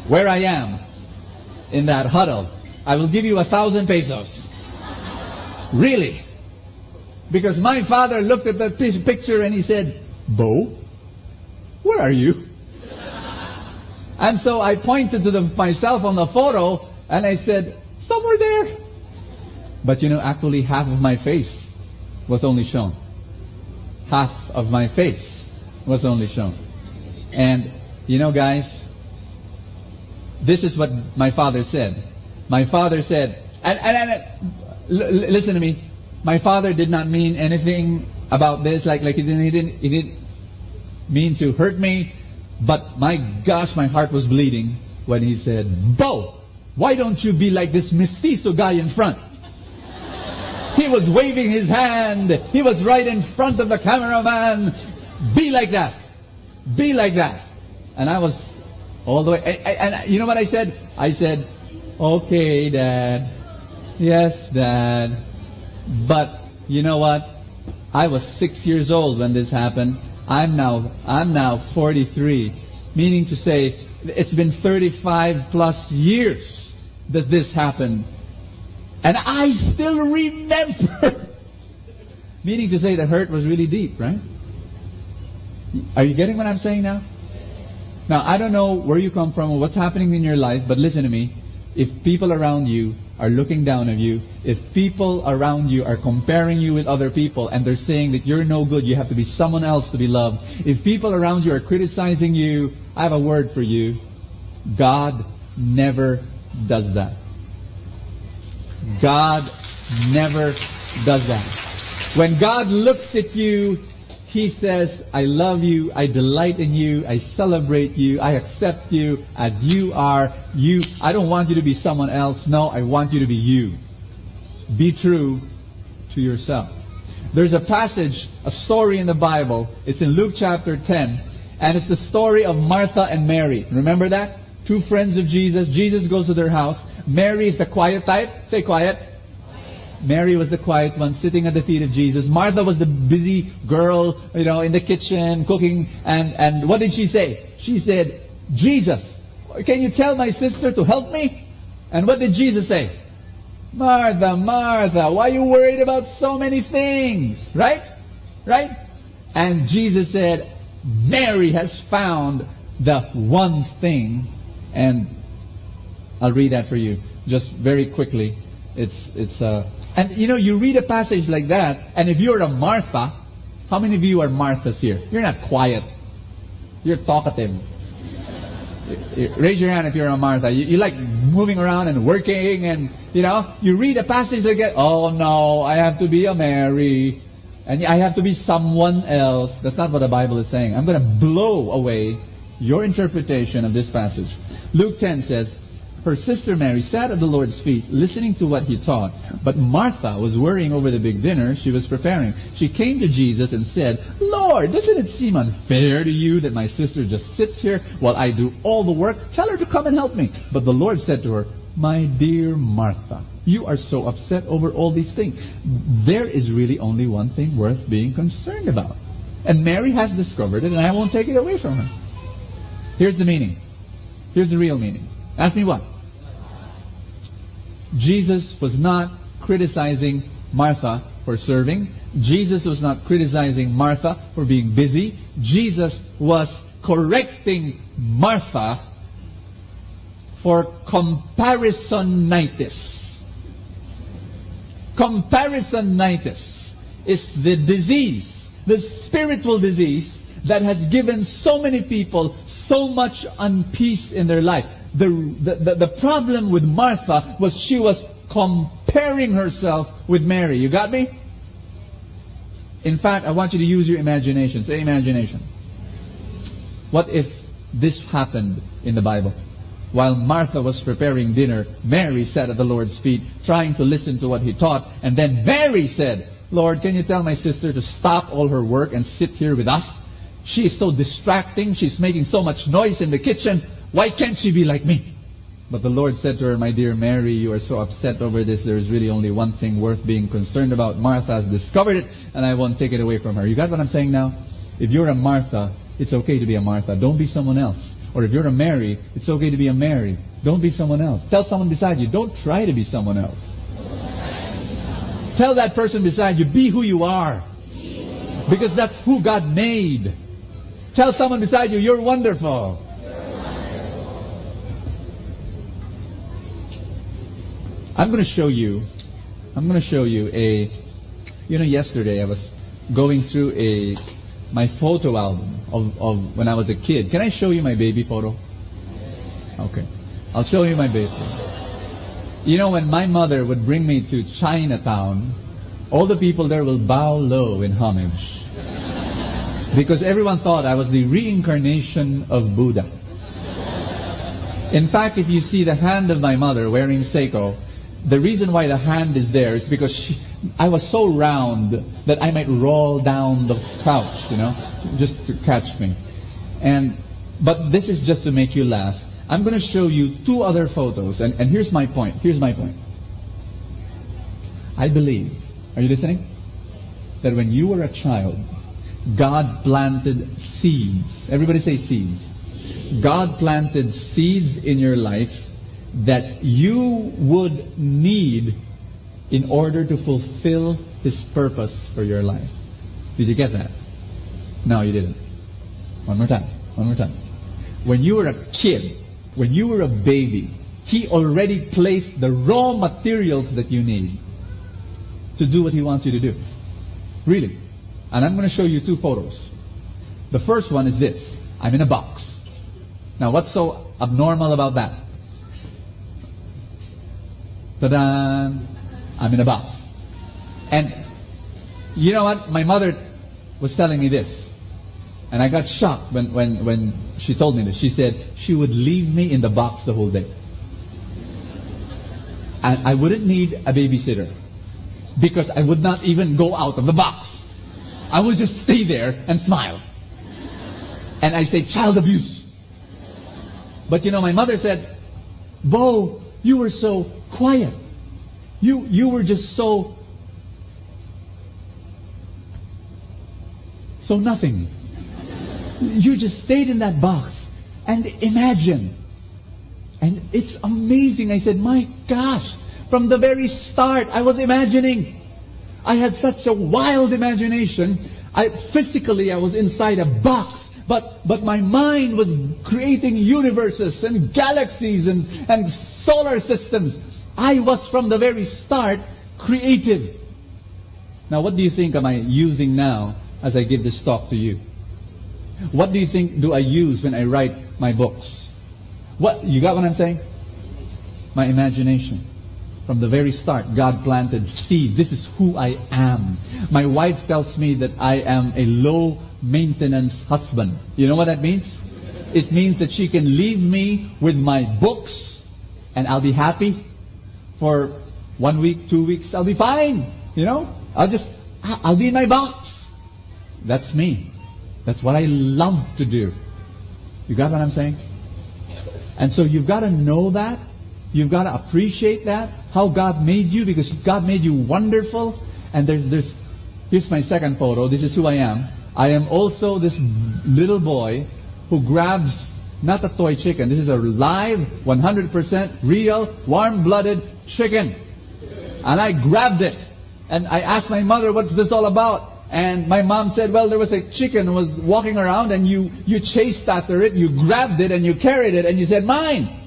S6: where I am in that huddle, I will give you 1,000 pesos. Really? Because my father looked at that picture and he said, Bo, where are you? And so I pointed to myself on the photo and I said, somewhere there. But actually half of my face was only shown. Half of my face was only shown. And, guys, this is what my father said. My father said, listen to me, my father did not mean anything about this, like he didn't mean to hurt me, but my gosh, my heart was bleeding when he said, Bo, why don't you be like this mestizo guy in front? He was waving his hand, he was right in front of the cameraman. Be like that. Be like that. And I was all the way. And you know what I said? I said, okay, Dad. Yes, Dad. But you know what? I was 6 years old when this happened. I'm now 43. Meaning to say, it's been 35 plus years that this happened. And I still remember. Meaning to say the hurt was really deep, right? Are you getting what I'm saying now? Now, I don't know where you come from or what's happening in your life, but listen to me. If people around you are looking down on you, if people around you are comparing you with other people and they're saying that you're no good, you have to be someone else to be loved, if people around you are criticizing you, I have a word for you. God never does that. God never does that. When God looks at you, He says, I love you, I delight in you, I celebrate you, I accept you as you are. I don't want you to be someone else. No, I want you to be you. Be true to yourself. There's a passage, a story in the Bible. It's in Luke chapter 10. And it's the story of Martha and Mary. Remember that? Two friends of Jesus. Jesus goes to their house. Mary is the quiet type. Say quiet. Mary was the quiet one sitting at the feet of Jesus. Martha was the busy girl, in the kitchen cooking. And what did she say? She said, Jesus, can you tell my sister to help me? And what did Jesus say? Martha, Martha, why are you worried about so many things? Right? Right? And Jesus said, Mary has found the one thing. And I'll read that for you just very quickly. And you read a passage like that, and if you're a Martha, how many of you are Marthas here? You're not quiet. You're talkative. Raise your hand if you're a Martha. You like moving around and working, and you read a passage like that. Oh no, I have to be a Mary, and I have to be someone else. That's not what the Bible is saying. I'm going to blow away your interpretation of this passage. Luke 10 says, her sister Mary sat at the Lord's feet, listening to what he taught. But Martha was worrying over the big dinner she was preparing. She came to Jesus and said, Lord, doesn't it seem unfair to you that my sister just sits here while I do all the work? Tell her to come and help me. But the Lord said to her, my dear Martha, you are so upset over all these things. There is really only one thing worth being concerned about. And Mary has discovered it, and I won't take it away from her. Here's the meaning. Here's the real meaning. Ask me what? Jesus was not criticizing Martha for serving. Jesus was not criticizing Martha for being busy. Jesus was correcting Martha for comparisonitis. Comparisonitis is the disease, the spiritual disease that has given so many people so much unpeace in their life. The problem with Martha was she was comparing herself with Mary. You got me? In fact, I want you to use your imagination. Say imagination. What if this happened in the Bible? While Martha was preparing dinner, Mary sat at the Lord's feet trying to listen to what he taught. And then Mary said, Lord, can you tell my sister to stop all her work and sit here with us? She is so distracting. She's making so much noise in the kitchen. Why can't she be like me? But the Lord said to her, my dear Mary, you are so upset over this. There is really only one thing worth being concerned about. Martha has discovered it, and I won't take it away from her. You got what I'm saying now? If you're a Martha, it's okay to be a Martha. Don't be someone else. Or if you're a Mary, it's okay to be a Mary. Don't be someone else. Tell someone beside you, don't try to be someone else. Tell that person beside you, be who you are. Because that's who God made. Tell someone beside you, you're wonderful. I'm going to show you yesterday I was going through my photo album of when I was a kid. Can I show you my baby photo? Okay. I'll show you my baby photo. When my mother would bring me to Chinatown, all the people there will bow low in homage. Because everyone thought I was the reincarnation of Buddha. In fact, if you see the hand of my mother wearing Seiko, the reason why the hand is there is because I was so round that I might roll down the couch, just to catch me. But this is just to make you laugh. I'm going to show you two other photos, and here's my point. I believe, are you listening? That when you were a child, God planted seeds. Everybody say seeds. God planted seeds in your life that you would need in order to fulfill His purpose for your life. Did you get that? No, you didn't. One more time. When you were a kid, when you were a baby, He already placed the raw materials that you need to do what He wants you to do. Really. And I'm going to show you two photos. The first one is this. I'm in a box. Now, what's so abnormal about that? Ta-da! I'm in a box. And you know what? My mother was telling me this. And I got shocked when she told me this. She said she would leave me in the box the whole day. And I wouldn't need a babysitter. because I would not even go out of the box. I would just stay there and smile. And I say, child abuse. But my mother said, Bo, you were so quiet. You were just so nothing. You just stayed in that box and imagine. And it's amazing. I said, my gosh, from the very start, I was imagining. I had such a wild imagination. Physically, I was inside a box, but my mind was creating universes and galaxies and solar systems. I was from the very start creative. Now, what do you think am I using now as I give this talk to you? What do you think do I use when I write my books? What, you got what I'm saying? My imagination. From the very start, God planted seed. This is who I am. My wife tells me that I am a low-maintenance husband. You know what that means? It means that she can leave me with my books and I'll be happy. For 1 week, 2 weeks, I'll be fine. I'll be in my box. That's me. That's what I love to do. You got what I'm saying? And so you've got to know that. You've got to appreciate that. How God made you, because God made you wonderful. And here's my second photo. This is who I am. I am also this little boy who grabs not a toy chicken. This is a live, 100% real, warm-blooded chicken. And I grabbed it. And I asked my mother, what's this all about? And my mom said, well, there was a chicken was walking around and you chased after it, you grabbed it and you carried it and you said, mine.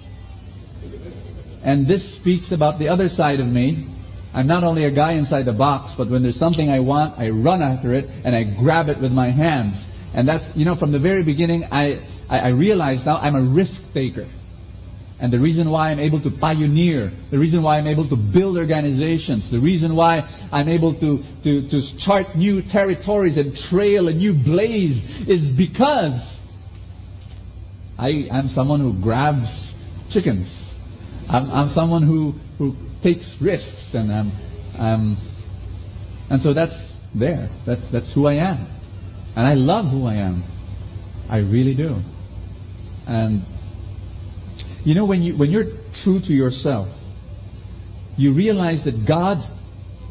S6: And this speaks about the other side of me. I'm not only a guy inside the box, but when there's something I want, I run after it and I grab it with my hands. And that's, from the very beginning, I realized now I'm a risk taker. And the reason why I'm able to pioneer, the reason why I'm able to build organizations, the reason why I'm able to chart new territories and trail a new blaze is because I'm someone who grabs chickens. I'm someone who takes risks, and so that's there. That's who I am, and I love who I am. I really do. And when you're true to yourself, you realize that God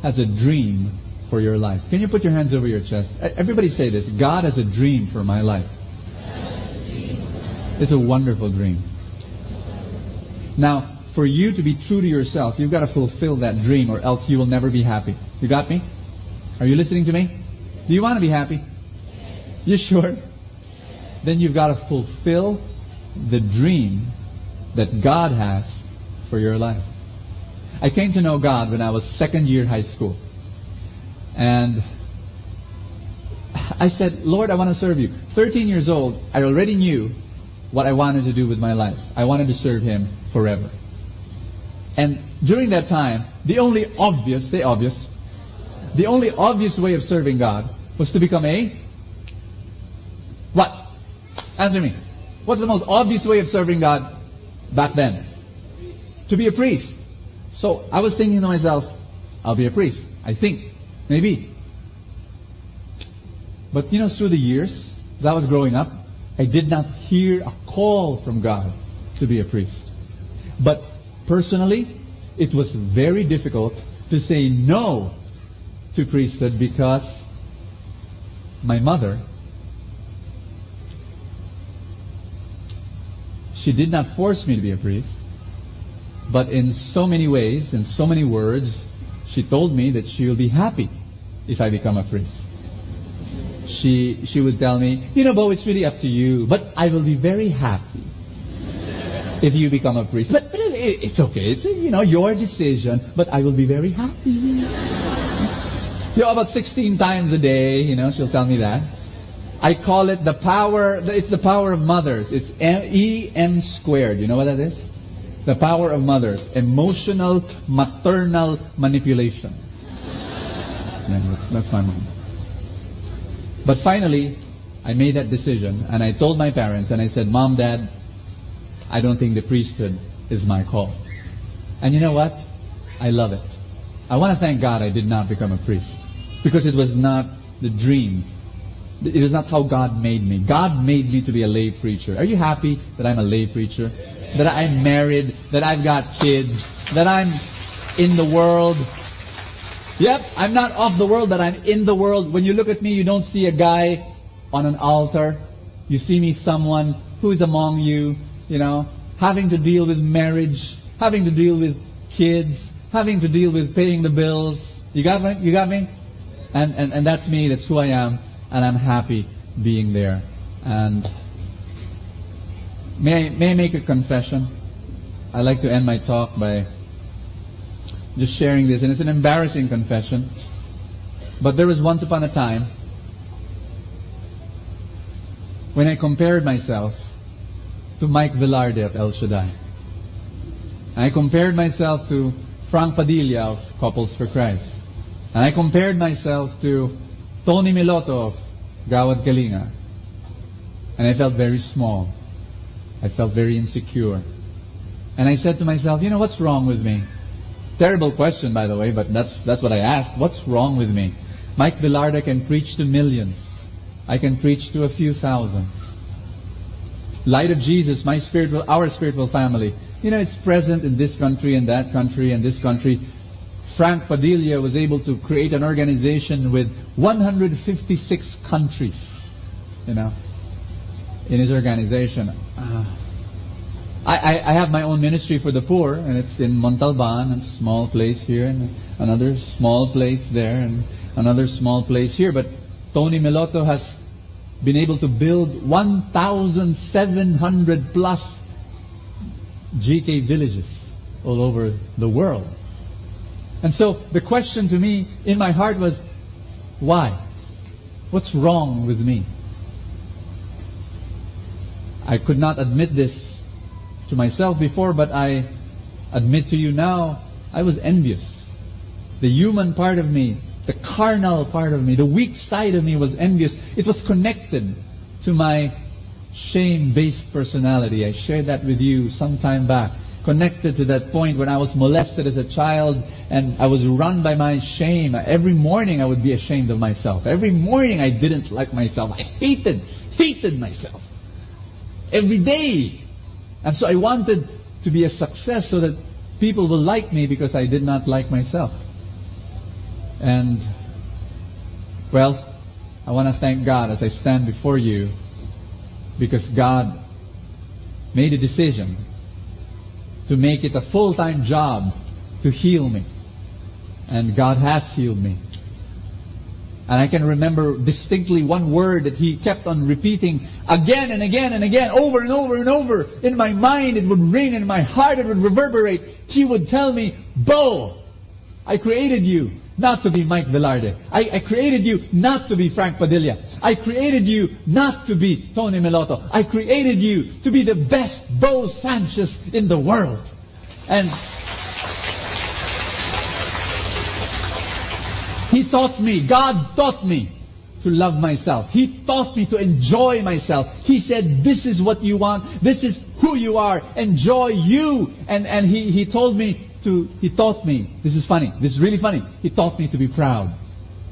S6: has a dream for your life. Can you put your hands over your chest? Everybody say this. God has a dream for my life. It's a wonderful dream. Now, for you to be true to yourself, you've got to fulfill that dream, or else you will never be happy. You got me? Are you listening to me? Do you want to be happy? You sure? Then you've got to fulfill the dream that God has for your life. I came to know God when I was second year high school. And I said, Lord, I want to serve you. 13 years old, I already knew what I wanted to do with my life. I wanted to serve Him forever. And during that time, the only obvious way of serving God was to become a what? Answer me. What's the most obvious way of serving God back then? To be a priest. So I was thinking to myself, I'll be a priest. I think. Maybe. But through the years, as I was growing up, I did not hear a call from God to be a priest. But personally, it was very difficult to say no to priesthood because my mother, she did not force me to be a priest, but in so many ways, in so many words, she told me that she will be happy if I become a priest. She would tell me, Bo, it's really up to you, but I will be very happy if you become a priest. But it's okay. It's your decision, but I will be very happy. About 16 times a day, she'll tell me that. I call it the power. It's the power of mothers. It's EM squared. You know what that is? The power of mothers. Emotional, maternal manipulation. That's my mom. But finally, I made that decision, and I told my parents, and I said, Mom, Dad, I don't think the priesthood is my call. And you know what? I love it. I want to thank God I did not become a priest, because it was not the dream. It is not how God made me. God made me to be a lay preacher. Are you happy that I'm a lay preacher? That I'm married, that I've got kids, that I'm in the world? Yep, I'm not of the world, but I'm in the world. When you look at me, you don't see a guy on an altar. You see me someone who is among you, having to deal with marriage, having to deal with kids, having to deal with paying the bills. You got me? You got me? And that's me, that's who I am, and I'm happy being there. And may I make a confession? I like to end my talk by just sharing this, and it's an embarrassing confession. But there was once upon a time when I compared myself to Mike Velarde of El Shaddai. I compared myself to Frank Padilla of Couples for Christ. And I compared myself to Tony Miloto of Gawad Kalinga. And I felt very small. I felt very insecure. And I said to myself, what's wrong with me? Terrible question, by the way, but that's what I asked. What's wrong with me? Mike Velarde can preach to millions. I can preach to a few thousands. Light of Jesus, our spiritual family, it's present in this country and that country and this country. Frank Padilla was able to create an organization with 156 countries, in his organization. I have my own ministry for the poor, and it's in Montalban, a small place here, and another small place there, and another small place here. But Tony Miloto has been able to build 1,700 plus GK villages all over the world. And so the question to me in my heart was, why? What's wrong with me? I could not admit this to myself before, but I admit to you now, I was envious. The human part of me, the carnal part of me, the weak side of me was envious. It was connected to my shame-based personality. I shared that with you some time back. Connected to that point when I was molested as a child and I was run by my shame. Every morning I would be ashamed of myself. Every morning I didn't like myself. I hated myself. Every day. And so I wanted to be a success so that people will like me because I did not like myself. And, well, I want to thank God as I stand before you, because God made a decision to make it a full-time job to heal me. And God has healed me. And I can remember distinctly one word that He kept on repeating again and again and again, over and over and over. In my mind it would ring, in my heart it would reverberate. He would tell me, Bo, I created you not to be Mike Velarde. I created you not to be Frank Padilla. I created you not to be Tony Miloto. I created you to be the best Bo Sanchez in the world. And He taught me, God taught me to love myself. He taught me to enjoy myself. He said, this is what you want. This is who you are. Enjoy you. And He told me, He taught me, this is funny, this is really funny, He taught me to be proud.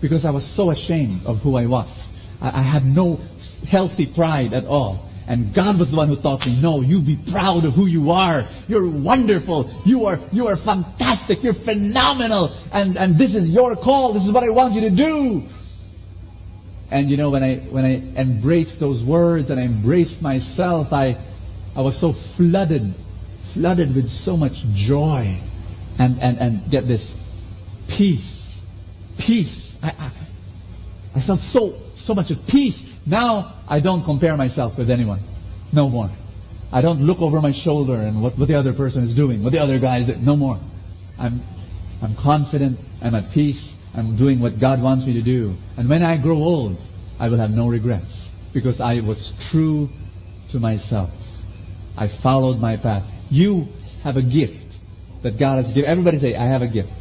S6: Because I was so ashamed of who I was. I had no healthy pride at all. And God was the one who taught me, no, you be proud of who you are. You're wonderful. You are fantastic. You're phenomenal. And this is your call. This is what I want you to do. And when I embraced those words and I embraced myself, I was so flooded with so much joy. And get this, peace. I felt so much at peace. Now I don't compare myself with anyone, no more. I don't look over my shoulder and what the other person is doing, what the other guy is doing, no more. I'm confident. I'm at peace. I'm doing what God wants me to do. And when I grow old, I will have no regrets because I was true to myself. I followed my path. You have a gift that God has given. Everybody say, I have a gift.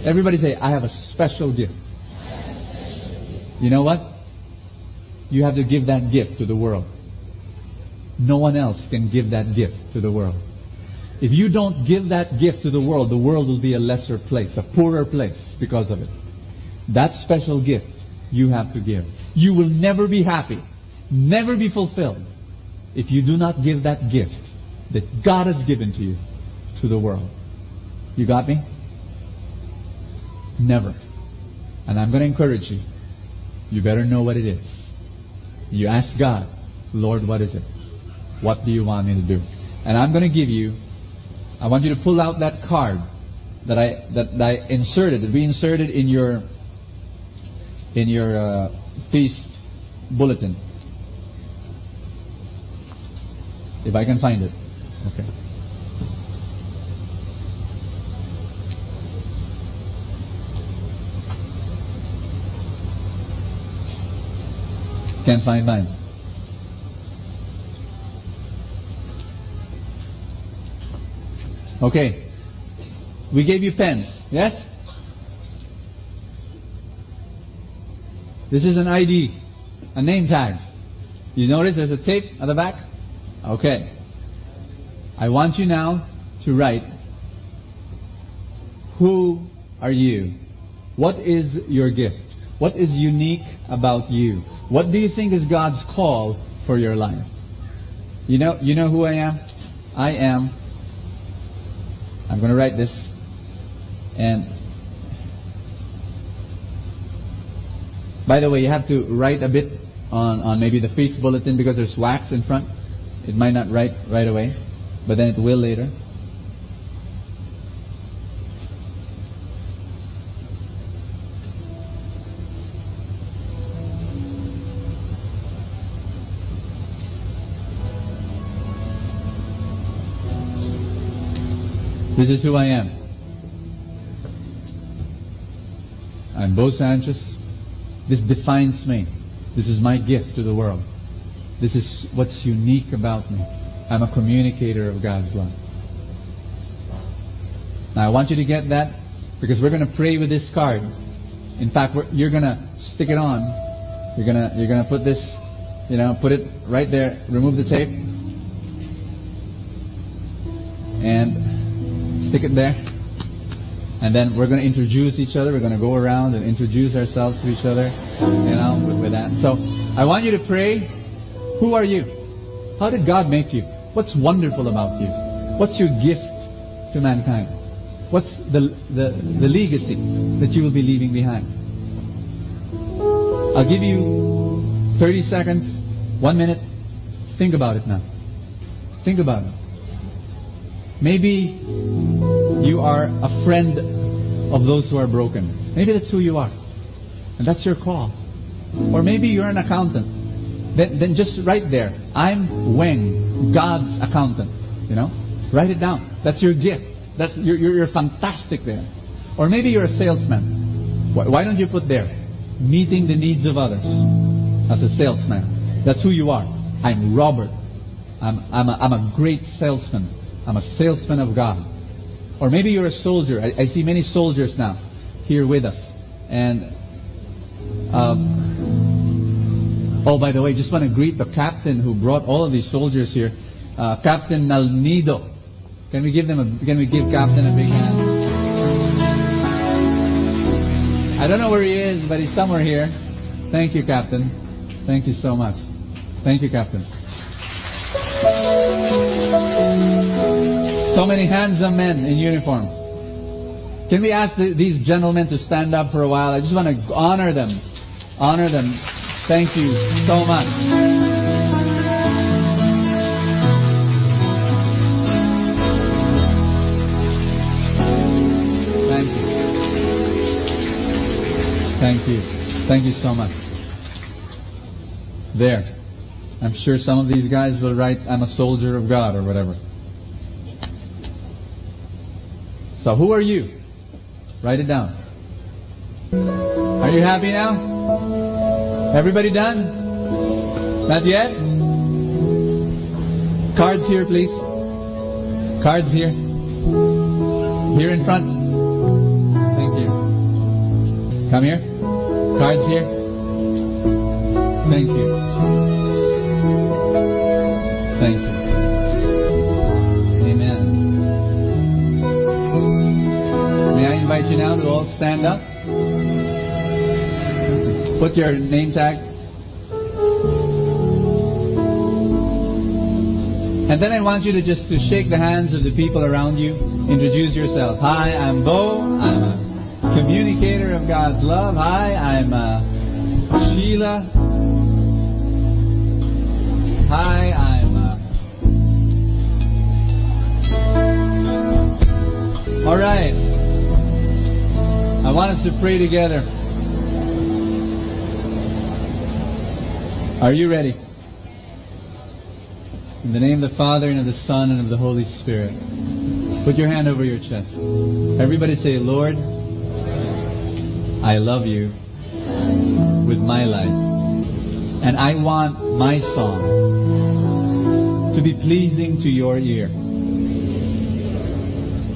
S6: Everybody say, I have a special gift. You know what? You have to give that gift to the world. No one else can give that gift to the world. If you don't give that gift to the world will be a lesser place, a poorer place because of it. That special gift you have to give. You will never be happy, never be fulfilled, if you do not give that gift that God has given to you to the world. You got me? Never. And I'm going to encourage you. You better know what it is. You ask God, Lord, what is it? What do you want me to do? And I'm going to give you, I want you to pull out that card that I inserted, that we inserted in your feast bulletin. If I can find it. Okay. Can't find mine. Okay. We gave you pens, yes? This is an ID, a name tag. You notice there's a tape at the back? Okay. I want you now to write, who are you? What is your gift? What is unique about you? What do you think is God's call for your life? You know who I am? I'm going to write this. And by the way, you have to write a bit on maybe the feast bulletin because there's wax in front. It might not write right away, but then it will later. This is who I am. I'm Bo Sanchez. This defines me. This is my gift to the world. This is what's unique about me. I'm a communicator of God's love. Now I want you to get that because we're going to pray with this card. In fact, you're going to stick it on. You're going to put this, put it right there. Remove the tape. And stick it there. And then we're going to introduce each other. We're going to go around and introduce ourselves to each other, with that. So I want you to pray. Who are you? How did God make you? What's wonderful about you? What's your gift to mankind? What's the legacy that you will be leaving behind? I'll give you 30 seconds, 1 minute. Think about it now. Think about it. Maybe you are a friend of those who are broken. Maybe that's who you are. And that's your call. Or maybe you're an accountant. Then just write there, I'm Weng, God's accountant. Write it down. That's your gift. You're fantastic there. Or maybe you're a salesman. Why don't you put there, meeting the needs of others as a salesman? That's who you are. I'm Robert. I'm a great salesman. I'm a salesman of God. Or maybe you're a soldier. I see many soldiers now here with us. And by the way, just want to greet the captain who brought all of these soldiers here, Captain Nalnido. Can we give Captain a big hand? I don't know where he is, but he's somewhere here. Thank you, Captain. Thank you so much. Thank you, Captain. So many handsome men in uniform. Can we ask these gentlemen to stand up for a while? I just want to honor them. Honor them. Thank you so much. Thank you. Thank you. Thank you so much. There. I'm sure some of these guys will write, I'm a soldier of God or whatever. So who are you? Write it down. Are you happy now? Everybody done? Not yet? Cards here, please. Cards here. Here in front. Thank you. Come here. Cards here. Thank you. Thank you. Amen. invite you now to all stand up. Put your name tag. And then I want you to just to shake the hands of the people around you. Introduce yourself. Hi, I'm Bo. I'm a communicator of God's love. Hi, I'm Sheila. Hi, I'm all right. I want us to pray together. Are you ready? In the name of the Father, and of the Son, and of the Holy Spirit. Put your hand over your chest. Everybody say, Lord, I love you with my life. And I want my song to be pleasing to your ear.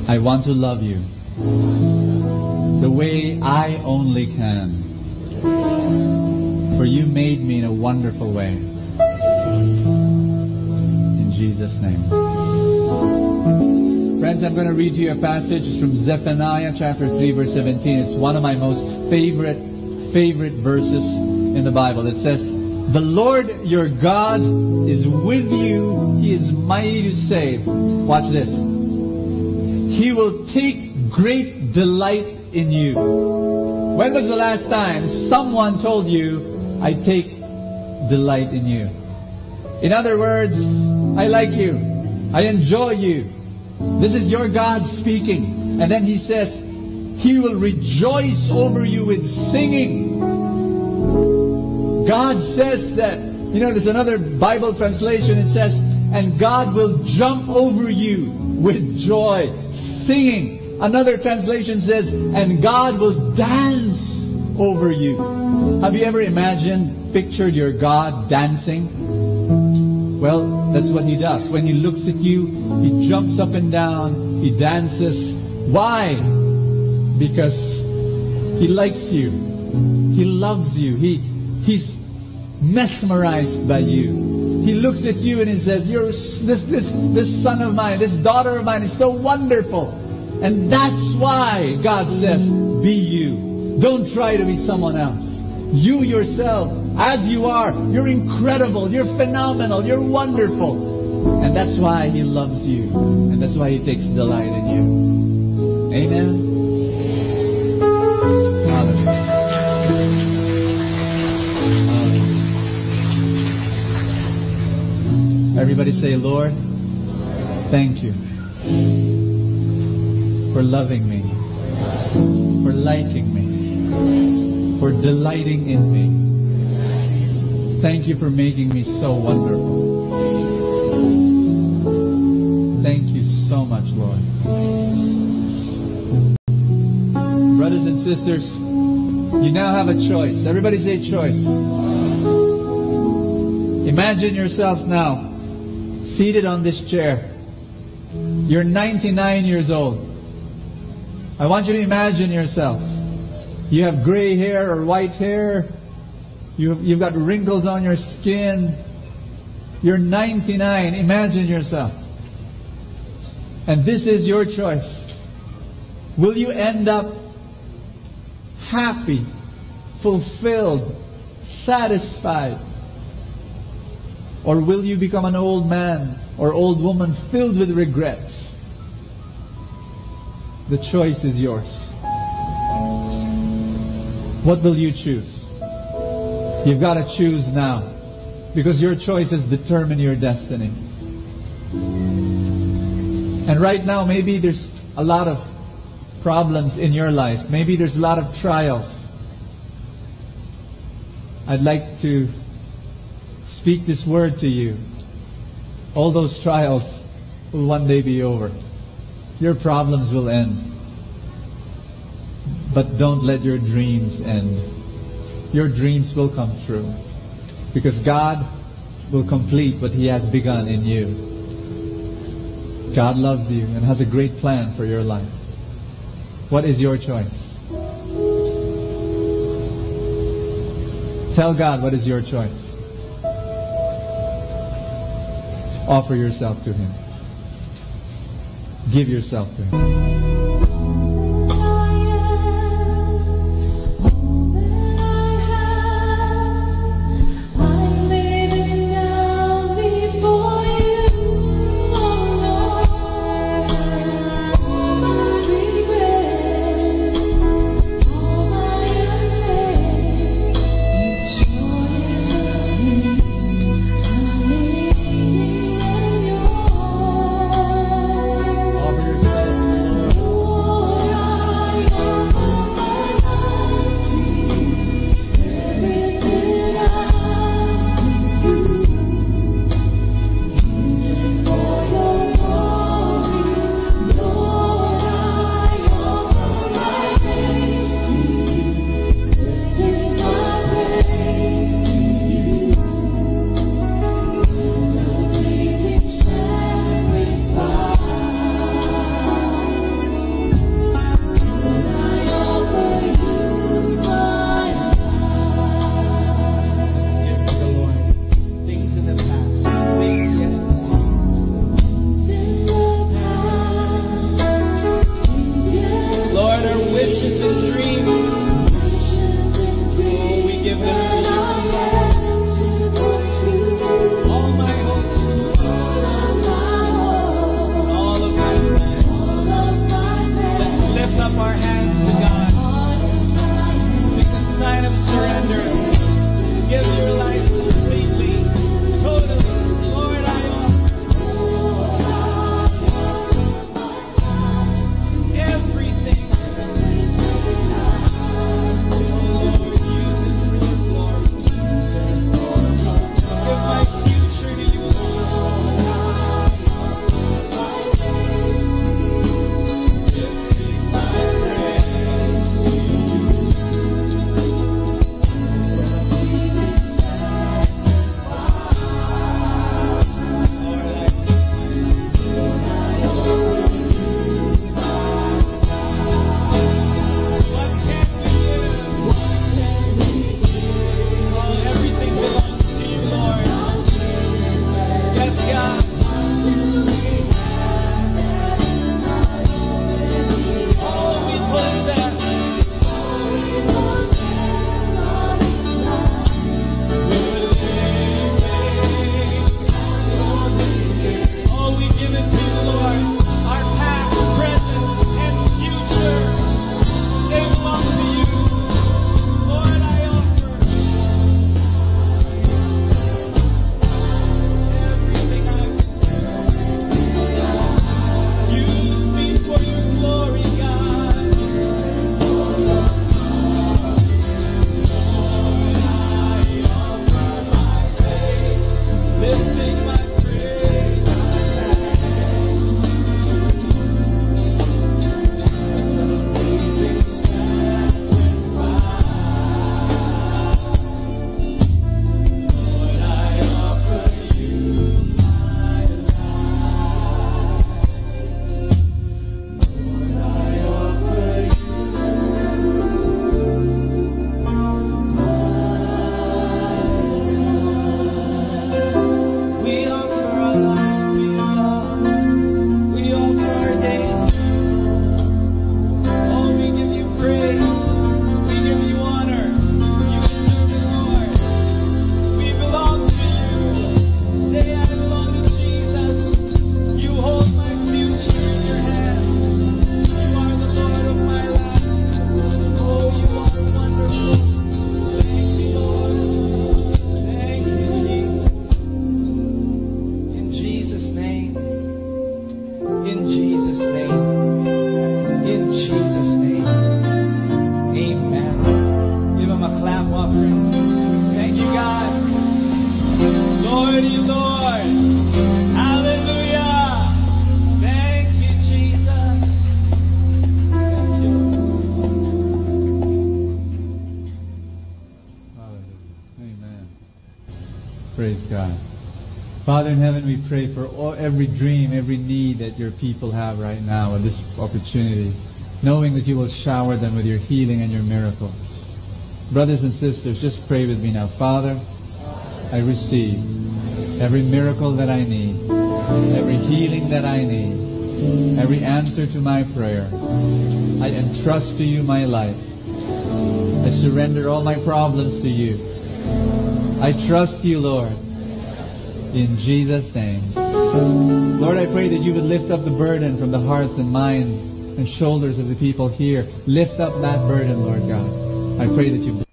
S6: I want to love you the way I only can. For you made me in a wonderful way. Jesus' name. Friends, I'm going to read to you a passage from Zephaniah chapter 3 verse 17. It's one of my most favorite verses in the Bible. It says, the Lord your God is with you. He is mighty to save. Watch this. He will take great delight in you. When was the last time someone told you, I take delight in you? In other words, I like you. I enjoy you. This is your God speaking. And then He says, He will rejoice over you with singing. God says that. You know, there's another Bible translation. It says, and God will jump over you with joy, singing. Another translation says, and God will dance over you. Have you ever pictured your God dancing? Well, that's what He does. When He looks at you, He jumps up and down, He dances. Why? Because He likes you. He loves you. He's mesmerized by you. He looks at you and He says, this son of mine, this daughter of mine is so wonderful. And that's why God says, be you. Don't try to be someone else. You yourself, as you are, you're incredible, you're phenomenal, you're wonderful. And that's why He loves you. And that's why He takes delight in you. Amen? Hallelujah. Everybody say, Lord, thank you for loving me, for liking me, for delighting in me. Thank you for making me so wonderful. Thank you so much, Lord. Brothers and sisters, you now have a choice. Everybody say choice. Imagine yourself now seated on this chair. You're 99 years old. I want you to imagine yourself. You have gray hair or white hair. You've got wrinkles on your skin. You're 99. Imagine yourself. And this is your choice. Will you end up happy, fulfilled, satisfied? Or will you become an old man or old woman filled with regrets? The choice is yours. What will you choose? You've got to choose now, because your choices determine your destiny. And right now, maybe there's a lot of problems in your life. Maybe there's a lot of trials. I'd like to speak this word to you. All those trials will one day be over. Your problems will end. But don't let your dreams end. Your dreams will come true. Because God will complete what He has begun in you. God loves you and has a great plan for your life. What is your choice? Tell God what is your choice. Offer yourself to Him. Give yourself to Him. to you, Lord. Hallelujah. Thank you, Jesus. Thank you. Hallelujah. Amen. Praise God. Father in heaven, we pray for every dream, every need that your people have right now at this opportunity, knowing that you will shower them with your healing and your miracles. Brothers and sisters, just pray with me now. Father, I receive every miracle that I need, every healing that I need, every answer to my prayer. I entrust to you my life. I surrender all my problems to you. I trust you, Lord. In Jesus' name. Lord, I pray that you would lift up the burden from the hearts and minds and shoulders of the people here. Lift up that burden, Lord God. I pray that you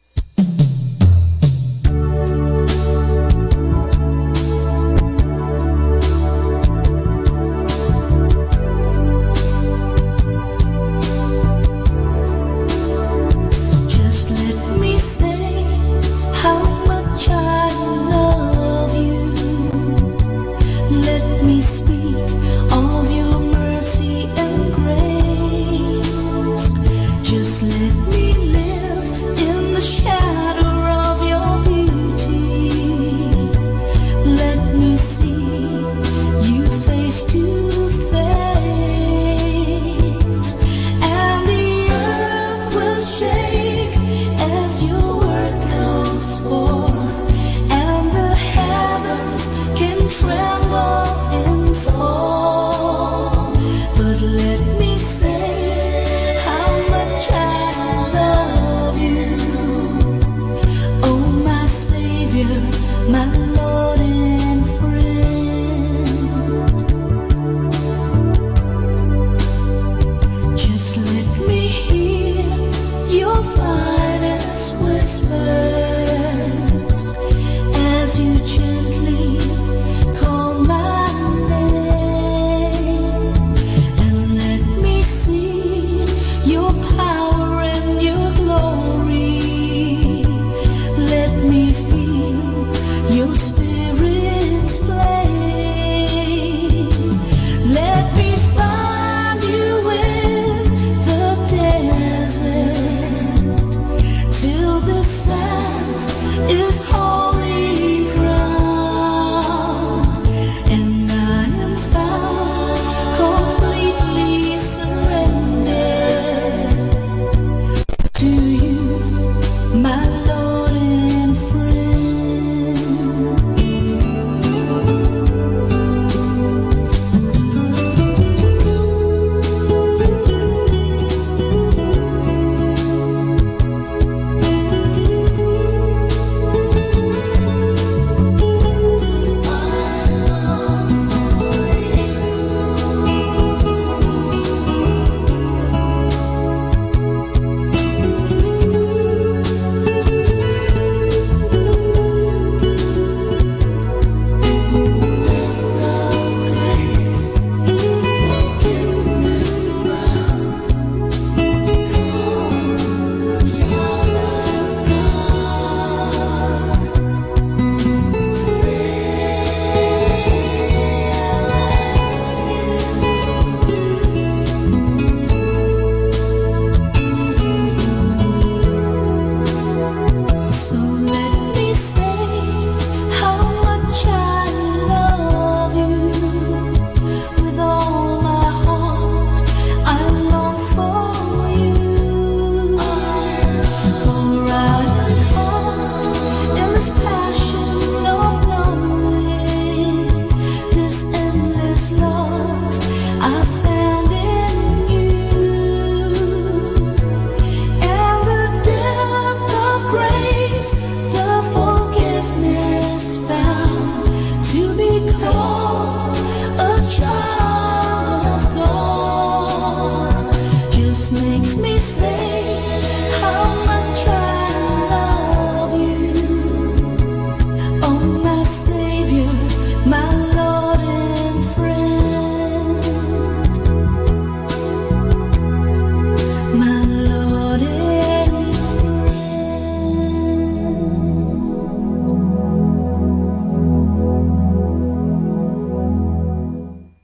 S2: Your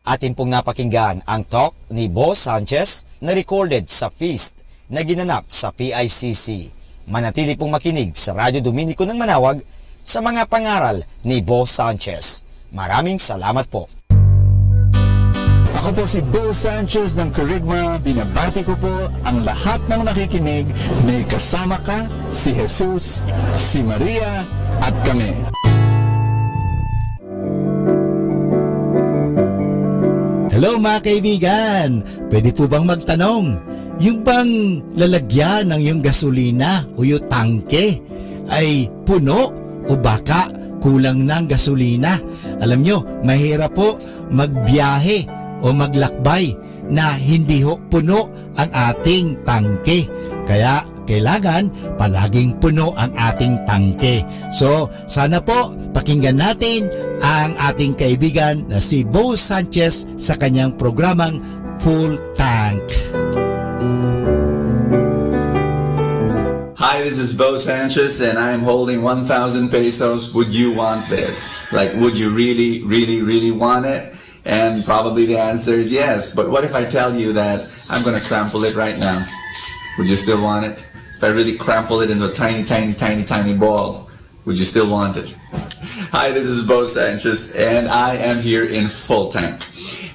S16: Atin pong napakinggan ang talk ni Boss Sanchez na recorded sa feast na ginanap sa PICC. Manatili pong makinig sa Radyo Dominico ng Manawag sa mga pangaral ni Boss Sanchez. Maraming salamat po.
S9: Ako po si Bo Sanchez ng Kerygma. Binabati ko po ang lahat ng nakikinig. May kasama ka, si Jesus, si Maria, at kami.
S3: Hello mga kaibigan! Pwede po bang magtanong? Yung bang lalagyan ng yung gasolina o yung tangke ay puno o baka kulang ng gasolina? Alam nyo, mahirap po magbiyahe o maglakbay na hindi ho puno ang ating tangke. Kaya kailangan palaging puno ang ating tangke. So, sana po pakinggan natin ang ating kaibigan na si Bo Sanchez sa kanyang programang Full Tank.
S18: Hi, this is Bo Sanchez and I'm holding 1,000 pesos. Would you want this? Like, would you really, really, really want it? And probably the answer is yes. But what if I tell you that I'm going to crumple it right now? Would you still want it? If I really crumple it into a tiny, tiny, tiny, tiny ball, would you still want it? Hi, this is Bo Sanchez, and I am here in Full Tank.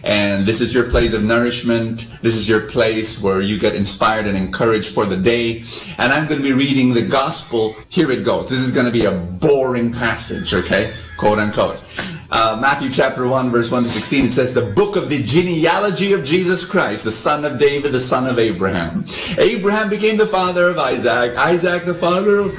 S18: And this is your place of nourishment. This is your place where you get inspired and encouraged for the day. And I'm going to be reading the gospel. Here it goes. This is going to be a boring passage, okay? Quote unquote. Matthew chapter 1, verse 1 to 16, it says, the book of the genealogy of Jesus Christ, the son of David, the son of Abraham. Abraham became the father of Isaac, Isaac the father of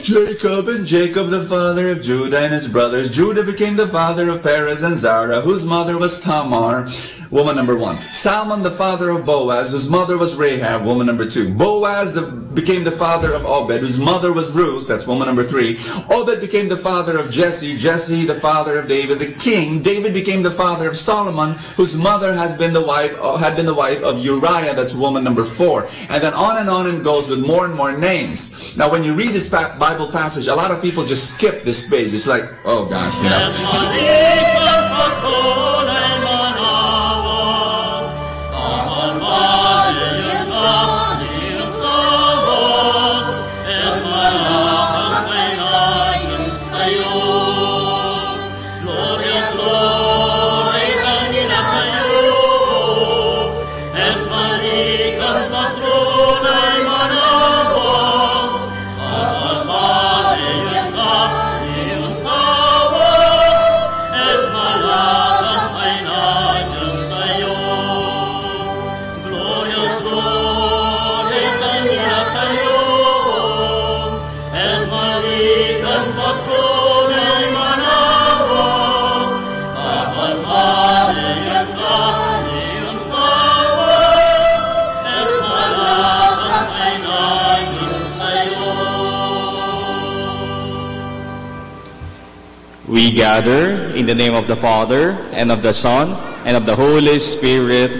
S18: Jacob, and Jacob the father of Judah and his brothers. Judah became the father of Perez and Zara, whose mother was Tamar, woman number 1. Salmon the father of Boaz, whose mother was Rahab, woman number 2. Boaz became the father of Obed, whose mother was Ruth, that's woman number 3. Obed became the father of Jesse, Jesse the father of David the king. David became the father of Solomon, whose mother had been the wife of Uriah, that's woman number 4. And then on and goes with more and more names. Now when you read this Bible passage, a lot of people just skip this page. It's like, oh gosh, you know.
S19: We gather in the name of the Father, and of the Son, and of the Holy Spirit.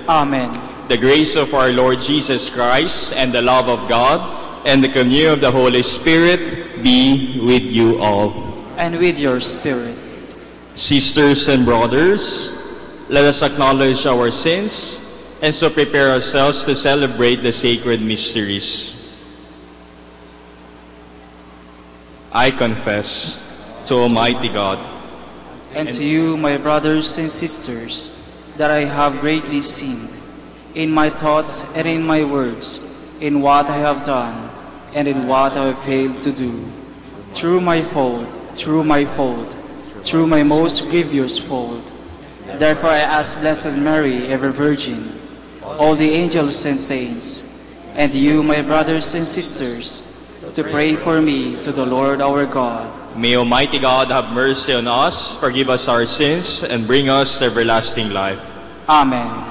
S19: Amen. The grace of our Lord Jesus Christ, and the love of God, and the communion of the Holy Spirit be with you all.
S22: And with your spirit.
S19: Sisters and brothers, let us acknowledge our sins, and so prepare ourselves to celebrate the sacred mysteries. I confess to Almighty God
S22: and to you, my brothers and sisters, that I have greatly sinned in my thoughts and in my words, in what I have done and in what I have failed to do, through my fault, through my most grievous fault. Therefore I ask Blessed Mary, ever Virgin, all the angels and saints, and you, my brothers and sisters, to pray for me to the Lord our God.
S19: May Almighty God have mercy on us, forgive us our sins, and bring us to everlasting life.
S22: Amen.
S2: Lord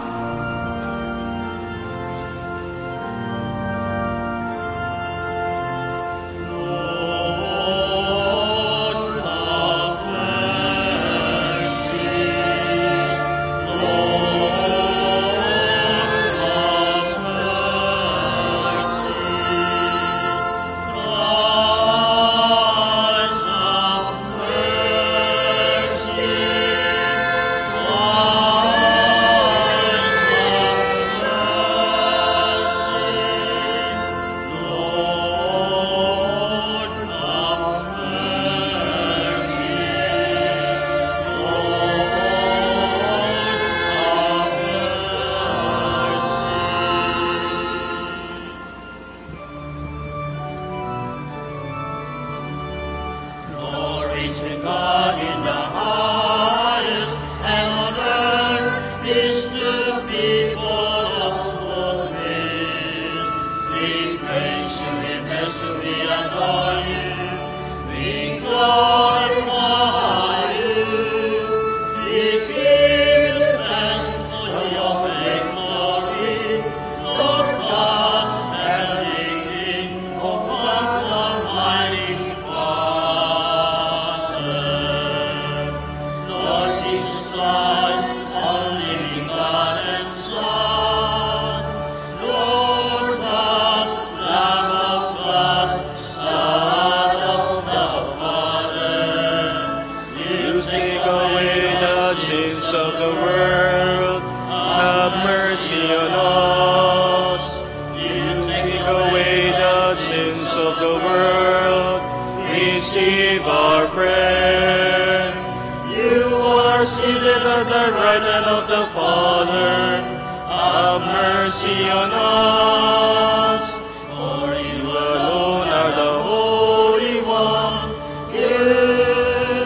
S19: at the right hand of the Father, have mercy on us. For you alone are the Holy One, you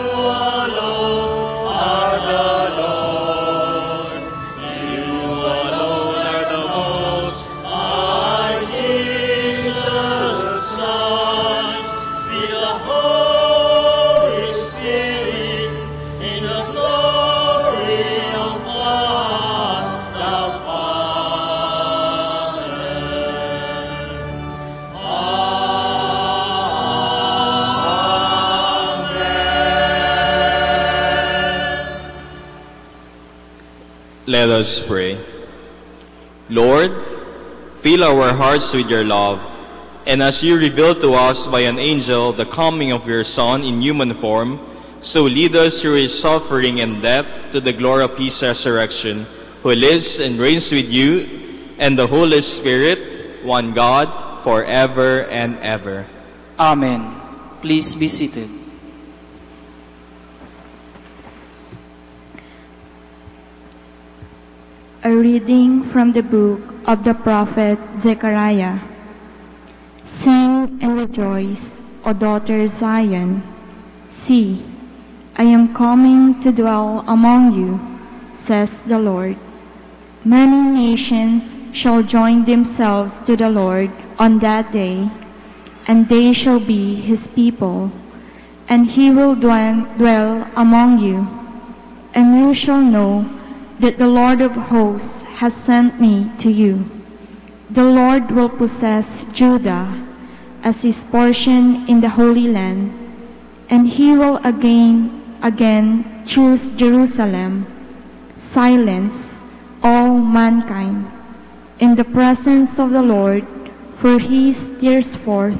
S19: alone are the Lord, you alone are the Most High Jesus Christ, with the Holy Spirit, in the glory of God the Father. Let us pray. Lord, fill our hearts with your love, and as you revealed to us by an angel the coming of your Son in human form, so lead us through his suffering and death to the glory of his resurrection, who lives and reigns with you and the Holy Spirit, one God, forever and ever.
S22: Amen. Please be seated.
S7: A reading from the book of the prophet Zechariah. Sing and rejoice, O daughter Zion. See, I am coming to dwell among you, says the Lord. Many nations shall join themselves to the Lord on that day, and they shall be his people, and he will dwell among you. And you shall know that the Lord of hosts has sent me to you. The Lord will possess Judah as his portion in the Holy Land, and he will again choose Jerusalem. Silence, all mankind, in the presence of the Lord, for he steers forth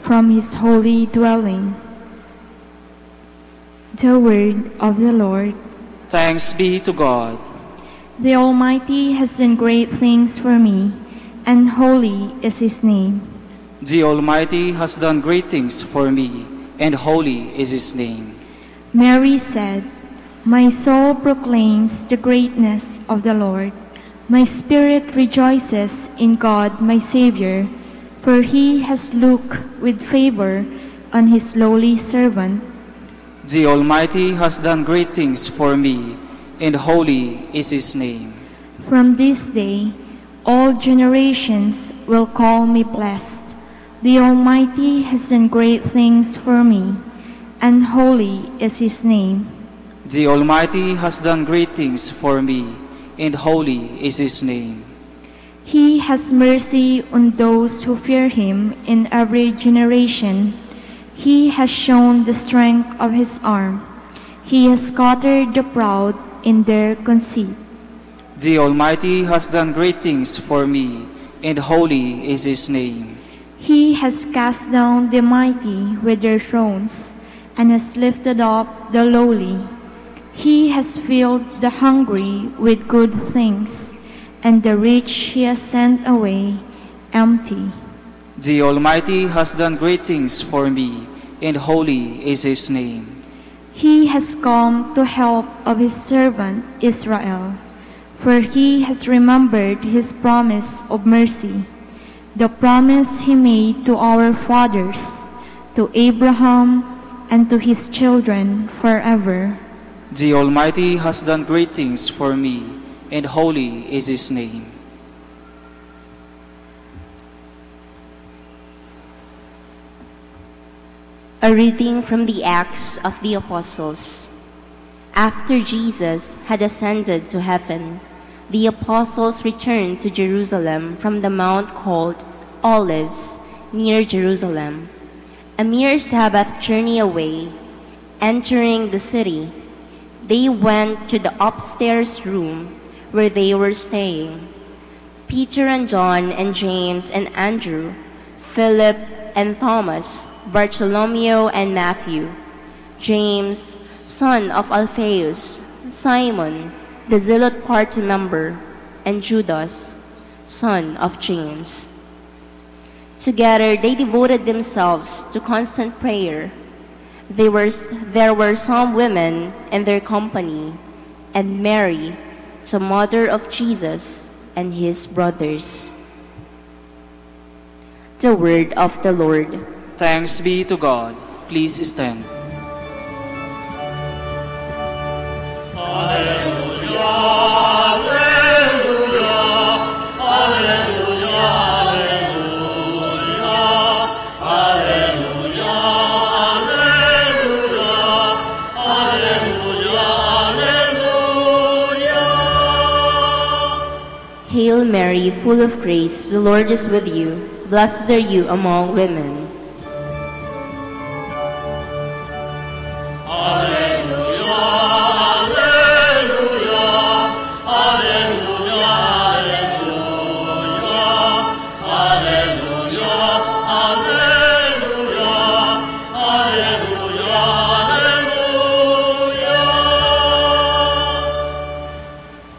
S7: from his holy dwelling. The word of the Lord.
S22: Thanks be to God.
S7: The Almighty has done great things for me, and holy is his name.
S22: The Almighty has done great things for me, and holy is his name.
S7: Mary said, My soul proclaims the greatness of the Lord. My spirit rejoices in God my Savior, for he has looked with favor on his lowly servant.
S22: The Almighty has done great things for me, and holy is his name.
S7: From this day, all generations will call me blessed. The Almighty has done great things for me, and holy is his name.
S22: The Almighty has done great things for me, and holy is his name.
S7: He has mercy on those who fear him in every generation. He has shown the strength of his arm. He has scattered the proud in their conceit.
S22: The Almighty has done great things for me, and holy is his name.
S7: He has cast down the mighty with their thrones, and has lifted up the lowly. He has filled the hungry with good things, and the rich he has sent away empty.
S22: The Almighty has done great things for me, and holy is his name.
S7: He has come to help of his servant Israel, for he has remembered his promise of mercy, the promise he made to our fathers, to Abraham and to his children forever.
S22: The Almighty has done great things for me, and holy is his name.
S17: A reading from the Acts of the Apostles. After Jesus had ascended to heaven, the apostles returned to Jerusalem from the mount called Olives, near Jerusalem, a mere Sabbath journey away. Entering the city, they went to the upstairs room where they were staying. Peter and John and James and Andrew, Philip and Thomas, Bartholomew and Matthew, James, son of Alphaeus, Simon, the Zealot party member, and Judas, son of James. Together they devoted themselves to constant prayer. There were some women in their company, and Mary, the mother of Jesus, and his brothers. The word of the Lord.
S22: Thanks be to God. Please stand.
S17: Hail Mary, full of grace, the Lord is with you. Blessed are you among women.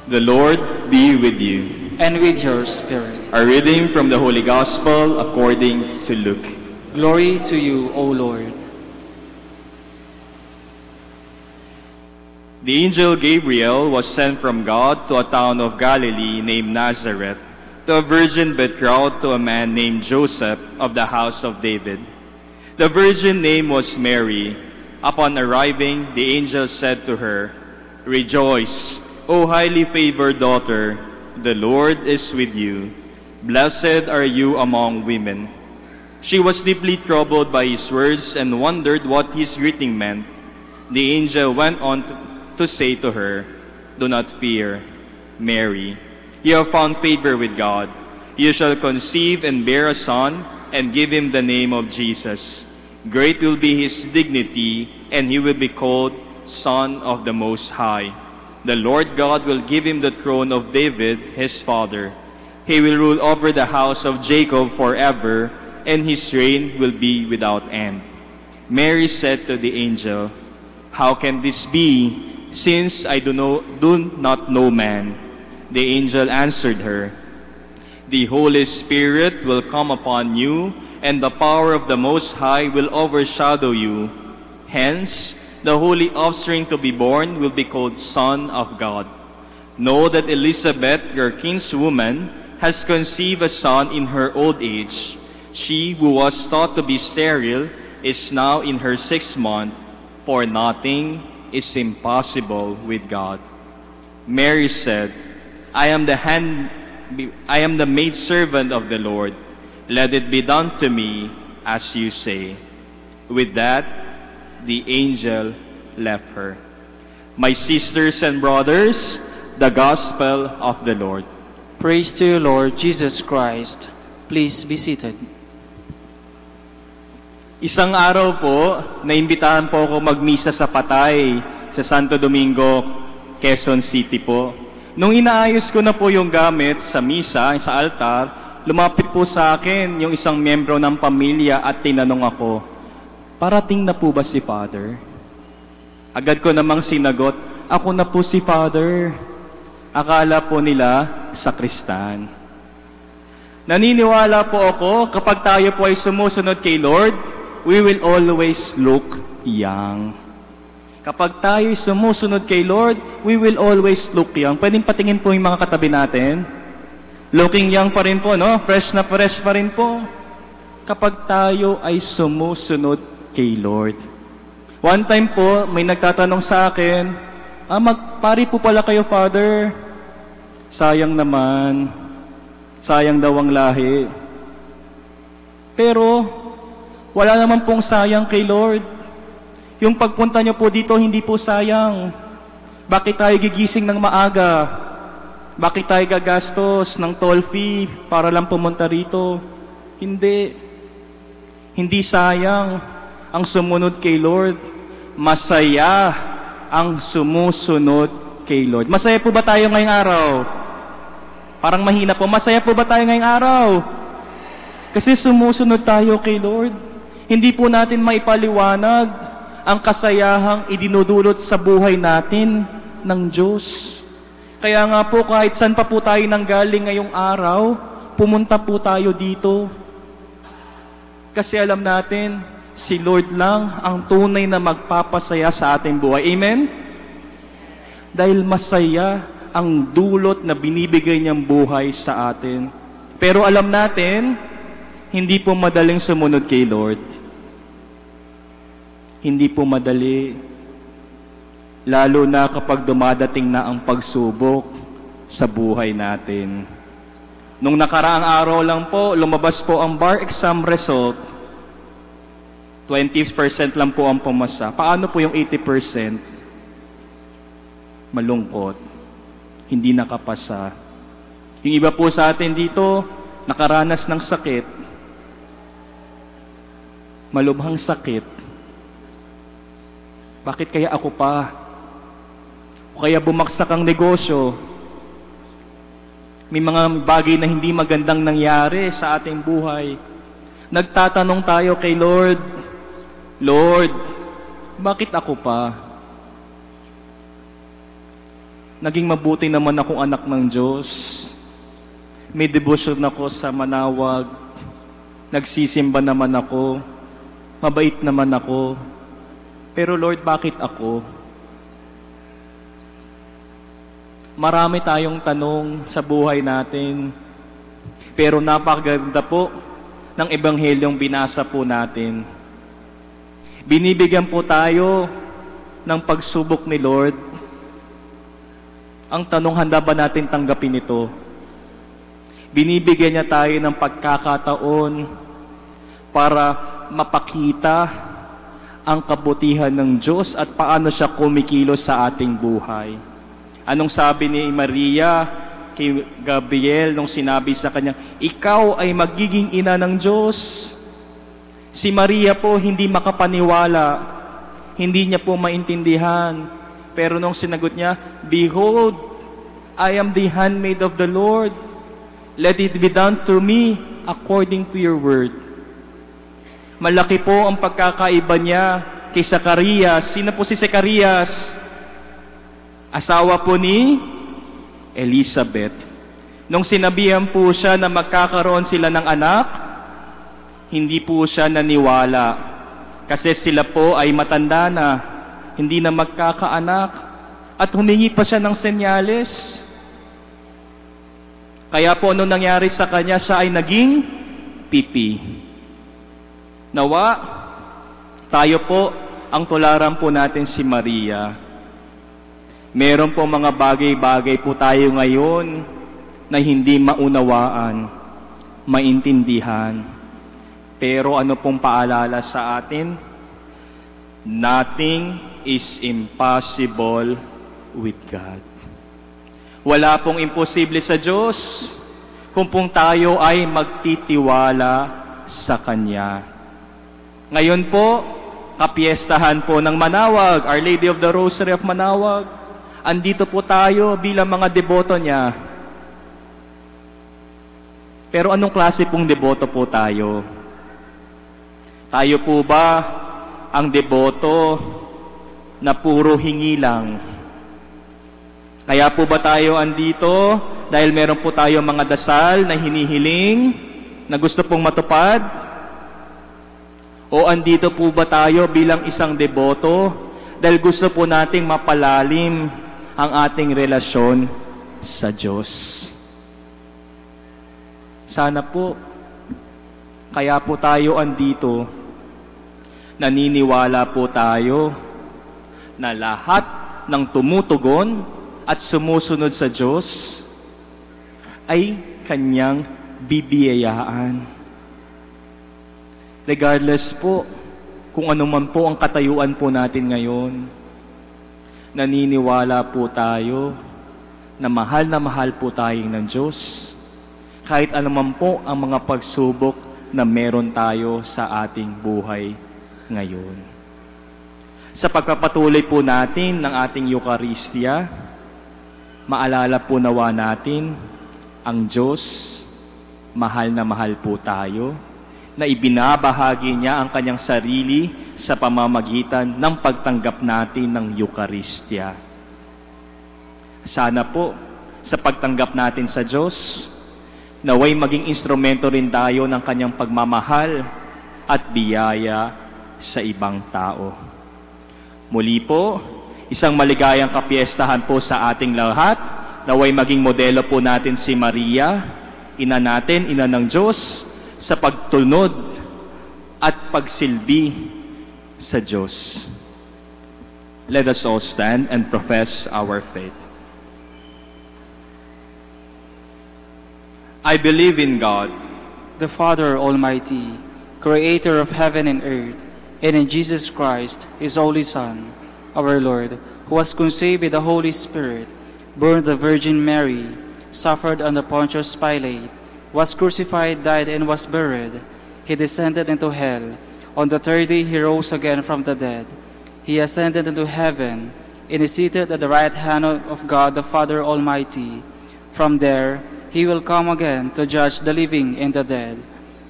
S19: The Lord be with you.
S22: And with your spirit.
S19: A reading from the Holy Gospel according to Luke.
S22: Glory to you, O Lord.
S19: The angel Gabriel was sent from God to a town of Galilee named Nazareth, to a virgin betrothed to a man named Joseph of the house of David. The virgin name was Mary. Upon arriving, the angel said to her, "Rejoice, O highly favored daughter, the Lord is with you. Blessed are you among women." She was deeply troubled by his words and wondered what his greeting meant. The angel went on to say to her, "Do not fear, Mary. You have found favor with God. You shall conceive and bear a son and give him the name of Jesus. Great will be his dignity, and he will be called Son of the Most High. The Lord God will give him the throne of David, his father. He will rule over the house of Jacob forever, and his reign will be without end." Mary said to the angel, "How can this be, since I do not know man?" The angel answered her, "The Holy Spirit will come upon you, and the power of the Most High will overshadow you. Hence, the holy offspring to be born will be called Son of God. Know that Elizabeth, your kinswoman, has conceived a son in her old age. She who was thought to be sterile is now in her 6th month, for nothing is impossible with God." Mary said, I am the maidservant of the Lord. Let it be done to me as you say." With that, the angel left her. My sisters and brothers, the Gospel of the Lord.
S22: Praise to you, Lord Jesus Christ. Please be seated.
S19: Isang araw po, naimbitahan po ako magmisa sa Patay sa Santo Domingo, Quezon City po. Nung inaayos ko na po yung gamit sa misa, sa altar, lumapit po sa akin yung isang miyembro ng pamilya at tinanong ako, "Parating na po ba si Father?" Agad ko namang sinagot, "Ako na po si Father." Akala po nila sakristan. Naniniwala po ako, kapag tayo po ay sumusunod kay Lord, we will always look young. Kapag tayo ay sumusunod kay Lord, we will always look young. Pwedeng patingin po yung mga katabi natin. Looking young pa rin po, no? Fresh na fresh pa rin po. Kapag tayo ay sumusunod kay Lord. One time po, may nagtatanong sa akin, magpari po pala kayo, Father. Sayang naman. Sayang daw ang lahi. Pero, wala naman pong sayang kay Lord. Yung pagpunta nyo po dito, hindi po sayang. Bakit tayo gigising ng maaga? Bakit tayo gagastos ng toll fee para lang pumunta rito? Hindi. Hindi sayang ang sumunod kay Lord. Masaya ang sumusunod kay Lord. Masaya po ba tayo ngayong araw? Parang mahina po. Masaya po ba tayo ngayong araw? Kasi sumusunod tayo kay Lord. Hindi po natin maipaliwanag ang kasayahang idinudulot sa buhay natin ng Diyos. Kaya nga po, kahit saan pa po tayo nanggaling ngayong araw, pumunta po tayo dito. Kasi alam natin, si Lord lang ang tunay na magpapasaya sa ating buhay. Amen? Dahil masaya ang dulot na binibigay niyang buhay sa atin. Pero alam natin, hindi po madaling sumunod kay Lord. Hindi po madali. Lalo na kapag dumadating na ang pagsubok sa buhay natin. Nung nakaraang araw lang po, lumabas po ang bar exam result. 20% lang po ang pumasa. Paano po yung 80%? Malungkot. Hindi nakapasa. Yung iba po sa atin dito, nakaranas ng sakit. Malubhang sakit. Bakit kaya ako pa? O kaya bumagsak ang negosyo? May mga bagay na hindi magandang nangyari sa ating buhay. Nagtatanong tayo kay Lord, Lord, bakit ako pa? Naging mabuti naman akong anak ng Diyos. May devotion ako sa Manawag. Nagsisimba naman ako. Mabait naman ako. Pero Lord, bakit ako? Marami tayong tanong sa buhay natin. Pero napakaganda po ng ebanghelyong binasa po natin. Binibigyan po tayo ng pagsubok ni Lord. Ang tanong, handa ba natin tanggapin ito? Binibigyan niya tayo ng pagkakataon para mapakita ang kabutihan ng Diyos at paano siya kumikilos sa ating buhay. Anong sabi ni Maria kay Gabriel nung sinabi sa kanya, ikaw ay magiging ina ng Diyos? Si Maria po hindi makapaniwala, hindi niya po maintindihan. Pero nung sinagot niya, behold, I am the handmaid of the Lord. Let it be done to me according to your word. Malaki po ang pagkakaiba niya kay Zacarias. Sino po si Zacarias? Asawa po ni Elizabeth. Nung sinabihan po siya na magkakaroon sila ng anak, hindi po siya naniwala. Kasi sila po ay matanda na, hindi na magkakaanak. At humingi pa siya ng senyales. Kaya po ano nangyari sa kanya, siya ay naging pipi. Nawa, tayo po ang tularan po natin si Maria. Meron po mga bagay-bagay po tayo ngayon na hindi maunawaan, maintindihan. Pero ano pong paalala sa atin? Nothing is impossible with God. Wala pong imposible sa Diyos kung pong tayo ay magtitiwala sa Kanya. Ngayon po, kapiestahan po ng Manawag, Our Lady of the Rosary of Manawag. Andito po tayo bilang mga deboto niya. Pero anong klase pong deboto po tayo? Tayo po ba ang deboto na puro hingi lang? Kaya po ba tayo andito dahil meron po tayo mga dasal na hinihiling na gusto pong matupad? O andito po ba tayo bilang isang deboto dahil gusto po nating mapalalim ang ating relasyon sa Diyos? Sana po, kaya po tayo andito, naniniwala po tayo na lahat ng tumutugon at sumusunod sa Diyos ay Kanyang bibiyayaan. Regardless po kung ano man po ang katayuan po natin ngayon, naniniwala po tayo na mahal po tayo ng Diyos kahit anuman po ang mga pagsubok na meron tayo sa ating buhay ngayon. Sa pagpapatuloy po natin ng ating Eucharistia, maalala po nawa natin ang Diyos, mahal na mahal po tayo, na ibinabahagi niya ang kanyang sarili sa pamamagitan ng pagtanggap natin ng Eucharistia. Sana po, sa pagtanggap natin sa Diyos, naway maging instrumento rin tayo ng kanyang pagmamahal at biyaya sa ibang tao. Muli po, Isang maligayang kapiestahan po sa ating lahat. Naway maging modelo po natin si Maria, ina natin, ina ng Diyos, sa pagtunod at pagsilbi sa Diyos. Let us all stand and profess our faith. I believe in God,
S22: the Father Almighty, creator of heaven and earth, and in Jesus Christ, his only Son, our Lord, who was conceived by the Holy Spirit, born of the Virgin Mary, suffered under Pontius Pilate, was crucified, died, and was buried. He descended into hell. On the third day he rose again from the dead. He ascended into heaven, and is seated at the right hand of God the Father Almighty. From there he will come again to judge the living and the dead.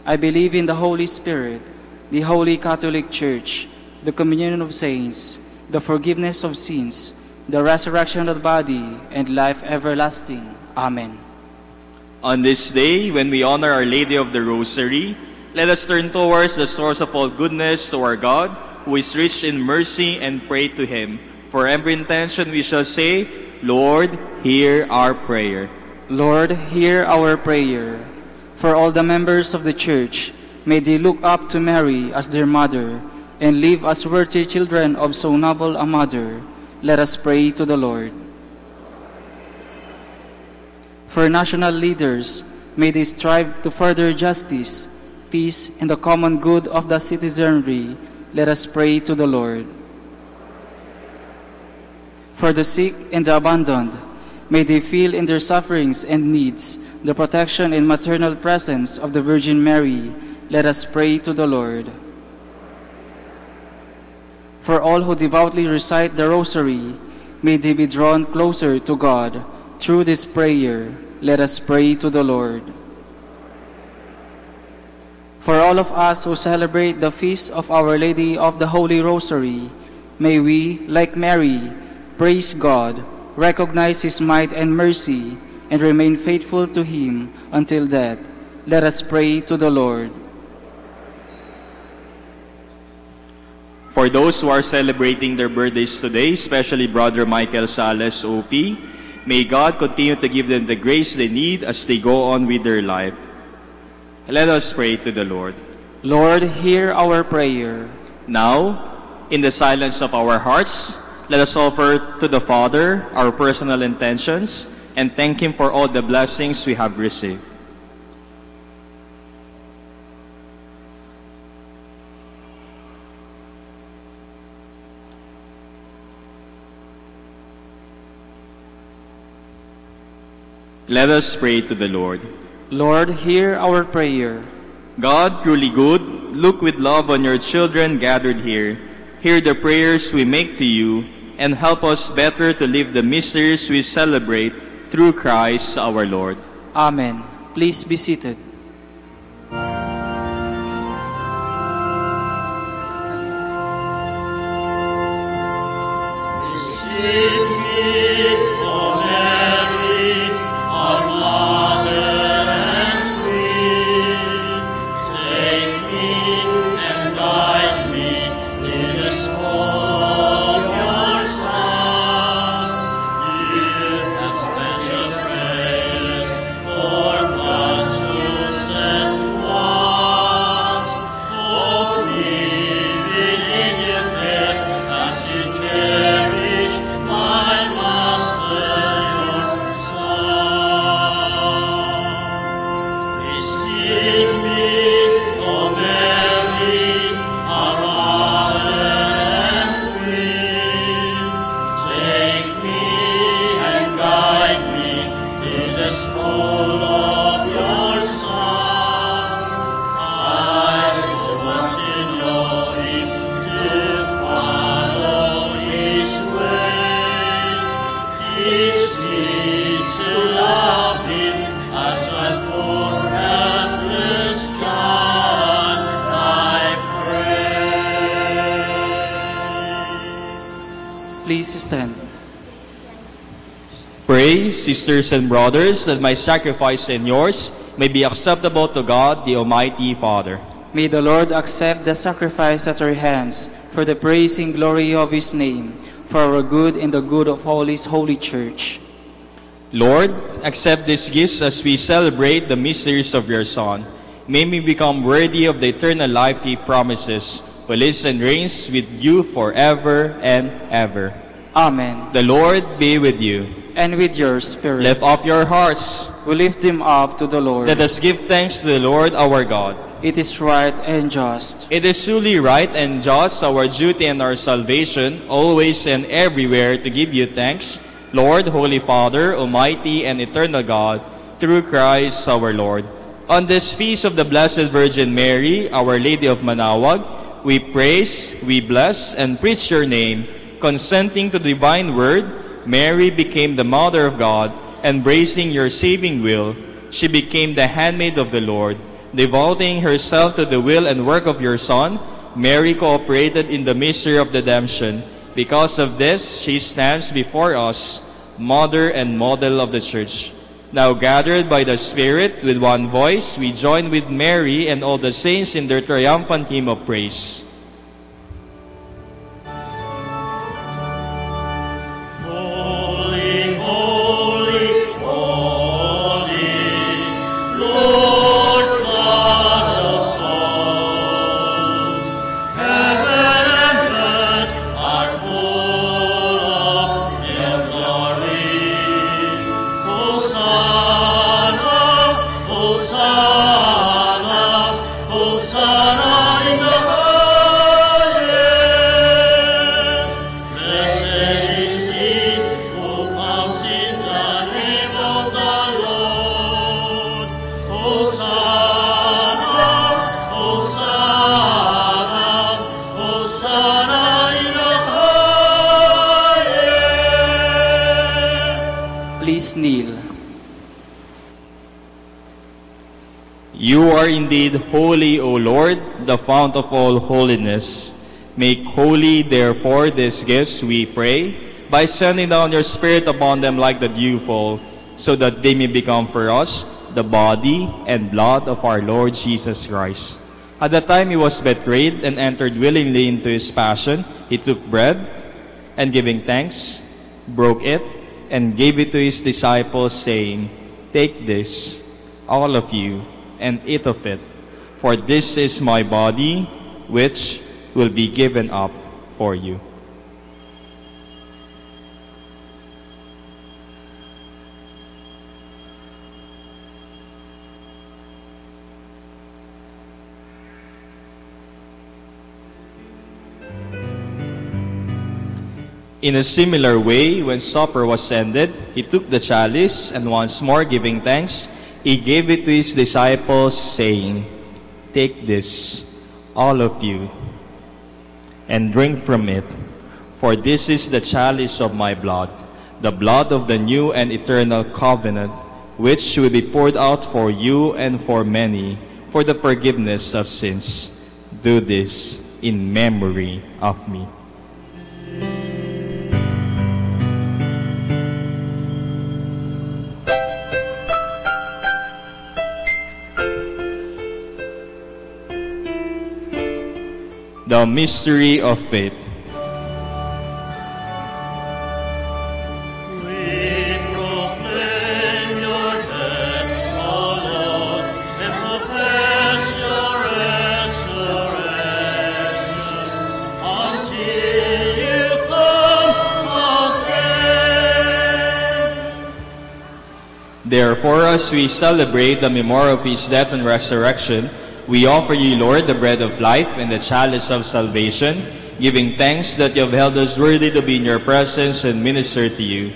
S22: I believe in the Holy Spirit, the Holy Catholic Church, the communion of saints, the forgiveness of sins, the resurrection of the body, and life everlasting. Amen.
S19: On this day, when we honor Our Lady of the Rosary, let us turn towards the source of all goodness, to our God, who is rich in mercy, and pray to Him. For every intention we shall say, Lord, hear our prayer.
S22: Lord, hear our prayer. For all the members of the Church, may they look up to Mary as their mother, and live as worthy children of so noble a mother. Let us pray to the Lord. For national leaders, may they strive to further justice, peace, and the common good of the citizenry. Let us pray to the Lord. For the sick and the abandoned, may they feel in their sufferings and needs the protection and maternal presence of the Virgin Mary. Let us pray to the Lord. For all who devoutly recite the Rosary, may they be drawn closer to God through this prayer. Let us pray to the Lord. For all of us who celebrate the feast of Our Lady of the Holy Rosary, may we, like Mary, praise God, recognize His might and mercy, and remain faithful to Him until death. Let us pray to the Lord.
S19: For those who are celebrating their birthdays today, especially Brother Michael Sales, OP, may God continue to give them the grace they need as they go on with their life. Let us pray to the Lord.
S22: Lord, hear our prayer.
S19: Now, in the silence of our hearts, let us offer to the Father our personal intentions and thank Him for all the blessings we have received. Let us pray to the Lord.
S22: Lord, hear our prayer.
S19: God, truly good, look with love on your children gathered here. Hear the prayers we make to you, and help us better to live the mysteries we celebrate through Christ our Lord.
S22: Amen. Please be seated. Please stand.
S19: Pray, sisters and brothers, that my sacrifice and yours may be acceptable to God, the Almighty Father.
S22: May the Lord accept the sacrifice at our hands for the praise and glory of His name, for our good and the good of all His holy church.
S19: Lord, accept these gifts as we celebrate the mysteries of your Son. May we become worthy of the eternal life He promises, who lives and reigns with you forever and ever.
S22: Amen.
S19: The Lord be with you.
S22: And with your spirit.
S19: Lift up your hearts.
S22: We lift them up to the Lord.
S19: Let us give thanks to the Lord our God.
S22: It is right and just.
S19: It is truly right and just, our duty and our salvation, always and everywhere to give you thanks, Lord, Holy Father, Almighty and Eternal God, through Christ our Lord. On this feast of the Blessed Virgin Mary, Our Lady of Manaoag, we praise, we bless, and preach your name. Consenting to the divine word, Mary became the Mother of God, embracing your saving will. She became the handmaid of the Lord. Devoting herself to the will and work of your Son, Mary cooperated in the mystery of redemption. Because of this, she stands before us, Mother and Model of the Church. Now gathered by the Spirit with one voice, we join with Mary and all the saints in their triumphant hymn of praise.
S22: Please kneel.
S19: You are indeed holy, O Lord, the fount of all holiness. Make holy, therefore, these gifts, we pray, by sending down your Spirit upon them like the dewfall, so that they may become for us the body and blood of our Lord Jesus Christ. At the time he was betrayed and entered willingly into his passion, he took bread, and giving thanks, broke it, and gave it to his disciples, saying, "Take this, all of you, and eat of it, for this is my body, which will be given up for you." In a similar way, when supper was ended, he took the chalice, and once more giving thanks, he gave it to his disciples, saying, "Take this, all of you, and drink from it, for this is the chalice of my blood, the blood of the new and eternal covenant, which will be poured out for you and for many, for the forgiveness of sins. Do this in memory of me." The mystery of faith. Therefore, as we celebrate the memorial of his death and resurrection, we offer you, Lord, the bread of life and the chalice of salvation, giving thanks that you have held us worthy to be in your presence and minister to you.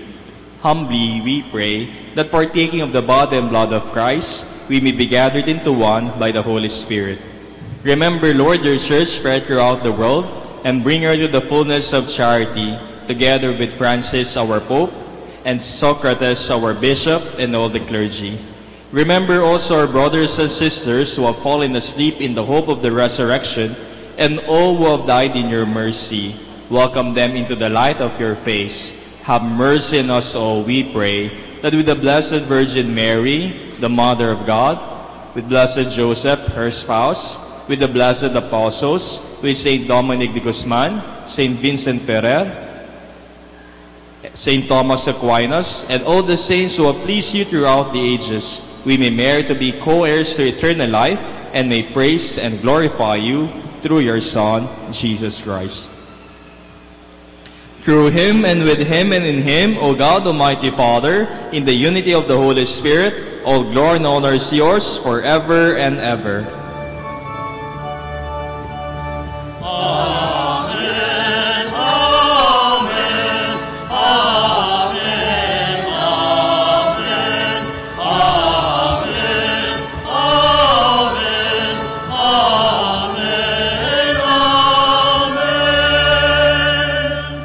S19: Humbly we pray that partaking of the body and blood of Christ, we may be gathered into one by the Holy Spirit. Remember, Lord, your church spread throughout the world, and bring her to the fullness of charity, together with Francis, our Pope, and Socrates, our Bishop, and all the clergy. Remember also our brothers and sisters who have fallen asleep in the hope of the resurrection, and all who have died in your mercy. Welcome them into the light of your face. Have mercy on us all, we pray, that with the Blessed Virgin Mary, the Mother of God, with Blessed Joseph, her spouse, with the blessed apostles, with Saint Dominic de Guzman, Saint Vincent Ferrer, Saint Thomas Aquinas, and all the saints who have pleased you throughout the ages, we may merit to be co-heirs to eternal life, and may praise and glorify you through your Son, Jesus Christ. Through him, and with him, and in him, O God, Almighty Father, in the unity of the Holy Spirit, all glory and honor is yours forever and ever.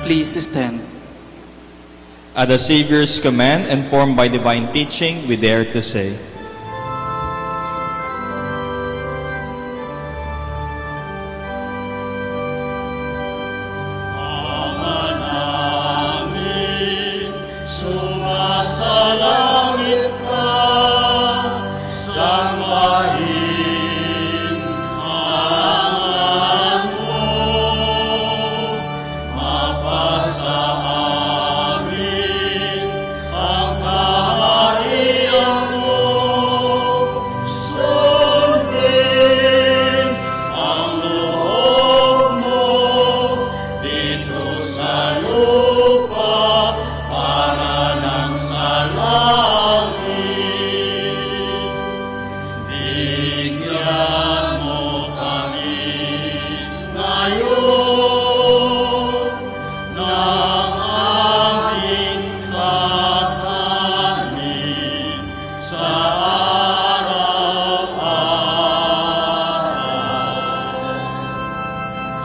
S22: Please stand.
S19: At the Savior's command and formed by divine teaching, we dare to say,
S2: Sumasalangit ka, sambahin ang ngalan mo, mapasa amin ang kaharian mo, sundin ang loob mo dito sa lupa para nang sa langit. Bigyan mo kami ngayon ng aming kakanin sa araw-araw.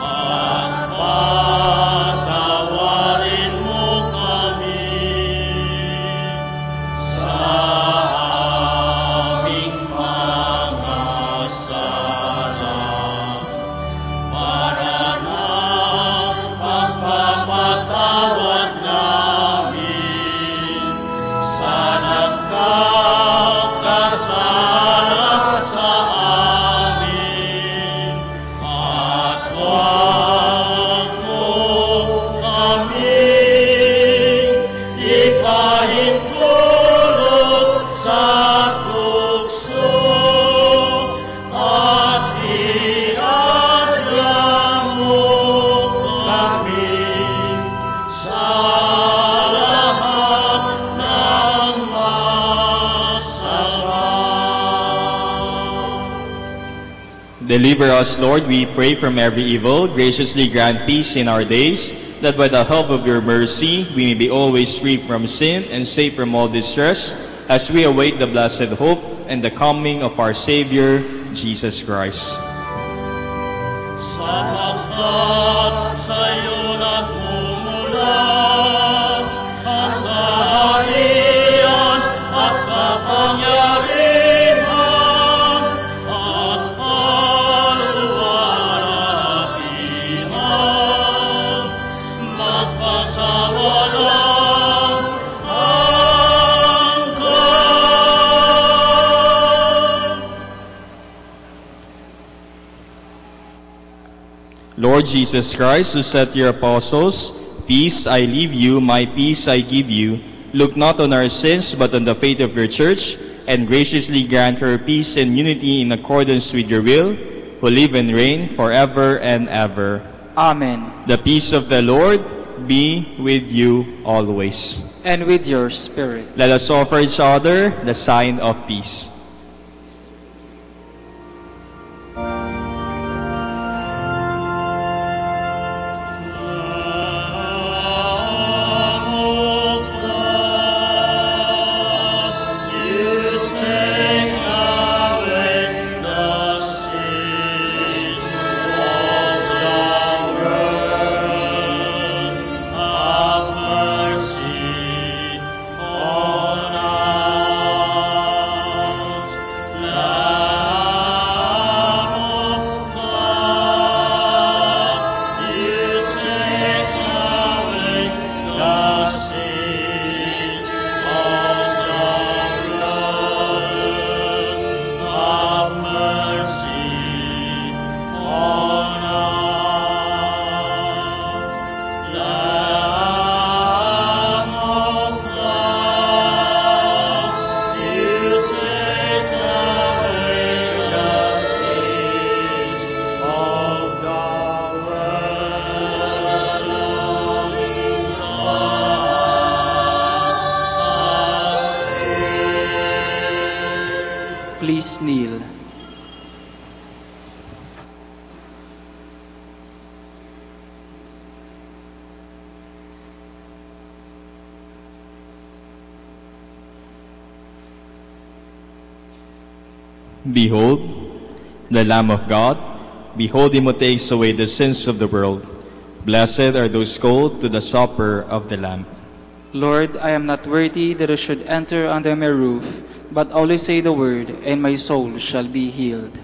S2: At patawarin mo kami sa aming mga sala, para na pagpapatawad namin sa nagkakasala sa amin. At huwag mo kaming ipahintulot sa tukso, at iadya mo kami sa lahat ng masama.
S19: Deliver us, Lord, we pray, from every evil. Graciously grant peace in our days, that by the help of your mercy we may be always free from sin and safe from all distress, as we await the blessed hope and the coming of our Savior, Jesus Christ.
S2: Sapagkat sa'yo nagmumula ang kaharian at kapangyarihan at kaluwalhatian, magpasawalang hanggan.
S19: Lord Jesus Christ, who said to your apostles, "Peace I leave you, my peace I give you," look not on our sins, but on the faith of your church, and graciously grant her peace and unity in accordance with your will, who live and reign forever and ever.
S22: Amen.
S19: The peace of the Lord be with you always.
S22: And with your spirit.
S19: Let us offer each other the sign of peace.
S2: Have mercy on us.
S22: please kneel.
S19: Behold, the Lamb of God. Behold him who takes away the sins of the world. Blessed are those called to the supper of the Lamb.
S22: Lord, I am not worthy that I should enter under my roof, but only say the word, and my soul shall be healed.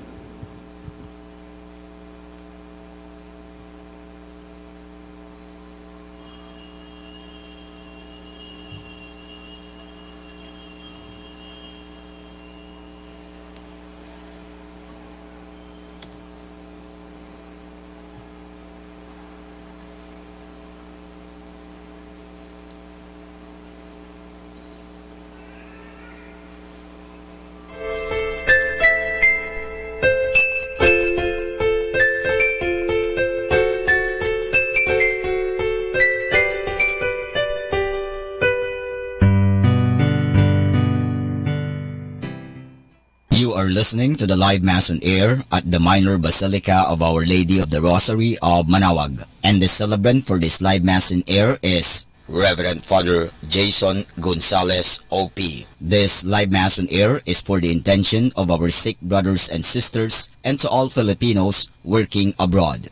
S16: Listening to the live Mass on air at the Minor Basilica of Our Lady of the Rosary of Manaoag. And the celebrant for this live Mass on air is Reverend Father Jason Gonzalez, OP. This live Mass on air is for the intention of our sick brothers and sisters and to all Filipinos working abroad.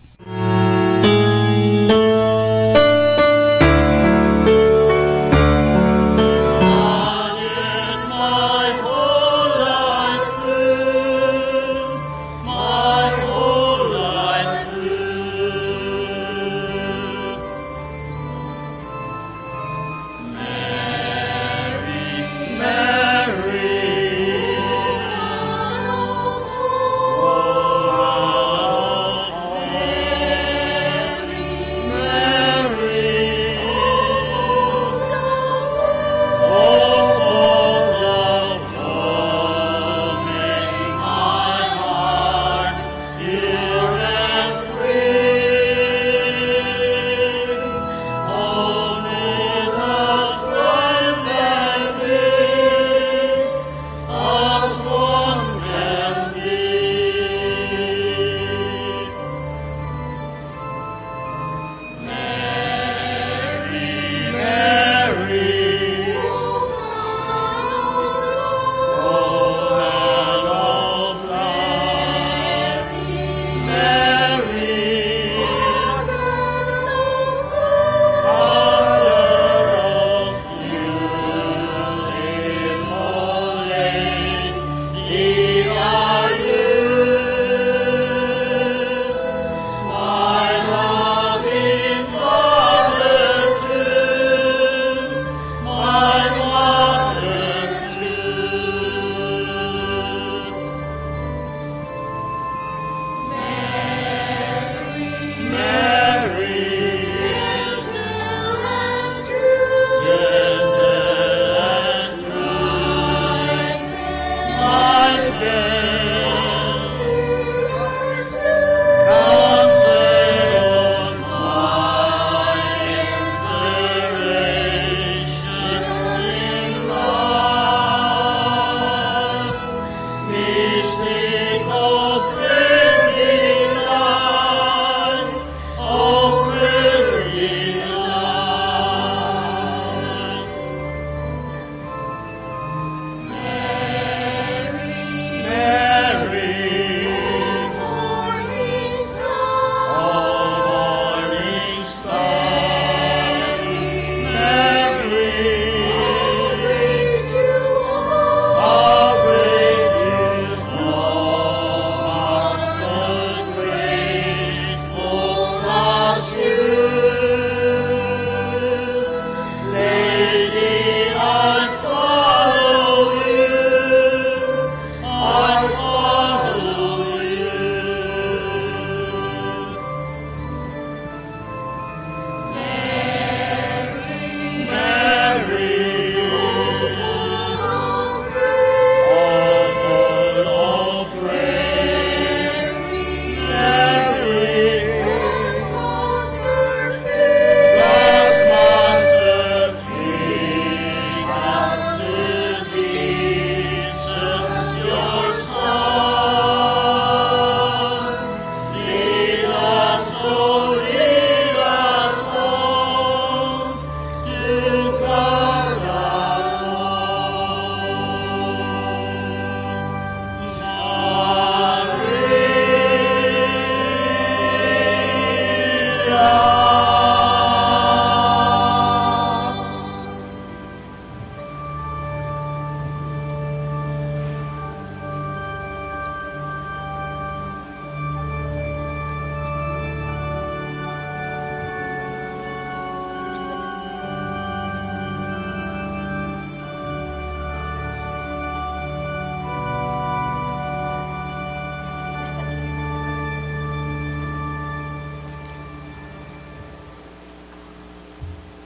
S2: Mary,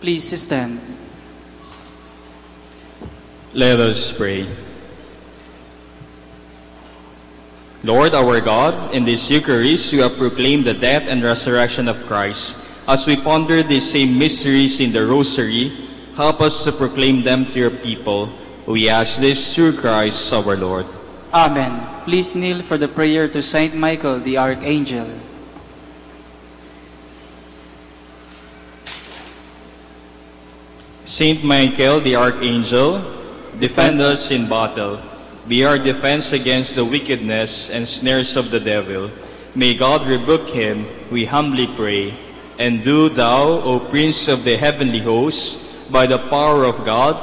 S22: Please stand.
S19: Let us pray. Lord our God, in this Eucharist you have proclaimed the death and resurrection of Christ. As we ponder these same mysteries in the Rosary, help us to proclaim them to your people. We ask this through Christ our Lord.
S22: Amen. Please kneel for the prayer to Saint Michael the Archangel.
S19: Saint Michael the Archangel, defend us in battle. Be our defense against the wickedness and snares of the devil. May God rebuke him, we humbly pray. And do thou, O Prince of the heavenly hosts, by the power of God,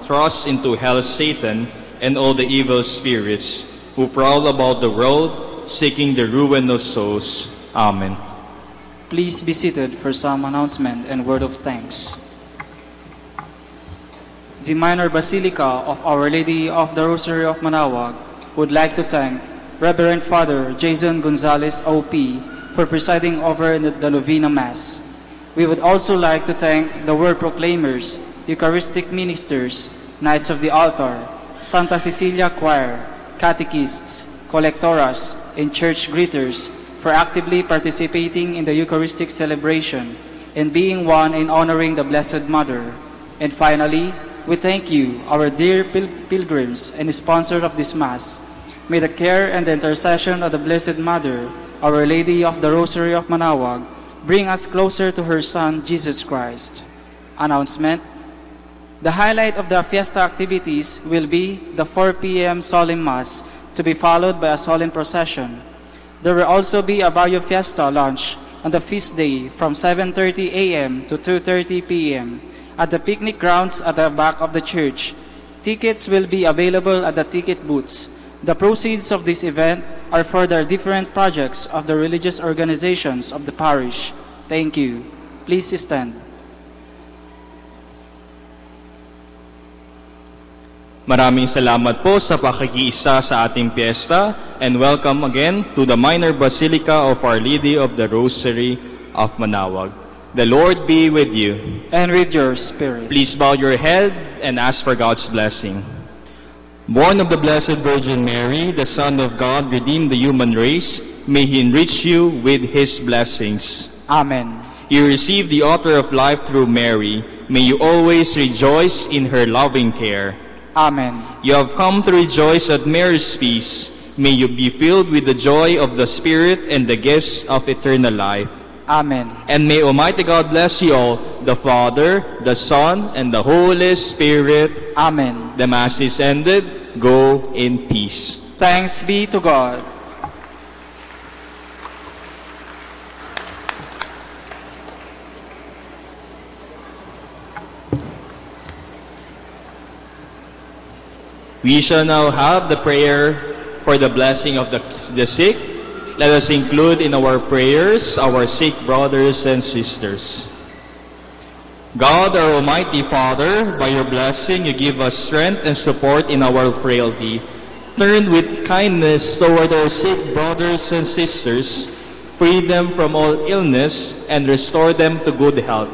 S19: thrust into hell Satan and all the evil spirits who prowl about the world, seeking the ruin of souls. Amen.
S22: Please be seated for some announcement and word of thanks. The Minor Basilica of Our Lady of the Rosary of Manaoag would like to thank Reverend Father Jason Gonzalez, OP, for presiding over the Novena Mass. We would also like to thank the Word Proclaimers, Eucharistic Ministers, Knights of the Altar, Santa Cecilia Choir, Catechists, Collectoras, and Church Greeters for actively participating in the Eucharistic celebration and being one in honoring the Blessed Mother. And finally, we thank you, our dear pilgrims and sponsors of this Mass. May the care and the intercession of the Blessed Mother, Our Lady of the Rosary of Manaoag, bring us closer to her Son, Jesus Christ. Announcement. The highlight of the fiesta activities will be the 4 p.m. Solemn Mass, to be followed by a solemn procession. There will also be a Barrio Fiesta lunch on the feast day from 7:30 a.m. to 2:30 p.m. at the picnic grounds at the back of the church. Tickets will be available at the ticket booths. The proceeds of this event are for the different projects of the religious organizations of the parish. Thank you. Please stand.
S19: Maraming salamat po sa pakikiisa sa ating piyesta, and welcome again to the Minor Basilica of Our Lady of the Rosary of Manaoag. The Lord be with you.
S22: And with your spirit.
S19: Please bow your head and ask for God's blessing. Born of the Blessed Virgin Mary, the Son of God, redeemed the human race, may He enrich you with His blessings.
S22: Amen.
S19: You receive the author of life through Mary. May you always rejoice in her loving care.
S22: Amen.
S19: You have come to rejoice at Mary's feast. May you be filled with the joy of the Spirit and the gifts of eternal life.
S22: Amen.
S19: And may Almighty God bless you all, the Father, the Son, and the Holy Spirit.
S22: Amen.
S19: The Mass is ended. Go in peace.
S22: Thanks be to God.
S19: We shall now have the prayer for the blessing of the sick. Let us include in our prayers our sick brothers and sisters. God, our Almighty Father, by your blessing you give us strength and support in our frailty. Turn with kindness toward our sick brothers and sisters, free them from all illness, and restore them to good health.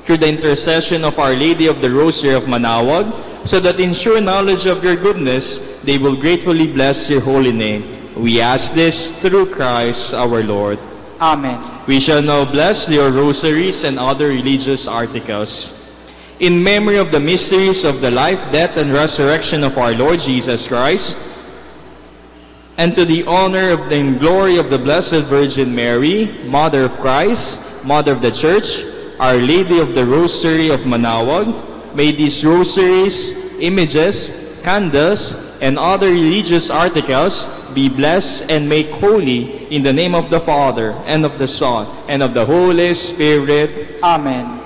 S19: Through the intercession of Our Lady of the Rosary of Manaoag, so that in sure knowledge of your goodness, they will gratefully bless your holy name. We ask this through Christ our Lord.
S22: Amen.
S19: We shall now bless your rosaries and other religious articles. In memory of the mysteries of the life, death, and resurrection of our Lord Jesus Christ, and to the honor of the glory of the Blessed Virgin Mary, Mother of Christ, Mother of the Church, Our Lady of the Rosary of Manaoag, may these rosaries, images, candles, and other religious articles be blessed and made holy in the name of the Father, and of the Son, and of the Holy Spirit.
S22: Amen.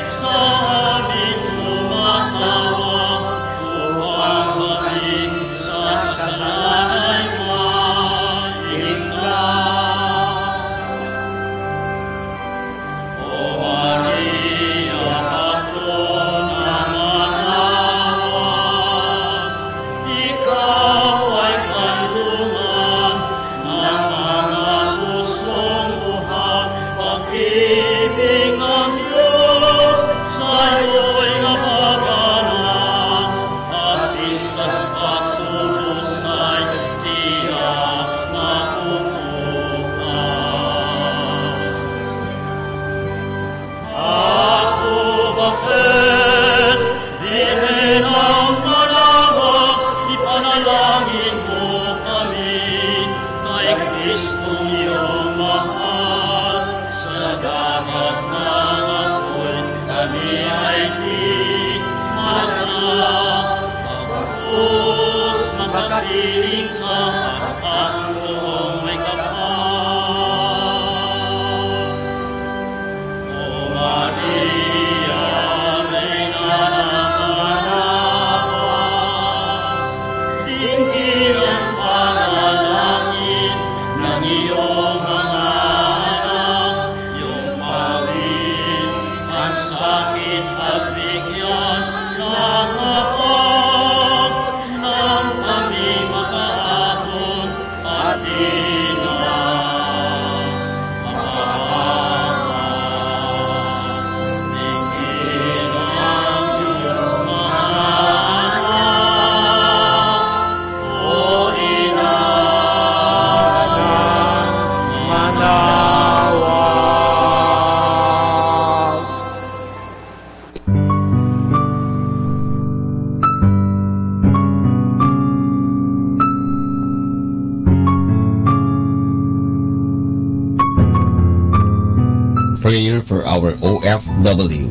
S2: Sa amin lumatawag,
S16: Prayer for our OFW.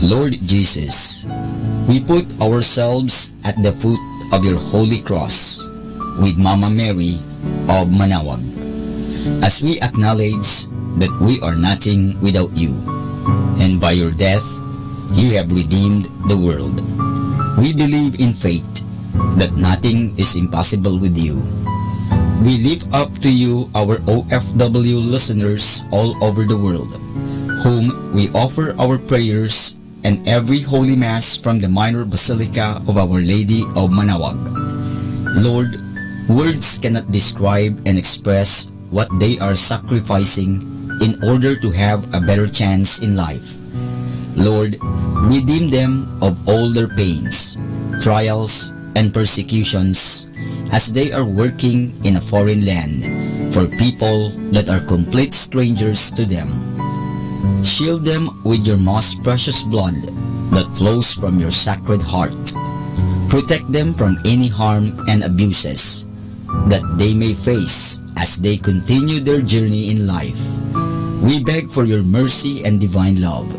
S16: Lord Jesus, we put ourselves at the foot of your holy cross with Mama Mary of Manaoag, as we acknowledge that we are nothing without you, and by your death you have redeemed the world. We believe in faith that nothing is impossible with you. We lift up to you our OFW listeners all over the world, whom we offer our prayers and every Holy Mass from the Minor Basilica of Our Lady of Manaoag. Lord, words cannot describe and express what they are sacrificing in order to have a better chance in life. Lord, redeem them of all their pains, trials, and persecutions as they are working in a foreign land for people that are complete strangers to them. Shield them with your most precious blood that flows from your sacred heart. Protect them from any harm and abuses that they may face as they continue their journey in life. We beg for your mercy and divine love,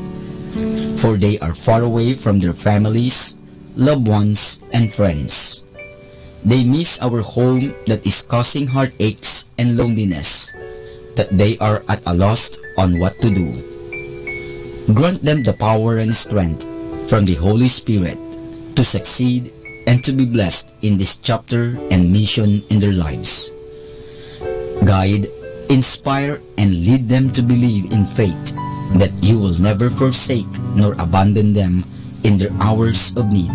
S16: for they are far away from their families, loved ones, and friends. They miss our home that is causing heartaches and loneliness, that they are at a loss on what to do. Grant them the power and strength from the Holy Spirit to succeed and to be blessed in this chapter and mission in their lives. Guide, inspire, and lead them to believe in faith that you will never forsake nor abandon them in their hours of need.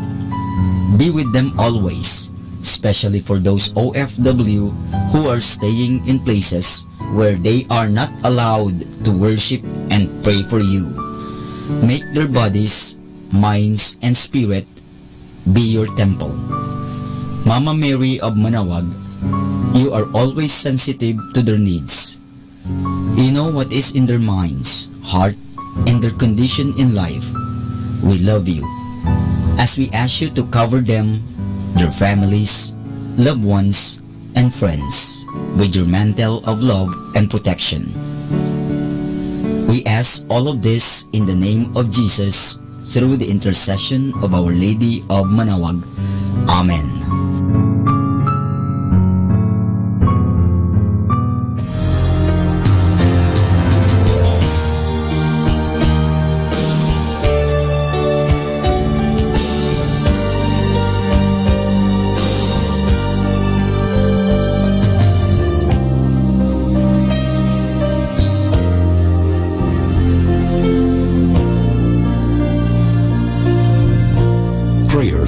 S16: Be with them always, especially for those OFW who are staying in places where they are not allowed to worship and pray for you. Make their bodies, minds, and spirit be your temple. Mama Mary of Manaoag, you are always sensitive to their needs. You know what is in their minds, heart, and their condition in life. We love you, as we ask you to cover them, their families, loved ones, and friends with your mantle of love and protection. We ask all of this in the name of Jesus through the intercession of Our Lady of Manaoag. Amen.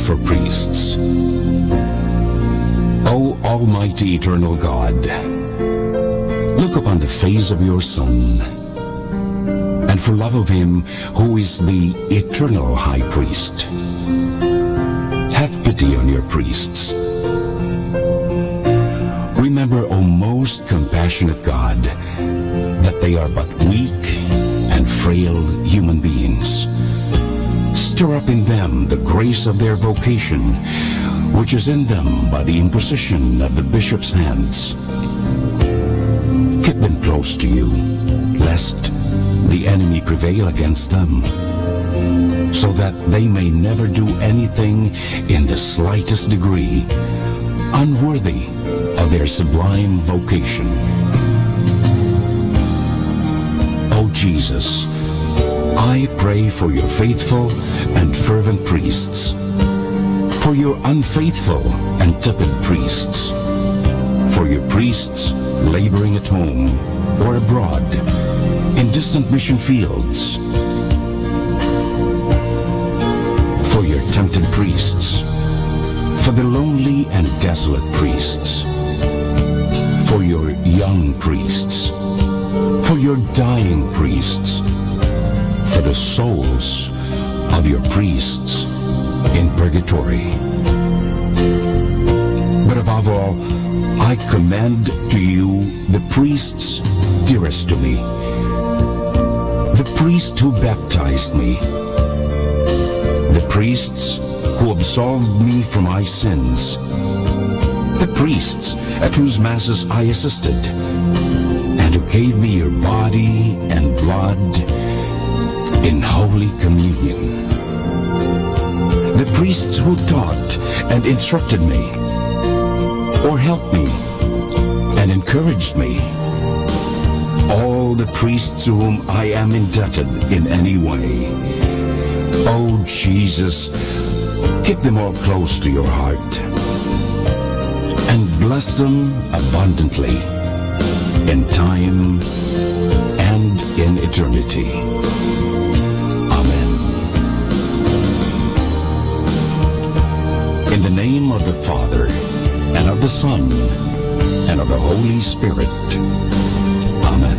S10: For priests. O Almighty Eternal God, look upon the face of your Son, and for love of him who is the eternal High Priest, have pity on your priests. Remember, O most compassionate God, that they are but weak and frail human beings. Stir up in them the grace of their vocation, which is in them by the imposition of the bishop's hands. Keep them close to you, lest the enemy prevail against them, so that they may never do anything in the slightest degree unworthy of their sublime vocation. O Jesus, I pray for your faithful and fervent priests, for your unfaithful and tepid priests, for your priests laboring at home or abroad in distant mission fields, for your tempted priests, for the lonely and desolate priests, for your young priests, for your dying priests, for the souls of your priests in purgatory. But above all, I commend to you the priests dearest to me, the priest who baptized me, the priests who absolved me from my sins, the priests at whose masses I assisted, and who gave me your body and blood in Holy Communion, the priests who taught and instructed me, or helped me and encouraged me, all the priests to whom I am indebted in any way. Oh Jesus, keep them all close to your heart and bless them abundantly in time and in eternity. Amen. In the name of the Father, and of the Son, and of the Holy Spirit. Amen.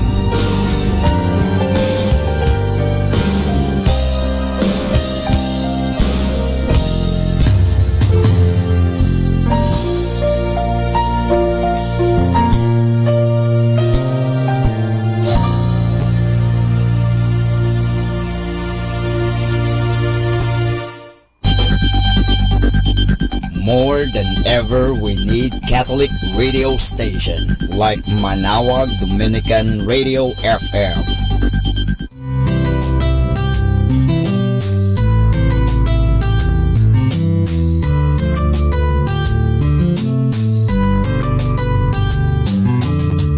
S16: More than ever, we need Catholic radio station like Manaoag Dominican Radio FM.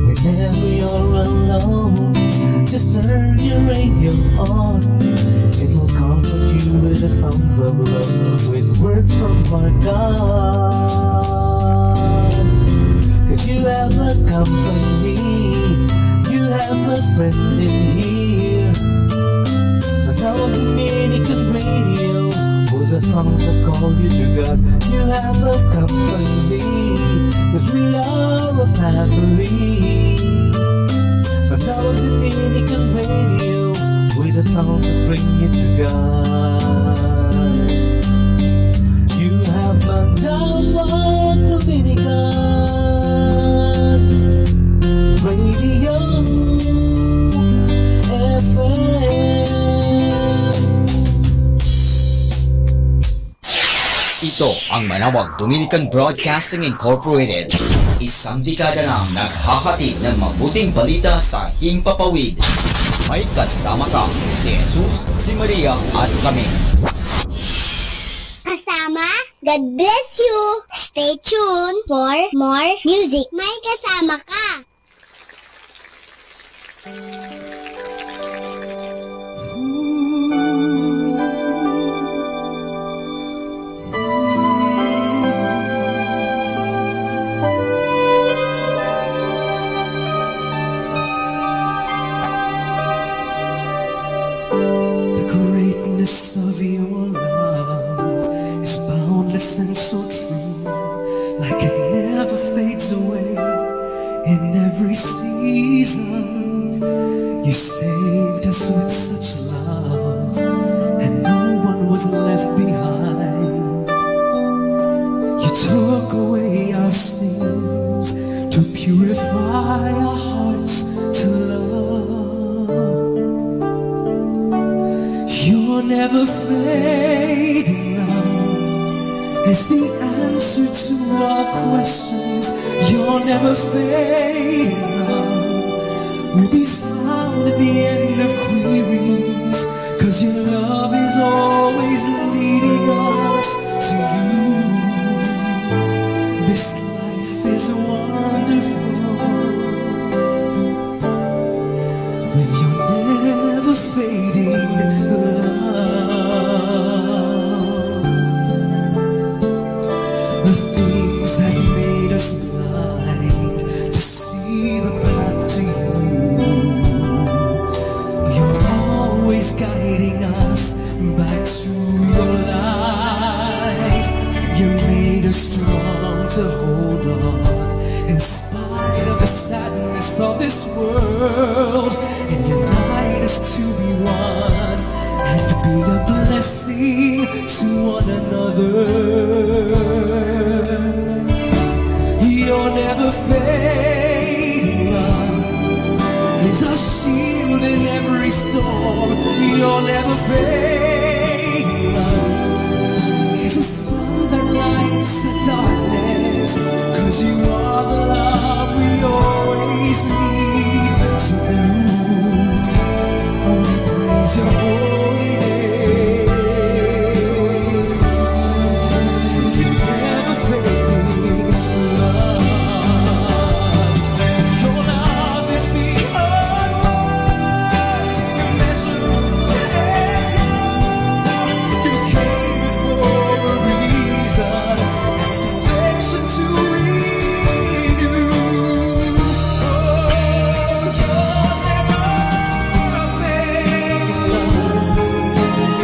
S2: Whenever you're alone, just turn your radio on. It will comfort you with the songs of love, with words from our God. 'Cause you have a company, you have a friend in here. Manaoag Dominican Radio, for the songs that call you to God. You have a company, 'cause we are a family. Manaoag Dominican Radio, with the songs that bring you to God. You have Manaoag Dominican Radio FM.
S1: Ito ang Manaoag Dominican Broadcasting Incorporated. Isang dekada nang naghahatid ng mabuting balita sa himpapawid. May kasama ka, si Jesus, si Maria at kami.
S5: Kasama, God bless you. Stay tuned for more music. May kasama ka.
S2: Of your love is boundless and so true, like it never fades away. In every season you saved us with such love, and no one was left behind. You took away our sins to purify our hearts to love. Your never fading love is the answer to our questions. Your never fading love will be found at the end of queries, 'cause your love is always leading us to you. This the sadness of this world and unite us to be one and to be a blessing to one another. Your never fading love is a shield in every storm. Your never fading love is a sun that lights the darkness. 'Cause you are the love we always need to bloom. Oh, we praise your holy name. Your never fading love. Your love is beyond words, immeasurable and pure. You came for a reason, and salvation to renew. Oh, your never fading love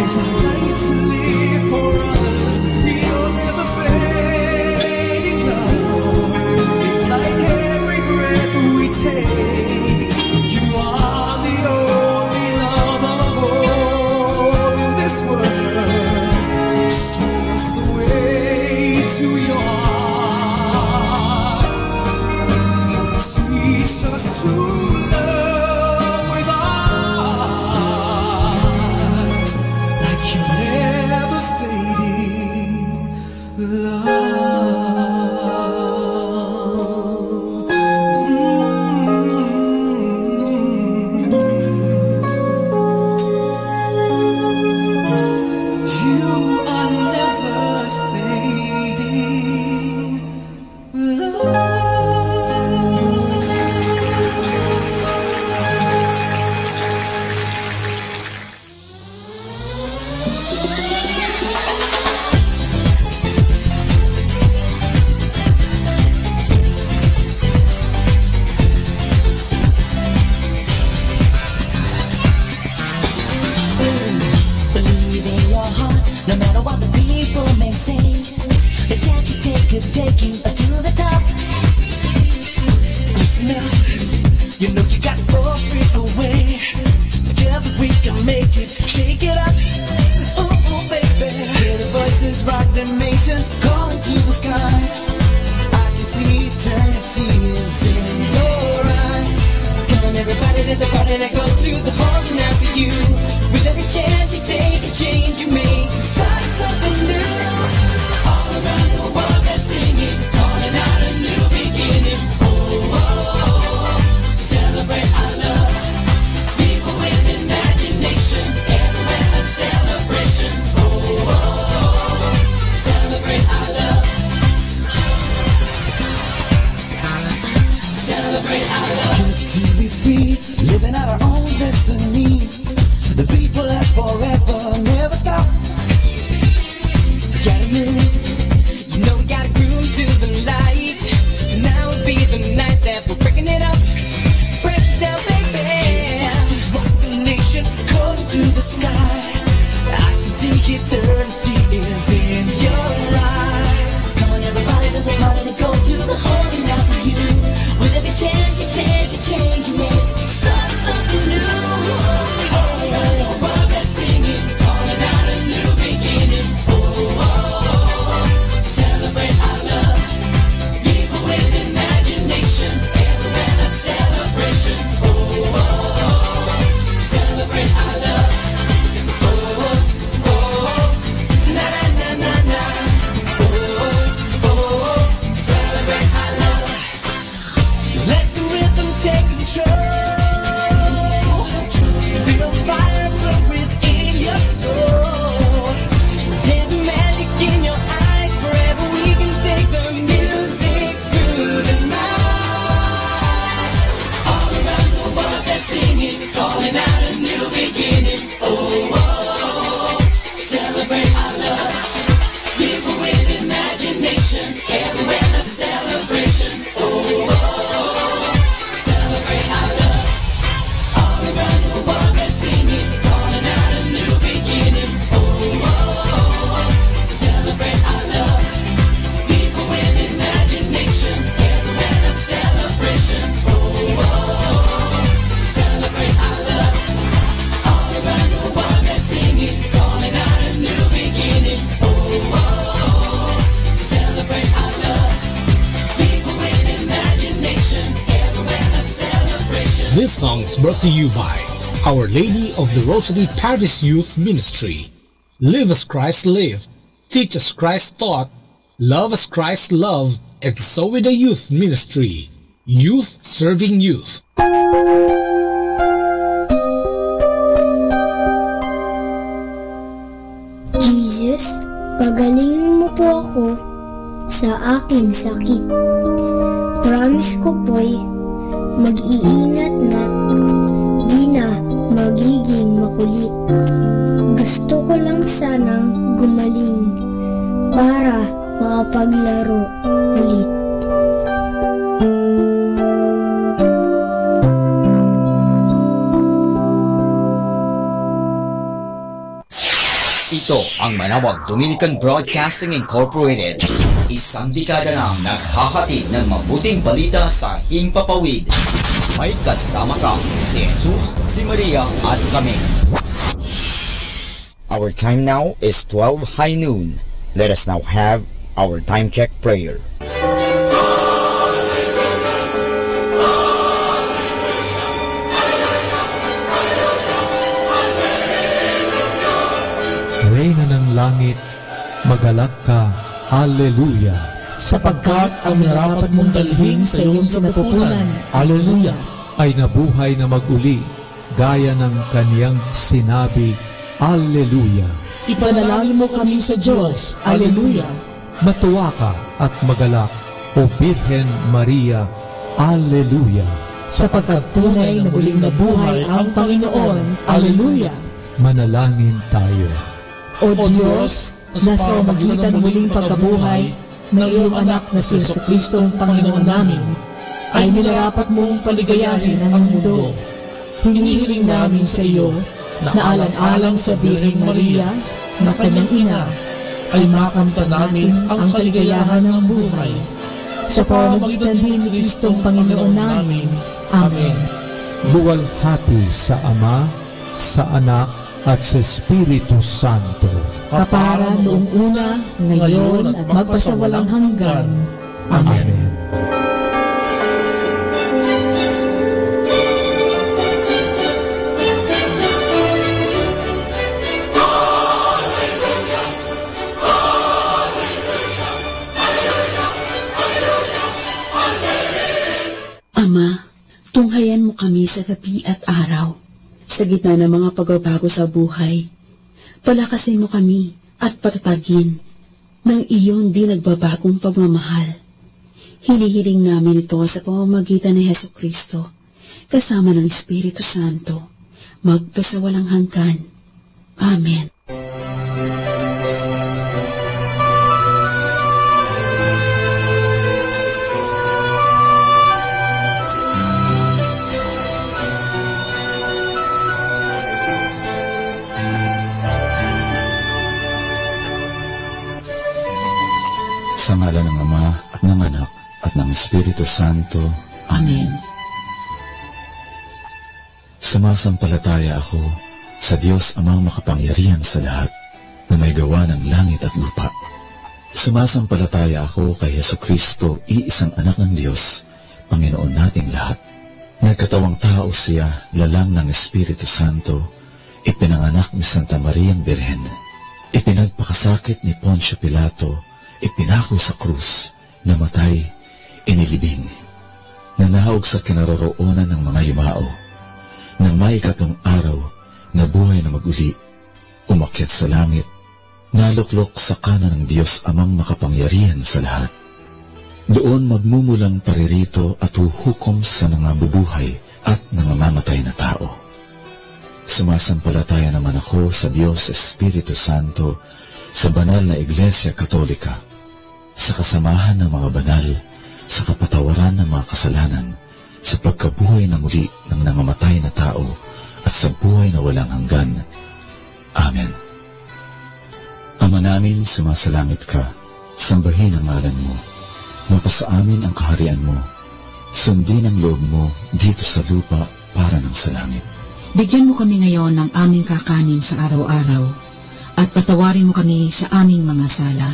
S2: is a right to live for others. Your never fading love is like every breath we take. You are the only love of all in this world. Show us the way to your heart. Teach us to love with our hearts like your never fading love. You are never fading love.
S12: Believe in your heart, no matter what the people may say. The chance you take could take you to the top. Listen up, you know you got every way. Together we can make it, shake it up. Ooh, baby. Hear the voices rock the nation, calling to the sky. I can see eternity is in your eyes. Come on everybody, there's a party that goes to the heart now for you. With every chance you take, a change you make, start something new. All around the world they're singing, calling out a new beginning. Oh, oh, oh. Celebrate our love. People with imagination, everywhere a celebration. Oh, oh, oh. Celebrate our love. Celebrate our love. To be free, living out our own destiny. The people that forever never stop. Gotta move, you know we gotta groove to the light. Tonight will be the night that we're breaking it up. Break it down, baby. Voices rock the nation, calling to the sky. I can see eternity is in your eyes. Come on everybody, there's a party to go to the holy night for you. With every chance you take, a change you make, start something new. All around the world they're singing, calling out a new beginning. Oh, oh, oh. Celebrate our love. People with imagination, everywhere a celebration. Oh, oh, oh. Celebrate our love. Oh, oh, oh. Na na na na na. Oh, oh, oh. Celebrate our love. Let the rhythm take control. Feel fire burn within your soul. There's magic in your eyes. Forever we can take the music through the night. All around the world they're singing, calling out a new beginning. Oh, oh, oh. Celebrate our love. People with imagination, everywhere a celebration. Oh, oh, oh. Celebrate our love.
S11: This song is brought to you by Our Lady of the Rosary Parish Youth Ministry. Live as Christ lived, teach as Christ taught, love as Christ loved, and so with the Youth Ministry. Youth serving youth.
S5: Jesus, pagalingin mo po ako sa aking sakit. Promise ko po'y mag-iingat-ngat, di na magiging makulit. Gusto ko lang sanang gumaling para makapaglaro ulit.
S1: Ito ang Manawag Dominican Broadcasting Incorporated. Isang dekada nang naghahatid ng mabuting balita sa himpapawid. May kasama ka, si Jesus, si Maria at kami.
S16: Our time now is 12 high noon. Let us now have our time check prayer.
S13: Reyna ng langit, magalak ka, Alleluia.
S2: Sapagkat ang narapat mong dalhin sa iyong sinapupunan, Alleluia,
S13: ay nabuhay na mag-uli, gaya ng kaniyang sinabi, Alleluia.
S2: Ipanalangin mo kami sa Diyos, Alleluia.
S13: Matuwa ka at magalak, O Birhen Maria, Alleluia.
S2: Sapagkat tunay na muling nabuhay ang Panginoon, Alleluia.
S13: Manalangin tayo.
S2: O Diyos, na sa magitan muling pagkabuhay ng iyong anak na si Jesucristo ang Panginoon namin, ay nilarapat mong paligayahin ang mundo. Hinihiling namin sa iyo na alang-alang sa Birheng Maria na kanyang ina, ay makamta namin ang kaligayahan ng buhay. Sa pamamagitan din ni Kristo ang Panginoon namin. Amen.
S13: Luwalhati sa Ama, sa Anak, at sa Espiritu Santo.
S2: Kapara noong una, ngayon, at magpasawalang hanggan. Amen.
S23: Ama, tunghayan mo kami sa gabi at araw. Sa gitna ng mga pagbabago sa buhay, palakasin mo kami at patatagin ng iyong di nagbabagong pagmamahal. Hinihiling namin ito sa pamamagitan ni Jesucristo, kasama ng Espiritu Santo, magpasawalang hanggan. Amen.
S24: Sa ngalan ng Ama at ng Anak at ng Espiritu Santo.
S23: Amen.
S24: Sumasampalataya ako sa Diyos Amang makapangyarihan sa lahat na may gawa ng langit at lupa. Sumasampalataya ako kay Jesucristo, iisang anak ng Diyos, Panginoon nating lahat. Nagkatawang tao siya, lalang ng Espiritu Santo, ipinanganak ni Santa Mariang Birhen, ipinagpakasakit ni Poncio Pilato, ipinako sa krus, namatay, inilibing, nanahog sa kinaroroonan ng mga yumao, nang may ikatong araw, nabuhay na mag-uli, umakyat sa langit, naluklok sa kanan ng Diyos Amang makapangyarihan sa lahat. Doon magmumulang paririto at huhukom sa mga bubuhay at nangangamatay na tao. Sumasampalataya naman ako sa Diyos Espiritu Santo, sa banal na Iglesia Katolika, sa kasamahan ng mga banal, sa kapatawaran ng mga kasalanan, sa pagkabuhay na muli ng nangamatay na tao, at sa buhay na walang hanggan. Amen. Ama namin, sumasalangit ka, sambahin ang ngalan mo, mapasa amin ang kaharian mo, sundin ang loob mo dito sa lupa para ng sa langit.
S23: Bigyan mo kami ngayon ng aming kakanin sa araw-araw, at patawarin mo kami sa aming mga sala,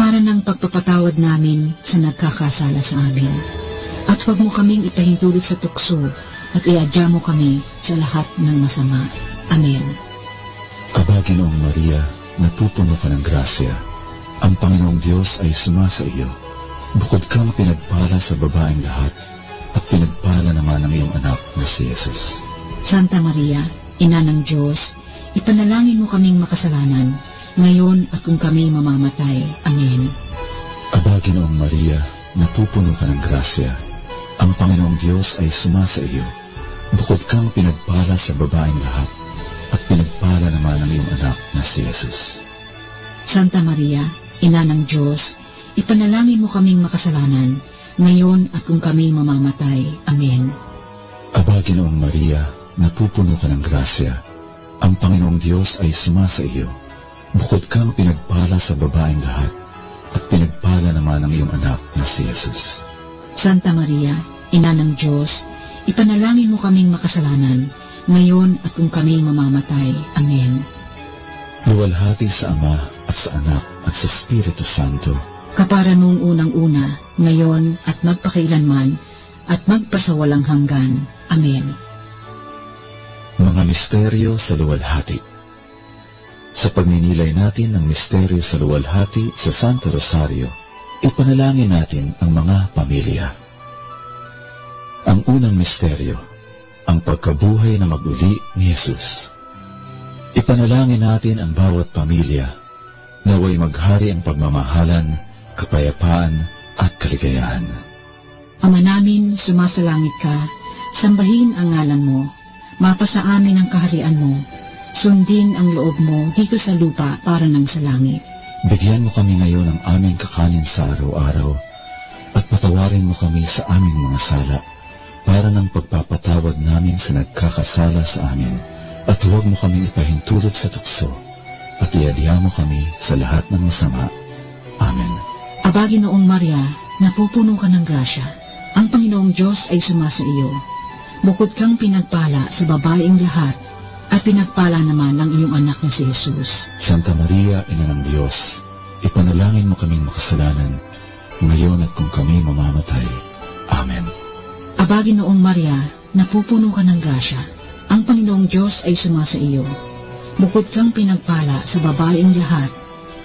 S23: para ng pagpapatawad namin sa nagkakasala sa amin. At huwag mo kaming ipahintulot sa tukso, at iadya mo kami sa lahat ng masama. Amen.
S24: Aba, Ginoong Maria, napupuno ka ng grasya. Ang Panginoong Diyos ay sumasa iyo. Bukod kang pinagpala sa babaeng lahat, at pinagpala naman ang iyong anak na si Jesus.
S23: Santa Maria, Ina ng Diyos, ipanalangin mo kaming makasalanan, ngayon at kung kami mamamatay. Amen.
S24: Aba, Ginoong Maria, napupuno ka ng grasya. Ang Panginoong Diyos ay sumasa iyo. Bukod kang pinagpala sa babaeng lahat, at pinagpala naman ang iyong anak na si Jesus.
S23: Santa Maria, Ina ng Diyos, ipanalangin mo kaming makasalanan, ngayon at kung kami mamamatay. Amen.
S24: Aba, Ginoong Maria, napupuno ka ng grasya. Ang Panginoong Diyos ay sumasa iyo. Bukod kang pinagpala sa babaeng lahat, at pinagpala naman ang iyong anak na si Jesus.
S23: Santa Maria, Ina ng Diyos, ipanalangin mo kaming makasalanan, ngayon at kung kami mamamatay. Amen.
S24: Luwalhati sa Ama at sa Anak at sa Espiritu Santo,
S23: kapara noong unang-una, ngayon at magpakailanman, at magpasawalang hanggan. Amen.
S24: Mga misteryo sa luwalhati. Sa pagninilay natin ng misteryo sa luwalhati sa Santo Rosario, ipanalangin natin ang mga pamilya. Ang unang misteryo, ang pagkabuhay na maguli ni Jesus. Ipanalangin natin ang bawat pamilya, naway maghari ang pagmamahalan, kapayapaan at kaligayahan.
S23: Ama namin, sumasalangit ka, sambahin ang ngalan mo, mapasa amin ang kaharian mo, sundin ang loob mo dito sa lupa para ng sa langit.
S24: Bigyan mo kami ngayon ng aming kakanin sa araw-araw, at patawarin mo kami sa aming mga sala, para ng pagpapatawad namin sa nagkakasala sa amin, at huwag mo kaming ipahintulot sa tukso, at iadya mo kami sa lahat ng masama. Amen.
S23: Aba, Ginoong Maria, napupuno ka ng grasya. Ang Panginoong Diyos ay sumasa iyo. Bukod kang pinagpala sa babaeng lahat, at pinagpala naman ang iyong anak na si Jesus.
S24: Santa Maria, Ina ng Diyos, ipanalangin mo kaming makasalanan, ngayon at kung kami mamamatay. Amen.
S23: Aba, Ginoong Maria, napupuno ka ng grasya. Ang Panginoong Diyos ay sumasa iyo. Bukod kang pinagpala sa babaeng lahat,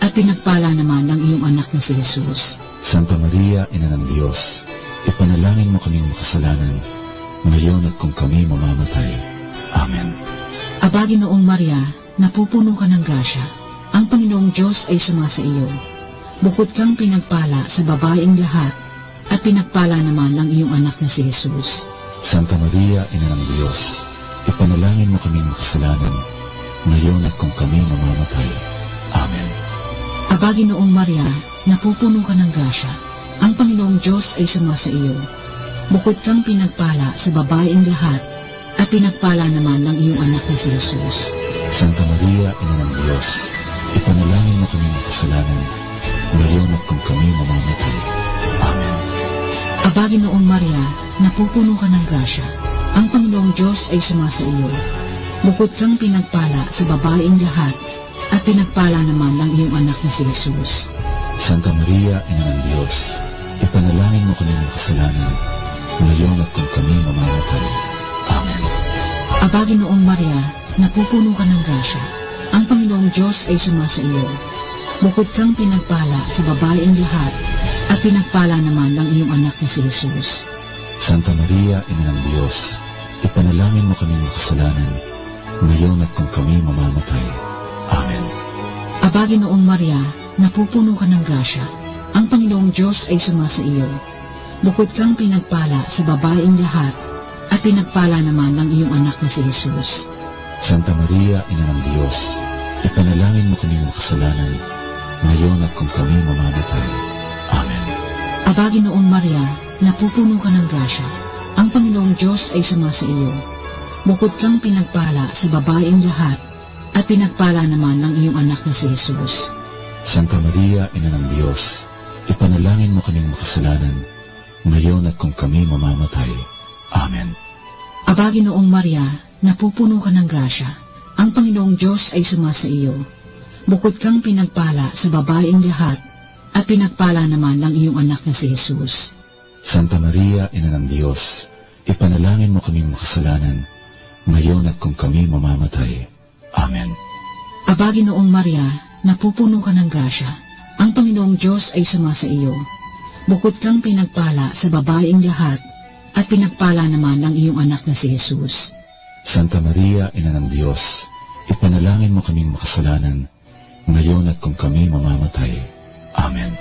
S23: at pinagpala naman ang iyong anak na si Jesus.
S24: Santa Maria, Ina ng Diyos, ipanalangin mo kaming makasalanan, ngayon at kung kami mamamatay. Amen.
S23: Aba, Ginoong Maria, napupuno ka ng grasya. Ang Panginoong Diyos ay sumasa iyo. Bukod kang pinagpala sa babaeng lahat, at pinagpala naman ang iyong anak na si Jesus.
S24: Santa Maria, Ina ng Diyos, ipanalangin mo kaming makasalanan, ngayon at kung kami mamamatay. Amen.
S23: Aba, Ginoong Maria, napupuno ka ng grasya. Ang Panginoong Diyos ay sumasa iyo. Bukod kang pinagpala sa babaeng lahat, at pinagpala naman ang iyong anak na si Jesus.
S24: Santa Maria, Ina ng Diyos, ipanalangin mo kaming makasalanan, ngayon at kung kami mamamatay. Amen.
S23: Aba, Ginoong Maria, napupuno ka ng grasya. Ang Panginoong Diyos ay sumasa iyo. Bukod kang pinagpala sa babaeng lahat, at pinagpala naman ang iyong anak na si Jesus.
S24: Santa Maria, Ina ng Diyos, ipanalangin mo kaming makasalanan, ngayon at kung kami mamamatay. Amen.
S23: Aba, Ginoong Maria, napupuno ka ng grasya. Ang Panginoong Diyos ay sumasa iyo. Bukod kang pinagpala sa babaeng lahat, at pinagpala naman ang iyong anak na si Jesus.
S24: Santa Maria, Ina ng Diyos, ipanalangin mo kaming makasalanan, ngayon at kung kami mamamatay. Amen.
S23: Aba, Ginoong Maria, napupuno ka ng grasya. Ang Panginoong Diyos ay sumasa iyo. Bukod kang pinagpala sa babaeng lahat, at pinagpala naman ang iyong anak na si Jesus.
S24: Santa Maria, Ina ng Diyos, ipanalangin mo kaming makasalanan, ngayon at kung kami mamamatay. Amen.
S23: Aba, Ginoong Maria, napupuno ka ng grasya. Ang Panginoong Diyos ay sumasa iyo. Bukod kang pinagpala sa babaeng lahat, at pinagpala naman ang iyong anak na si Jesus.
S24: Santa Maria, Ina ng Diyos, ipanalangin mo kaming makasalanan, ngayon at kung kami mamamatay. Amen.
S23: Aba, Ginoong Maria, napupuno ka ng grasya. Ang Panginoong Diyos ay sumasa iyo. Bukod kang pinagpala sa babaeng lahat, at pinagpala naman ang iyong anak na si Jesus.
S24: Santa Maria, Ina ng Diyos, ipanalangin mo kaming makasalanan, ngayon at kung kami mamamatay. Amen.
S23: Aba, Ginoong Maria, napupuno ka ng grasya. Ang Panginoong Diyos ay sumasa iyo. Bukod kang pinagpala sa babaeng lahat, at pinagpala naman ang iyong anak na si Jesus.
S24: Santa Maria, Ina ng Diyos, ipanalangin mo kaming makasalanan, ngayon at kung kami mamamatay. Amen.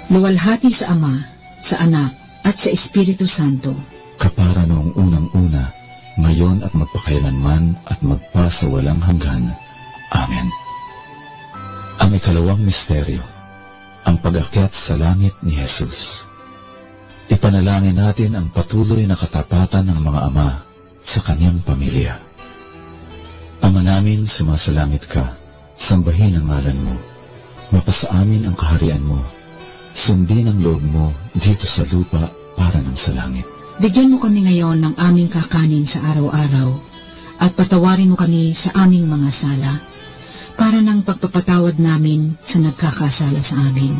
S23: Luwalhati sa Ama, sa Anak, at sa Espiritu Santo.
S24: Kapara noong unang-una, ngayon at magpakailanman at magpasawalang hanggan. Amen. Ang ikalawang misteryo, ang pag-akyat sa langit ni Jesus. Ipanalangin natin ang patuloy na katapatan ng mga ama sa kanyang pamilya. Ama namin, sumasalangit ka, sambahin ang ngalan mo. Mapasa amin ang kaharian mo. Sundin ang loob mo dito sa lupa para ng sa langit.
S23: Bigyan mo kami ngayon ng aming kakanin sa araw-araw, at patawarin mo kami sa aming mga sala, para ng pagpapatawad namin sa nagkakasala sa amin.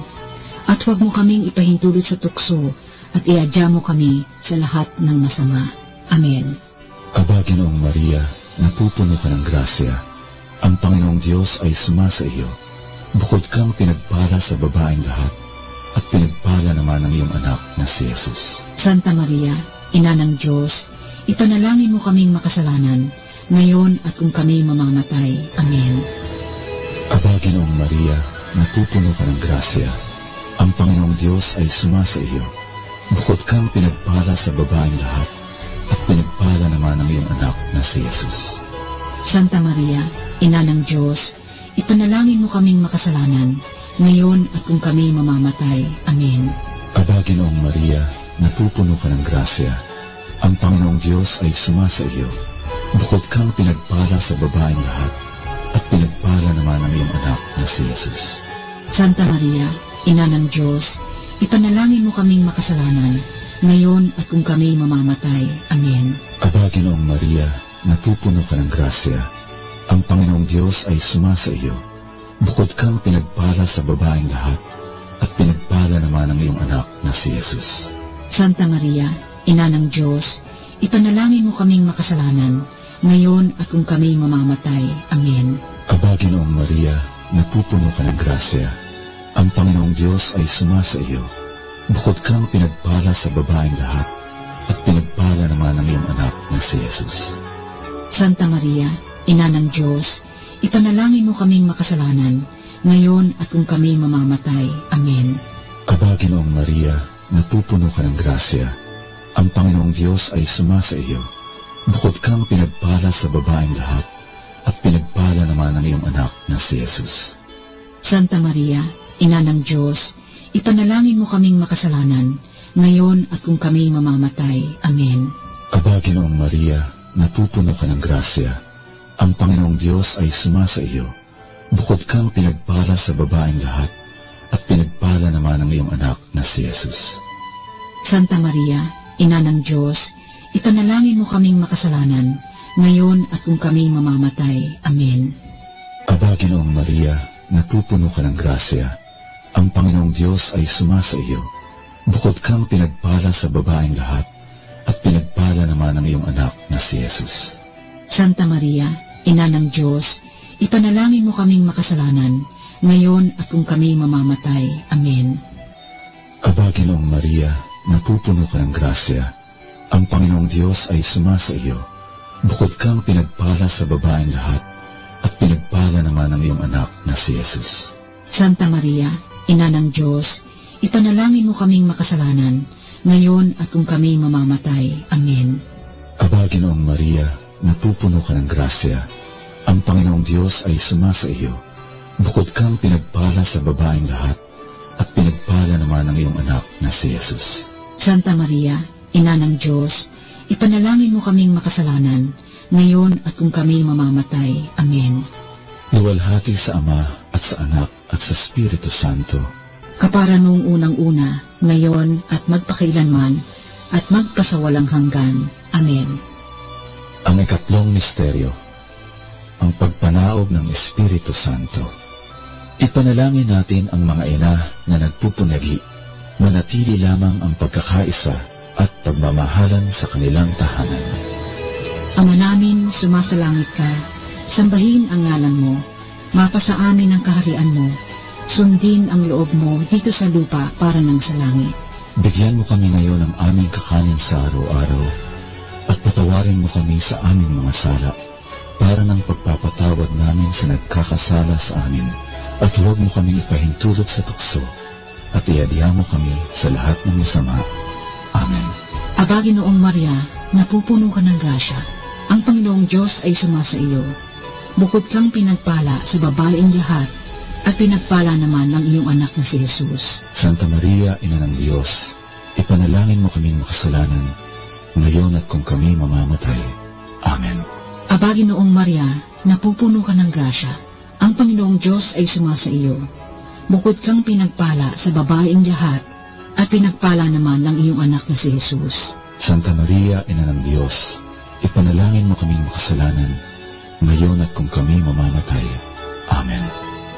S23: At huwag mo kaming ipahintulot sa tukso, at iadya mo kami sa lahat ng masama. Amen.
S24: Aba, Ginoong Maria, napupuno ka ng grasya. Ang Panginoong Diyos ay sumasa iyo. Bukod kang pinagpala sa babaeng lahat, at pinagpala naman ang iyong anak na si Jesus.
S23: Santa Maria, Ina ng Diyos, ipanalangin mo kaming makasalanan, ngayon at kung kami mamamatay. Amen.
S24: Aba, Ginoong Maria, napupuno ka ng grasya. Ang Panginoong Diyos ay sumasa iyo. Bukod kang pinagpala sa babaeng lahat, at pinagpala naman ang iyong anak na si Jesus.
S23: Santa Maria, Ina ng Diyos, ipanalangin mo kaming makasalanan, ngayon at kung kami mamamatay. Amen.
S24: Aba, Ginoong Maria, napupuno ka ng grasya. Ang Panginoong Diyos ay sumasa iyo. Bukod kang pinagpala sa babaeng lahat, at pinagpala naman ang iyong anak na si Jesus.
S23: Santa Maria, Ina ng Diyos, ipanalangin mo kaming makasalanan, ngayon at kung kami mamamatay. Amen.
S24: Aba, Ginoong Maria, napupuno ka ng grasya. Ang Panginoong Diyos ay sumasa iyo. Bukod kang pinagpala sa babaeng lahat, at pinagpala naman ang iyong anak na si Jesus.
S23: Santa Maria, Ina ng Diyos, ipanalangin mo kaming makasalanan, ngayon at kung kami mamamatay. Amen.
S24: Aba, Ginoong Maria, napupuno ka ng grasya. Ang Panginoong Diyos ay sumasa iyo. Bukod kang pinagpala sa babaeng lahat, at pinagpala naman ang iyong anak na si Jesus.
S23: Santa Maria, Ina ng Diyos, ipanalangin mo kaming makasalanan, ngayon at kung kami mamamatay. Amen.
S24: Aba, Ginoong Maria, napupuno ka ng grasya. Ang Panginoong Diyos ay sumasa iyo. Bukod kang pinagpala sa babaeng lahat, at pinagpala naman ang iyong anak na si Jesus.
S23: Santa Maria, Ina ng Diyos, ipanalangin mo kaming makasalanan, ngayon at kung kami mamamatay. Amen.
S24: Aba, Ginoong Maria, napupuno ka ng grasya. Ang Panginoong Diyos ay sumasa iyo. Bukod kang pinagpala sa babaeng lahat, at pinagpala naman ang iyong anak na si Jesus.
S23: Santa Maria, Ina ng Diyos, ipanalangin mo kaming makasalanan, ngayon at kung kami mamamatay. Amen.
S24: Aba, Ginoong Maria, napupuno ka ng grasya. Ang Panginoong Diyos ay sumasa iyo. Bukod kang pinagpala sa babaeng lahat, at pinagpala naman ang iyong anak na si Jesus.
S23: Santa Maria, Ina ng Diyos, ipanalangin mo kaming makasalanan, ngayon at kung kami mamamatay. Amen.
S24: Aba, Ginoong Maria, napupuno ka ng grasya. Ang Panginoong Diyos ay sumasa iyo. Bukod kang pinagpala sa babaeng lahat, at pinagpala naman ang iyong anak na si Jesus.
S23: Santa Maria, Ina ng Diyos, ipanalangin mo kaming makasalanan, ngayon at kung kami mamamatay. Amen.
S24: Aba, Ginoong Maria, napupuno ka ng grasya. Ang Panginoong Diyos ay sumasa iyo. Bukod kang pinagpala sa babaeng lahat, at pinagpala naman ang iyong anak na si Jesus.
S23: Santa Maria, Ina ng Diyos, ipanalangin mo kaming makasalanan, ngayon at kung kami mamamatay. Amen.
S24: Luwalhati sa Ama at sa Anak at sa Espiritu Santo.
S23: Kapara noong unang-una, ngayon at magpakailanman, at magpasawalang hanggan. Amen.
S24: Ang ikatlong misteryo, ang pagpanaog ng Espiritu Santo. Ipanalangin natin ang mga ina na nagpupunagi, manatili lamang ang pagkakaisa at pagmamahalan sa kanilang tahanan.
S23: Ama namin, sumasalangit ka, sambahin ang ngalan mo, mapasa amin ang kaharian mo, sundin ang loob mo dito sa lupa para ng sa langit.
S24: Bigyan mo kami ngayon ng aming kakanin sa araw-araw, at patawarin mo kami sa aming mga sala, para ng pagpapatawad namin sa nagkakasala sa amin, at huwag mo kaming ipahintulot sa tukso, at iadya mo kami sa lahat ng masama. Amen.
S23: Aba, Ginoong Maria, napupuno ka ng grasya, ang Panginoong Diyos ay sumasa iyo. Bukod kang pinagpala sa babaeng lahat, at pinagpala naman ng iyong anak na si Jesus.
S24: Santa Maria, Ina ng Diyos, ipanalangin mo kaming makasalanan, ngayon at kung kami mamamatay. Amen.
S23: Aba, Ginoong Maria, napupuno ka ng grasya, ang Panginoong Diyos ay sumasa iyo. Bukod kang pinagpala sa babaeng lahat, at pinagpala naman ng iyong anak na si Jesus.
S24: Santa Maria, Ina ng Diyos, ipanalangin mo kaming makasalanan, ngayon at kung kami mamamatay. Amen.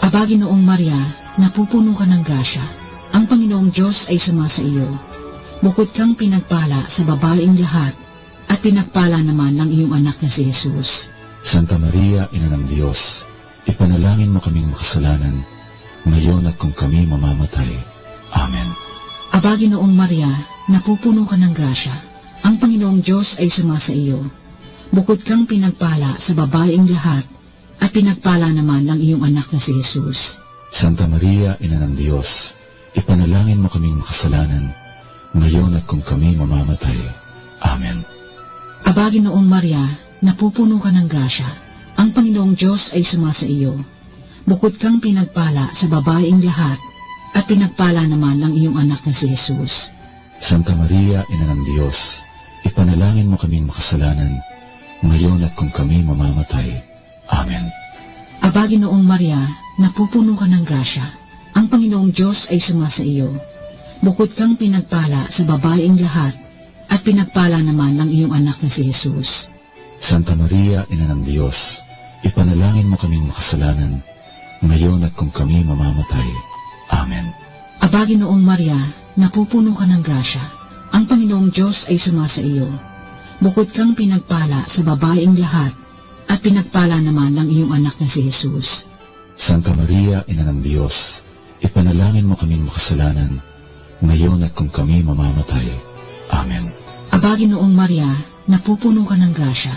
S23: Aba, Ginoong Maria, napupuno ka ng grasya, ang Panginoong Diyos ay sumasa iyo. Bukod kang pinagpala sa babaeng lahat, at pinagpala naman ng iyong anak na si Jesus.
S24: Santa Maria, Ina ng Diyos, ipanalangin mo kaming makasalanan, ngayon at kung kami mamamatay. Amen.
S23: Aba, Ginoong Maria, napupuno ka ng grasya, ang Panginoong Diyos ay sumasa iyo. Bukod kang pinagpala sa babaeng lahat, at pinagpala naman ng iyong anak na si Jesus.
S24: Santa Maria, Ina ng Diyos, ipanalangin mo kaming makasalanan, ngayon at kung kami mamamatay. Amen.
S23: Aba, Ginoong Maria, napupuno ka ng grasya, ang Panginoong Diyos ay sumasa iyo. Bukod kang pinagpala sa babaeng lahat, at pinagpala naman ng iyong anak na si Jesus.
S24: Santa Maria, Ina ng Diyos, ipanalangin mo kaming makasalanan, ngayon at kung kami mamamatay. Amen.
S23: Aba, Ginoong Maria, napupuno ka ng grasya, ang Panginoong Diyos ay sumasa iyo. Bukod kang pinagpala sa babaeng lahat, at pinagpala naman ng iyong anak na si Jesus.
S24: Santa Maria, Ina ng Diyos, ipanalangin mo kaming makasalanan, ngayon at kung kami mamamatay. Amen.
S23: Aba, Ginoong Maria, napupuno ka ng grasya, ang Panginoong Diyos ay sumasa iyo. Bukod kang pinagpala sa babaeng lahat, at pinagpala naman ng iyong anak na si Jesus.
S24: Santa Maria, Ina ng Diyos, ipanalangin mo kaming makasalanan, ngayon at kung kami mamamatay. Amen.
S23: Aba, Ginoong Maria, napupuno ka ng grasya,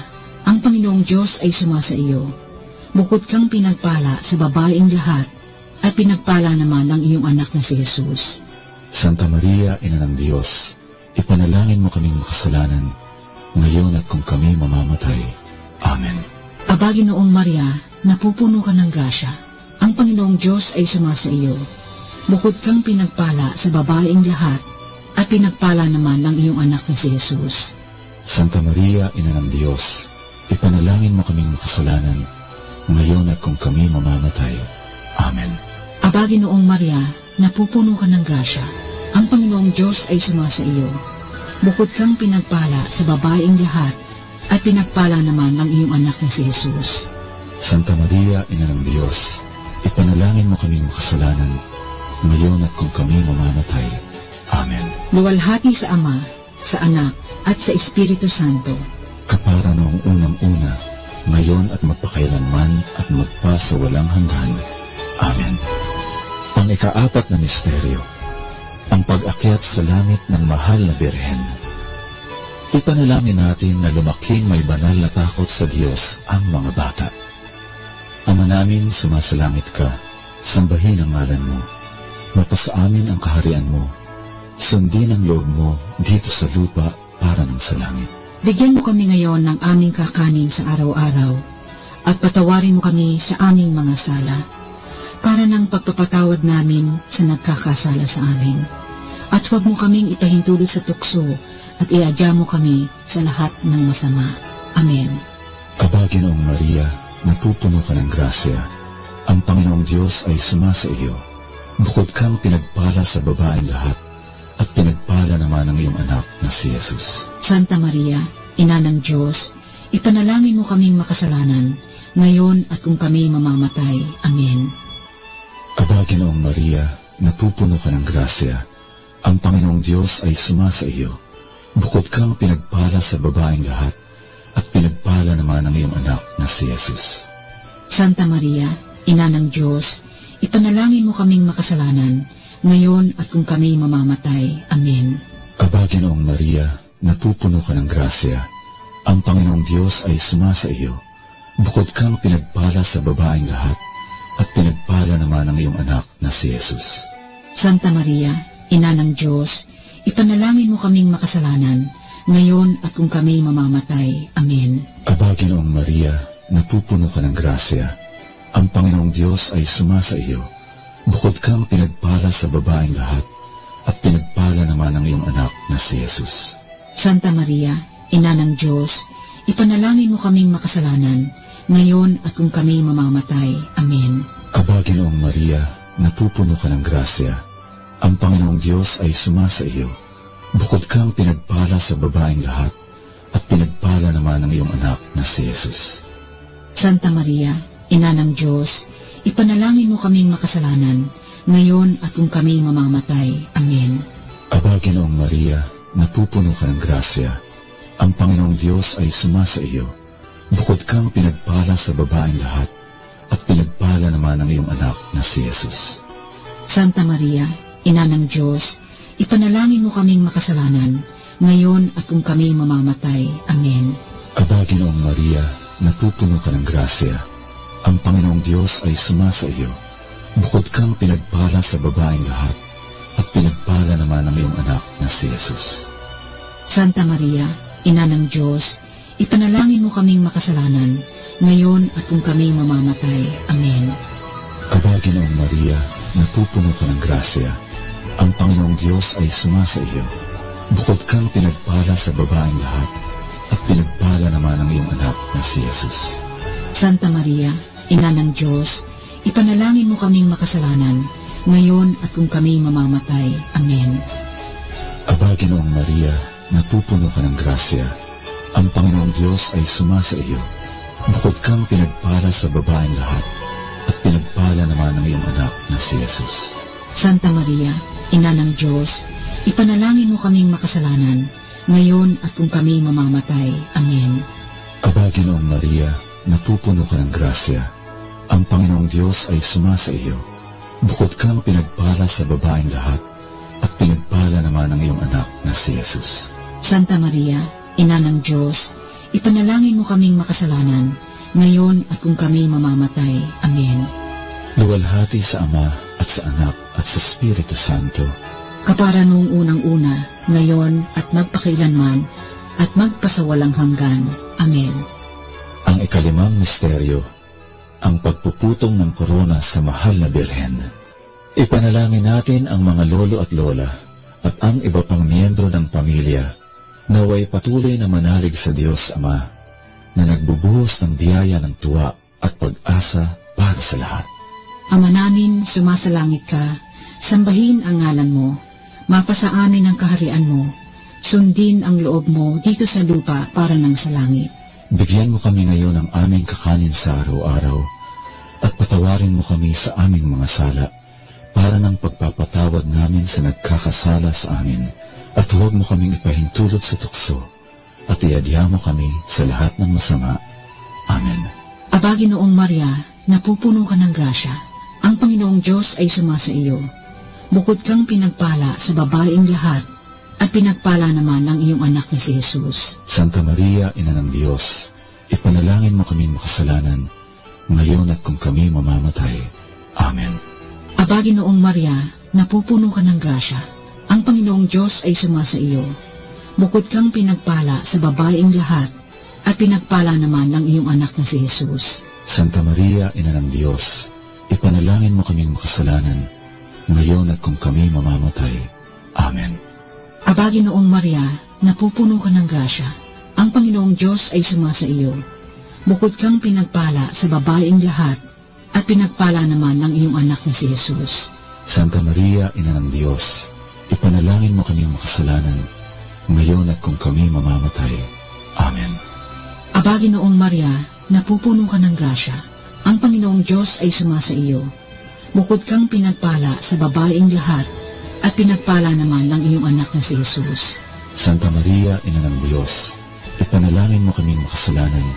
S23: ang Panginoong Diyos ay sumasa iyo. Bukod kang pinagpala sa babaeng lahat, at pinagpala naman ng iyong anak na si Jesus.
S24: Santa Maria, Ina ng Diyos, ipanalangin mo kaming makasalanan, ngayon at kung kami mamamatay. Amen.
S23: Aba, Ginoong Maria, napupuno ka ng grasya, ang Panginoong Diyos ay sumasa iyo. Bukod kang pinagpala sa babaeng lahat, at pinagpala naman ng iyong anak na si Jesus.
S24: Santa Maria, Ina ng Diyos, ipanalangin mo kaming makasalanan, ngayon at kung kami mamamatay. Amen.
S23: Aba, Ginoong Maria, napupuno ka ng grasya, ang Panginoong Diyos ay sumasa iyo. Bukod kang pinagpala sa babaeng lahat, at pinagpala naman ng iyong anak na si Jesus.
S24: Santa Maria, Ina ng Diyos, ipanalangin mo kaming makasalanan, ngayon at kung kami mamamatay. Amen.
S23: Luwalhati sa Ama, sa Anak, at sa Espiritu Santo.
S24: Kapara noong unang-una, ngayon at magpakailanman at magpasawalang hanggan. Amen. Ang ika-4 na misteryo, ang pag-akyat sa langit ng mahal na Birhen. Ipanalangin natin na lumaking may banal na takot sa Diyos ang mga bata. Ama namin, sumasalangit ka, sambahin ang ngalan mo. Mapasa amin ang kaharian mo. Sundin ang loob mo dito sa lupa para ng sa langit.
S23: Bigyan mo kami ngayon ng aming kakanin sa araw-araw, at patawarin mo kami sa aming mga sala, para ng pagpapatawad namin sa nagkakasala sa amin. At huwag mo kaming ipahintulot sa tukso, at iadya mo kami sa lahat ng masama. Amen.
S24: Aba, Ginoong Maria, napupuno ka ng grasya. Ang Panginoong Diyos ay sumasa iyo. Bukod kang pinagpala sa babaeng lahat, at pinagpala naman ang iyong anak na si Jesus.
S23: Santa Maria, Ina ng Diyos, ipanalangin mo kaming makasalanan, ngayon at kung kami mamamatay. Amen.
S24: Aba, Ginoong Maria, napupuno ka ng grasya. Ang Panginoong Diyos ay sumasa iyo. Bukod kang pinagpala sa babaeng lahat, at pinagpala naman ang iyong anak na si Jesus.
S23: Santa Maria, Ina ng Diyos, ipanalangin mo kaming makasalanan, ngayon at kung kami mamamatay. Amen.
S24: Aba, Ginoong Maria, napupuno ka ng grasya. Ang Panginoong Diyos ay sumasa iyo. Bukod kang pinagpala sa babaeng lahat, at pinagpala naman ang iyong anak na si Jesus.
S23: Santa Maria, Ina ng Diyos, ipanalangin mo kaming makasalanan, ngayon at kung kami mamamatay. Amen.
S24: Aba, Ginoong Maria, napupuno ka ng grasya. Ang Panginoong Diyos ay sumasa iyo. Bukod kang pinagpala sa babaeng lahat, at pinagpala naman ang iyong anak na si Jesus.
S23: Santa Maria, Ina ng Diyos, ipanalangin mo kaming makasalanan, ngayon at kung kami mamamatay. Amen.
S24: Aba, Ginoong Maria, napupuno ka ng grasya. Ang Panginoong Diyos ay sumasa iyo. Bukod kang pinagpala sa babaeng lahat, at pinagpala naman ang iyong anak na si Jesus.
S23: Santa Maria, Ina ng Diyos, ipanalangin mo kaming makasalanan, ngayon at kung kami mamamatay. Amen.
S24: Aba, Ginoong Maria, napupuno ka ng grasya. Ang Panginoong Diyos ay sumasa iyo. Bukod kang pinagpala sa babaeng lahat, at pinagpala naman ang iyong anak na si Jesus.
S23: Santa Maria, Ina ng Diyos, ipanalangin mo kaming makasalanan, ngayon at kung kami mamamatay. Amen.
S24: Aba, Ginoong Maria, napupuno ka ng grasya. Ang Panginoong Diyos ay sumasa iyo. Bukod kang pinagpala sa babaeng lahat, at pinagpala naman ang iyong anak na si Jesus.
S23: Santa Maria, Ina ng Diyos, ipanalangin mo kaming makasalanan, ngayon at kung kami mamamatay. Amen.
S24: Aba, Ginoong Maria, napupuno ka ng grasya. Ang Panginoong Diyos ay sumasa iyo. Bukod kang pinagpala sa babaeng lahat, at pinagpala naman ang iyong anak na si Jesus.
S23: Santa Maria, Ina ng Diyos, ipanalangin mo kaming makasalanan, ngayon at kung kami mamamatay. Amen.
S24: Aba, Ginoong Maria, napupuno ka ng grasya. Ang Panginoong Diyos ay sumasa iyo. Bukod kang pinagpala sa babaeng lahat, at pinagpala naman ang iyong anak na si Jesus.
S23: Santa Maria, Ina ng Diyos, ipanalangin mo kaming makasalanan, ngayon at kung kami mamamatay. Amen.
S24: Aba, Ginoong Maria, napupuno ka ng grasya. Ang Panginoong Diyos ay sumasa iyo. Bukod kang pinagpala sa babaeng lahat, at pinagpala naman ang iyong anak na si Jesus.
S23: Santa Maria, Ina ng Diyos, ipanalangin mo kaming makasalanan, ngayon at kung kami mamamatay. Amen.
S24: Luwalhati sa Ama at sa Anak at sa Espiritu Santo,
S23: kapara noong unang-una, ngayon at magpakailanman, at magpasawalang hanggan. Amen.
S24: Ang ikalimang misteryo, ang pagpuputong ng korona sa mahal na Birhen. Ipanalangin natin ang mga lolo at lola at ang iba pang miyembro ng pamilya naway patuloy na manalig sa Diyos Ama na nagbubuhos ng biyaya ng tuwa at pag-asa para sa lahat.
S23: Ama namin, sumasalangit ka, sambahin ang ngalan mo, mapasa amin ang kaharian mo, sundin ang loob mo dito sa lupa para nang sa langit.
S24: Bigyan mo kami ngayon ng aming kakanin sa araw-araw at patawarin mo kami sa aming mga sala para ng pagpapatawad namin sa nagkakasala sa amin. At huwag mo kaming ipahintulot sa tukso at iadya mo kami sa lahat ng masama. Amen.
S23: Aba, Ginoong Maria, napupuno ka ng grasya. Ang Panginoong Diyos ay sumasa iyo. Bukod kang pinagpala sa babaeng lahat, at pinagpala naman ang iyong anak na si Jesus.
S24: Santa Maria, Ina ng Diyos, ipanalangin mo kaming makasalanan, ngayon at kung kami mamamatay. Amen.
S23: Aba, Ginoong Maria, napupuno ka ng grasya. Ang Panginoong Diyos ay sumasa iyo. Bukod kang pinagpala sa babaeng lahat, at pinagpala naman ang iyong anak na si Jesus.
S24: Santa Maria, Ina ng Diyos, ipanalangin mo kaming makasalanan, ngayon at kung kami mamamatay. Amen.
S23: Aba, Ginoong Maria, napupuno ka ng grasya. Ang Panginoong Diyos ay sumasa iyo. Bukod kang pinagpala sa babaeng lahat, at pinagpala naman ang iyong anak na si Jesus.
S24: Santa Maria, Ina ng Diyos, ipanalangin mo kaming makasalanan, ngayon at kung kami mamamatay. Amen.
S23: Aba, Ginoong Maria, napupuno ka ng grasya. Ang Panginoong Diyos ay sumasa iyo. Bukod kang pinagpala sa babaeng lahat, at pinagpala naman ang iyong anak na si Jesus.
S24: Santa Maria, Ina ng Diyos, ipanalangin mo kaming makasalanan,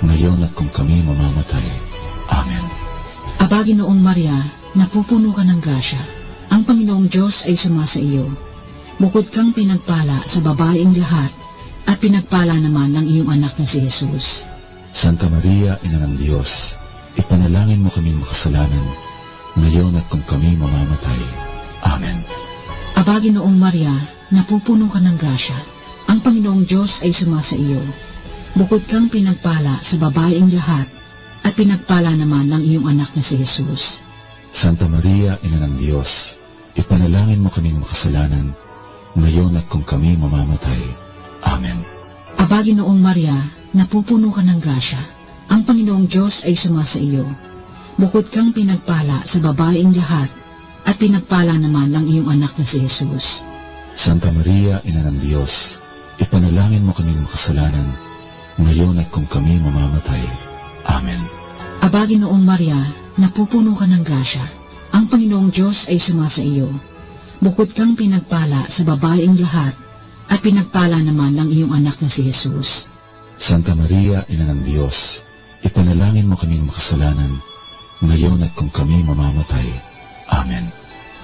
S24: ngayon at kung kami mamamatay. Amen.
S23: Aba, Ginoong Maria, napupuno ka ng grasya. Ang Panginoong Diyos ay sumasa iyo. Bukod kang pinagpala sa babaeng lahat, at pinagpala naman ng iyong anak na si Jesus.
S24: Santa Maria, Ina ng Diyos, ipanalangin mo kaming makasalanan, ngayon at kung kami mamamatay. Amen.
S23: Aba, Ginoong Maria, napupuno ka ng grasya. Ang Panginoong Diyos ay sumasa iyo. Bukod kang pinagpala sa babaeng lahat, at pinagpala naman ng iyong anak na si Jesus.
S24: Santa Maria, Ina ng Diyos, ipanalangin mo kaming makasalanan, ngayon at kung kami mamamatay. Amen.
S23: Aba, Ginoong Maria, napupuno ka ng grasya. Ang Panginoong Diyos ay sumasa iyo. Bukod kang pinagpala sa babaeng lahat, at pinagpala naman ng iyong anak na si Jesus.
S24: Santa Maria, Ina ng Diyos, ipanalangin mo kaming makasalanan, ngayon at kung kami mamamatay. Amen.
S23: Aba, Ginoong Maria, napupuno ka ng grasya. Ang Panginoong Diyos ay sumasa iyo. Bukod kang pinagpala sa babaeng lahat, at pinagpala naman ng iyong anak na si Jesus.
S24: Santa Maria, Ina ng Diyos, ipanalangin mo kaming makasalanan, ngayon at kung kami mamamatay. Amen.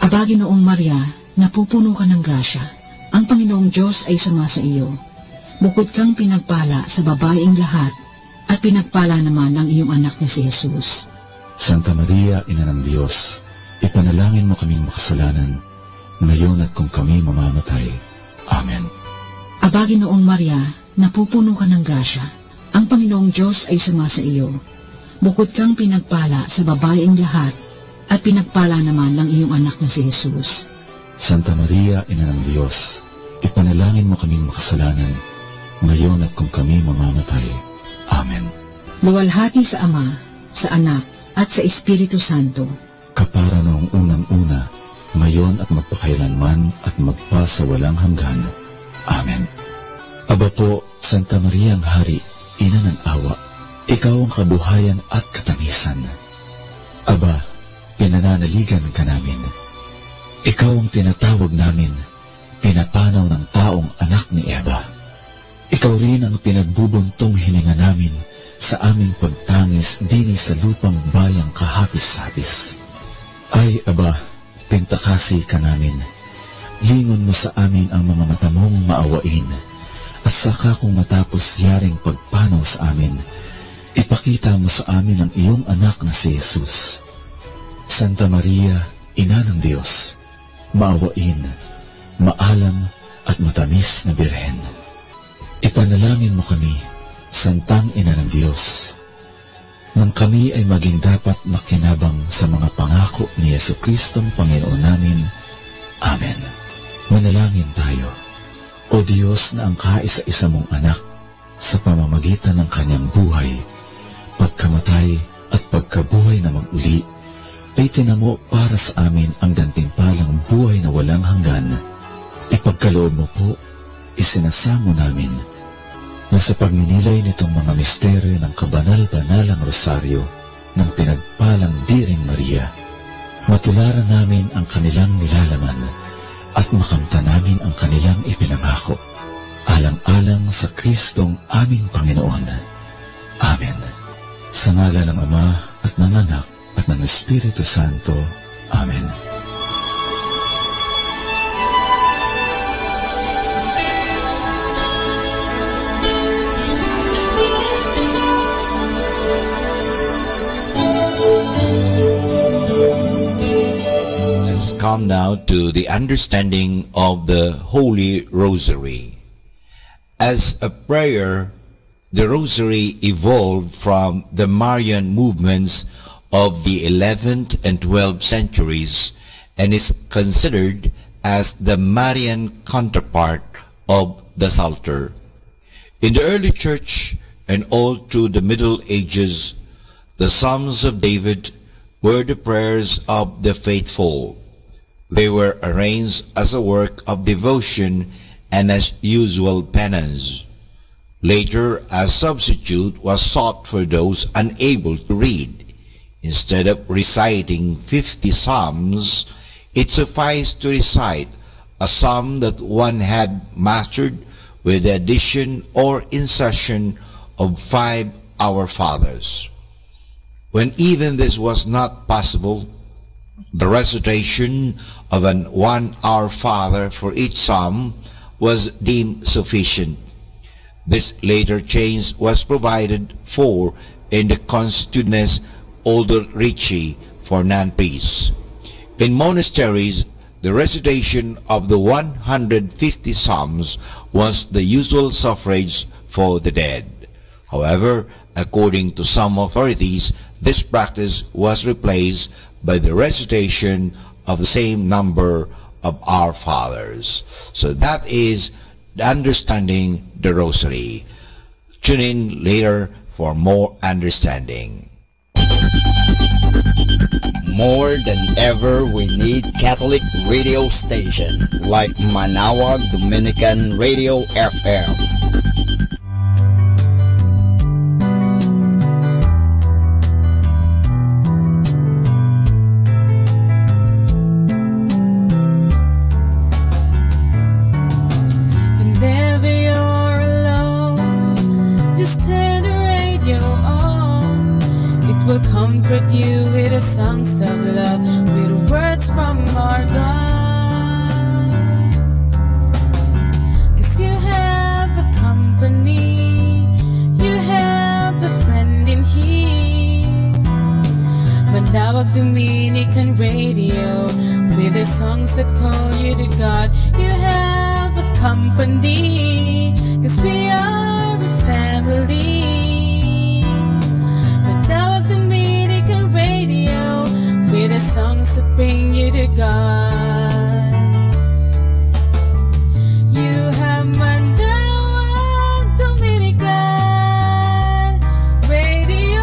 S23: Aba, Ginoong Maria, napupuno ka ng grasya. Ang Panginoong Diyos ay sumasa iyo. Bukod kang pinagpala sa babaeng lahat, at pinagpala naman ng iyong anak na si Jesus.
S24: Santa Maria, Ina ng Diyos, ipanalangin mo kaming makasalanan, ngayon at kung kami mamamatay. Amen.
S23: Aba, Ginoong Maria, napupuno ka ng grasya. Ang Panginoong Diyos ay sumasa iyo. Bukod kang pinagpala sa babaeng lahat, at pinagpala naman ng iyong anak na si Jesus.
S24: Santa Maria, Ina ng Diyos, ipanalangin mo kaming makasalanan, ngayon at kung kami mamamatay. Amen.
S23: Luwalhati sa Ama, sa Anak, at sa Espiritu Santo.
S24: Kapara noong unang-una, ngayon at magpakailanman at magpasawalang hanggan. Amen. Aba po, Santa Maria ang Hari, Ina ng Awa, ikaw ang kabuhayan at katangisan. Aba, pinananaligan ka namin. Ikaw ang tinatawag namin, pinapanaw ng taong anak ni Eva. Ikaw rin ang pinagbubuntong hininga namin sa aming pagtangis dini sa lupang bayang kahapis-hapis. Ay, Aba, pintakasi ka namin. Lingon mo sa amin ang mga mata mong maawain, at saka kung matapos yaring pagpanaw sa amin, ipakita mo sa amin ang iyong anak na si Jesus. Santa Maria, Ina ng Diyos, maawain, maalam at matamis na Birhen. Ipanalangin mo kami, Santang Ina ng Diyos, nang kami ay maging dapat makinabang sa mga pangako ni Jesucristong Panginoon namin. Amen. Manalangin tayo. O Diyos na ang kaisa-isa mong anak, sa pamamagitan ng kanyang buhay, pagkamatay at pagkabuhay na mag-uli, ay tinamo para sa amin ang gantimpalang buhay na walang hanggan. Ipagkaloob mo po, isinasamo namin, na sa pagninilay nitong mga misteryo ng kabanal-banalang rosaryo ng pinagpalang Biring Maria, matularan namin ang kanilang nilalaman at makamta namin ang kanilang ipinangako, alang-alang sa Kristong aming Panginoon. Amen. Sa ngalan ng Ama at ng Anak at ng Espiritu Santo. Amen.
S3: Come now to the understanding of the Holy Rosary. As a prayer, the Rosary evolved from the Marian movements of the 11th and 12th centuries and is considered as the Marian counterpart of the Psalter. In the early church and all through the Middle Ages, the Psalms of David were the prayers of the faithful. They were arranged as a work of devotion and as usual penance. Later, a substitute was sought for those unable to read. Instead of reciting 50 psalms, it sufficed to recite a psalm that one had mastered with the addition or insertion of 5 Our Fathers. When even this was not possible, the recitation of an 1 Our Father for each psalm was deemed sufficient. This later change was provided for in the Constitutiones Alderici for non-priests. In monasteries, the recitation of the 150 psalms was the usual suffrage for the dead. However, according to some authorities, this practice was replaced by the recitation of the same number of Our Fathers. So that is understanding the Rosary. Tune in later for more understanding.
S16: More than ever, we need Catholic radio station like Manawag Dominican Radio FM.
S8: Whenever you're alone, just turn the radio on. It will comfort you with the songs of love, with words from our God. 'Cause you have a company, you have a friend in here. Manawag Dominican Radio, with the songs that call you to God. You have a company, 'cause we are a family. Manawag Dominican Radio, with the songs that bring you to God. You have Manawag Dominican Radio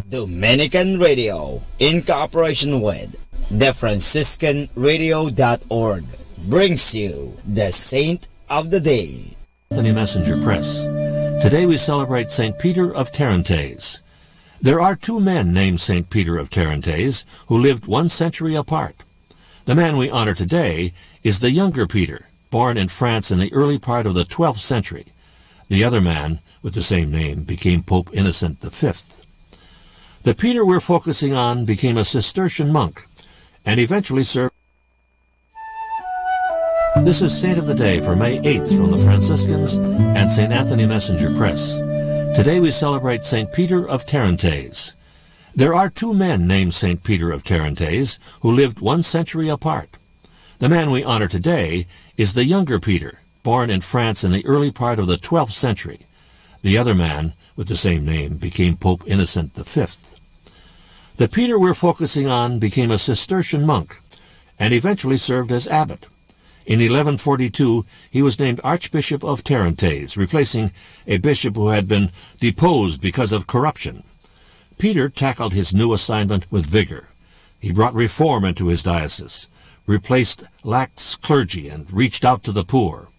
S16: Dominican Radio, in cooperation with TheFranciscanRadio.org, brings you the Saint of the Day.
S14: Anthony Messenger Press. Today we celebrate St. Peter of Tarentaise. There are 2 men named St. Peter of Tarentaise who lived 1 century apart. The man we honor today is the younger Peter, born in France in the early part of the 12th century. The other man, with the same name, became Pope Innocent V. The Peter we're focusing on became a Cistercian monk and eventually served. This is Saint of the Day for May 8th from the Franciscans and St. Anthony Messenger Press. Today we celebrate St. Peter of Tarentaise. There are 2 men named St. Peter of Tarentaise who lived 1 century apart. The man we honor today is the younger Peter, born in France in the early part of the 12th century. The other man, with the same name, became Pope Innocent V. The Peter we're focusing on became a Cistercian monk and eventually served as abbot. In 1142, he was named Archbishop of Tarentaise, replacing a bishop who had been deposed because of corruption. Peter tackled his new assignment with vigor. He brought reform into his diocese, replaced lax clergy, and reached out to the poor.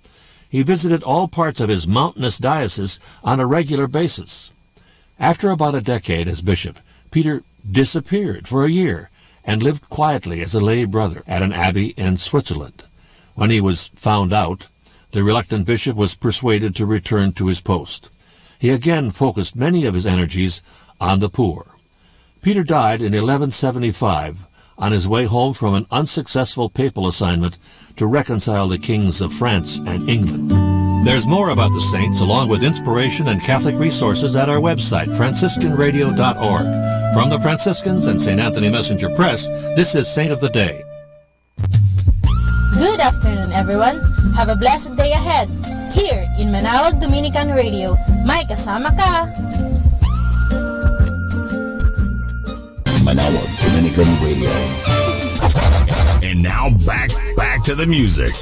S14: He visited all parts of his mountainous diocese on a regular basis. After about a decade as bishop, Peter disappeared for a year and lived quietly as a lay brother at an abbey in Switzerland. When he was found out, the reluctant bishop was persuaded to return to his post. He again focused many of his energies on the poor. Peter died in 1175 on his way home from an unsuccessful papal assignment to reconcile the kings of France and England. There's more about the saints along with inspiration and Catholic resources at our website, franciscanradio.org. From the Franciscans and St. Anthony Messenger Press, this is Saint of the Day.
S15: Good afternoon, everyone. Have a blessed day ahead. Here in Manawag Dominican Radio, may kasama ka.
S10: Manawag Dominican Radio.
S20: And now back to the music.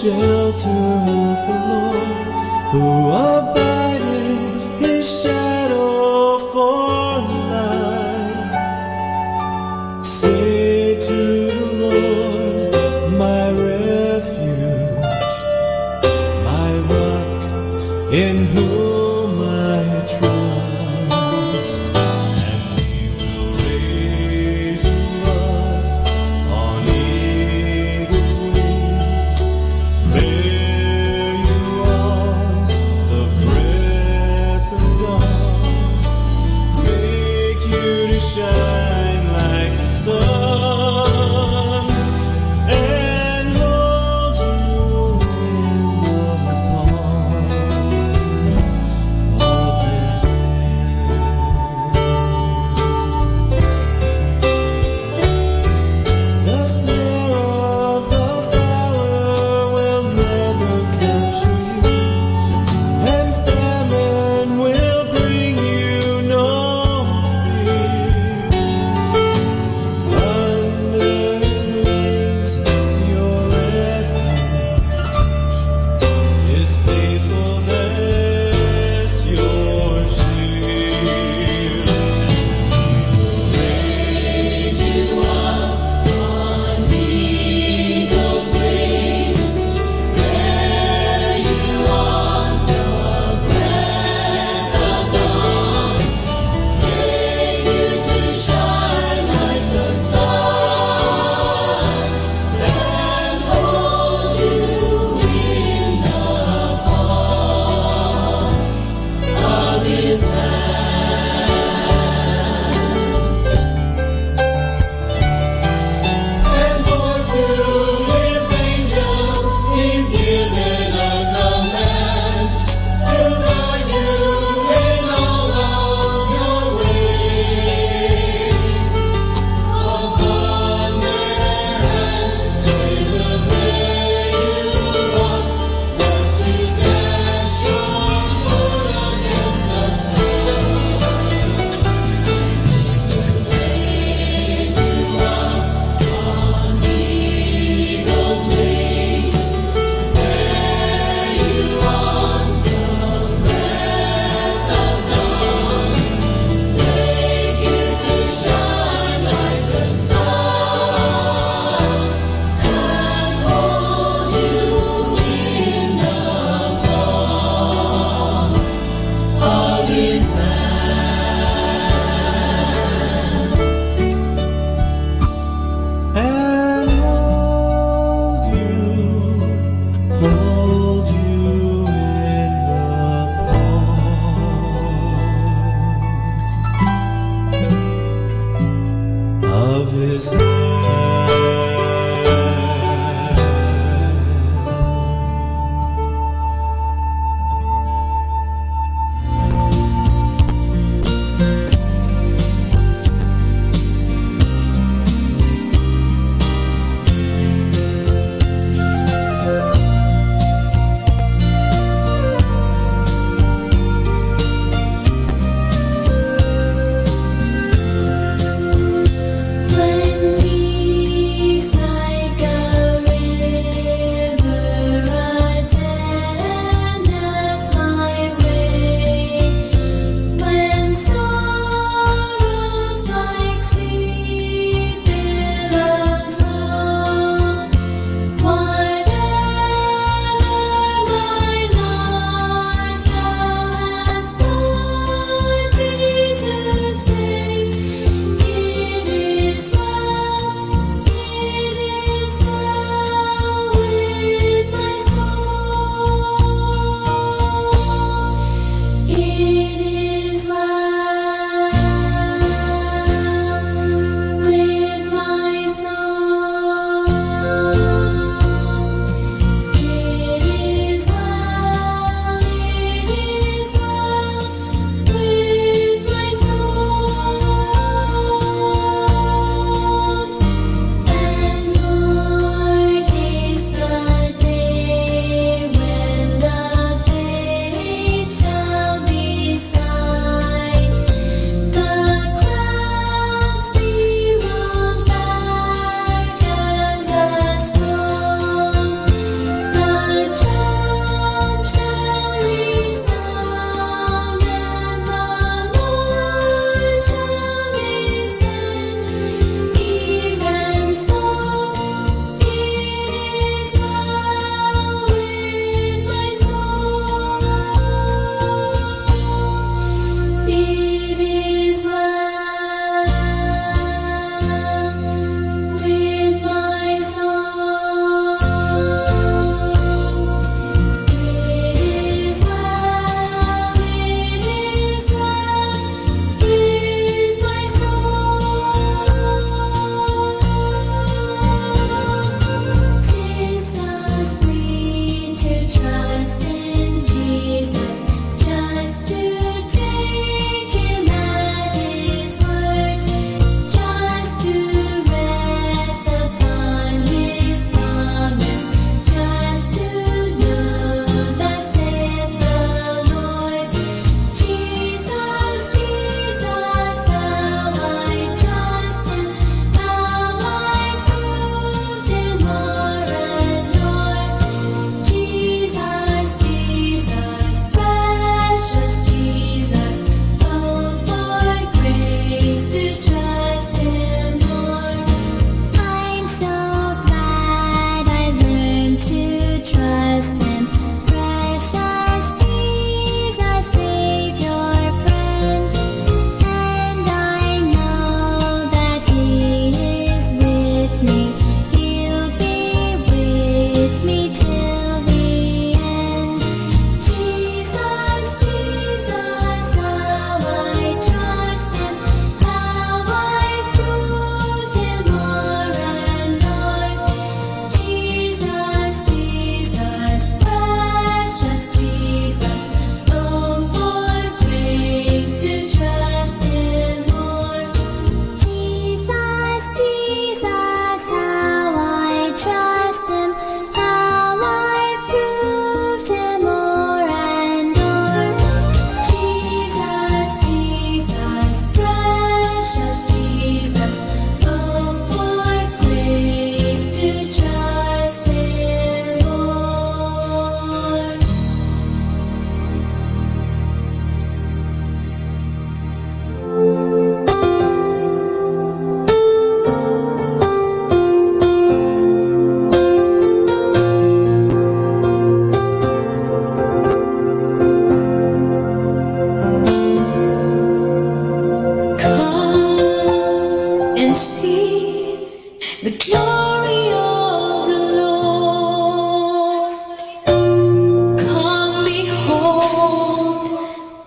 S2: shelter of the Lord, who abide in his shadow for life. Say to the Lord, my refuge, my rock, in whom I trust, and he will raise you up on eagle's wings, bear you on the breath of dawn, make you to shine like the sun, and hold you in the palm.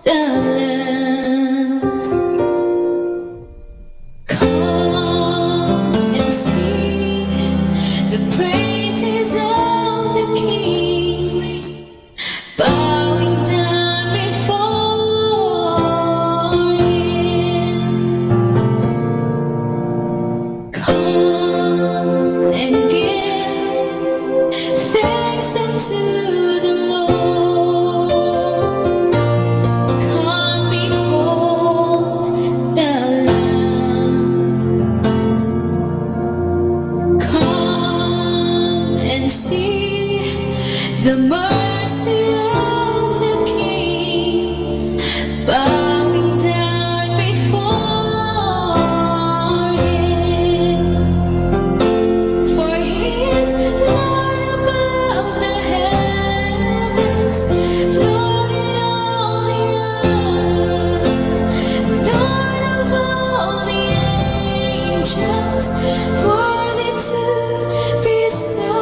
S2: the Lamb. Come and see the praises of the King, bowing down before Him. Come and give thanks unto the Lord. Come behold the Lamb. Come and see the mercy of the King, bowing down before Him. For He is Lord above the heavens, Lord in all the earth, Lord of all the angels, worthy to be served.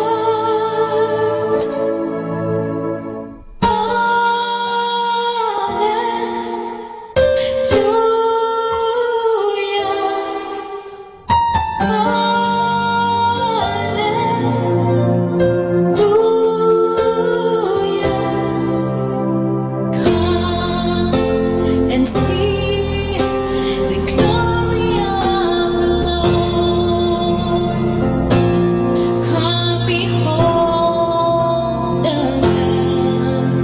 S2: And see the glory of the Lord. Come behold the Lamb.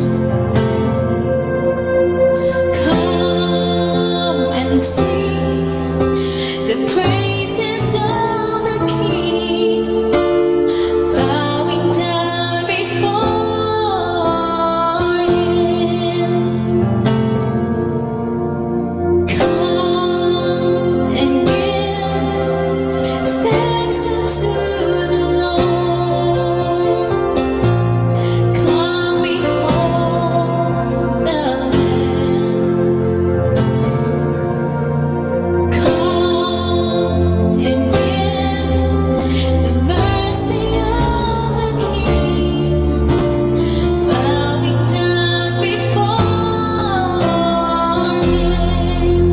S2: Come and see the praises of the King, bowing down before Him. Come and give thanks unto the Lord. Come behold the Lamb. Come and give the mercy of the King, bowing down before Him.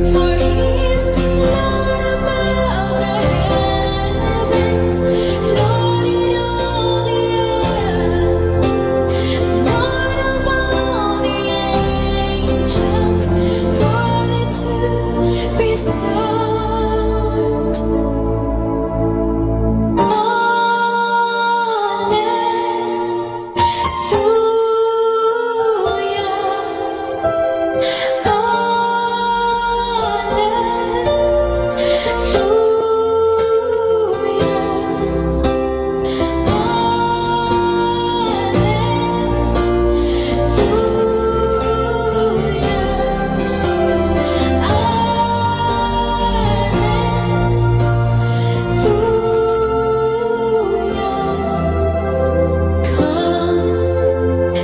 S2: For He is Lord above the heavens, Lord in all the earth, Lord of all the angels, worthy to be served.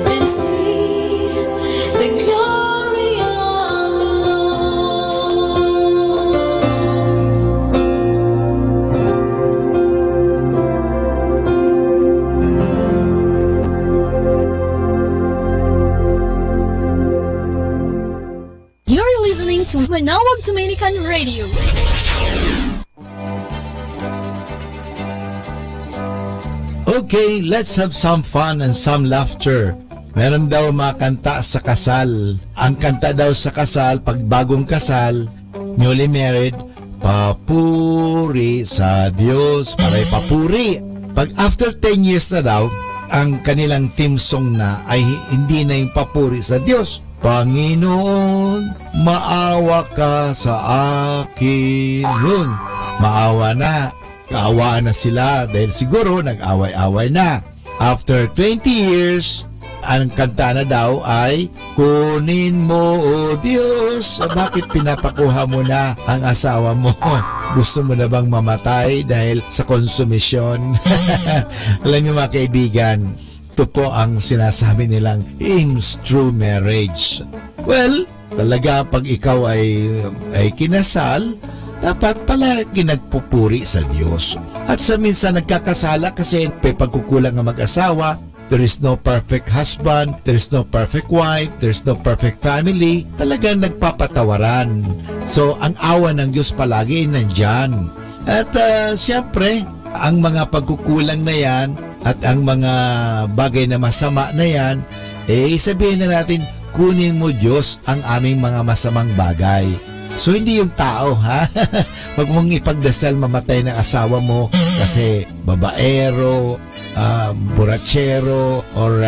S2: And see the glory of the Lord.
S4: You're listening to Manawag Dominican Radio.
S3: Okay, let's have some fun and some laughter. Meron daw mga kanta sa kasal. Ang kanta daw sa kasal, pag bagong kasal, newly married, papuri sa Diyos, paray papuri. Pag after 10 years na daw, ang kanilang theme song na ay hindi na yung papuri sa Diyos. Panginoon, maawa ka sa akin. Yun, maawa na. Kaawaan na sila dahil siguro nag-away-away na. After 20 years, ang kanta na daw ay kunin mo, O Diyos. Bakit pinapakuha mo na ang asawa mo? Gusto mo na bang mamatay dahil sa konsumisyon? Alam niyo mga kaibigan, ito po ang sinasabi nilang aims true marriage. Well, talaga pag ikaw ay kinasal, dapat pala nagpupuri sa Diyos. At sa minsan nagkakasala kasi may pagkukulang ng mag-asawa, There is no perfect husband, there is no perfect wife, there is no perfect family. Talagang nagpapatawaran. So, ang awa ng Diyos palagi ay nandyan. At siyempre, ang mga pagkukulang na yan at ang mga bagay na masama na yan, sabihin na natin, kunin mo Diyos ang aming mga masamang bagay. So, hindi yung tao, ha? Huwag mong ipagdasal mamatay ng asawa mo kasi babaero, borrachero, or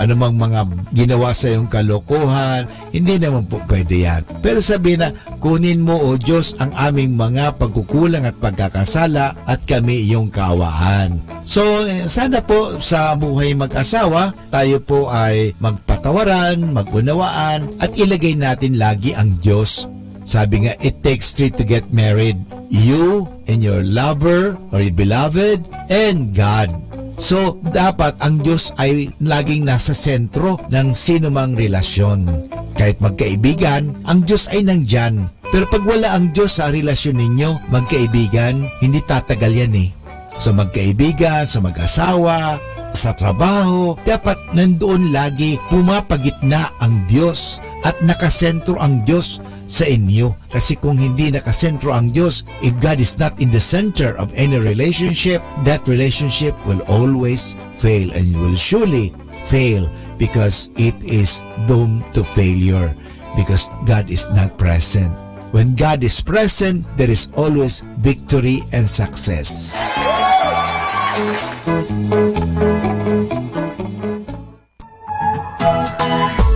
S3: anumang mga ginawa sa iyong kalokohan. Hindi naman po pwede yan. Pero sabihin na, kunin mo, O Diyos, ang aming mga pagkukulang at pagkakasala at kami iyong kaawaan. So, sana po sa buhay mag-asawa, tayo po ay magpatawaran, magunawaan, at ilagay natin lagi ang Diyos. Sabi nga, it takes three to get married. You and your lover or your beloved and God. So, dapat ang Diyos ay laging nasa sentro ng sinumang relasyon. Kahit magkaibigan, ang Diyos ay nandyan. Pero pag wala ang Diyos sa relasyon ninyo, magkaibigan, hindi tatagal yan eh. So, magkaibigan, sa mag-asawa, sa trabaho, dapat nandoon lagi pumapagitna ang Diyos at nakasentro ang Diyos sa inyo. Kasi kung hindi nakasentro ang Diyos, if God is not in the center of any relationship, that relationship will always fail and will surely fail because it is doomed to failure because God is not present. When God is present, there is always victory and success.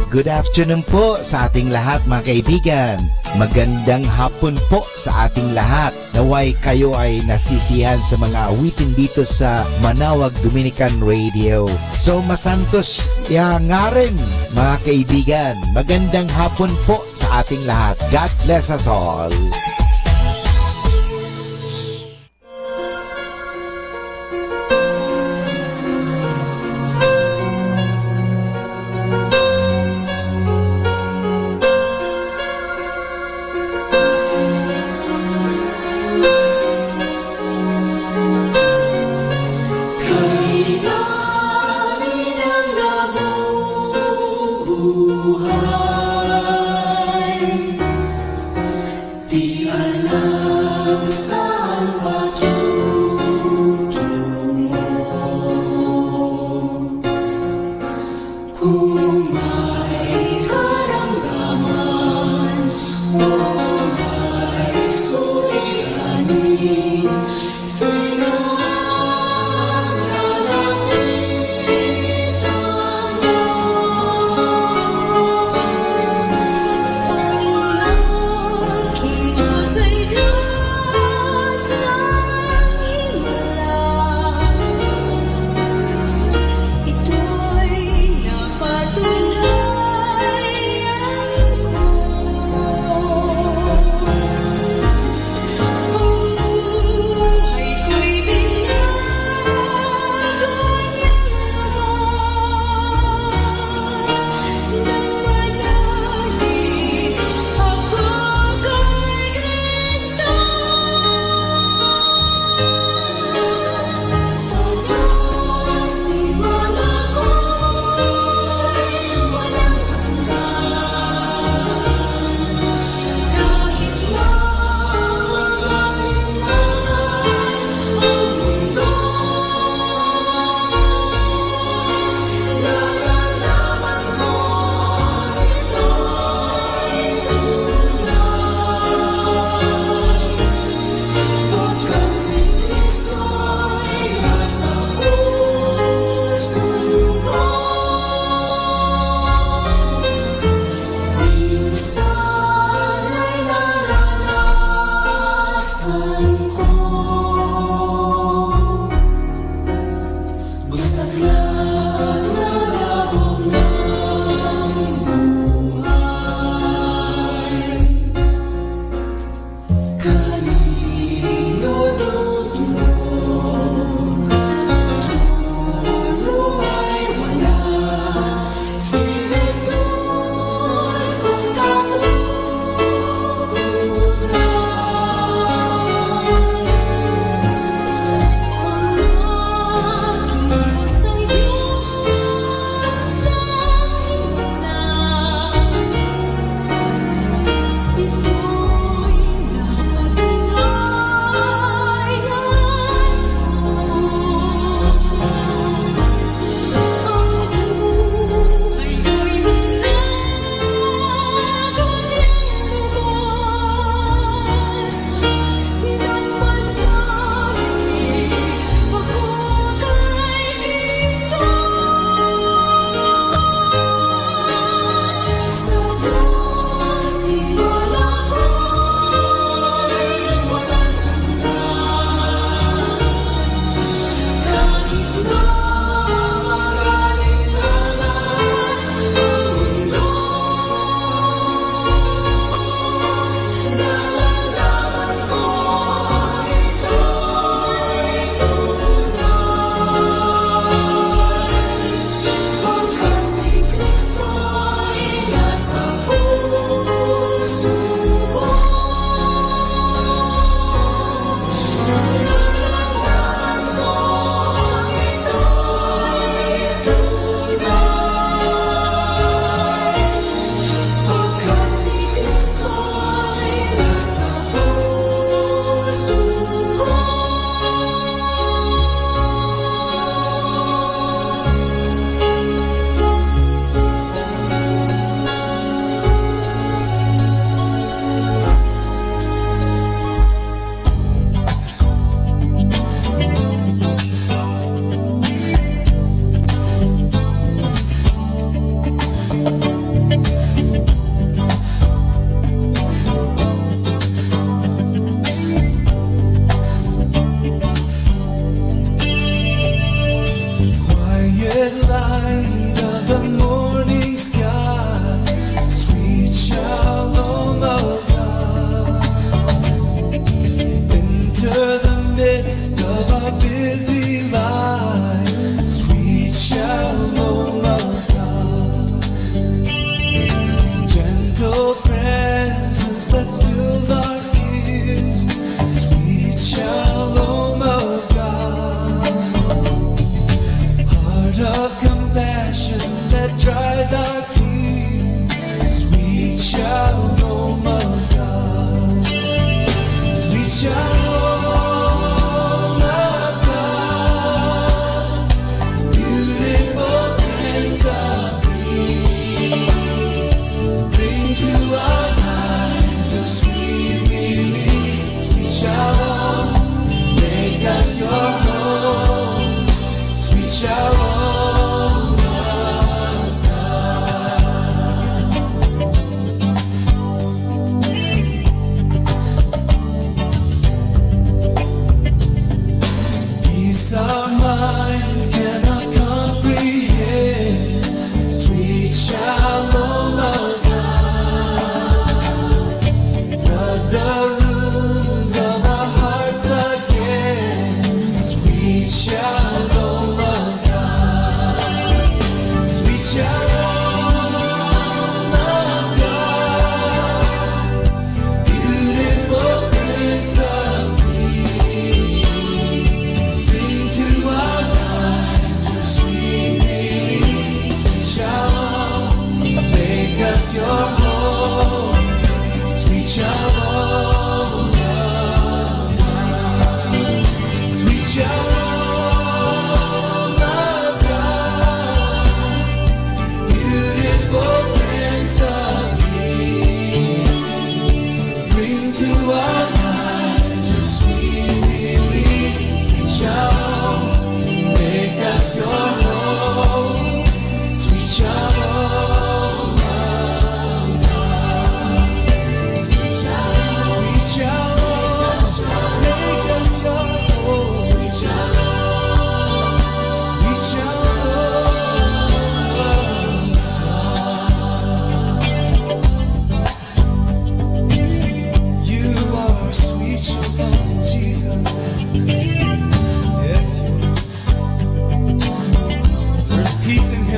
S3: Good afternoon po sa ating lahat mga kaibigan. Magandang hapon po sa ating lahat. Naway kayo ay nasisiyahan sa mga awitin dito sa Manawag Dominican Radio. So masantos nga rin mga kaibigan. Magandang hapon po sa ating lahat. God bless us all.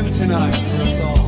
S2: Him tonight for us all.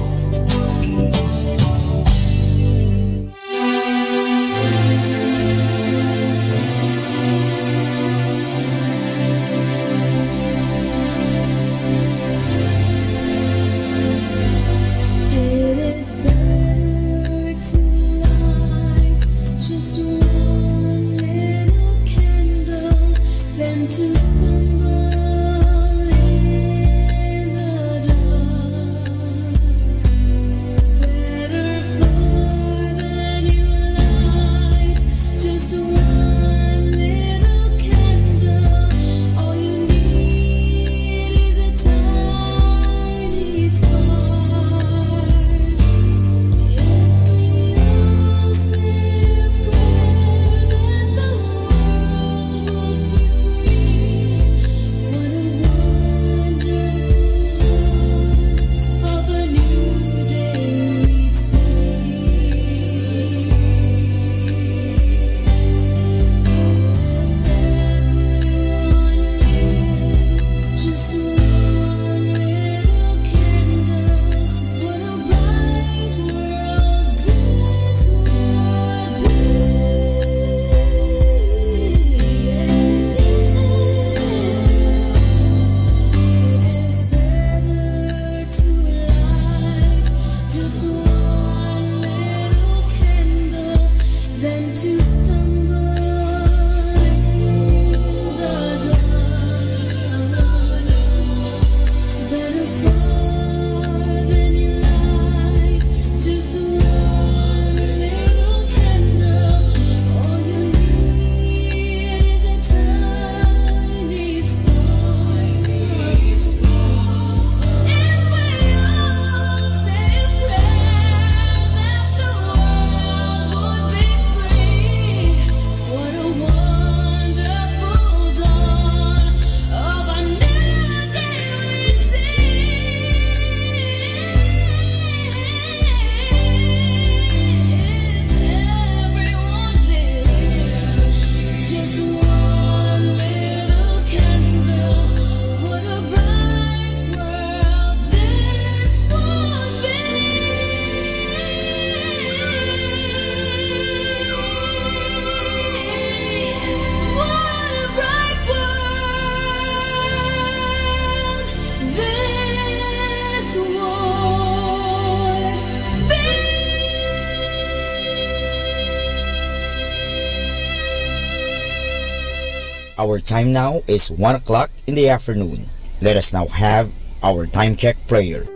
S16: Our time now is 1 o'clock in the afternoon. Let us now have our time check prayer.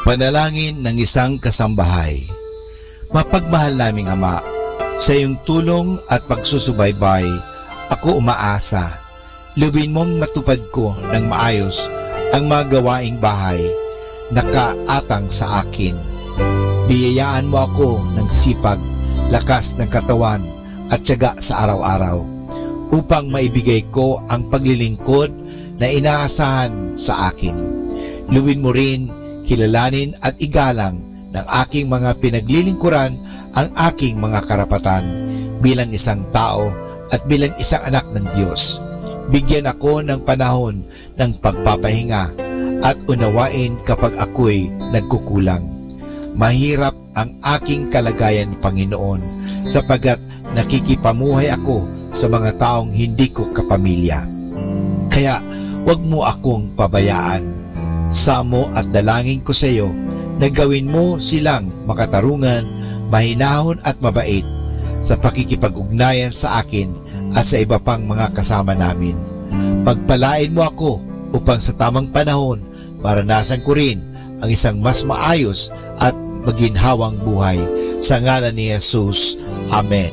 S3: Panalangin ng isang kasambahay. Mapagmahal naming Ama, sa iyong tulong at pagsusubaybay, ako umaasa. Lubin mong matupad ko ng maayos ang mga gawaing bahay na kaatang sa akin. Biyayaan mo ako ng sipag, lakas ng katawan at tiyaga sa araw-araw upang maibigay ko ang paglilingkod na inaasahan sa akin. Luwin mo rin, kilalanin at igalang ng aking mga pinaglilingkuran ang aking mga karapatan bilang isang tao at bilang isang anak ng Diyos. Bigyan ako ng panahon ng pagpapahinga at unawain kapag ako'y nagkukulang. Mahirap ang aking kalagayan, Panginoon, sapagkat nakikipamuhay ako sa mga taong hindi ko kapamilya. Kaya huwag mo akong pabayaan. Samo at dalangin ko sa iyo na gawin mo silang makatarungan, mahinahon at mabait sa pakikipag-ugnayan sa akin at sa iba pang mga kasama namin. Pagpalain mo ako upang sa tamang panahon maranasan ko rin ang isang mas maayos at maginhawang buhay. Sa ngalan ni Jesus. Amen.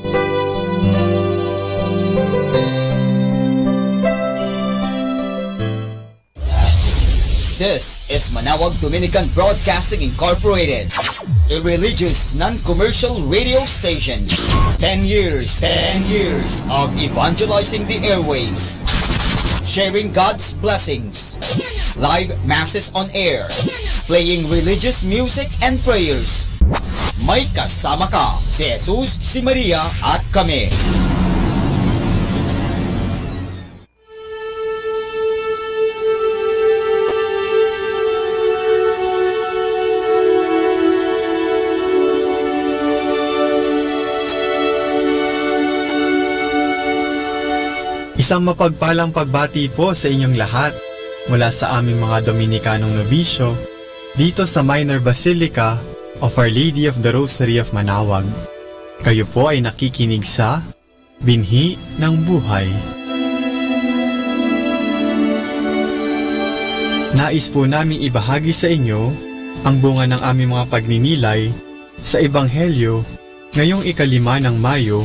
S1: This is Manawag Dominican Broadcasting Incorporated, a religious, non-commercial radio station. 10 years of evangelizing the airwaves, sharing God's blessings, live masses on air, playing religious music and prayers. May kasama ka, si Jesus, si Maria at kami.
S6: Isang mapagpalang pagbati po sa inyong lahat mula sa aming mga Dominikanong nobisyo dito sa Minor Basilica of Our Lady of the Rosary of Manaoag. Kayo po ay nakikinig sa Binhi ng Buhay. Nais po namin ibahagi sa inyo ang bunga ng aming mga pagninilay sa Ebanghelyo ngayong 5 ng Mayo,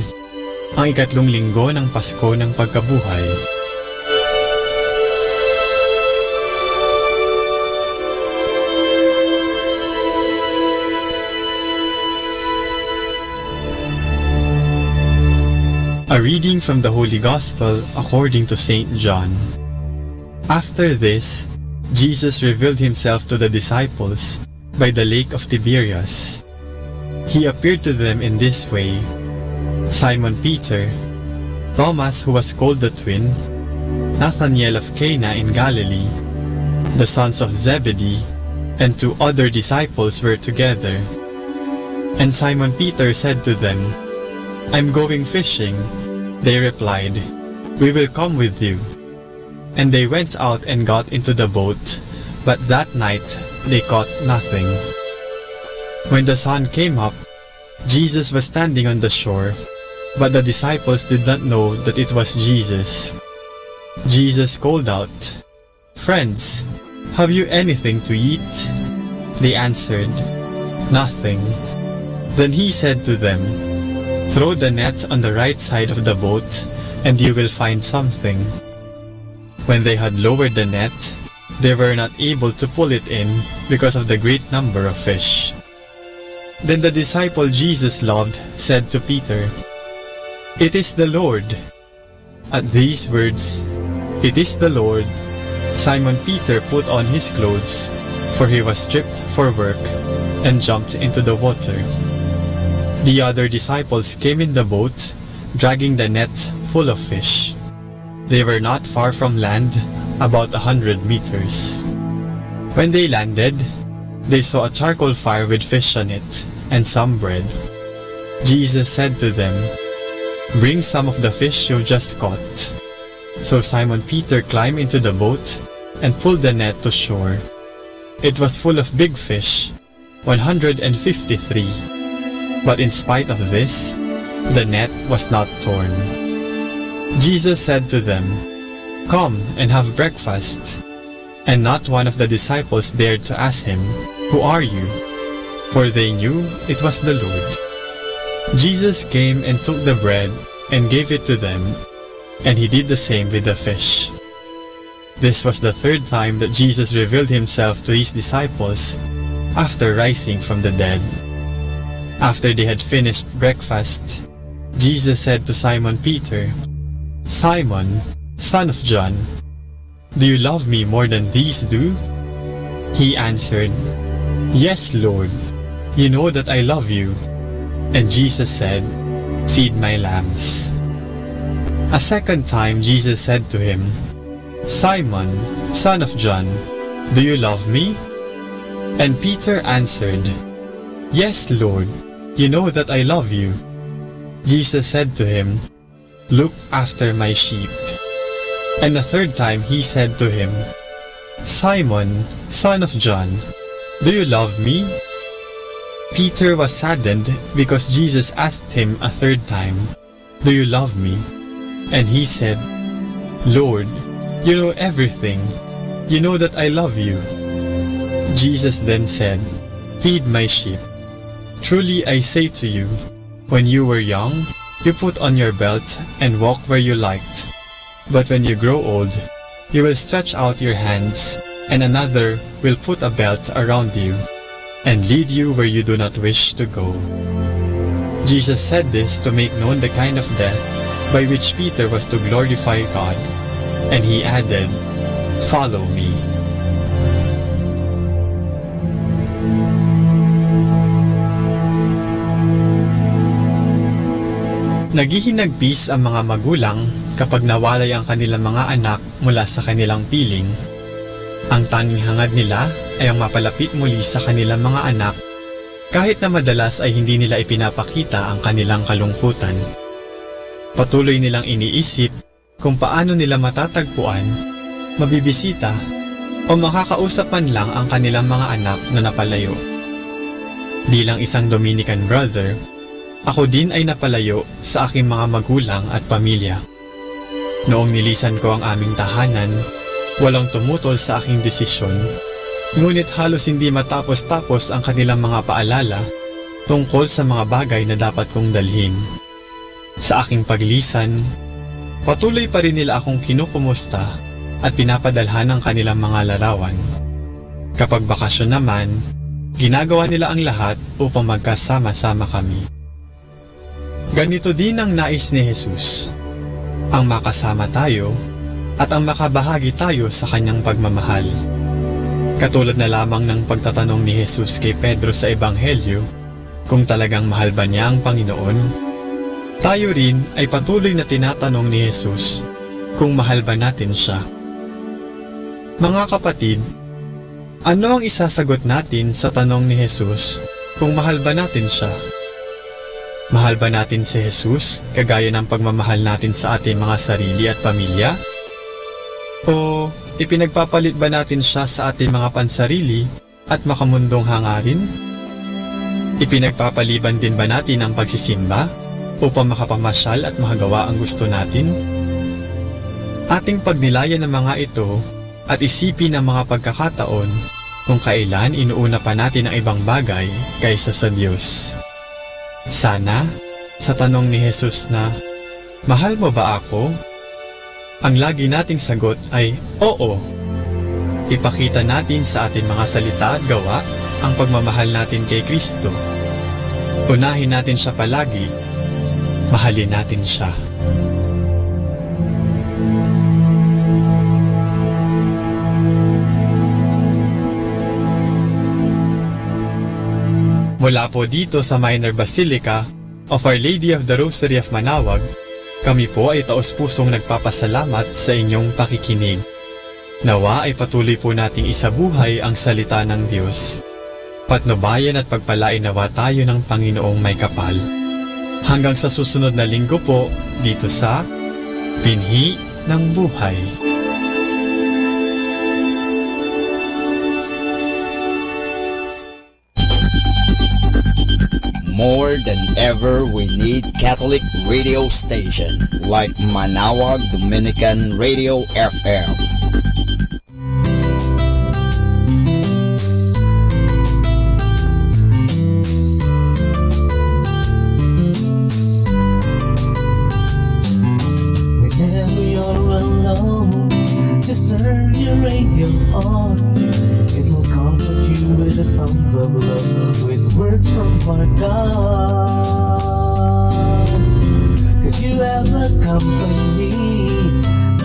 S6: ang 3 linggo ng Pasko ng Pagkabuhay. A reading from the Holy Gospel according to St. John. After this, Jesus revealed himself to the disciples by the lake of Tiberias. He appeared to them in this way: Simon Peter, Thomas who was called the twin, Nathanael of Cana in Galilee, the sons of Zebedee, and 2 other disciples were together. And Simon Peter said to them, "I'm going fishing." They replied, "We will come with you." And they went out and got into the boat, but that night they caught nothing. When the sun came up, Jesus was standing on the shore, but the disciples did not know that it was Jesus. Jesus called out, "Friends, have you anything to eat?" They answered, "Nothing." Then he said to them, "Throw the net on the right side of the boat, and you will find something." When they had lowered the net, they were not able to pull it in because of the great number of fish. Then the disciple Jesus loved said to Peter, "It is the Lord." At these words, "It is the Lord," Simon Peter put on his clothes, for he was stripped for work, and jumped into the water. The other disciples came in the boat, dragging the net full of fish. They were not far from land, about 100 meters. When they landed, they saw a charcoal fire with fish on it, and some bread. Jesus said to them, "Bring some of the fish you just caught." So Simon Peter climbed into the boat and pulled the net to shore. It was full of big fish, 153. But in spite of this, the net was not torn. Jesus said to them, "Come and have breakfast." And not one of the disciples dared to ask him, "Who are you?" For they knew it was the Lord. Jesus came and took the bread and gave it to them, and he did the same with the fish. This was the 3rd time that Jesus revealed himself to his disciples after rising from the dead. After they had finished breakfast, Jesus said to Simon Peter, "Simon, son of John, do you love me more than these do?" He answered, "Yes, Lord, you know that I love you." And Jesus said, "Feed my lambs." A 2nd time Jesus said to him, "Simon, son of John, do you love me?" And Peter answered, "Yes, Lord, you know that I love you." Jesus said to him, "Look after my sheep." And the 3rd time he said to him, "Simon, son of John, do you love me?" Peter was saddened because Jesus asked him a 3rd time, "Do you love me?" And he said, "Lord, you know everything. You know that I love you." Jesus then said, "Feed my sheep. Truly I say to you, when you were young, you put on your belt and walk where you liked. But when you grow old, you will stretch out your hands, and another will put a belt around you, and lead you where you do not wish to go." Jesus said this to make known the kind of death by which Peter was to glorify God, and he added, "Follow me." Naghihinagpis ang mga magulang kapag nawalay ang kanilang mga anak mula sa kanilang piling. Ang tanging hangad nila ay ang mapalapit muli sa kanilang mga anak, kahit na madalas ay hindi nila ipinapakita ang kanilang kalungkutan. Patuloy nilang iniisip kung paano nila matatagpuan, mabibisita, o makakausap man lang ang kanilang mga anak na napalayo. Bilang isang Dominican brother, ako din ay napalayo sa aking mga magulang at pamilya. Noong nilisan ko ang aming tahanan, walang tumutol sa aking desisyon, ngunit halos hindi matapos-tapos ang kanilang mga paalala tungkol sa mga bagay na dapat kong dalhin. Sa aking paglisan, patuloy pa rin nila akong kinukumusta at pinapadalhan ng kanilang mga larawan. Kapag bakasyon naman, ginagawa nila ang lahat upang magkasama-sama kami. Ganito din ang nais ni Jesus, ang makasama tayo at ang makabahagi tayo sa kanyang pagmamahal. Katulad na lamang ng pagtatanong ni Jesus kay Pedro sa Ebanghelyo kung talagang mahal ba niya ang Panginoon, tayo rin ay patuloy na tinatanong ni Jesus kung mahal ba natin siya. Mga kapatid, ano ang isasagot natin sa tanong ni Jesus kung mahal ba natin siya? Mahal ba natin si Jesus kagaya ng pagmamahal natin sa ating mga sarili at pamilya? O ipinagpapalit ba natin siya sa ating mga pansarili at makamundong hangarin? Ipinagpapaliban din ba natin ang pagsisimba upang makapamasyal at makagawa ang gusto natin? Ating pagnilayan ng mga ito at isipin ang mga pagkakataon kung kailan inuuna pa natin ang ibang bagay kaysa sa Diyos. Sana, sa tanong ni Jesus na, mahal mo ba ako? Ang lagi nating sagot ay, oo. Ipakita natin sa ating mga salita at gawa ang pagmamahal natin kay Kristo. Unahin natin siya palagi. Mahalin natin siya. Mula po dito sa Minor Basilica of Our Lady of the Rosary of Manaoag, kami po ay taos-pusong nagpapasalamat sa inyong pakikinig. Nawa ay patuloy po nating isabuhay ang salita ng Diyos. Patnubayan at pagpalain nawa tayo ng Panginoong may kapal. Hanggang sa susunod na linggo po dito sa Binhi ng Buhay.
S16: More than ever, we need Catholic radio station like Manaoag Dominican Radio FM.
S2: Whenever you're alone, just turn your radio on. It will comfort you with the songs of love, with words from our God. 'Cause you have a company,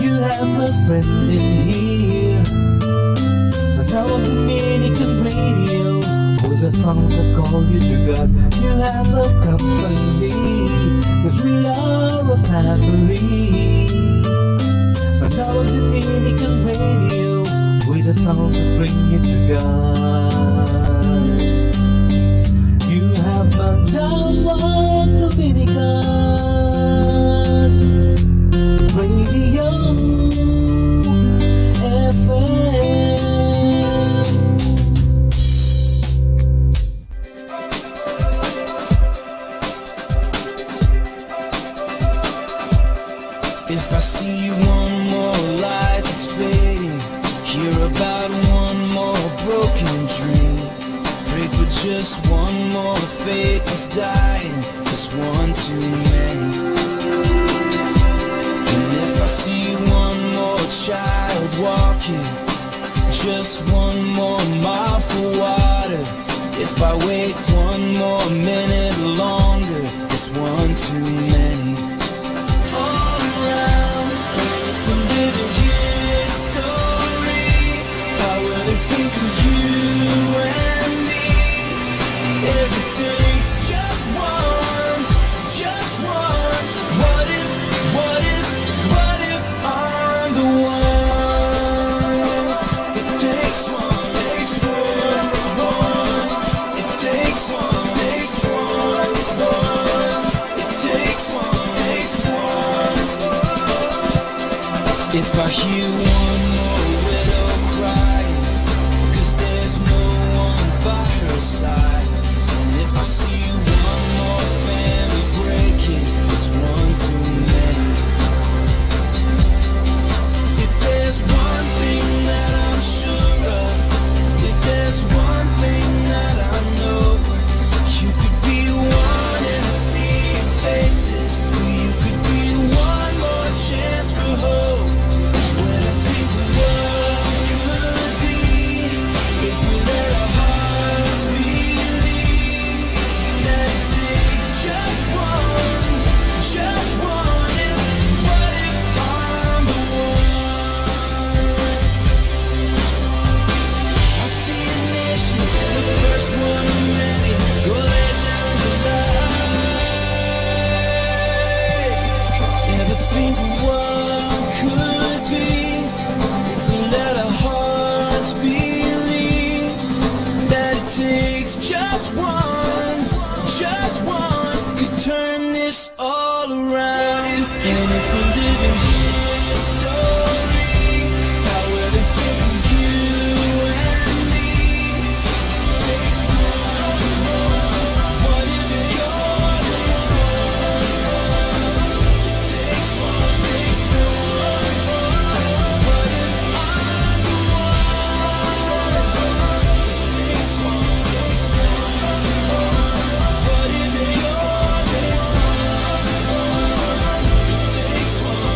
S2: you have a friend in here. Manaoag Dominican Radio, with the songs that call you to God. You have a company, 'cause we are a family. Manaoag Dominican Radio, with the songs that bring you to God. You have Manaoag Dominican Radio FM.
S12: If I see one more light that's fading, hear about one more broken dream, pray for just one more faith that's dying, just one too many. And if I see one more child walking, just one more mile for water, if I wait one more minute longer, it's one too many. All around the living history, how will they think of you and me? If it takes just one, just one. What if I'm the one? It takes one, takes one. It takes one, takes one. It takes one, takes
S2: If I hear one more widow cry, 'cause there's no one by her side. And if I see one more family breaking, it's one too many. If there's one thing that I'm sure of, if there's one thing that I know, you could be one in a sea of faces. You could be one more chance for hope. When I think of what could be, if we let our hearts believe that it takes just one, and what if I'm the one? I see a nation, the first one of many, go lay down the line. Ever think of what could be, if we let our hearts believe that it takes just one, could turn this all around. And if we live in history, how will they think of you and me? Takes one, what if it takes one? Takes one, what if I'm the one? Takes one, what if you're this one? Takes one,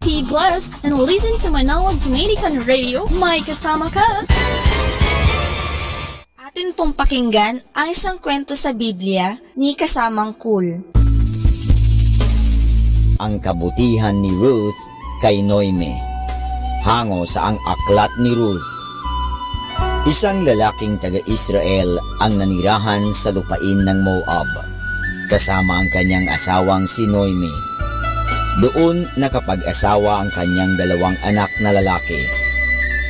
S4: Be blessed and listen to Manawag Dominican Radio. May kasama ka.
S7: Atin pong pakinggan ang isang kwento sa Biblia ni Kasamang Cool.
S16: Ang kabutihan ni Ruth kay Noemi. Hango sa ang aklat ni Ruth. Isang lalaking taga-Israel ang nanirahan sa lupain ng Moab, kasama ang kanyang asawang si Noemi. Doon nakapag-asawa ang kanyang dalawang anak na lalaki.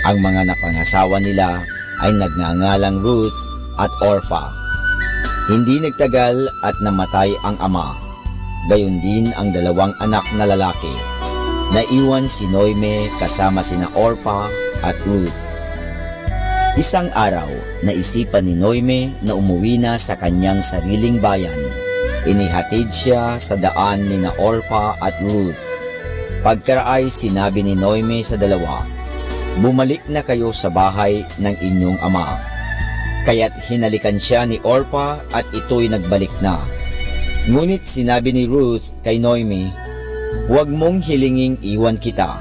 S16: Ang mga napangasawa nila ay nagngangalang Ruth at Orpha. Hindi nagtagal at namatay ang ama. Gayon din ang dalawang anak na lalaki. Naiwan si Noemi kasama sina Orpha at Ruth. Isang araw, naisipan ni Noemi na umuwi na sa kanyang sariling bayan. Inihatid siya sa daan ni na Orpha at Ruth. Pagkaraay, sinabi ni Noemi sa dalawa, "Bumalik na kayo sa bahay ng inyong ama." Kaya't hinalikan siya ni Orpha at ito'y nagbalik na. Ngunit sinabi ni Ruth kay Noemi, "Huwag mong hilinging iwan kita.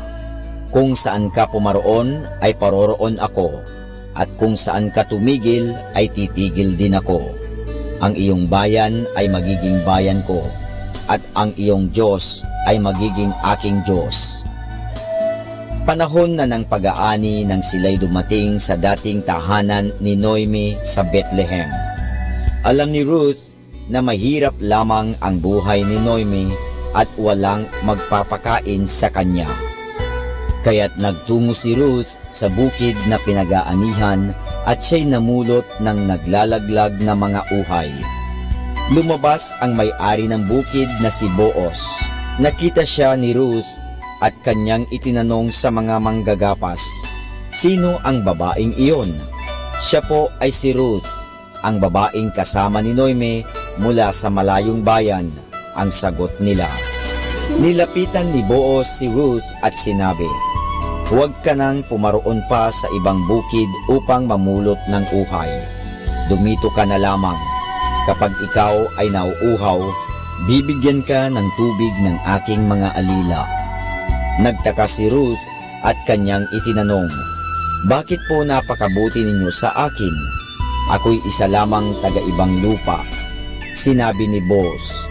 S16: Kung saan ka pumaroon ay paroroon ako, at kung saan ka tumigil ay titigil din ako. Ang iyong bayan ay magiging bayan ko, at ang iyong Diyos ay magiging aking Diyos." Panahon na ng pag-aani nang sila'y dumating sa dating tahanan ni Noemi sa Bethlehem. Alam ni Ruth na mahirap lamang ang buhay ni Noemi at walang magpapakain sa kanya. Kaya't nagtungo si Ruth sa bukid na pinag-aanihan at siya'y namulot ng naglalaglag na mga uhay. Lumabas ang may-ari ng bukid na si Boaz. Nakita siya ni Ruth at kanyang itinanong sa mga manggagapas, "Sino ang babaeng iyon?" Siya po ay si Ruth, ang babaeng kasama ni Noemi mula sa malayong bayan. Ang sagot nila. Nilapitan ni Boaz si Ruth at sinabi, "Huwag ka nang pumaroon pa sa ibang bukid upang mamulot ng uhay. Dumito ka na lamang. Kapag ikaw ay nauuhaw, bibigyan ka ng tubig ng aking mga alila." Nagtaka si Ruth at kanyang itinanong, "Bakit po napakabuti ninyo sa akin? Ako'y isa lamang taga-ibang lupa." Sinabi ni Boaz,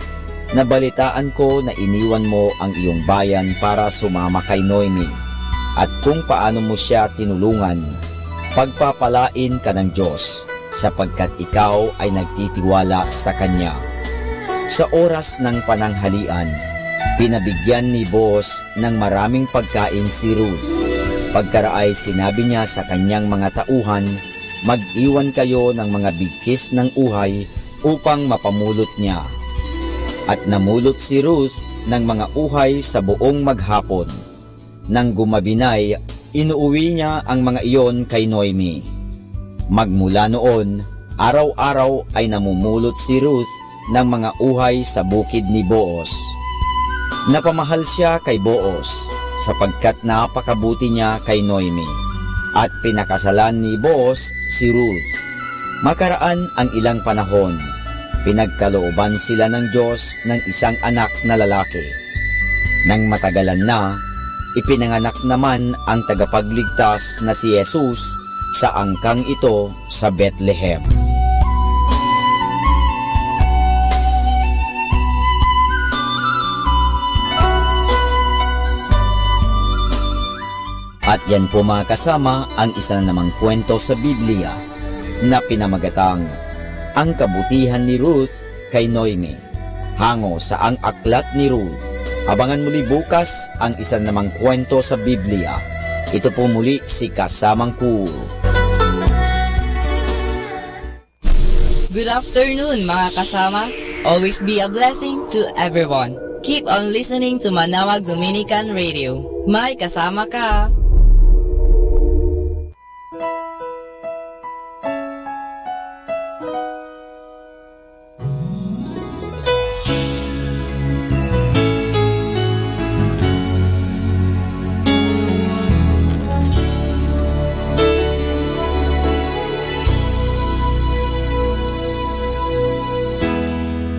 S16: "Nabalitaan ko na iniwan mo ang iyong bayan para sumama kay Noemi, at kung paano mo siya tinulungan. Pagpapalain ka ng Diyos, sapagkat ikaw ay nagtitiwala sa Kanya." Sa oras ng pananghalian, Pinabigyan ni Boaz ng maraming pagkain si Ruth. Pagkaraay sinabi niya sa kanyang mga tauhan, mag-iwan kayo ng mga bigkis ng uhay upang mapamulot niya. At namulot si Ruth ng mga uhay sa buong maghapon. Nang gumabinay, inuuwi niya ang mga iyon kay Noemi. Magmula noon, araw-araw ay namumulot si Ruth ng mga uhay sa bukid ni Boaz. Napamahal siya kay Boaz sapagkat napakabuti niya kay Noemi, at pinakasalan ni Boaz si Ruth. Makaraan ang ilang panahon, pinagkalooban sila ng Diyos ng isang anak na lalaki. Nang matagalan na, ipinanganak naman ang tagapagligtas na si Jesus sa angkang ito sa Bethlehem. At yan po mga kasama ang isa na namang kwento sa Biblia na pinamagatang Ang Kabutihan ni Ruth kay Noemi, hango sa Ang Aklat ni Ruth. Abangan muli bukas ang isa na namang kwento sa Biblia. Ito po muli si Kasamang Cool.
S9: Good afternoon mga kasama. Always be a blessing to everyone. Keep on listening to Manawag Dominican Radio. May kasama ka.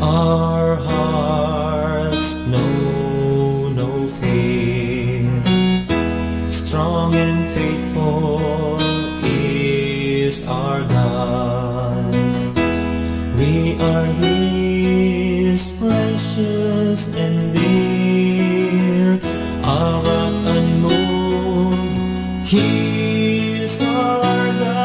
S2: Our hearts know no fear. Strong and faithful is our God. We are His precious and dear. Our rock unmoved, He is our God.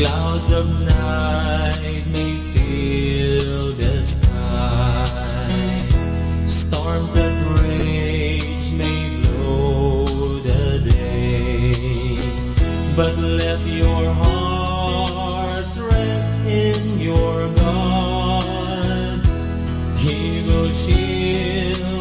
S2: Clouds of night may fill the sky, storms that rage may blow the day, but let your hearts rest in your God. He will shield